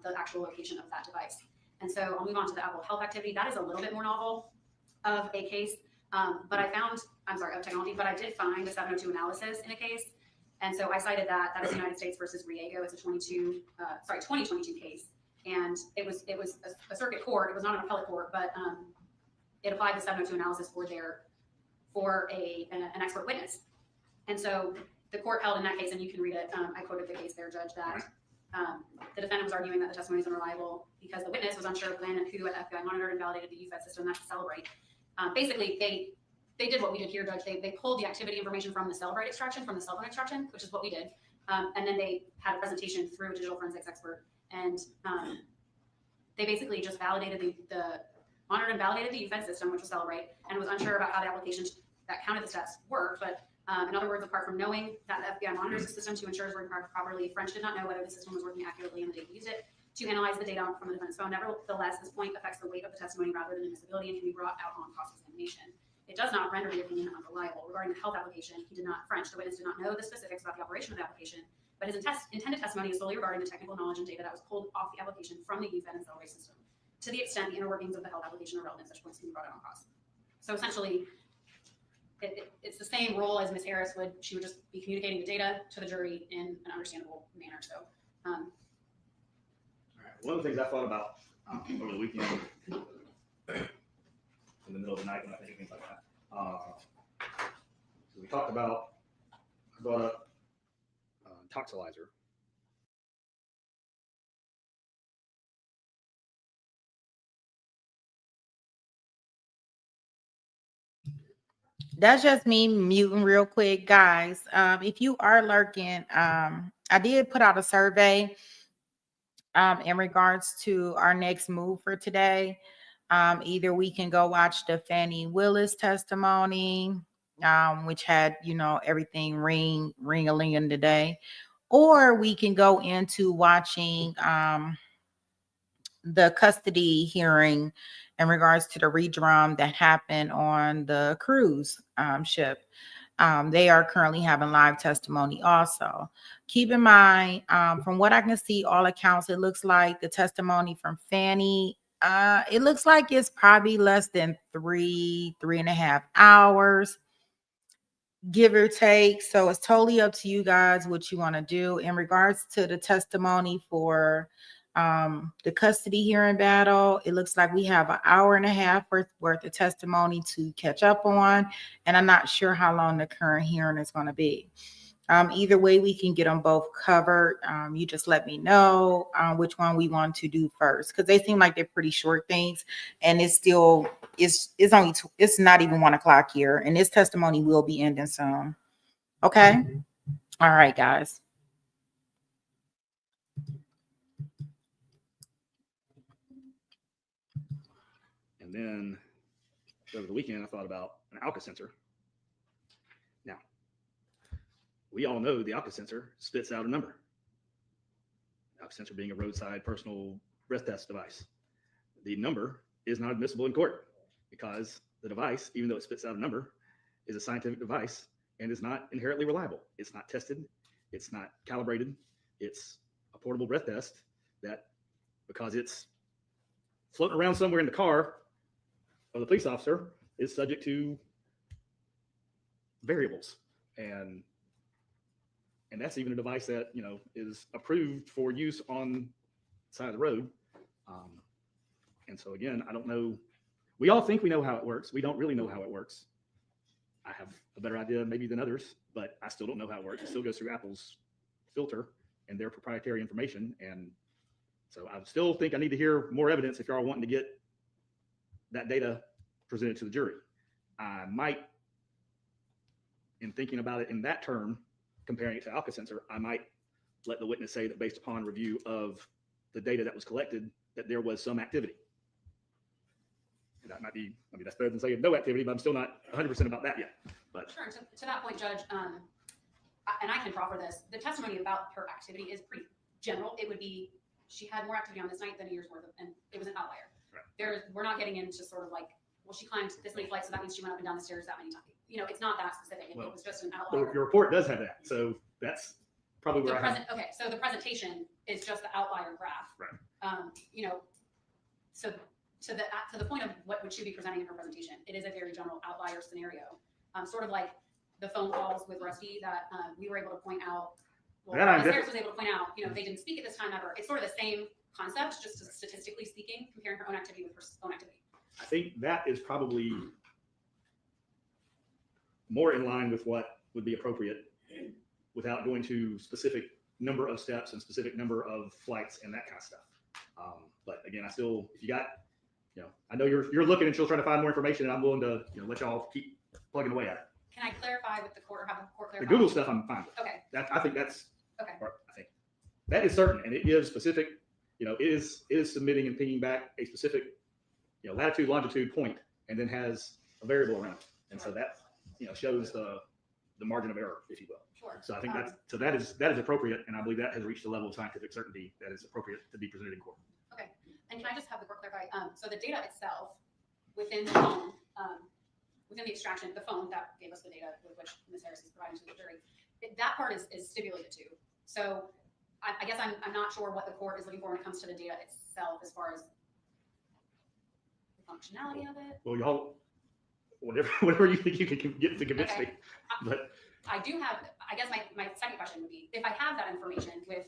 the actual location of that device. And so I'll move on to the Apple Health activity. That is a little bit more novel of a case, but of technology, but I did find the 702 analysis in a case. And so I cited that. That is United States versus Riego. It's a 2022 case. And it was a circuit court. It was not an appellate court, but it applied the 702 analysis for an expert witness. And so the court held in that case, and you can read it, I quoted the case there, Judge, that the defendant was arguing that the testimony is unreliable because the witness was unsure of when and who at FBI monitored and validated the UFED system. That's Celebrate. Basically, they did what we did here, Judge. They pulled the activity information from the Celebrate extraction, from the cell phone extraction, which is what we did. And then they had a presentation through a digital forensics expert. And they basically just validated monitored and validated the UFED system, which was Celebrate, and was unsure about how the applications that counted the steps worked. But in other words, apart from knowing that the FBI monitors the system to ensure it's working properly, French did not know whether the system was working accurately in the day he used it to analyze the data from the defendant's phone. Nevertheless, this point affects the weight of the testimony rather than admissibility and can be brought out on cross-examination. It does not render the opinion unreliable. Regarding the health application, the witness did not know the specifics about the operation of the application, but his intended testimony is solely regarding the technical knowledge and data that was pulled off the application from the UFED and Celebrate system. To the extent the inner workings of the health application are relevant, such points can be brought out on cross. So essentially, it's the same role as Ms. Harris would. She would just be communicating the data to the jury in an understandable manner. So, All right. One of the things I thought about over the weekend, in the middle of the night when I think of things like that, we talked about, I brought up Toxilizer. That's just me muting real quick, guys. If you are lurking, I did put out a survey in regards to our next move for today. Either we can go watch the Fannie Willis testimony, which had, everything ring-a-linging today, or we can go into watching the custody hearing in regards to the redrum that happened on the cruise ship. They are currently having live testimony also. Keep in mind, from what I can see, all accounts, it looks like the testimony from Fannie, it looks like it's probably less than 3.5 hours, give or take. So it's totally up to you guys what you want to do. In regards to the testimony for the custody hearing battle, it looks like we have 1.5 hours worth of testimony to catch up on, and I'm not sure how long the current hearing is going to be. Either way, we can get them both covered. You just let me know which one we want to do first, because they seem like they're pretty short things, and it's not even 1 o'clock here, and this testimony will be ending soon. Okay. All right, guys. And then over the weekend, I thought about an Alka sensor. Now, we all know the Alka sensor spits out a number. Alka sensor being a roadside personal breath test device. The number is not admissible in court because the device, even though it spits out a number, is a scientific device and is not inherently reliable. It's not tested. It's not calibrated. It's a portable breath test that, because it's floating around somewhere in the car of the police officer, is subject to variables. And that's even a device that, is approved for use on the side of the road. And so again, I don't know. We all think we know how it works. We don't really know how it works. I have a better idea maybe than others, but I still don't know how it works. It still goes through Apple's filter and their proprietary information. And so I still think I need to hear more evidence if y'all are wanting to get that data presented to the jury. I might, in thinking about it in that term, comparing it to Alka sensor, I might let the witness say that based upon review of the data that was collected, that there was some activity. And that might be, that's better than saying no activity, but I'm still not 100% about that yet. But sure. To that point, Judge, and I can proffer this, the testimony about her activity is pretty general. It would be, she had more activity on this night than a year's worth of, and it was an outlier. Right. We're not getting into sort of like, well, she climbed this many flights, so that means she went up and down the stairs that many times. it's not that specific. It Well, was just an The- outlier. Your report does have that, so that's probably The where I have. present, okay, so the presentation is just the outlier graph. Right. So to the point of what would she be presenting in her presentation, it is a very general outlier scenario. Sort of like the phone calls with Rusty that we were able to point out. Well, That I'm Ms. Harris was able to point out, they didn't speak at this time ever. It's sort of the same concept, just statistically speaking, comparing her own activity with her own activity. I think that is probably more in line with what would be appropriate without going to specific number of steps and specific number of flights and that kind of stuff. But again, if you got, I know you're looking and still trying to find more information, and I'm willing to, let y'all keep plugging away at it. Can I clarify with the court or have the court The clarify? Google stuff, I'm fine with. Okay. I think that's, Okay. I think that is certain, and it gives specific, it is submitting and pinging back a specific, latitude, longitude point, and then has a variable around it. And so that, shows the margin of error, if you will. Sure. So I think that is appropriate, and I believe that has reached a level of scientific certainty that is appropriate to be presented in court. Okay. And can I just have the court clarify? So the data itself within the phone, within the extraction, the phone that gave us the data with which Ms. Harris is providing to the jury, that part is stipulated to. So I guess I'm not sure what the court is looking for when it comes to the data itself as far as the functionality of it. Well, y'all, whatever you think you can get to convince me. But I do have, I guess my second question would be, if I have that information with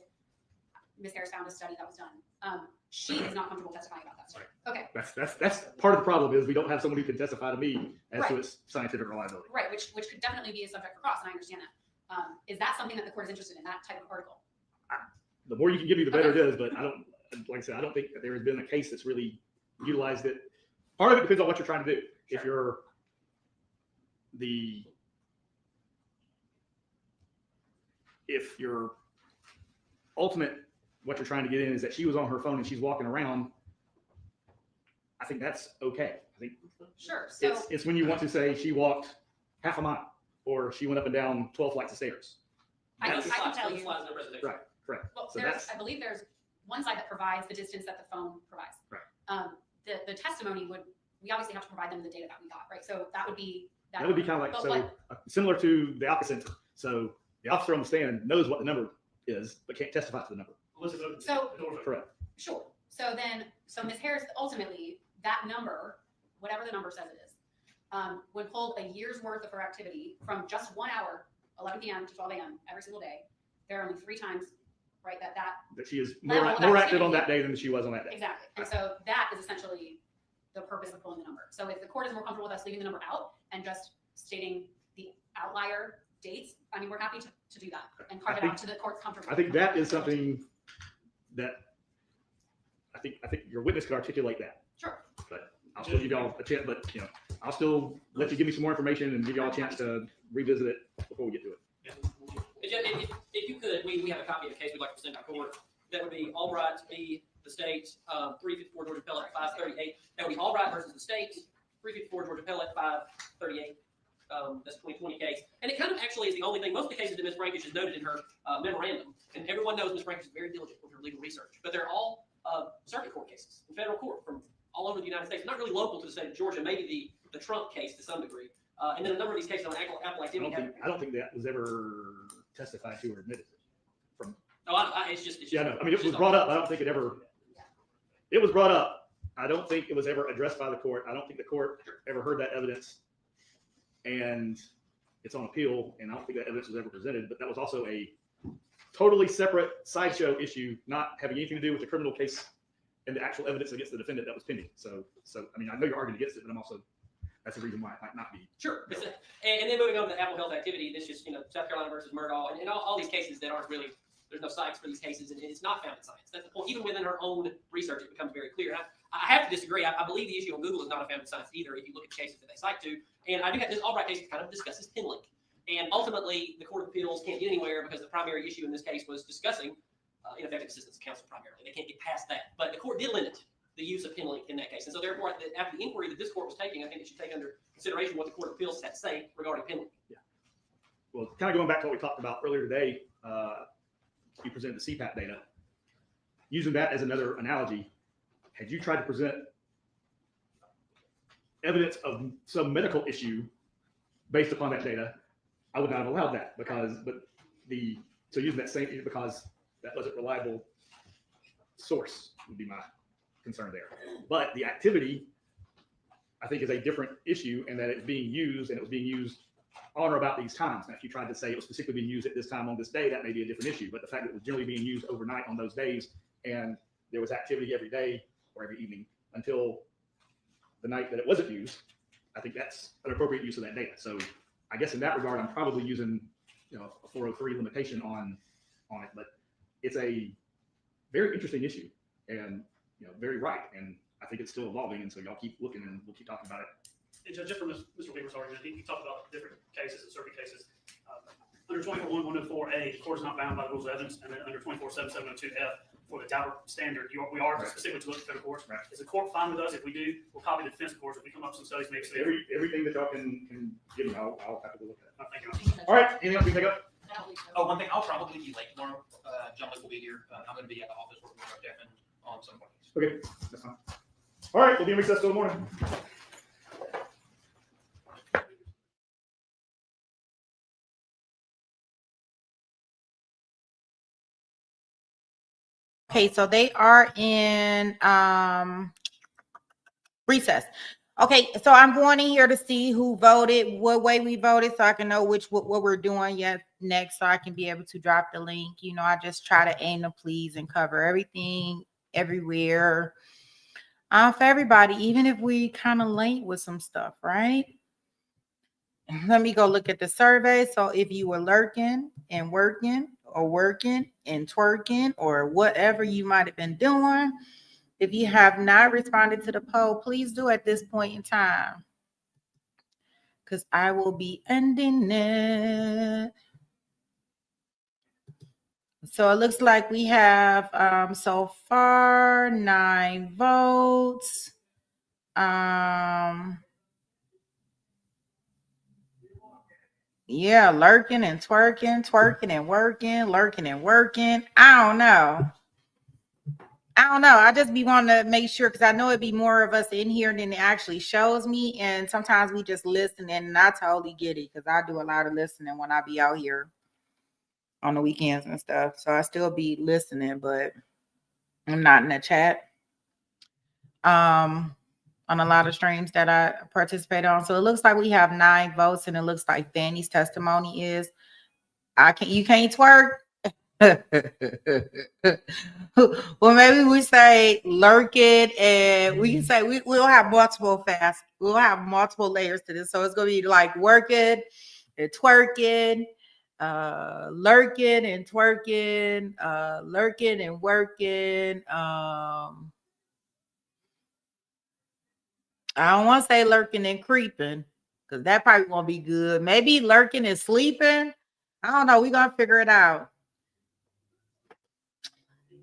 Ms. Harris found a study that was done, she is not comfortable testifying about that study. Okay. that's part of the problem is we don't have someone who can testify to me as to Right. its scientific reliability. Right, which could definitely be a subject for cross, and I understand that. Is that something that the court is interested in, that type of article? The more you can give me, the better it is. But like I said, I don't think that there has been a case that's really utilized it. Part of it depends on what you're trying to do. If you're if your ultimate, what you're trying to get in is that she was on her phone and she's walking around, I think that's okay. I think Sure. So it's when you want to say she walked half a mile or she went up and down 12 flights of stairs. I can tell you. Right, correct. Well, So I believe there's one side that provides the distance that the phone provides. Right. The testimony we obviously have to provide them the data that we got, right? So that would be that would be kind of but like, similar to the Alka Center. So the officer on the stand knows what the number is, but can't testify to the number. So Correct. sure. So Ms. Harris, ultimately, that number, whatever the number says it is, would hold a year's worth of her activity from just 1 hour, 11 p.m. to 12 a.m. every single day. There are only 3 times, right, that That she is level of more active activity. on that day than she was on that day. Exactly. And so that is essentially the purpose of pulling the number. So if the court is more comfortable with us leaving the number out and just stating the outlier dates, I mean, we're happy to do that and carve it out to the court's comfort. I think that is something that I think your witness could articulate that. Sure. But I'll still give y'all a chance, but I'll still let you give me some more information and give y'all a chance to revisit it before we get to it. If you could, we have a copy of the case we'd like to send to court. That would be Albright v. the state, 354 Georgia Appellate 538. That would be Albright versus the state, 354 Georgia Appellate 538. That's a 2020 case. And it kind of actually is the only thing. Most of the cases that Ms. Frankish has noted in her memorandum, and everyone knows Ms. Frankish is very diligent with her legal research, but they're all circuit court cases in federal court from all over the United States, not really local to the state of Georgia, maybe the Trump case to some degree. And then a number of these cases on Apple activity. I don't think that was ever testified to or admitted. It's just Yeah, no. I mean, it was brought up. I don't think it was brought up. I don't think it was ever addressed by the court. I don't think the court ever heard that evidence. And it's on appeal, and I don't think that evidence was ever presented. But that was also a totally separate sideshow issue, not having anything to do with the criminal case and the actual evidence against the defendant that was pending. So I mean, I know you're arguing against it, but that's the reason why it might not be. Sure. And then moving on to the Apple Health activity, this is, South Carolina versus Murdaugh, and all these cases that aren't really, there's no science for these cases, and it's not founded science. That's the point. Even within her own research, it becomes very clear. I have to disagree. I believe the issue on Google is not a founded science either, if you look at the cases that they cite to. And I do have this Albright case that kind of discusses Pinlink. And ultimately, the Court of Appeals can't get anywhere because the primary issue in this case was discussing ineffective assistance of counsel primarily. They can't get past that. But the court did limit the use of Pinlink in that case. And so therefore, after the inquiry that this court was taking, I think it should take under consideration what the Court of Appeals had to say regarding Pinlink. Yeah. Well, kind of going back to what we talked about earlier today, you presented the CPAP data. Using that as another analogy, had you tried to present evidence of some medical issue based upon that data, I would not have allowed that so using that same, because that wasn't reliable source would be my concern there. But the activity, I think, is a different issue, and that it's being used, and it was being used on or about these times. Now, if you tried to say it was specifically being used at this time on this day, that may be a different issue. But the fact that it was generally being used overnight on those days, and there was activity every day or every evening until the night that it wasn't used, I think that's an appropriate use of that data. So I guess in that regard, I'm probably using, a 403 limitation on it, but it's a very interesting issue and, very right. And I think it's still evolving. And so y'all keep looking and we'll keep talking about it. And just from Mr. Weaver's argument, he talked about different cases and circuit cases. Under 24.104A, the court is not bound by the rules of evidence, and then under 24.7702F, for the Daubert standard, we are specifically to look at federal courts. Right. Is the court fine with us? If we do, we'll copy the defense courts. If we come up with some studies, maybe Everything that y'all can give me, I'll have to go look at it. Thank you. All right, anything else we can take up? Oh, one thing, I'll probably be late tomorrow. John Lake will be here. I'm going to be at the office working with Jeff on some points. Okay, that's fine. All right, we'll be in recess till the morning. Okay, so they are in recess. Okay, so I'm going in here to see who voted, what way we voted, so I can know what we're doing next, so I can be able to drop the link. I just try to aim to please and cover everything everywhere for everybody, even if we kind of late with some stuff, right? Let me go look at the survey. So if you were lurking and working or working and twerking or whatever you might have been doing, if you have not responded to the poll, please do at this point in time, because I will be ending it. So it looks like we have so far 9 votes. Yeah, lurking and twerking, twerking and working, lurking and working. I don't know. I just be wanting to make sure, because I know it'd be more of us in here than it actually shows me. And sometimes we just listen, and I totally get it, because I do a lot of listening when I be out here on the weekends and stuff. So I still be listening, but I'm not in the chat on a lot of streams that I participate on. So it looks like we have 9 votes, and it looks like Fanny's testimony is you can't twerk. Well, maybe we say lurking, and we can say we'll have multiple we'll have multiple layers to this. So it's gonna be like working and twerking, lurking and twerking, lurking and working. I don't want to say lurking and creeping, because that probably won't be good. Maybe lurking and sleeping. I don't know. We're gonna figure it out.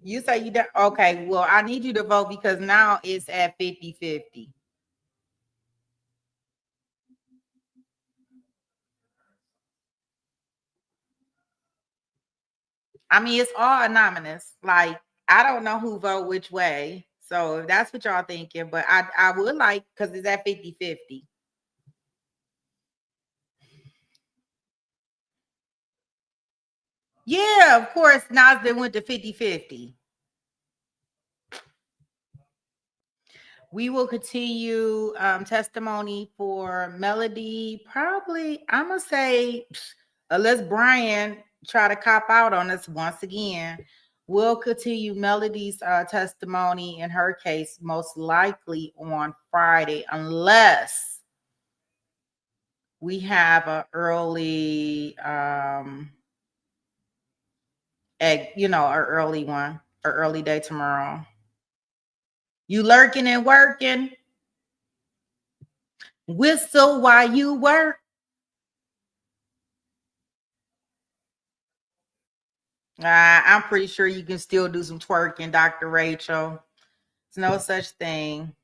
You say you don't. Okay, well, I need you to vote, because now it's at 50-50. I mean, it's all anonymous. Like, I don't know who vote which way. So if that's what y'all thinking, but I would like, because it's at 50-50. Yeah, of course, Nasdaq went to 50-50. We will continue testimony for Melody. Probably, I'm going to say, unless Brian try to cop out on us once again, we'll continue Melody's testimony in her case most likely on Friday, unless we have an early, an early one, or early day tomorrow. You lurking and working? Whistle while you work. I'm pretty sure you can still do some twerking, Dr. Rachel. There's no such thing.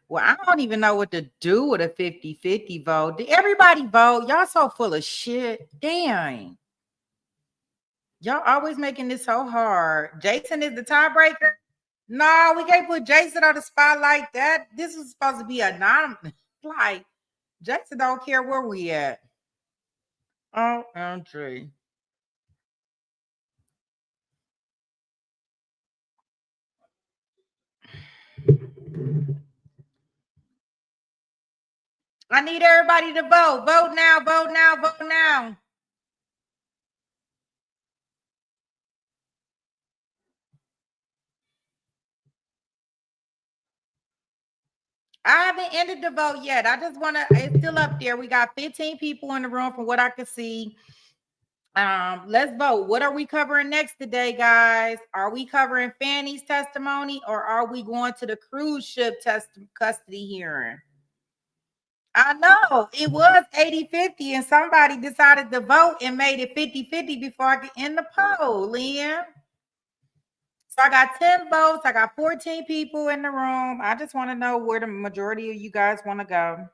Well, I don't even know what to do with a 50-50 vote. Did everybody vote? Y'all so full of shit. Damn. Y'all always making this so hard. Jason is the tiebreaker? No, we can't put Jason on the spot like that. This is supposed to be anonymous. Like, Jackson don't care where we at. OMG. I need everybody to vote. Vote now, vote now, vote now. I haven't ended the vote yet. I just want to, it's still up there. We got 15 people in the room from what I can see. Let's vote. What are we covering next today, guys? Are we covering Fanny's testimony or are we going to the cruise ship custody hearing? I know it was 80-50 and somebody decided to vote and made it 50-50 before I could end the poll, Liam. So I got 10 votes. I got 14 people in the room. I just want to know where the majority of you guys want to go.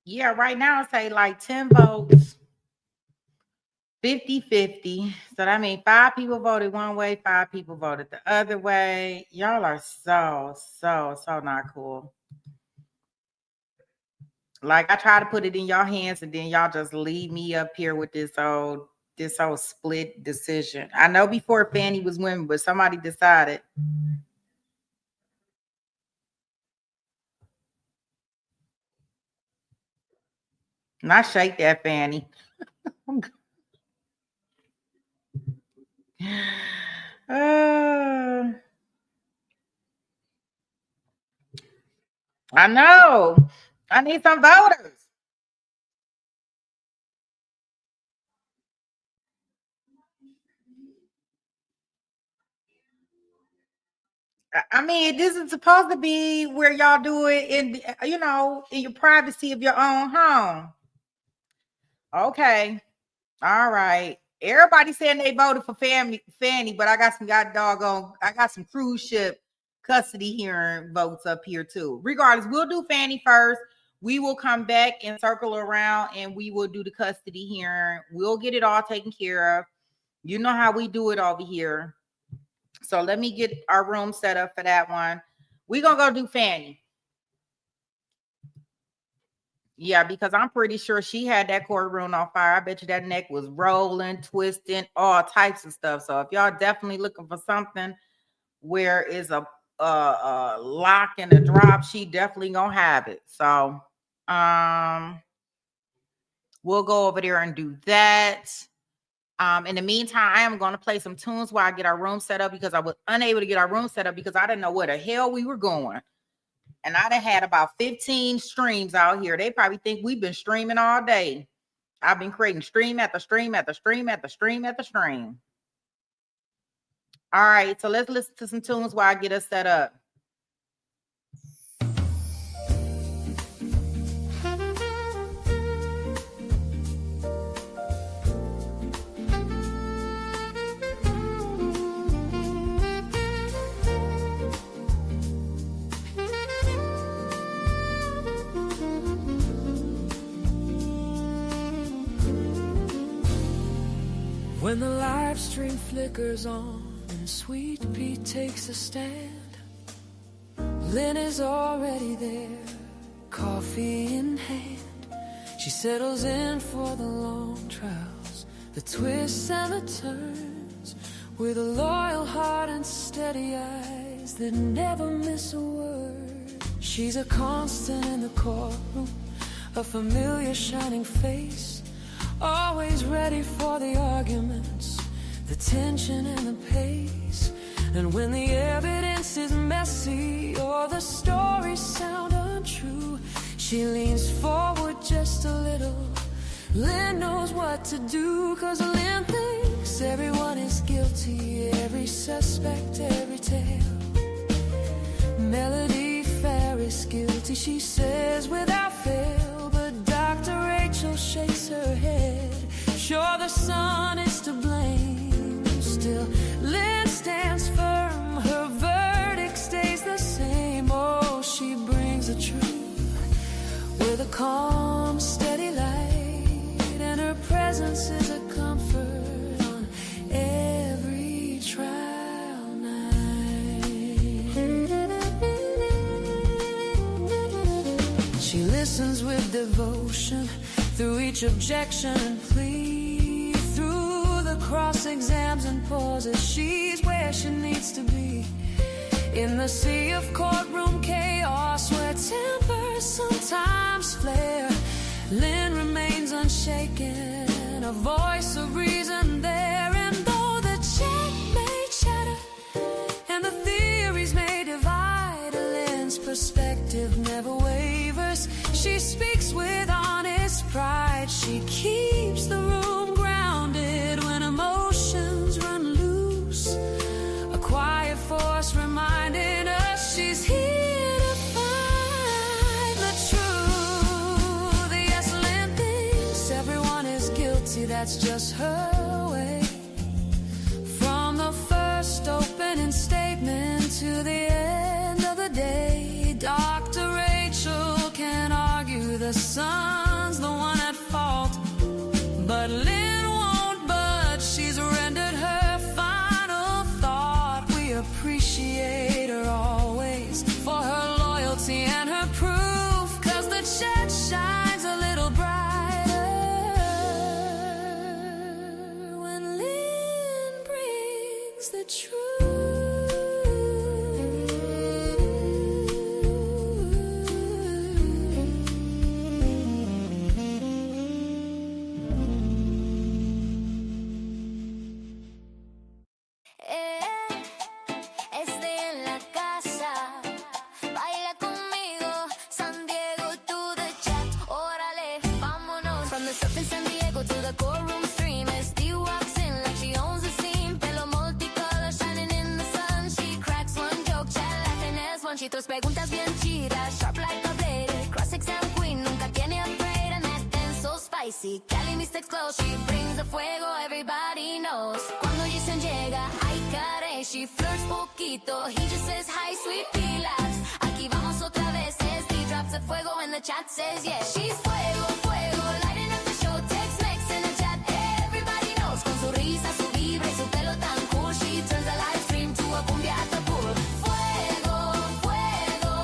Yeah, right now I say like 10 votes, 50-50. So that means 5 people voted one way, 5 people voted the other way. Y'all are so not cool. Like I try to put it in your hands and then y'all just leave me up here with this old split decision. I know before Fanny was winning, but somebody decided. Not shake that, Fanny. I know. I need some voters. I mean, this is supposed to be where y'all do it in, in your privacy of your own home. Okay. All right. Everybody saying they voted for Fanny, but I got some cruise ship custody hearing votes up here too. Regardless, we'll do Fanny first. We will come back and circle around and we will do the custody hearing. We'll get it all taken care of. You know how we do it over here. So let me get our room set up for that one. We're going to go do Fanny. Yeah, because I'm pretty sure she had that courtroom on fire. I bet you that neck was rolling, twisting, all types of stuff. So if y'all definitely looking for something where is a lock and a drop, she definitely gonna have it. So we'll go over there and do that. In the meantime, I am going to play some tunes while I get our room set up because I was unable to get our room set up because I didn't know where the hell we were going. And I done had about 15 streams out here. They probably think we've been streaming all day. I've been creating stream after stream after stream after stream after stream. All right, so let's listen to some tunes while I get us set up. When the live stream flickers on and SweetP takes a stand, Lynn is already there, coffee in hand. She settles in for the long trials, the twists and the turns, with a loyal heart and steady eyes that never miss a word. She's a constant in the courtroom, a familiar shining face, always ready for the arguments, the tension and the pace. And when the evidence is messy or the stories sound untrue, she leans forward just a little. Lynn knows what to do, 'cause Lynn thinks Yes, everyone is guilty, every suspect, every tale. Melody Farris guilty, she says without fail. But Dr. Rachel shakes her head. Sure, the son is to blame. Still, Lynn stands firm, her verdict stays the same. Oh, she brings the truth with a calm, steady light, and her presence is a comfort on every trial night. She listens with devotion through each objection and plea, through the cross-exams and pauses. She's where she needs to be, in the sea of courtroom chaos where tempers sometimes flare. Lynn remains unshaken, a voice of reason there. And though the check may chatter and the theories may divide, Lynn's perspective never wavers. She speaks with honest pride. She keeps the room grounded when emotions run loose. A quiet force reminding us she's here to find the truth. Yes, Lynn thinks everyone is guilty, that's just her way. From the first opening statement to the end of the day, Dr. Rachel can argue the son's the one at fault, but Lynn won't budge. She's rendered her final thought. We appreciate her always for her loyalty and her proof, 'cause the church shines a little brighter when Lynn brings the truth. From the surf in San Diego to the courtroom stream, SD walks in like she owns the scene. Pelo multicolor shining in the sun. She cracks one joke, chat laughing as one. She throws preguntas bien chidas, sharp like a blade. Cross-exam queen, nunca tiene afraid. And that dance so spicy, Cali Mystics close. She brings the fuego, everybody knows. Cuando Jason llega, ay caray, she flirts poquito. He just says hi, SweetP laughs. Aquí vamos otra vez, SD drops the fuego and the chat says yes. She's fuego, fuego, lighting up the show. Tex-Mex in the chat, everybody knows. Con su risa, su vibra y su pelo tan cool, she turns the live stream to a cumbia at the pool. Fuego, fuego,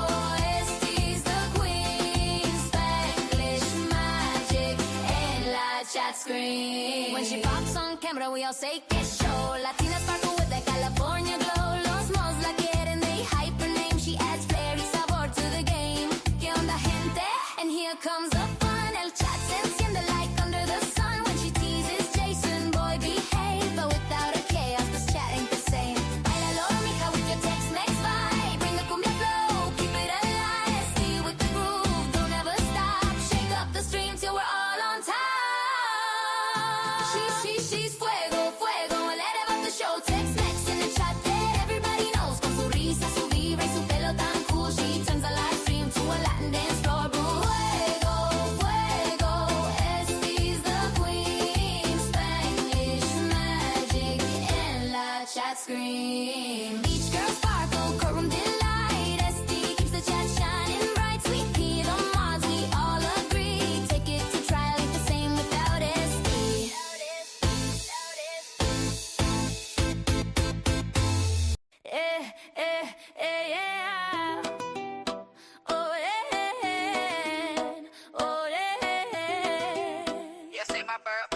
SD's the queen. Spanglish magic en la chat screen. When she pops on camera, we all say que show. Latina sparkle with that California glow. Los mos la quieren, they hype her name. She adds flair y sabor to the game. ¿Qué onda, gente? And here comes the fun. El chat se enciende like under the sun. When she teases Jason, boy, behave. But without a chaos, this chat ain't the same. Bailalo, mija, with your Tex-Mex vibe. Bring the cumbia flow, keep it alive. Stay with the groove, don't ever stop. Shake up the stream till we're all on top. She's fuego, fuego. Let her up the show. Tex-Mex in the chat that everybody knows. Con su risa, su vibra y su pelo tan cool, she turns the live stream to a Latin dance floor. Fuego, fuego, SD's the queen. Spanglish magic en la chat screen. Beach girl sparkle, courtroom delight. SD keeps the chat shining bright. SweetP, the mods, we all agree. Take it to trial, ain't the same without SD. Yeah. Oh, yeah. Oh, yeah. Yes, ain't my bird.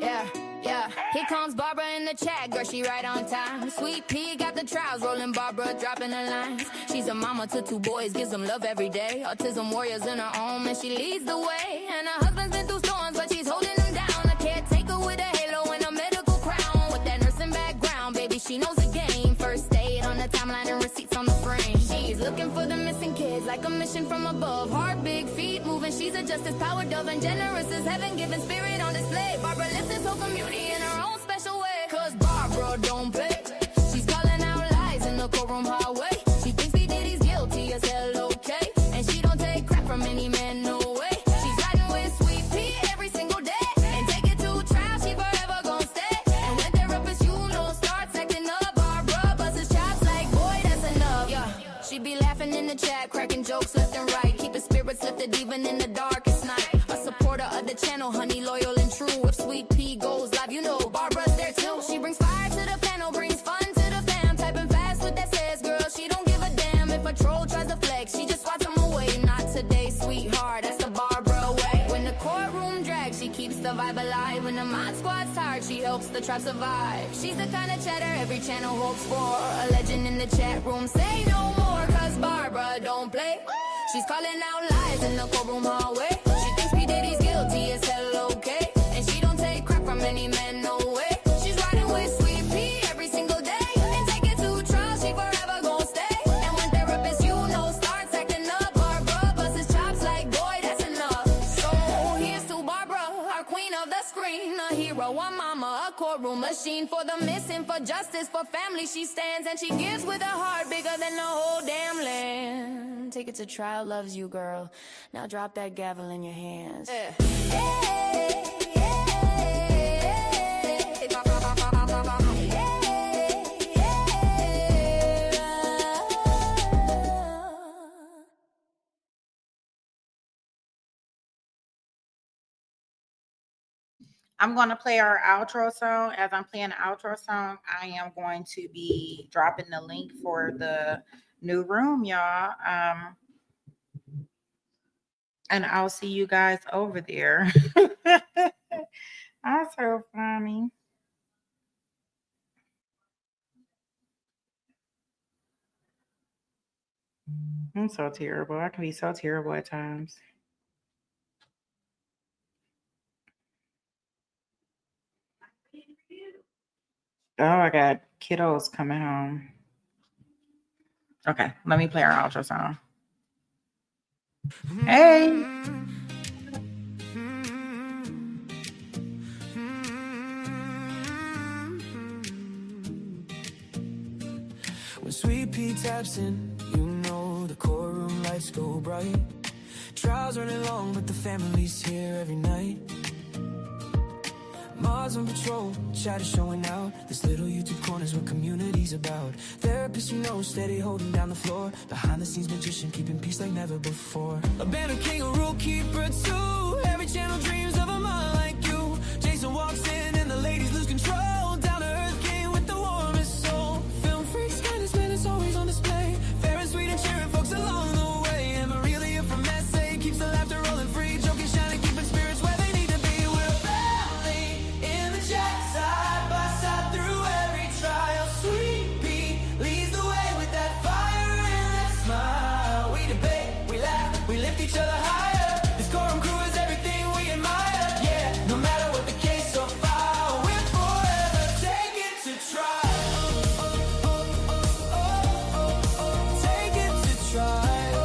Yeah. Here comes Barbara in the chat, girl, she right on time. SweetP got the trials rolling, Barbara dropping her lines. She's a mama to two boys, gives them love every day. Autism warriors in her home, and she leads the way. And her husband's been through storms, but she's holding them down. A caretaker with a halo and a medical crown. With that nursing background, baby, she knows the game. First aid on the timeline and receipts on the frame. She's looking for the missing kids, like a mission from above. Heart big, feet moving, she's a justice power dove. And generous as heaven, giving spirit on display. Barbara lifts this whole community in her own special way. 'Cause side. When the mod squad's tired, she helps the tribe survive. She's the kind of chatter every channel hopes for. A legend in the chat room, say no more, cause Barbara don't play. She's calling out lies in the courtroom hallway. She thinks P. Diddy's guilty as hell, okay? And she don't take crap from any man, no way. She's riding with SweetP every single day. And take it to trial, she forever gon' stay. And when therapist, you know, starts acting up, Barbara busts his chops like, boy, that's enough. So here's to Barbara, our queen of the screen. A hero, a mama, a courtroom machine. For the missing, for justice, for family she stands. And she gives with a heart bigger than the whole damn land. Take it to trial, loves you, girl. Now drop that gavel in your hands. I'm going to play our outro song. As I'm playing the outro song, I am going to be dropping the link for the new room, y'all. And I'll see you guys over there. That's so funny. I'm so terrible. I can be so terrible at times. Oh, I got kiddos coming home. Okay, let me play our outro song. Hey. When SweetP taps in, you know the courtroom lights go bright. Trials running long, but the family's here every night. Mods on patrol, chat is showing out. This little YouTube corner's what community's about. Therapists you know, steady holding down the floor. Behind the scenes magician, keeping peace like never before. A banner king, a rule keeper too. Every channel dreams of a mind like you. Jason walks in and the ladies lose control. Down to earth king with the warmest soul. Film freaks, kindness, man, it's always on display. Fair and sweet and cheering folks along the way. And Marilia from SA keeps the laughter rolling free. Joking, shining, keeping spirits where they need to be. We're a family in the chat, side by side through every trial. SweetP leads the way with that fire and that smile. We debate, we laugh, we lift each other higher. This courtroom crew is everything we admire. Yeah, no matter what the case so far, we're forever taking to trial. Take it to trial.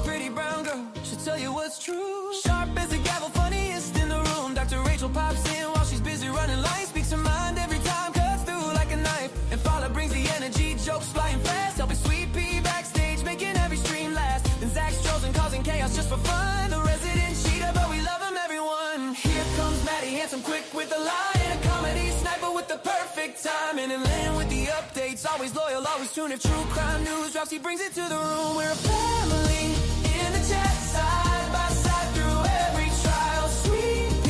Pretty brown girl, she'll tell you what's true. Sharp as a gavel, funniest in the room. Dr. Rachel pops in while she's busy running lines. Speaks her mind every time, cuts through like a knife. And Paula brings the energy, jokes flying fast. Helping SweetP backstage, making every stream last. Then Zach's chosen, causing chaos just for fun. The resident cheater, but we love him, everyone. Here comes Maddie, handsome, quick with the line. A comedy sniper with the perfect timing. And Lynn with the updates, always loyal, always tuned. If true crime news drops, he brings it to the room. We're a family in the chat, side by side through every trial. SweetP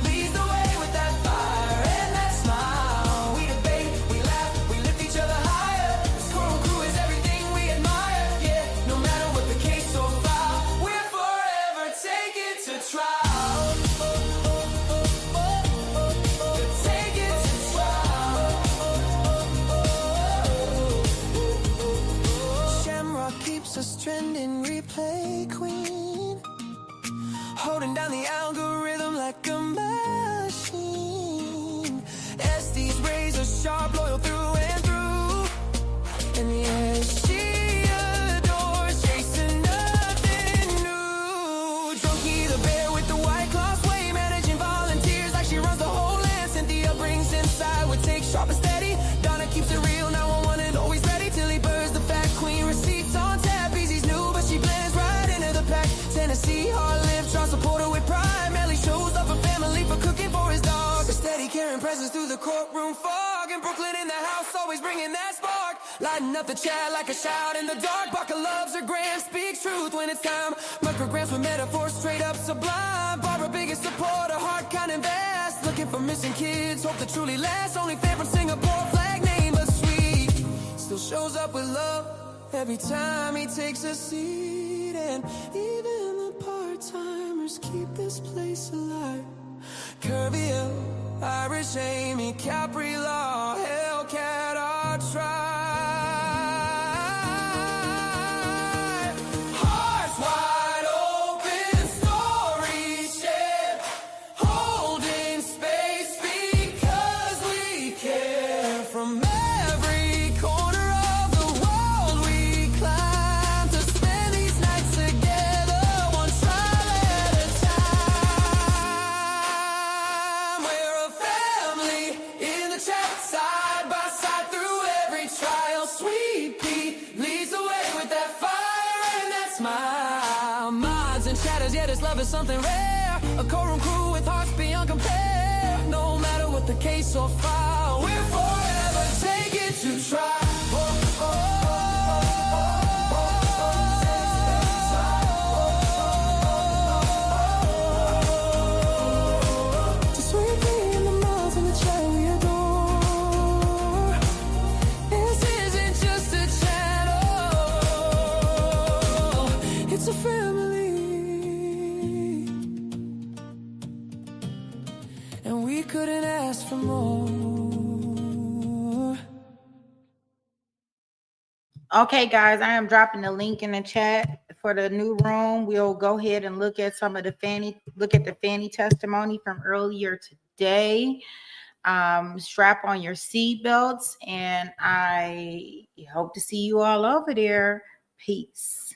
leads the way with that fire and that smile. We debate, we laugh, we lift each other higher. This courtroom crew is everything we admire. Yeah, no matter what the case so far, we're forever taking to trial. Take it to trial. Shamrock keeps us trending, replay queen. Holding down the algorithm like a machine. SD's razor sharp, loyal through and through. And yeah, she adores chasing nothing new. Drunky the bear with the white cloth way, managing volunteers like she runs the whole land. Cynthia brings inside what takes sharp and steady. Donna keeps it real, 911 and always ready. Tilly Bird's the fat queen, receipts on tap. Easy's new, but she blends right into the pack. Tennessee, hard live, try support her with pride. Melly shows up a family for cooking for his dog. A steady carrying presence through the courtroom fog. And Brooklyn in the house, always bringing that spark. Lighting up the chat like a shout in the dark. Barker loves her gram, speaks truth when it's time. Micrograms with metaphors straight up sublime. Barbara biggest supporter, heart kind and vast. Looking for missing kids, hope that truly lasts. Only fan from Singapore, flag name but sweet. Still shows up with love every time he takes a seat. And even the part-time this place alive. Curvy Hill, Irish Amy, Capri Law, Hellcat, or try. Hearts wide open, stories shared, holding space because we care. From every corner of the world we climb to spend these nights together, one trial at a time. We're a family in the chat, side by side through every trial. Sweet P leads the way with that fire and that smile. Mods and shatters, yeah, this love is something rare. A courtroom crew with hearts beyond compare. No matter what the case or file, we're forever taken to trial. Just sweet P in the mouth and the chat we adore. This isn't just a channel, it's a family. And we couldn't ask for more. Okay, guys, I am dropping the link in the chat for the new room. We'll go ahead and look at some of the Fanny testimony from earlier today. Strap on your seatbelts, and I hope to see you all over there. Peace.